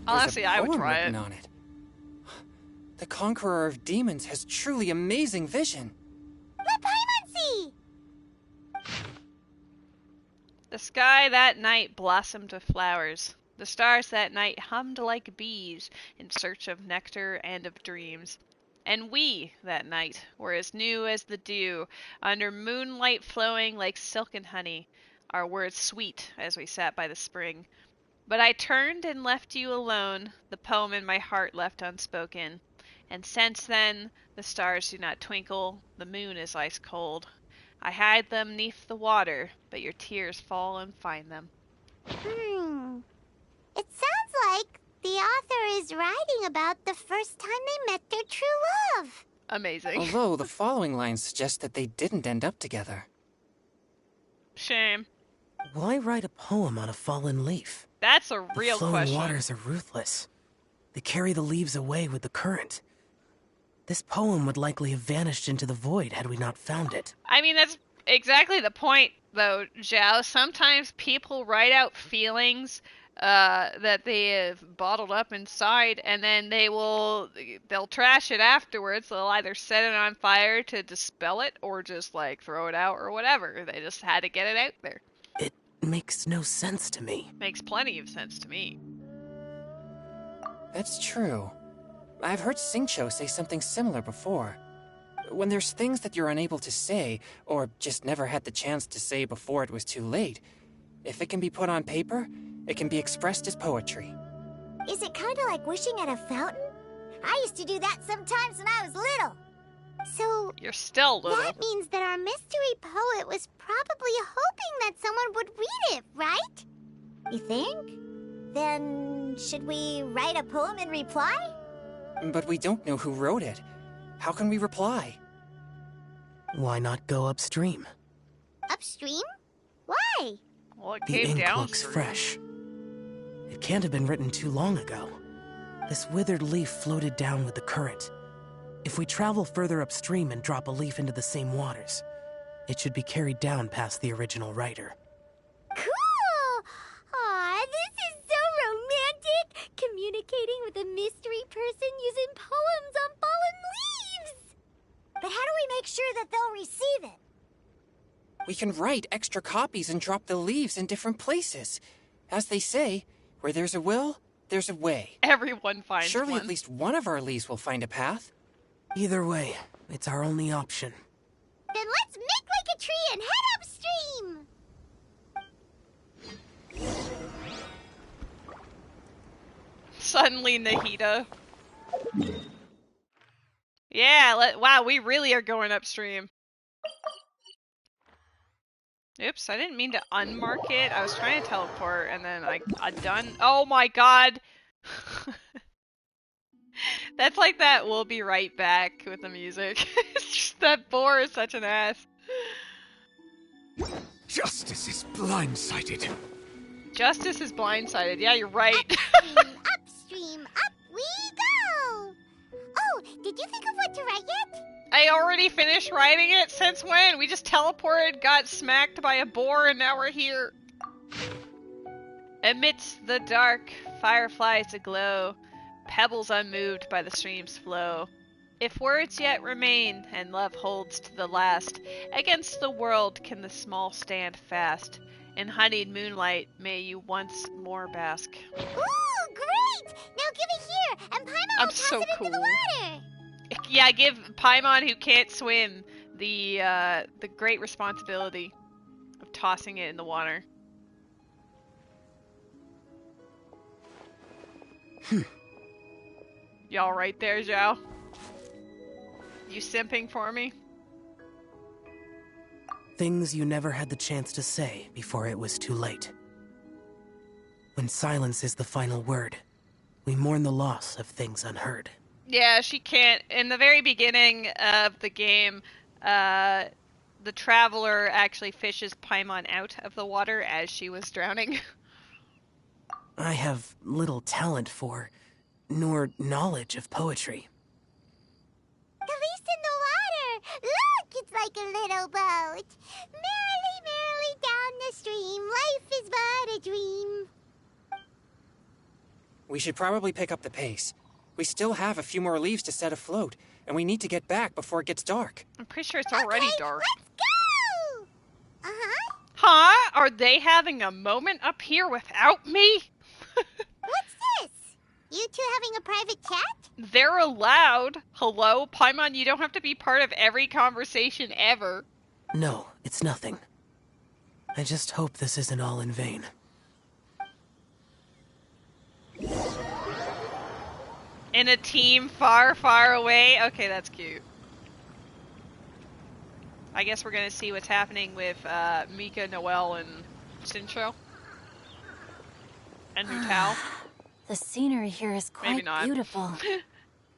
Honestly, I would try it. On it. The Conqueror of Demons has truly amazing vision. The Paimonsi! The sky that night blossomed with flowers. The stars that night hummed like bees in search of nectar and of dreams. And we, that night, were as new as the dew, under moonlight flowing like silk and honey, our words sweet as we sat by the spring. But I turned and left you alone, the poem in my heart left unspoken. And since then, the stars do not twinkle, the moon is ice cold. I hide them 'neath the water, but your tears fall and find them. It sounds like the author is writing about the first time they met their true love. Amazing. Although the following lines suggest that they didn't end up together. Shame. Why write a poem on a fallen leaf? That's a real the flowing question. Waters are ruthless. They carry the leaves away with the current. This poem would likely have vanished into the void had we not found it. I mean, that's exactly the point, though, Zhao. Sometimes people write out feelings that they have bottled up inside, and then they'll trash it afterwards. They'll either set it on fire to dispel it, or just, like, throw it out, or whatever. They just had to get it out there. It makes no sense to me. Makes plenty of sense to me. That's true. I've heard Xingqiu say something similar before. When there's things that you're unable to say, or just never had the chance to say before it was too late, if it can be put on paper, it can be expressed as poetry. Is it kind of like wishing at a fountain? I used to do that sometimes when I was little. So you're still little. That means that our mystery poet was probably hoping that someone would read it, right? You think? Then should we write a poem in reply? But we don't know who wrote it. How can we reply? Why not go upstream? Upstream? Why? Well, it The came ink down. looks fresh. It can't have been written too long ago. This withered leaf floated down with the current. If we travel further upstream and drop a leaf into the same waters, it should be carried down past the original writer. Cool! Aw, this is so romantic! Communicating with a mystery person using poems on fallen leaves! But how do we make sure that they'll receive it? We can write extra copies and drop the leaves in different places. As they say, where there's a will, there's a way. Everyone finds Surely one. at least one of our leaves will find a path. Either way, it's our only option. Then let's make like a tree and head upstream! Suddenly, Nahida. Yeah, wow, we really are going upstream. Oops, I didn't mean to unmark it. I was trying to teleport, and then I done. Oh my god! That's like that "we'll be right back" with the music. It's just that boar is such an ass. Justice is blindsided. Justice is blindsided. Yeah, you're right. Upstream, up we go! Oh, did you think of what to write yet? I already finished writing it. Since when? We just teleported, got smacked by a boar, and now we're here. Amidst the dark, fireflies aglow, pebbles unmoved by the stream's flow. If words yet remain, and love holds to the last, against the world can the small stand fast. In honeyed moonlight, may you once more bask. Ooh, great! Now give it here, and Paimon will toss so it into the water! Yeah, give Paimon, who can't swim, the great responsibility of tossing it in the water. Y'all right there, Zhao? You simping for me? Things you never had the chance to say before it was too late. When silence is the final word, we mourn the loss of things unheard. Yeah, she can't. In the very beginning of the game, the traveler actually fishes Paimon out of the water as she was drowning. I have little talent for, nor knowledge of poetry. The leaf's in the water! Look, it's like a little boat. Merrily, merrily down the stream, life is but a dream. We should probably pick up the pace. We still have a few more leaves to set afloat, and we need to get back before it gets dark. I'm pretty sure it's already dark. Let's go! Uh-huh. Huh? Are they having a moment up here without me? What's this? You two having a private chat? They're allowed. Hello? Paimon, you don't have to be part of every conversation ever. No, it's nothing. I just hope this isn't all in vain. In a team far, far away? Okay, that's cute. I guess we're gonna see what's happening with Mika, Noelle, and Sincho. And Nutao. The scenery here is Maybe quite not. beautiful.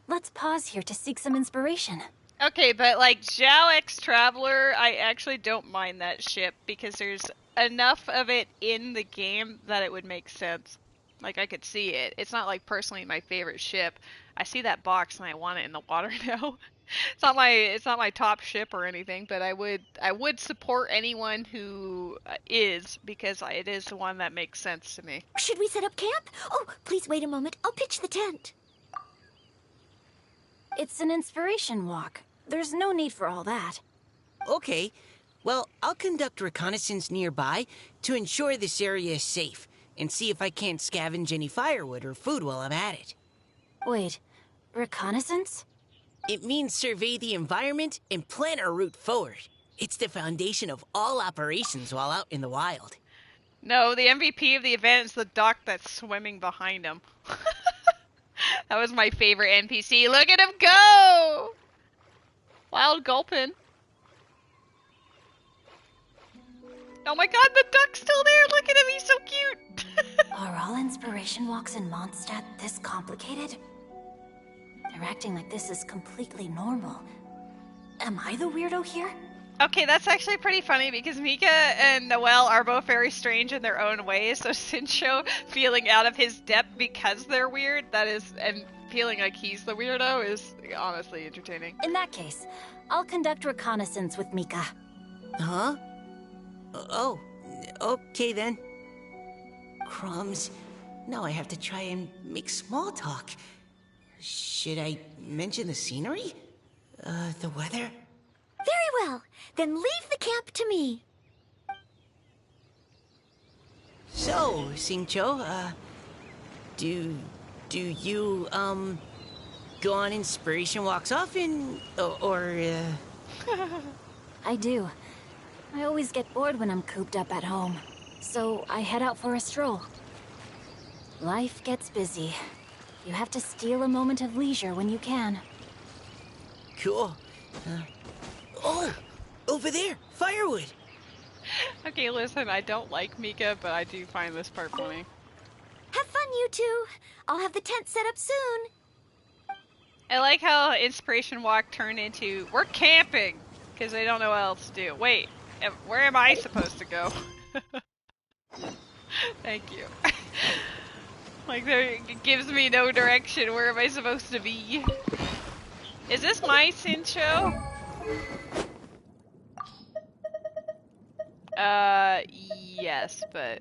Let's pause here to seek some inspiration. Okay, but like Zhao X Traveler, I actually don't mind that ship because there's enough of it in the game that it would make sense. Like I could see it. It's not like personally my favorite ship. I see that box and I want it in the water now. It's not my top ship or anything, but I would support anyone who is because it is the one that makes sense to me. Should we set up camp? Oh, please wait a moment. I'll pitch the tent. It's an inspiration walk. There's no need for all that. Okay. Well, I'll conduct reconnaissance nearby to ensure this area is safe and see if I can't scavenge any firewood or food while I'm at it. Wait, reconnaissance? It means survey the environment and plan our route forward. It's the foundation of all operations while out in the wild. No, the MVP of the event is the duck that's swimming behind him. That was my favorite NPC. Look at him go! Wild gulpin. Oh my god, the duck's still there! Look at him, he's so cute! Are all inspiration walks in Mondstadt this complicated? They're acting like this is completely normal. Am I the weirdo here? Okay, that's actually pretty funny because Mika and Noelle are both very strange in their own ways, so Sincho feeling out of his depth because they're weird, and feeling like he's the weirdo is honestly entertaining. In that case, I'll conduct reconnaissance with Mika. Huh? Oh, okay then. Crumbs. Now I have to try and make small talk. Should I mention the scenery? The weather? Very well. Then leave the camp to me. So, Xingqiu, do you, go on inspiration walks often, or I do. I always get bored when I'm cooped up at home, so I head out for a stroll. Life gets busy. You have to steal a moment of leisure when you can. Cool. Oh! Over there! Firewood! Okay, listen, I don't like Mika, but I do find this part funny. Have fun, you two. I'll have the tent set up soon. I like how Inspiration Walk turned into, we're camping! Because they don't know what else to do. Wait, where am I supposed to go? Thank you. Like, it gives me no direction. Where am I supposed to be? Is this my Sincho? Yes, but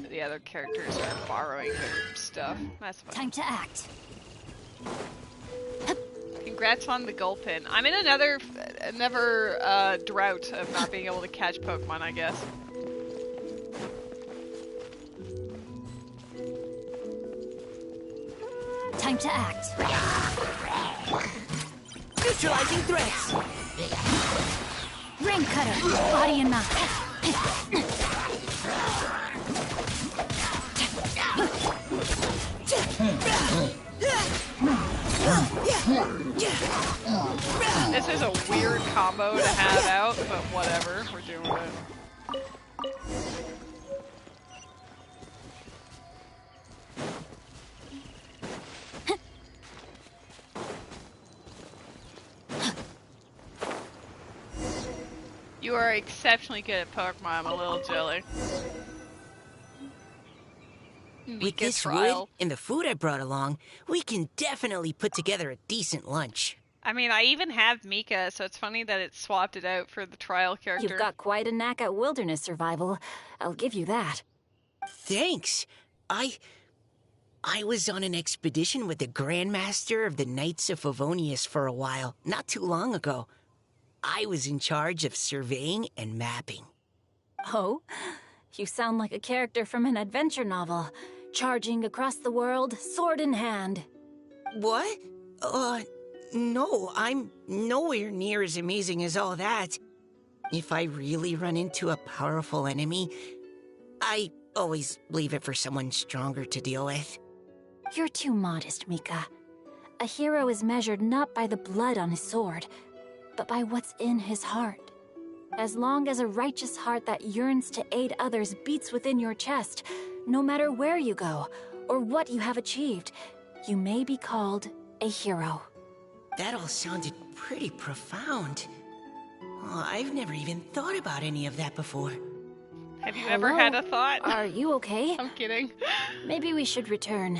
the other characters are borrowing their stuff. That's fine. Time to act. Congrats on the gulpin. I'm in another drought of not being able to catch Pokemon, I guess. Time to act. Neutralizing threats! Ring cutter, body and mouth. This is a weird combo to have out, but whatever, we're doing it. You are exceptionally good at Pokemon, I'm a little jelly. With this wood and the food I brought along, we can definitely put together a decent lunch. I mean, I even have Mika, so it's funny that it swapped it out for the trial character. You've got quite a knack at wilderness survival. I'll give you that. Thanks. I was on an expedition with the Grandmaster of the Knights of Favonius for a while, not too long ago. I was in charge of surveying and mapping. Oh? You sound like a character from an adventure novel. Charging across the world, sword in hand. What? No, I'm nowhere near as amazing as all that. If I really run into a powerful enemy, I always leave it for someone stronger to deal with. You're too modest, Mika. A hero is measured not by the blood on his sword, but by what's in his heart. As long as a righteous heart that yearns to aid others beats within your chest, no matter where you go or what you have achieved, you may be called a hero. That all sounded pretty profound. Oh, I've never even thought about any of that before. Have you ever had a thought? Are you okay? I'm kidding. Maybe we should return,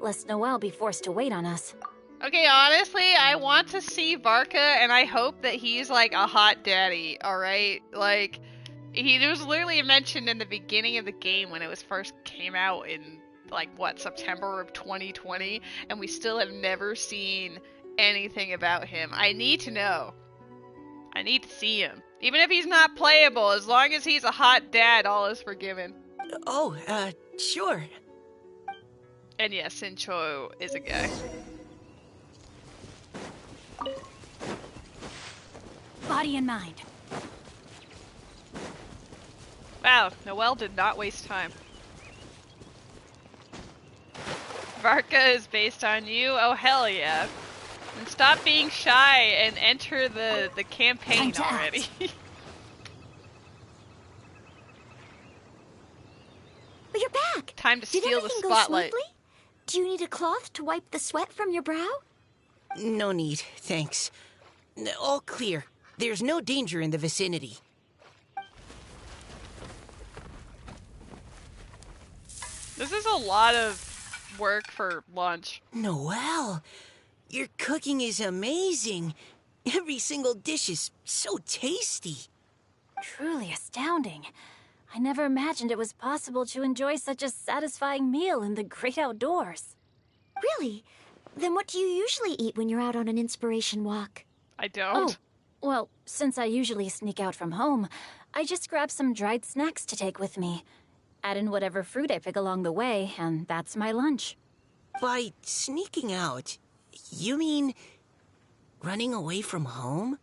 lest Noelle be forced to wait on us. Okay, honestly, I want to see Varka, and I hope that he's like a hot daddy, alright? Like, he was literally mentioned in the beginning of the game when it was first came out in, like, what, September of 2020? And we still have never seen anything about him. I need to know. I need to see him. Even if he's not playable, as long as he's a hot dad, all is forgiven. Oh, sure. And yes, Sincho is a guy. Body and mind. Wow, Noelle did not waste time. Varka is based on you? Oh, hell yeah. And stop being shy and enter the campaign already. But you're back! Time to Did steal the everything go spotlight. smoothly? Do you need a cloth to wipe the sweat from your brow? No need, thanks. All clear. There's no danger in the vicinity. This is a lot of work for lunch. Noelle, your cooking is amazing. Every single dish is so tasty. Truly astounding. I never imagined it was possible to enjoy such a satisfying meal in the great outdoors. Really? Then what do you usually eat when you're out on an inspiration walk? I don't. Oh, well, since I usually sneak out from home, I just grab some dried snacks to take with me. Add in whatever fruit I pick along the way, and that's my lunch. By sneaking out, you mean running away from home?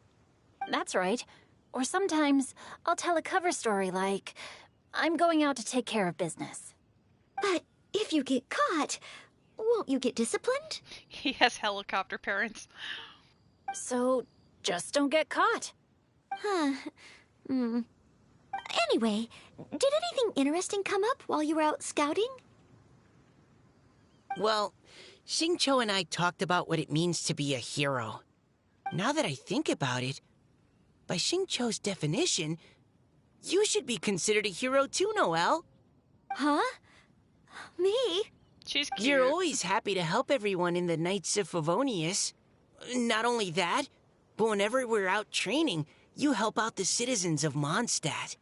That's right. Or sometimes I'll tell a cover story like, I'm going out to take care of business. But if you get caught, won't you get disciplined? He has helicopter parents. So, just don't get caught. Huh. Anyway, did anything interesting come up while you were out scouting? Well, Xingqiu and I talked about what it means to be a hero. Now that I think about it, by Xingqiu's definition, you should be considered a hero too, Noelle. Huh? Me? She's cute. You're always happy to help everyone in the Knights of Favonius. Not only that, but whenever we're out training, you help out the citizens of Mondstadt.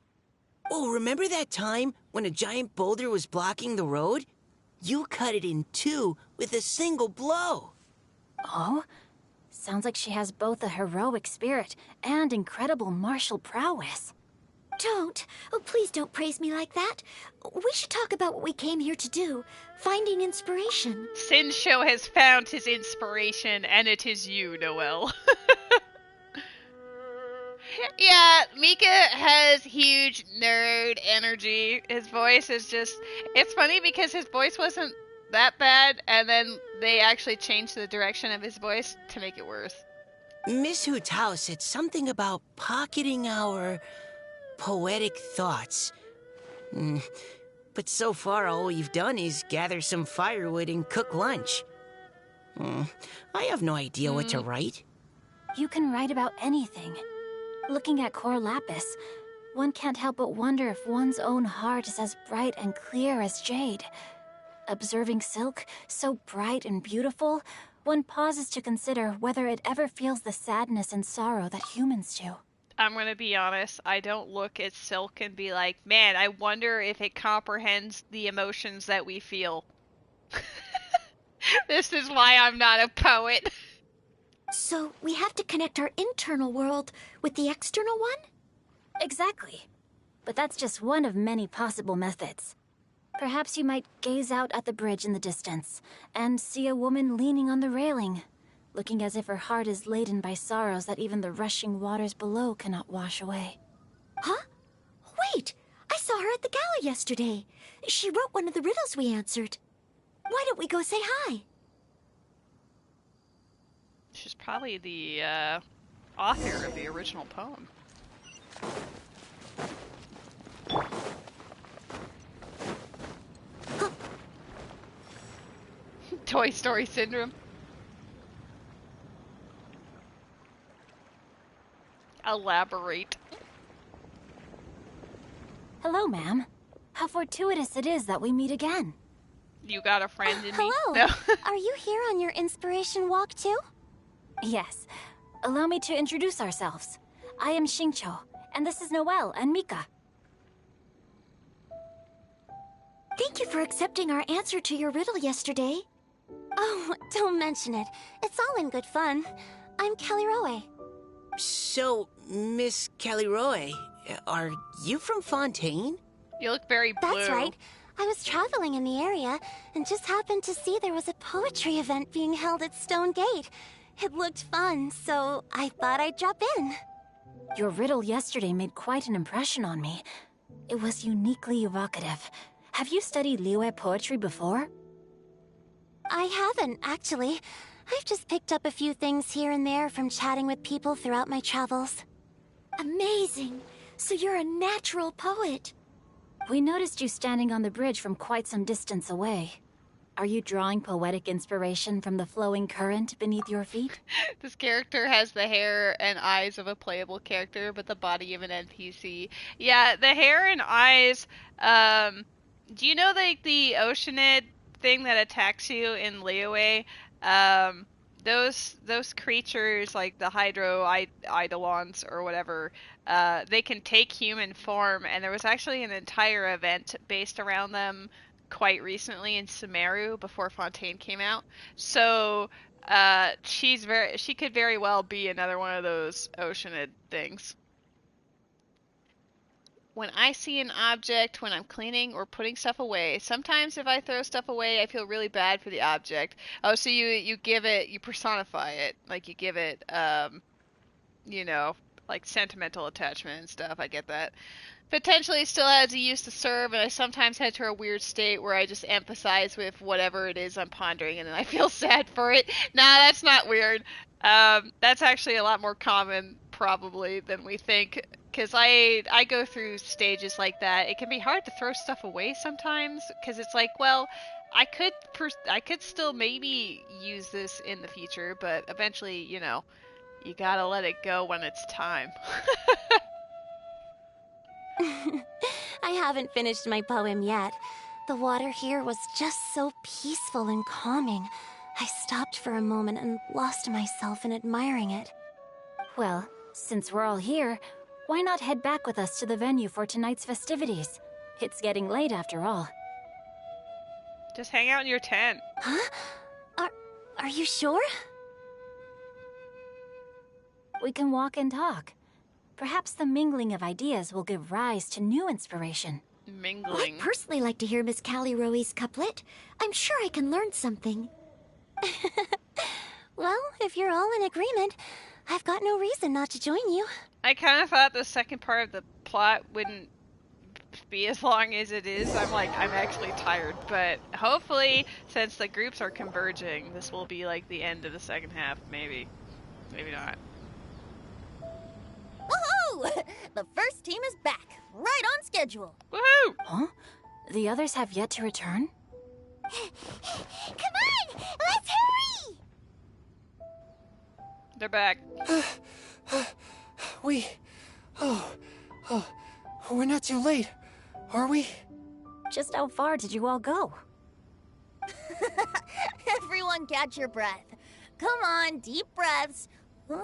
Oh, remember that time when a giant boulder was blocking the road? You cut it in two with a single blow. Oh? Sounds like she has both a heroic spirit and incredible martial prowess. Don't. Oh, please don't praise me like that. We should talk about what we came here to do. Finding inspiration. Sincho has found his inspiration, and it is you, Noelle. Yeah, Mika has huge nerd energy. His voice is just... It's funny because his voice wasn't that bad, and then they actually changed the direction of his voice to make it worse. Miss Hu Tao said something about pocketing our poetic thoughts. But so far, all we've done is gather some firewood and cook lunch. I have no idea what to write. You can write about anything. Looking at Cor Lapis, one can't help but wonder if one's own heart is as bright and clear as jade. Observing silk, so bright and beautiful, one pauses to consider whether it ever feels the sadness and sorrow that humans do. I'm gonna be honest, I don't look at silk and be like, man, I wonder if it comprehends the emotions that we feel. This is why I'm not a poet. So we have to connect our internal world with the external one? Exactly. But that's just one of many possible methods. Perhaps you might gaze out at the bridge in the distance and see a woman leaning on the railing, looking as if her heart is laden by sorrows that even the rushing waters below cannot wash away. Huh? Wait! I saw her at the gala yesterday. She wrote one of the riddles we answered. Why don't we go say hi? Probably the author of the original poem. Toy Story syndrome. Elaborate. Hello, ma'am. How fortuitous it is that we meet again. You got a friend in me? Hello. No. Are you here on your inspiration walk too? Yes. Allow me to introduce ourselves. I am Xingqiu, and this is Noelle and Mika. Thank you for accepting our answer to your riddle yesterday. Oh, don't mention it. It's all in good fun. I'm Caliroe. So, Miss Caliroe, are you from Fontaine? You look very blue. That's right. I was traveling in the area and just happened to see there was a poetry event being held at Stone Gate. It looked fun, so I thought I'd drop in. Your riddle yesterday made quite an impression on me. It was uniquely evocative. Have you studied Liyue poetry before? I haven't, actually. I've just picked up a few things here and there from chatting with people throughout my travels. Amazing! So you're a natural poet. We noticed you standing on the bridge from quite some distance away. Are you drawing poetic inspiration from the flowing current beneath your feet? This character has the hair and eyes of a playable character, but the body of an NPC. Yeah, the hair and eyes, do you know the Oceanid thing that attacks you in Liyue? Those creatures, like the Hydro Eidolons or whatever, they can take human form, and there was actually an entire event based around them quite recently in Sumeru before Fontaine came out. So she could very well be another one of those Oceanid things. When I see an object when I'm cleaning or putting stuff away, sometimes if I throw stuff away, I feel really bad for the object. Oh, so you personify it, like you give it, like sentimental attachment and stuff. I get that. Potentially still has a use to serve, and I sometimes head to a weird state where I just emphasize with whatever it is I'm pondering, and then I feel sad for it. Nah, that's not weird. That's actually a lot more common, probably, than we think. Because I go through stages like that. It can be hard to throw stuff away sometimes, because it's like, well, I could still maybe use this in the future, but eventually, you gotta let it go when it's time. I haven't finished my poem yet. The water here was just so peaceful and calming. I stopped for a moment and lost myself in admiring it. Well, since we're all here, why not head back with us to the venue for tonight's festivities? It's getting late after all. Just hang out in your tent. Huh? Are you sure? We can walk and talk. Perhaps the mingling of ideas will give rise to new inspiration. Mingling. I'd personally like to hear Miss Caliroe's couplet. I'm sure I can learn something. Well, if you're all in agreement, I've got no reason not to join you. I kind of thought the second part of the plot wouldn't be as long as it is. I'm actually tired, but hopefully, since the groups are converging, this will be like the end of the second half, maybe. Maybe not. Woohoo! The first team is back, right on schedule. Woohoo! Huh? The others have yet to return? Come on! Let's hurry! They're back. We're not too late, are we? Just how far did you all go? Everyone catch your breath. Come on, deep breaths. 1,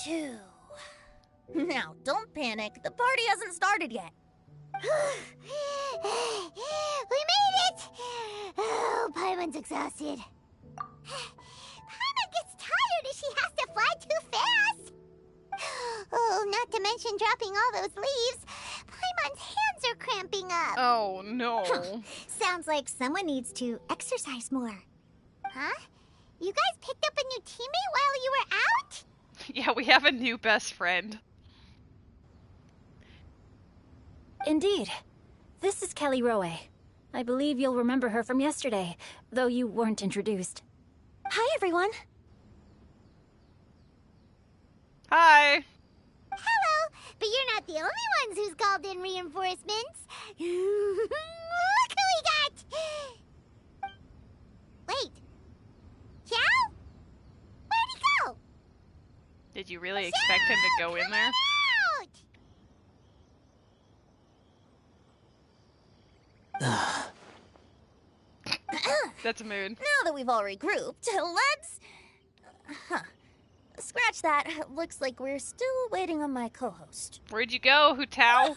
2. Now, don't panic. The party hasn't started yet. We made it! Oh, Paimon's exhausted. Paimon gets tired if she has to fly too fast. Oh, not to mention dropping all those leaves. Paimon's hands are cramping up. Oh, no. Sounds like someone needs to exercise more. Huh? You guys picked up a new teammate while you were out? Yeah, we have a new best friend. Indeed. This is Caliroe. I believe you'll remember her from yesterday, though you weren't introduced. Hi, everyone. Hi. Hello, but you're not the only ones who's called in reinforcements. Look who we got! Wait. Chow? Where'd he go? Did you really expect him to go in there? That's a mood. Now that we've all regrouped, let's... Huh. Scratch that. Looks like we're still waiting on my co-host. Where'd you go, Hu Tao?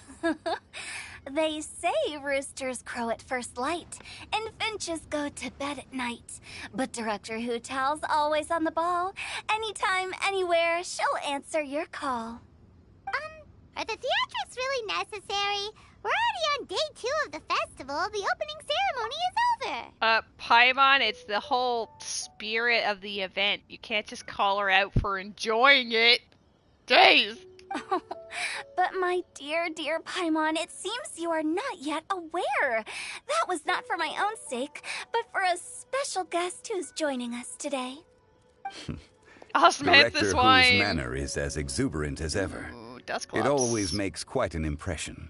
They say roosters crow at first light, and finches go to bed at night. But Director Hu Tao's always on the ball. Anytime, anywhere, she'll answer your call. Are the theatrics really necessary? We're already on day 2 of the festival. The opening ceremony is over. Paimon, it's the whole spirit of the event. You can't just call her out for enjoying it. Jeez. But my dear, dear Paimon, it seems you are not yet aware. That was not for my own sake, but for a special guest who's joining us today. Director whose manner is as exuberant as ever. Ooh, it always makes quite an impression.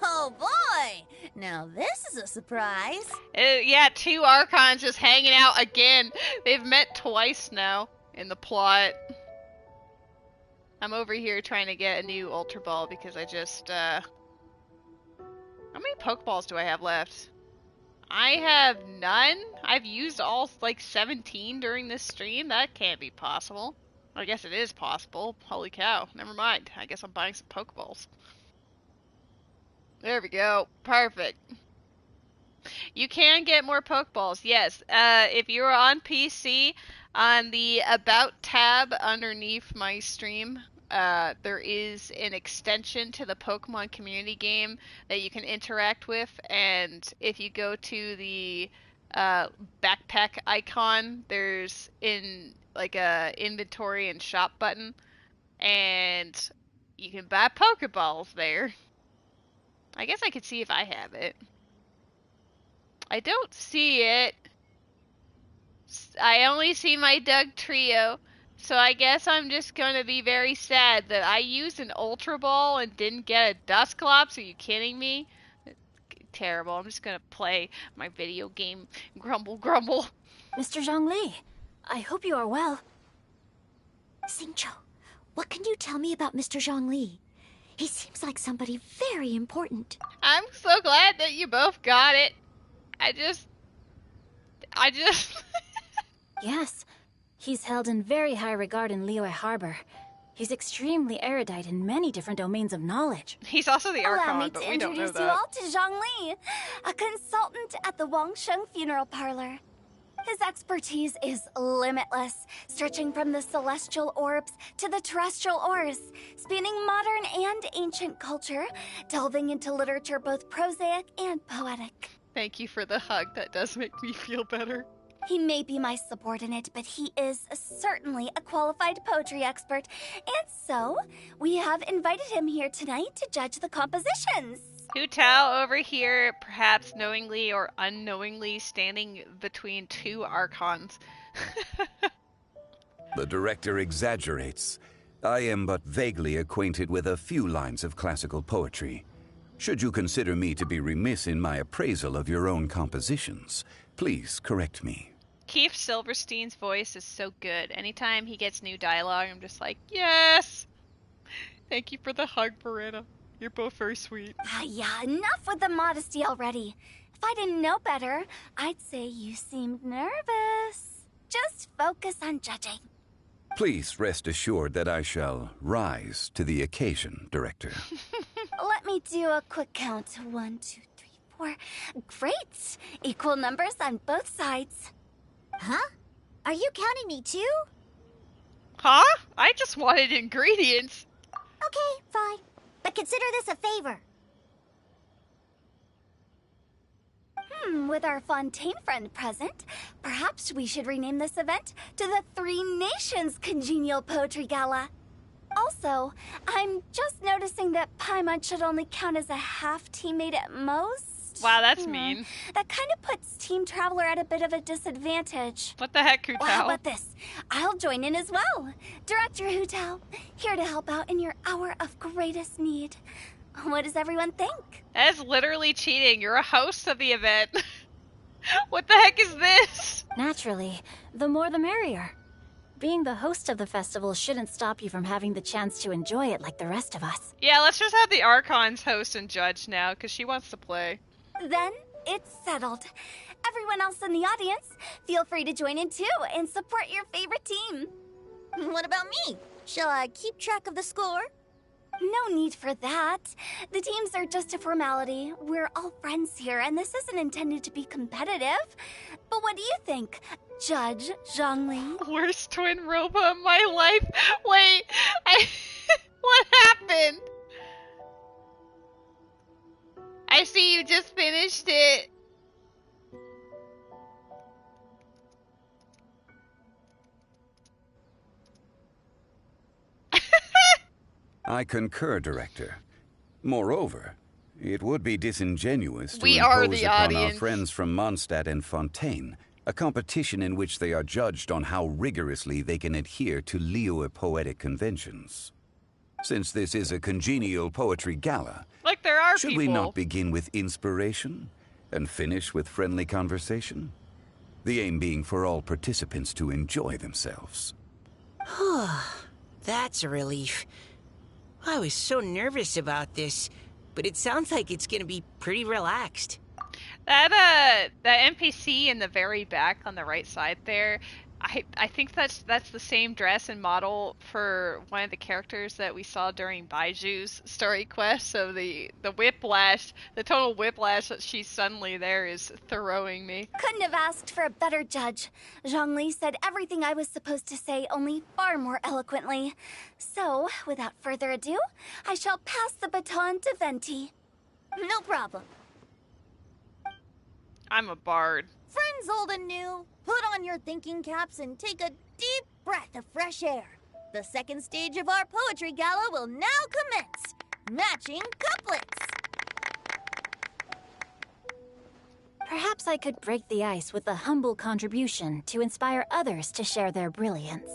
Oh boy! Now this is a surprise. Yeah, 2 Archons just hanging out again. They've met twice now in the plot. I'm over here trying to get a new Ultra Ball because I just, How many Pokeballs do I have left? I have none? I've used all, like, 17 during this stream? That can't be possible. I guess it is possible. Holy cow. Never mind. I guess I'm buying some Pokeballs. There we go. Perfect. You can get more Pokeballs, yes. If you're on PC, on the About tab underneath my stream, there is an extension to the Pokemon community game that you can interact with, and if you go to the backpack icon, there's like a inventory and shop button, and you can buy Pokeballs there. I guess I could see if I have it. I don't see it. I only see my Doug Trio. So I guess I'm just gonna be very sad that I used an Ultra Ball and didn't get a Dusclops. Are you kidding me? Terrible. I'm just gonna play my video game. Grumble, grumble. Mr. Zhongli, I hope you are well. Xingqiu, what can you tell me about Mr. Zhongli? He seems like somebody very important. I'm so glad that you both got it. I just... Yes, he's held in very high regard in Liyue Harbor. He's extremely erudite in many different domains of knowledge. He's also the Archon, Allow me but to we don't know introduce you that. all to Zhongli, a consultant at the Wangsheng Funeral Parlor. His expertise is limitless, stretching from the celestial orbs to the terrestrial ores, spanning modern and ancient culture, delving into literature both prosaic and poetic. Thank you for the hug. That does make me feel better. He may be my subordinate, but he is certainly a qualified poetry expert, and so we have invited him here tonight to judge the compositions. Hu Tao over here, perhaps knowingly or unknowingly, standing between 2 Archons. The director exaggerates. I am but vaguely acquainted with a few lines of classical poetry. Should you consider me to be remiss in my appraisal of your own compositions, please correct me. Keith Silverstein's voice is so good. Anytime he gets new dialogue, I'm just like, yes! Thank you for the hug, Beretta. You're both very sweet. Yeah, enough with the modesty already. If I didn't know better, I'd say you seemed nervous. Just focus on judging. Please rest assured that I shall rise to the occasion, Director. Let me do a quick count. 1, 2, 3, 4. Great! Equal numbers on both sides. Huh? Are you counting me too? Huh? I just wanted ingredients. Okay, fine. But consider this a favor. With our Fontaine friend present, perhaps we should rename this event to the 3 Nations Congenial Poetry Gala. Also, I'm just noticing that Paimon should only count as a half teammate at most. Wow, that's mean. That kind of puts Team Traveler at a bit of a disadvantage. What the heck, Hu Well, how Tao? about this? I'll join in as well. Director Hu Tao, here to help out in your hour of greatest need. What does everyone think? That is literally cheating. You're a host of the event. What the heck is this? Naturally, the more the merrier. Being the host of the festival shouldn't stop you from having the chance to enjoy it like the rest of us. Yeah, let's just have the Archons host and judge now, because she wants to play. Then it's settled. Everyone else in the audience, feel free to join in too and support your favorite team. What about me? Shall I keep track of the score? No need for that. The teams are just a formality. We're all friends here, and this isn't intended to be competitive. But what do you think, Judge Zhongli? Worst twin robot in my life. Wait, what happened? I see you just finished it. I concur, Director. Moreover, it would be disingenuous to We are impose the upon our audience. friends from Mondstadt and Fontaine a competition in which they are judged on how rigorously they can adhere to Liyue poetic conventions. Since this is a congenial poetry gala, Like there are should people. we not begin with inspiration and finish with friendly conversation? The aim being for all participants to enjoy themselves. That's a relief. I was so nervous about this, but it sounds like it's gonna be pretty relaxed. That NPC in the very back on the right side there, I think that's the same dress and model for one of the characters that we saw during Baiju's story quest. So the whiplash, the total whiplash that she's suddenly there is throwing me. Couldn't have asked for a better judge. Zhongli said everything I was supposed to say, only far more eloquently. So, without further ado, I shall pass the baton to Venti. No problem. I'm a bard. Friends old and new, put on your thinking caps and take a deep breath of fresh air. The second stage of our poetry gala will now commence. Matching couplets. Perhaps I could break the ice with a humble contribution to inspire others to share their brilliance.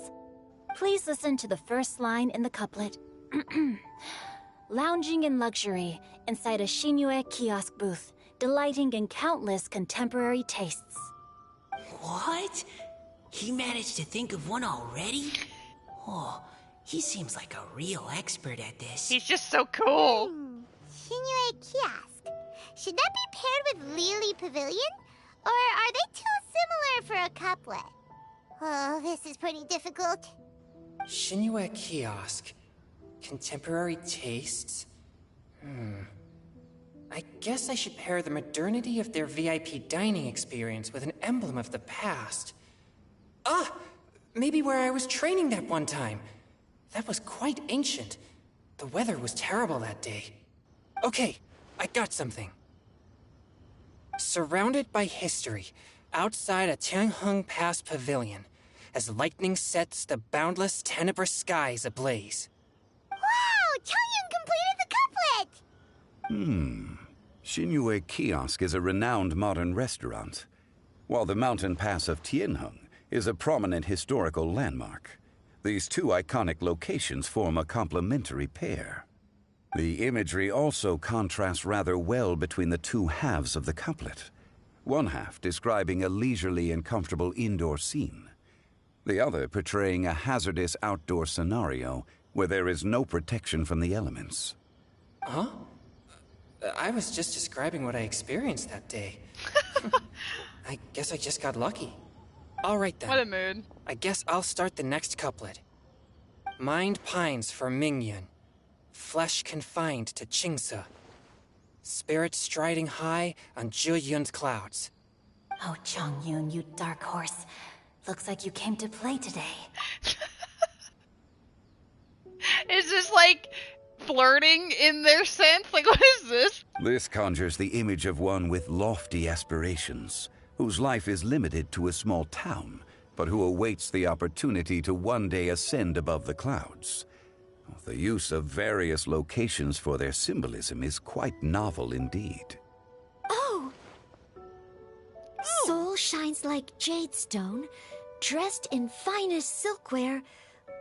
Please listen to the first line in the couplet. Lounging in luxury inside a Shinue kiosk booth, delighting in countless contemporary tastes. What? He managed to think of one already? Oh, he seems like a real expert at this. He's just so cool. Shinue Kiosk. Should that be paired with Lily Pavilion? Or are they too similar for a couplet? Oh, this is pretty difficult. Shinue Kiosk. Contemporary tastes? I guess I should pair the modernity of their VIP dining experience with an emblem of the past. Ah! Maybe where I was training that one time. That was quite ancient. The weather was terrible that day. Okay, I got something. Surrounded by history, outside a Tianheng Pass pavilion, as lightning sets the boundless tenebrous skies ablaze. Wow! Changyun completed the couplet! Shinue Kiosk is a renowned modern restaurant, while the mountain pass of Tianheng is a prominent historical landmark. These two iconic locations form a complementary pair. The imagery also contrasts rather well between the two halves of the couplet, one half describing a leisurely and comfortable indoor scene, the other portraying a hazardous outdoor scenario where there is no protection from the elements. Huh? I was just describing what I experienced that day. I guess I just got lucky. All right then. What a mood. I guess I'll start the next couplet. Mind pines for Mingyun, flesh confined to Qingse, spirit striding high on Zheyun's clouds. Oh, Changyun, you dark horse. Looks like you came to play today. Is this like flirting in their sense? Like, what is this? This conjures the image of one with lofty aspirations, whose life is limited to a small town, but who awaits the opportunity to one day ascend above the clouds. The use of various locations for their symbolism is quite novel indeed. Oh, Soul shines like jadestone, dressed in finest silkware.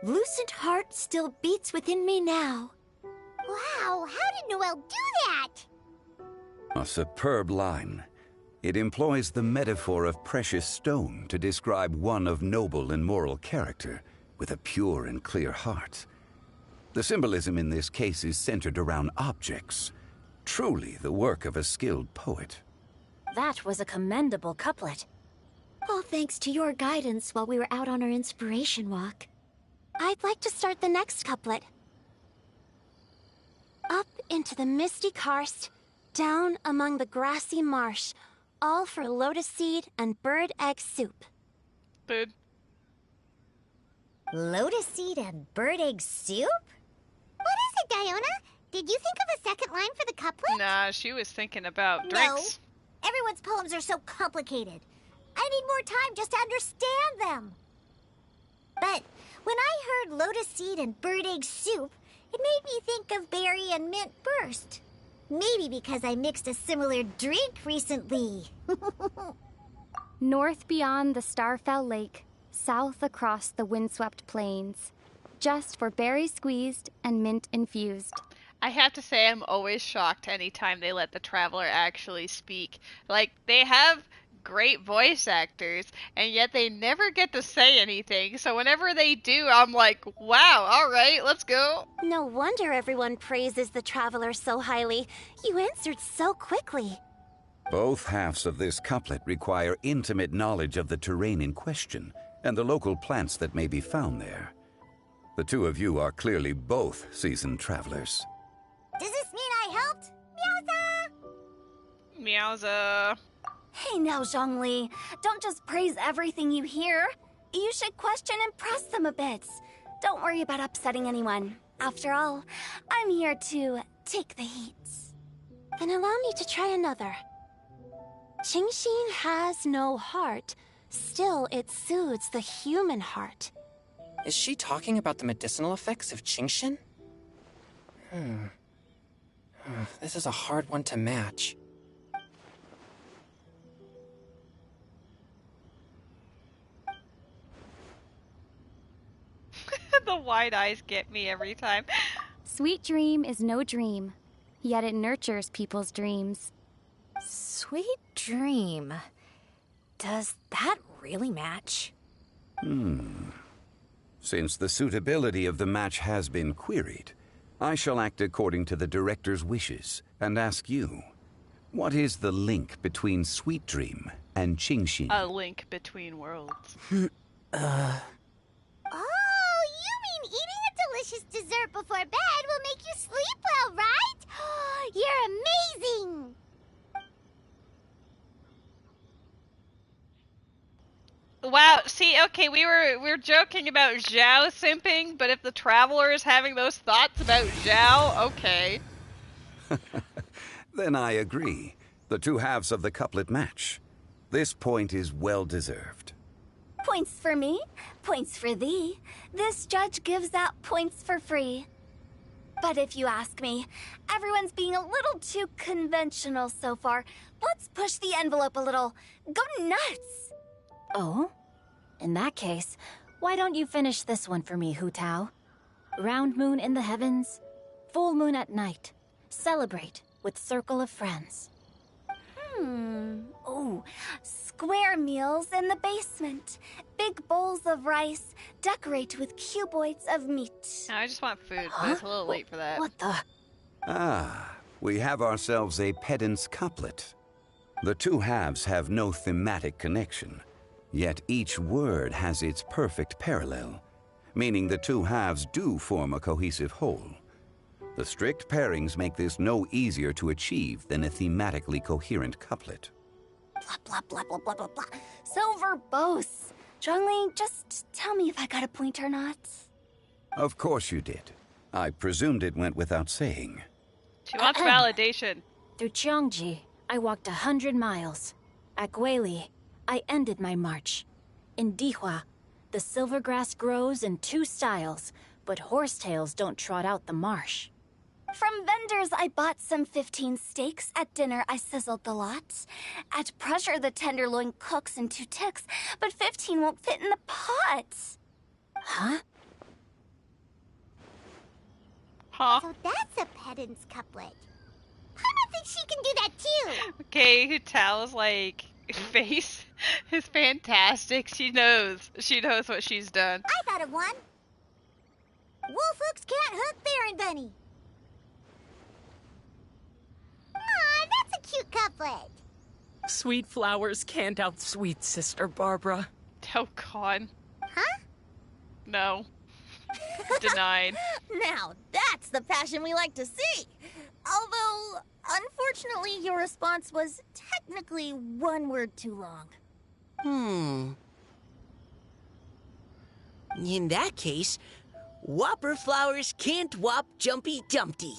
Lucent heart still beats within me now. Wow, how did Noelle do that? A superb line. It employs the metaphor of precious stone to describe one of noble and moral character, with a pure and clear heart. The symbolism in this case is centered around objects. Truly the work of a skilled poet. That was a commendable couplet. All thanks to your guidance while we were out on our inspiration walk. I'd like to start the next couplet. Up into the misty karst, down among the grassy marsh, all for lotus seed and bird egg soup. Food. Lotus seed and bird egg soup? What is it, Diona? Did you think of a second line for the couplet? Nah, she was thinking about drinks. No. Everyone's poems are so complicated. I need more time just to understand them. But when I heard lotus seed and bird egg soup, it made me think of berry and mint burst. Maybe because I mixed a similar drink recently. North beyond the Starfell Lake, south across the windswept plains. Just for berry squeezed and mint infused. I have to say I'm always shocked anytime they let the Traveler actually speak. Like, they have great voice actors, and yet they never get to say anything. So whenever they do, I'm like, wow, alright, let's go. No wonder everyone praises the Traveler so highly. You answered so quickly. Both halves of this couplet require intimate knowledge of the terrain in question and the local plants that may be found there. The two of you are clearly both seasoned travelers. Does this mean I helped? Meowza! Meowza. Hey now, Zhongli. Don't just praise everything you hear. You should question and press them a bit. Don't worry about upsetting anyone. After all, I'm here to take the heat. Then allow me to try another. Qingxin has no heart. Still, it soothes the human heart. Is she talking about the medicinal effects of Qingxin? This is a hard one to match. The wide eyes get me every time. Sweet dream is no dream, yet it nurtures people's dreams. Sweet dream. Does that really match? Since the suitability of the match has been queried, I shall act according to the director's wishes and ask you, what is the link between Sweet Dream and Qingxin? A link between worlds. Oh, you mean eating a delicious dessert before bed will make you sleep well, right? You're amazing! Wow, see, okay, we were joking about Zhao simping, but if the Traveler is having those thoughts about Zhao, okay. Then I agree. The two halves of the couplet match. This point is well deserved. Points for me, points for thee. This judge gives out points for free. But if you ask me, everyone's being a little too conventional so far. Let's push the envelope a little. Go nuts! Oh? In that case, why don't you finish this one for me, Hu Tao? Round moon in the heavens, full moon at night. Celebrate with circle of friends. Oh, square meals in the basement. Big bowls of rice. Decorate with cuboids of meat. I just want food, but it's a little late for that. What the? Ah, we have ourselves a pedant's couplet. The two halves have no thematic connection, yet each word has its perfect parallel, meaning the two halves do form a cohesive whole. The strict pairings make this no easier to achieve than a thematically coherent couplet. Blah, blah, blah, blah, blah, blah, blah. So verbose. Zhongli, just tell me if I got a point or not. Of course you did. I presumed it went without saying. She wants validation. Through Cheongji, I walked 100 miles. At Guili, I ended my march. In Dihua, the silver grass grows in 2 styles, but horsetails don't trot out the marsh. From vendors, I bought some 15 steaks. At dinner, I sizzled the lot. At pressure, the tenderloin cooks in 2 ticks, but 15 won't fit in the pot. Huh? Huh? So that's a pedant's couplet. Paimon thinks she can do that too. Okay, Tao's like face is fantastic. She knows what she's done. I thought of one. Wolf hooks can't hook Baron Bunny. Aw, that's a cute couplet. Sweet flowers can't outsweet Sister Barbara. Oh, God. Huh? No. Denied. Now, that's the passion we like to see. Although, unfortunately, your response was technically 1 word too long. In that case, Whopper flowers can't whop Jumpy Dumpty.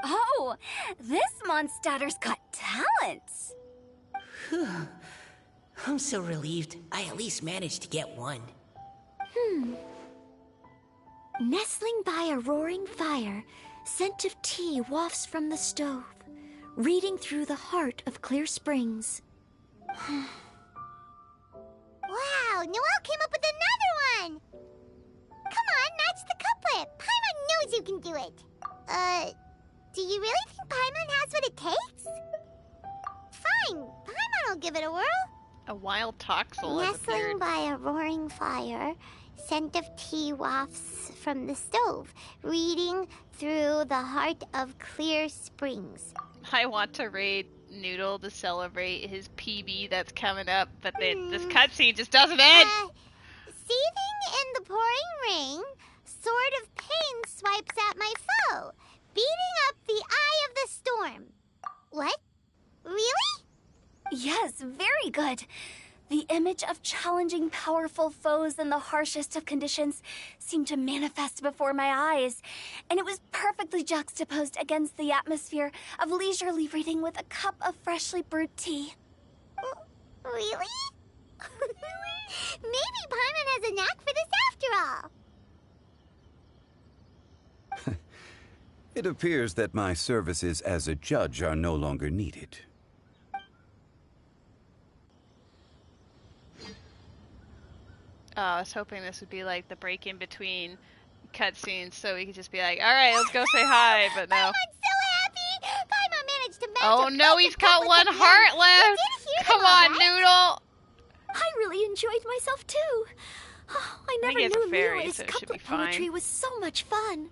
Oh, this monster's got talent. I'm so relieved I at least managed to get one. Nestling by a roaring fire, scent of tea wafts from the stove, reading through the heart of Clear Springs. Wow, Noelle came up with another one. Come on, match the couplet. Paimon knows you can do it. Do you really think Paimon has what it takes? Fine, Paimon will give it a whirl. A wild toxel has Nestling appeared. by a roaring fire, scent of tea wafts from the stove, reading through the heart of Clear Springs. I want to raid Noodle to celebrate his PB that's coming up, but this cutscene just doesn't end. Seething in the pouring rain, sword of pain swipes at my foe, beating up the eye of the storm. What? Really? Yes, very good. The image of challenging powerful foes in the harshest of conditions seemed to manifest before my eyes, and it was perfectly juxtaposed against the atmosphere of leisurely reading with a cup of freshly brewed tea. Really? Maybe Paimon has a knack for this after all. It appears that my services as a judge are no longer needed. I was hoping this would be like the break in between cutscenes so we could just be like, alright, let's go say hi, but no. Paimon's so happy! Paimon managed to match Oh a no, bunch he's of got couplets one again. heart You left! did hear Come them all, on, right? Noodle! I really enjoyed myself too. I never he has a knew fairy, Liyue's so it should be couplet poetry fine. was so much fun.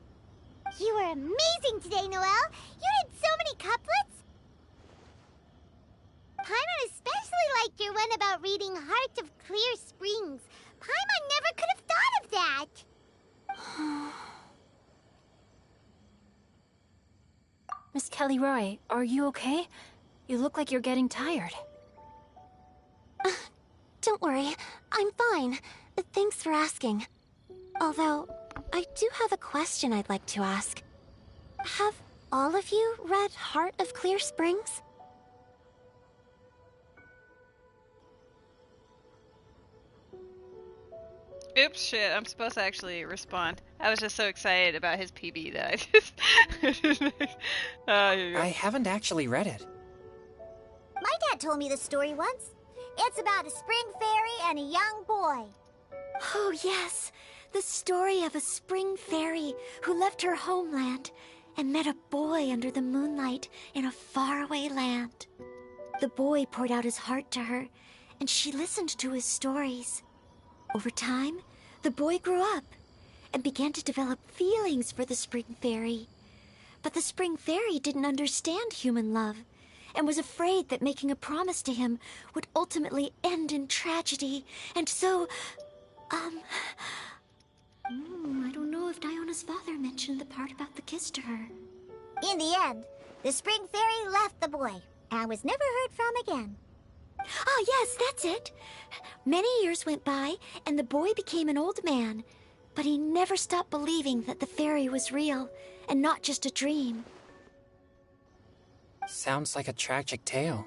You were amazing today, Noelle. You did so many couplets. Paimon especially liked your one about reading Heart of Clear Springs. Paimon never could have thought of that. Miss Kelly Roy, are you okay? You look like you're getting tired. Don't worry, I'm fine. Thanks for asking. Although, I do have a question I'd like to ask. Have all of you read Heart of Clear Springs? Oops, shit, I'm supposed to actually respond. I was just so excited about his PB that I just... here you go. I haven't actually read it. My dad told me the story once. It's about a spring fairy and a young boy. Oh, yes. The story of a spring fairy who left her homeland and met a boy under the moonlight in a faraway land. The boy poured out his heart to her, and she listened to his stories. Over time, the boy grew up and began to develop feelings for the spring fairy. But the spring fairy didn't understand human love and was afraid that making a promise to him would ultimately end in tragedy. And so, I don't know if Diona's father mentioned the part about the kiss to her. In the end, the spring fairy left the boy and was never heard from again. Ah, yes, that's it. Many years went by, and the boy became an old man. But he never stopped believing that the fairy was real, and not just a dream. Sounds like a tragic tale.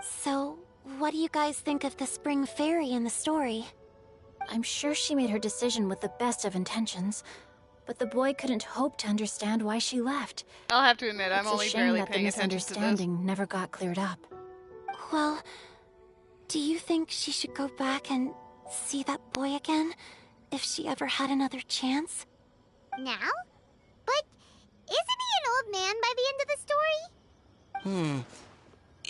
So, what do you guys think of the spring fairy in the story? I'm sure she made her decision with the best of intentions. but the boy couldn't hope to understand why she left. I'll have to admit, I'm It's only a shame barely that the paying attention to this. misunderstanding never got cleared up. Well, do you think she should go back and see that boy again? If she ever had another chance? Now? But isn't he an old man by the end of the story?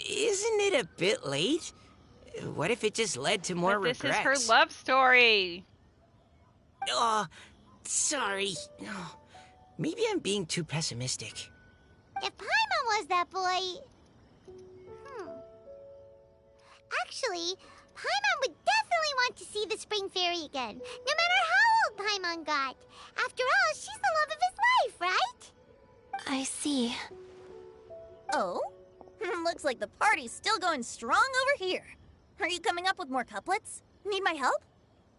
Isn't it a bit late? What if it just led to more But this regrets? is her love story. Oh, sorry. Oh, maybe I'm being too pessimistic. If Paimon was that boy... Actually, Paimon would definitely want to see the Spring Fairy again, no matter how old Paimon got. After all, she's the love of his life, right? I see. Oh? Looks like the party's still going strong over here. Are you coming up with more couplets? Need my help?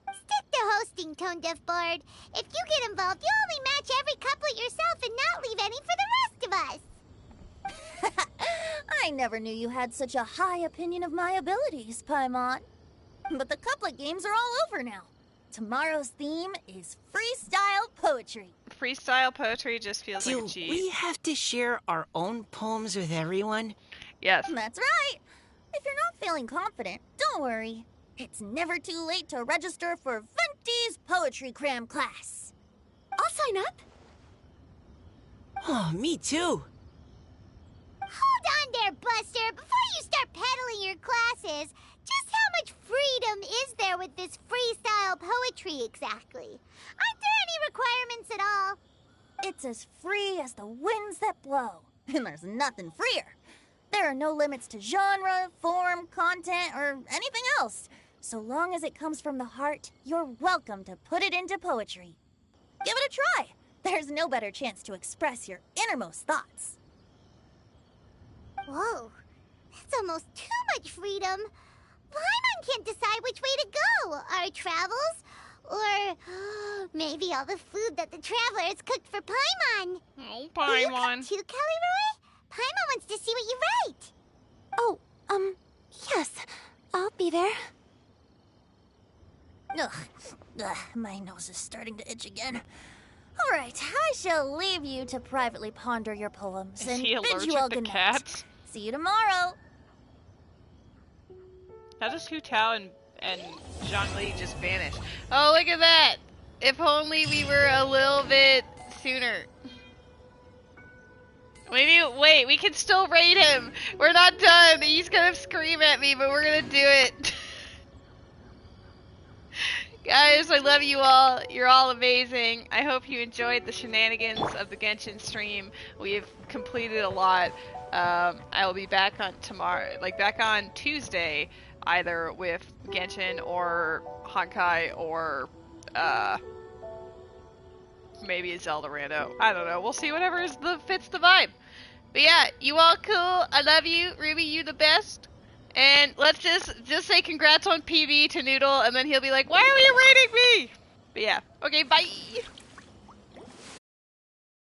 Stick to hosting, Tone Deaf Bard. If you get involved, you'll only match every couplet yourself and not leave any for the rest of us. I never knew you had such a high opinion of my abilities, Paimon. But the couplet games are all over now. Tomorrow's theme is freestyle poetry. Freestyle poetry just feels like a Do cheat. we have to share our own poems with everyone? Yes. That's right. If you're not feeling confident, don't worry. It's never too late to register for Venti's Poetry Cram class. I'll sign up. Oh, me too. Hold on there, Buster. Before you start peddling your classes, just how much freedom is there with this freestyle poetry exactly? Aren't there any requirements at all? It's as free as the winds that blow. And there's nothing freer. There are no limits to genre, form, content, or anything else. So long as it comes from the heart, you're welcome to put it into poetry. Give it a try. There's no better chance to express your innermost thoughts. Whoa, that's almost too much freedom. Paimon can't decide which way to go. Our travels? Or maybe all the food that the travelers cooked for Paimon. Oh, Will you come Paimon. too, Kelly Roy? Paimon wants to see what you write. Oh, yes. I'll be there. Ugh, my nose is starting to itch again. All right, I shall leave you to privately ponder your poems Is and he bid allergic you all to good night. cats? See you tomorrow. How does Hu Tao and Zhongli just vanish? Oh, look at that! If only we were a little bit sooner. Wait, we can still raid him! We're not done! He's gonna scream at me, but we're gonna do it! Guys, I love you all. You're all amazing. I hope you enjoyed the shenanigans of the Genshin stream. We've completed a lot. I will be back on tomorrow, back on Tuesday, either with Genshin or Honkai or maybe a Zelda rando. I don't know. We'll see whatever fits the vibe. But yeah, you all cool. I love you. Ruby, you the best. And let's just say congrats on PB to Noodle, and then he'll be like, why are you rating me? But yeah. Okay, bye.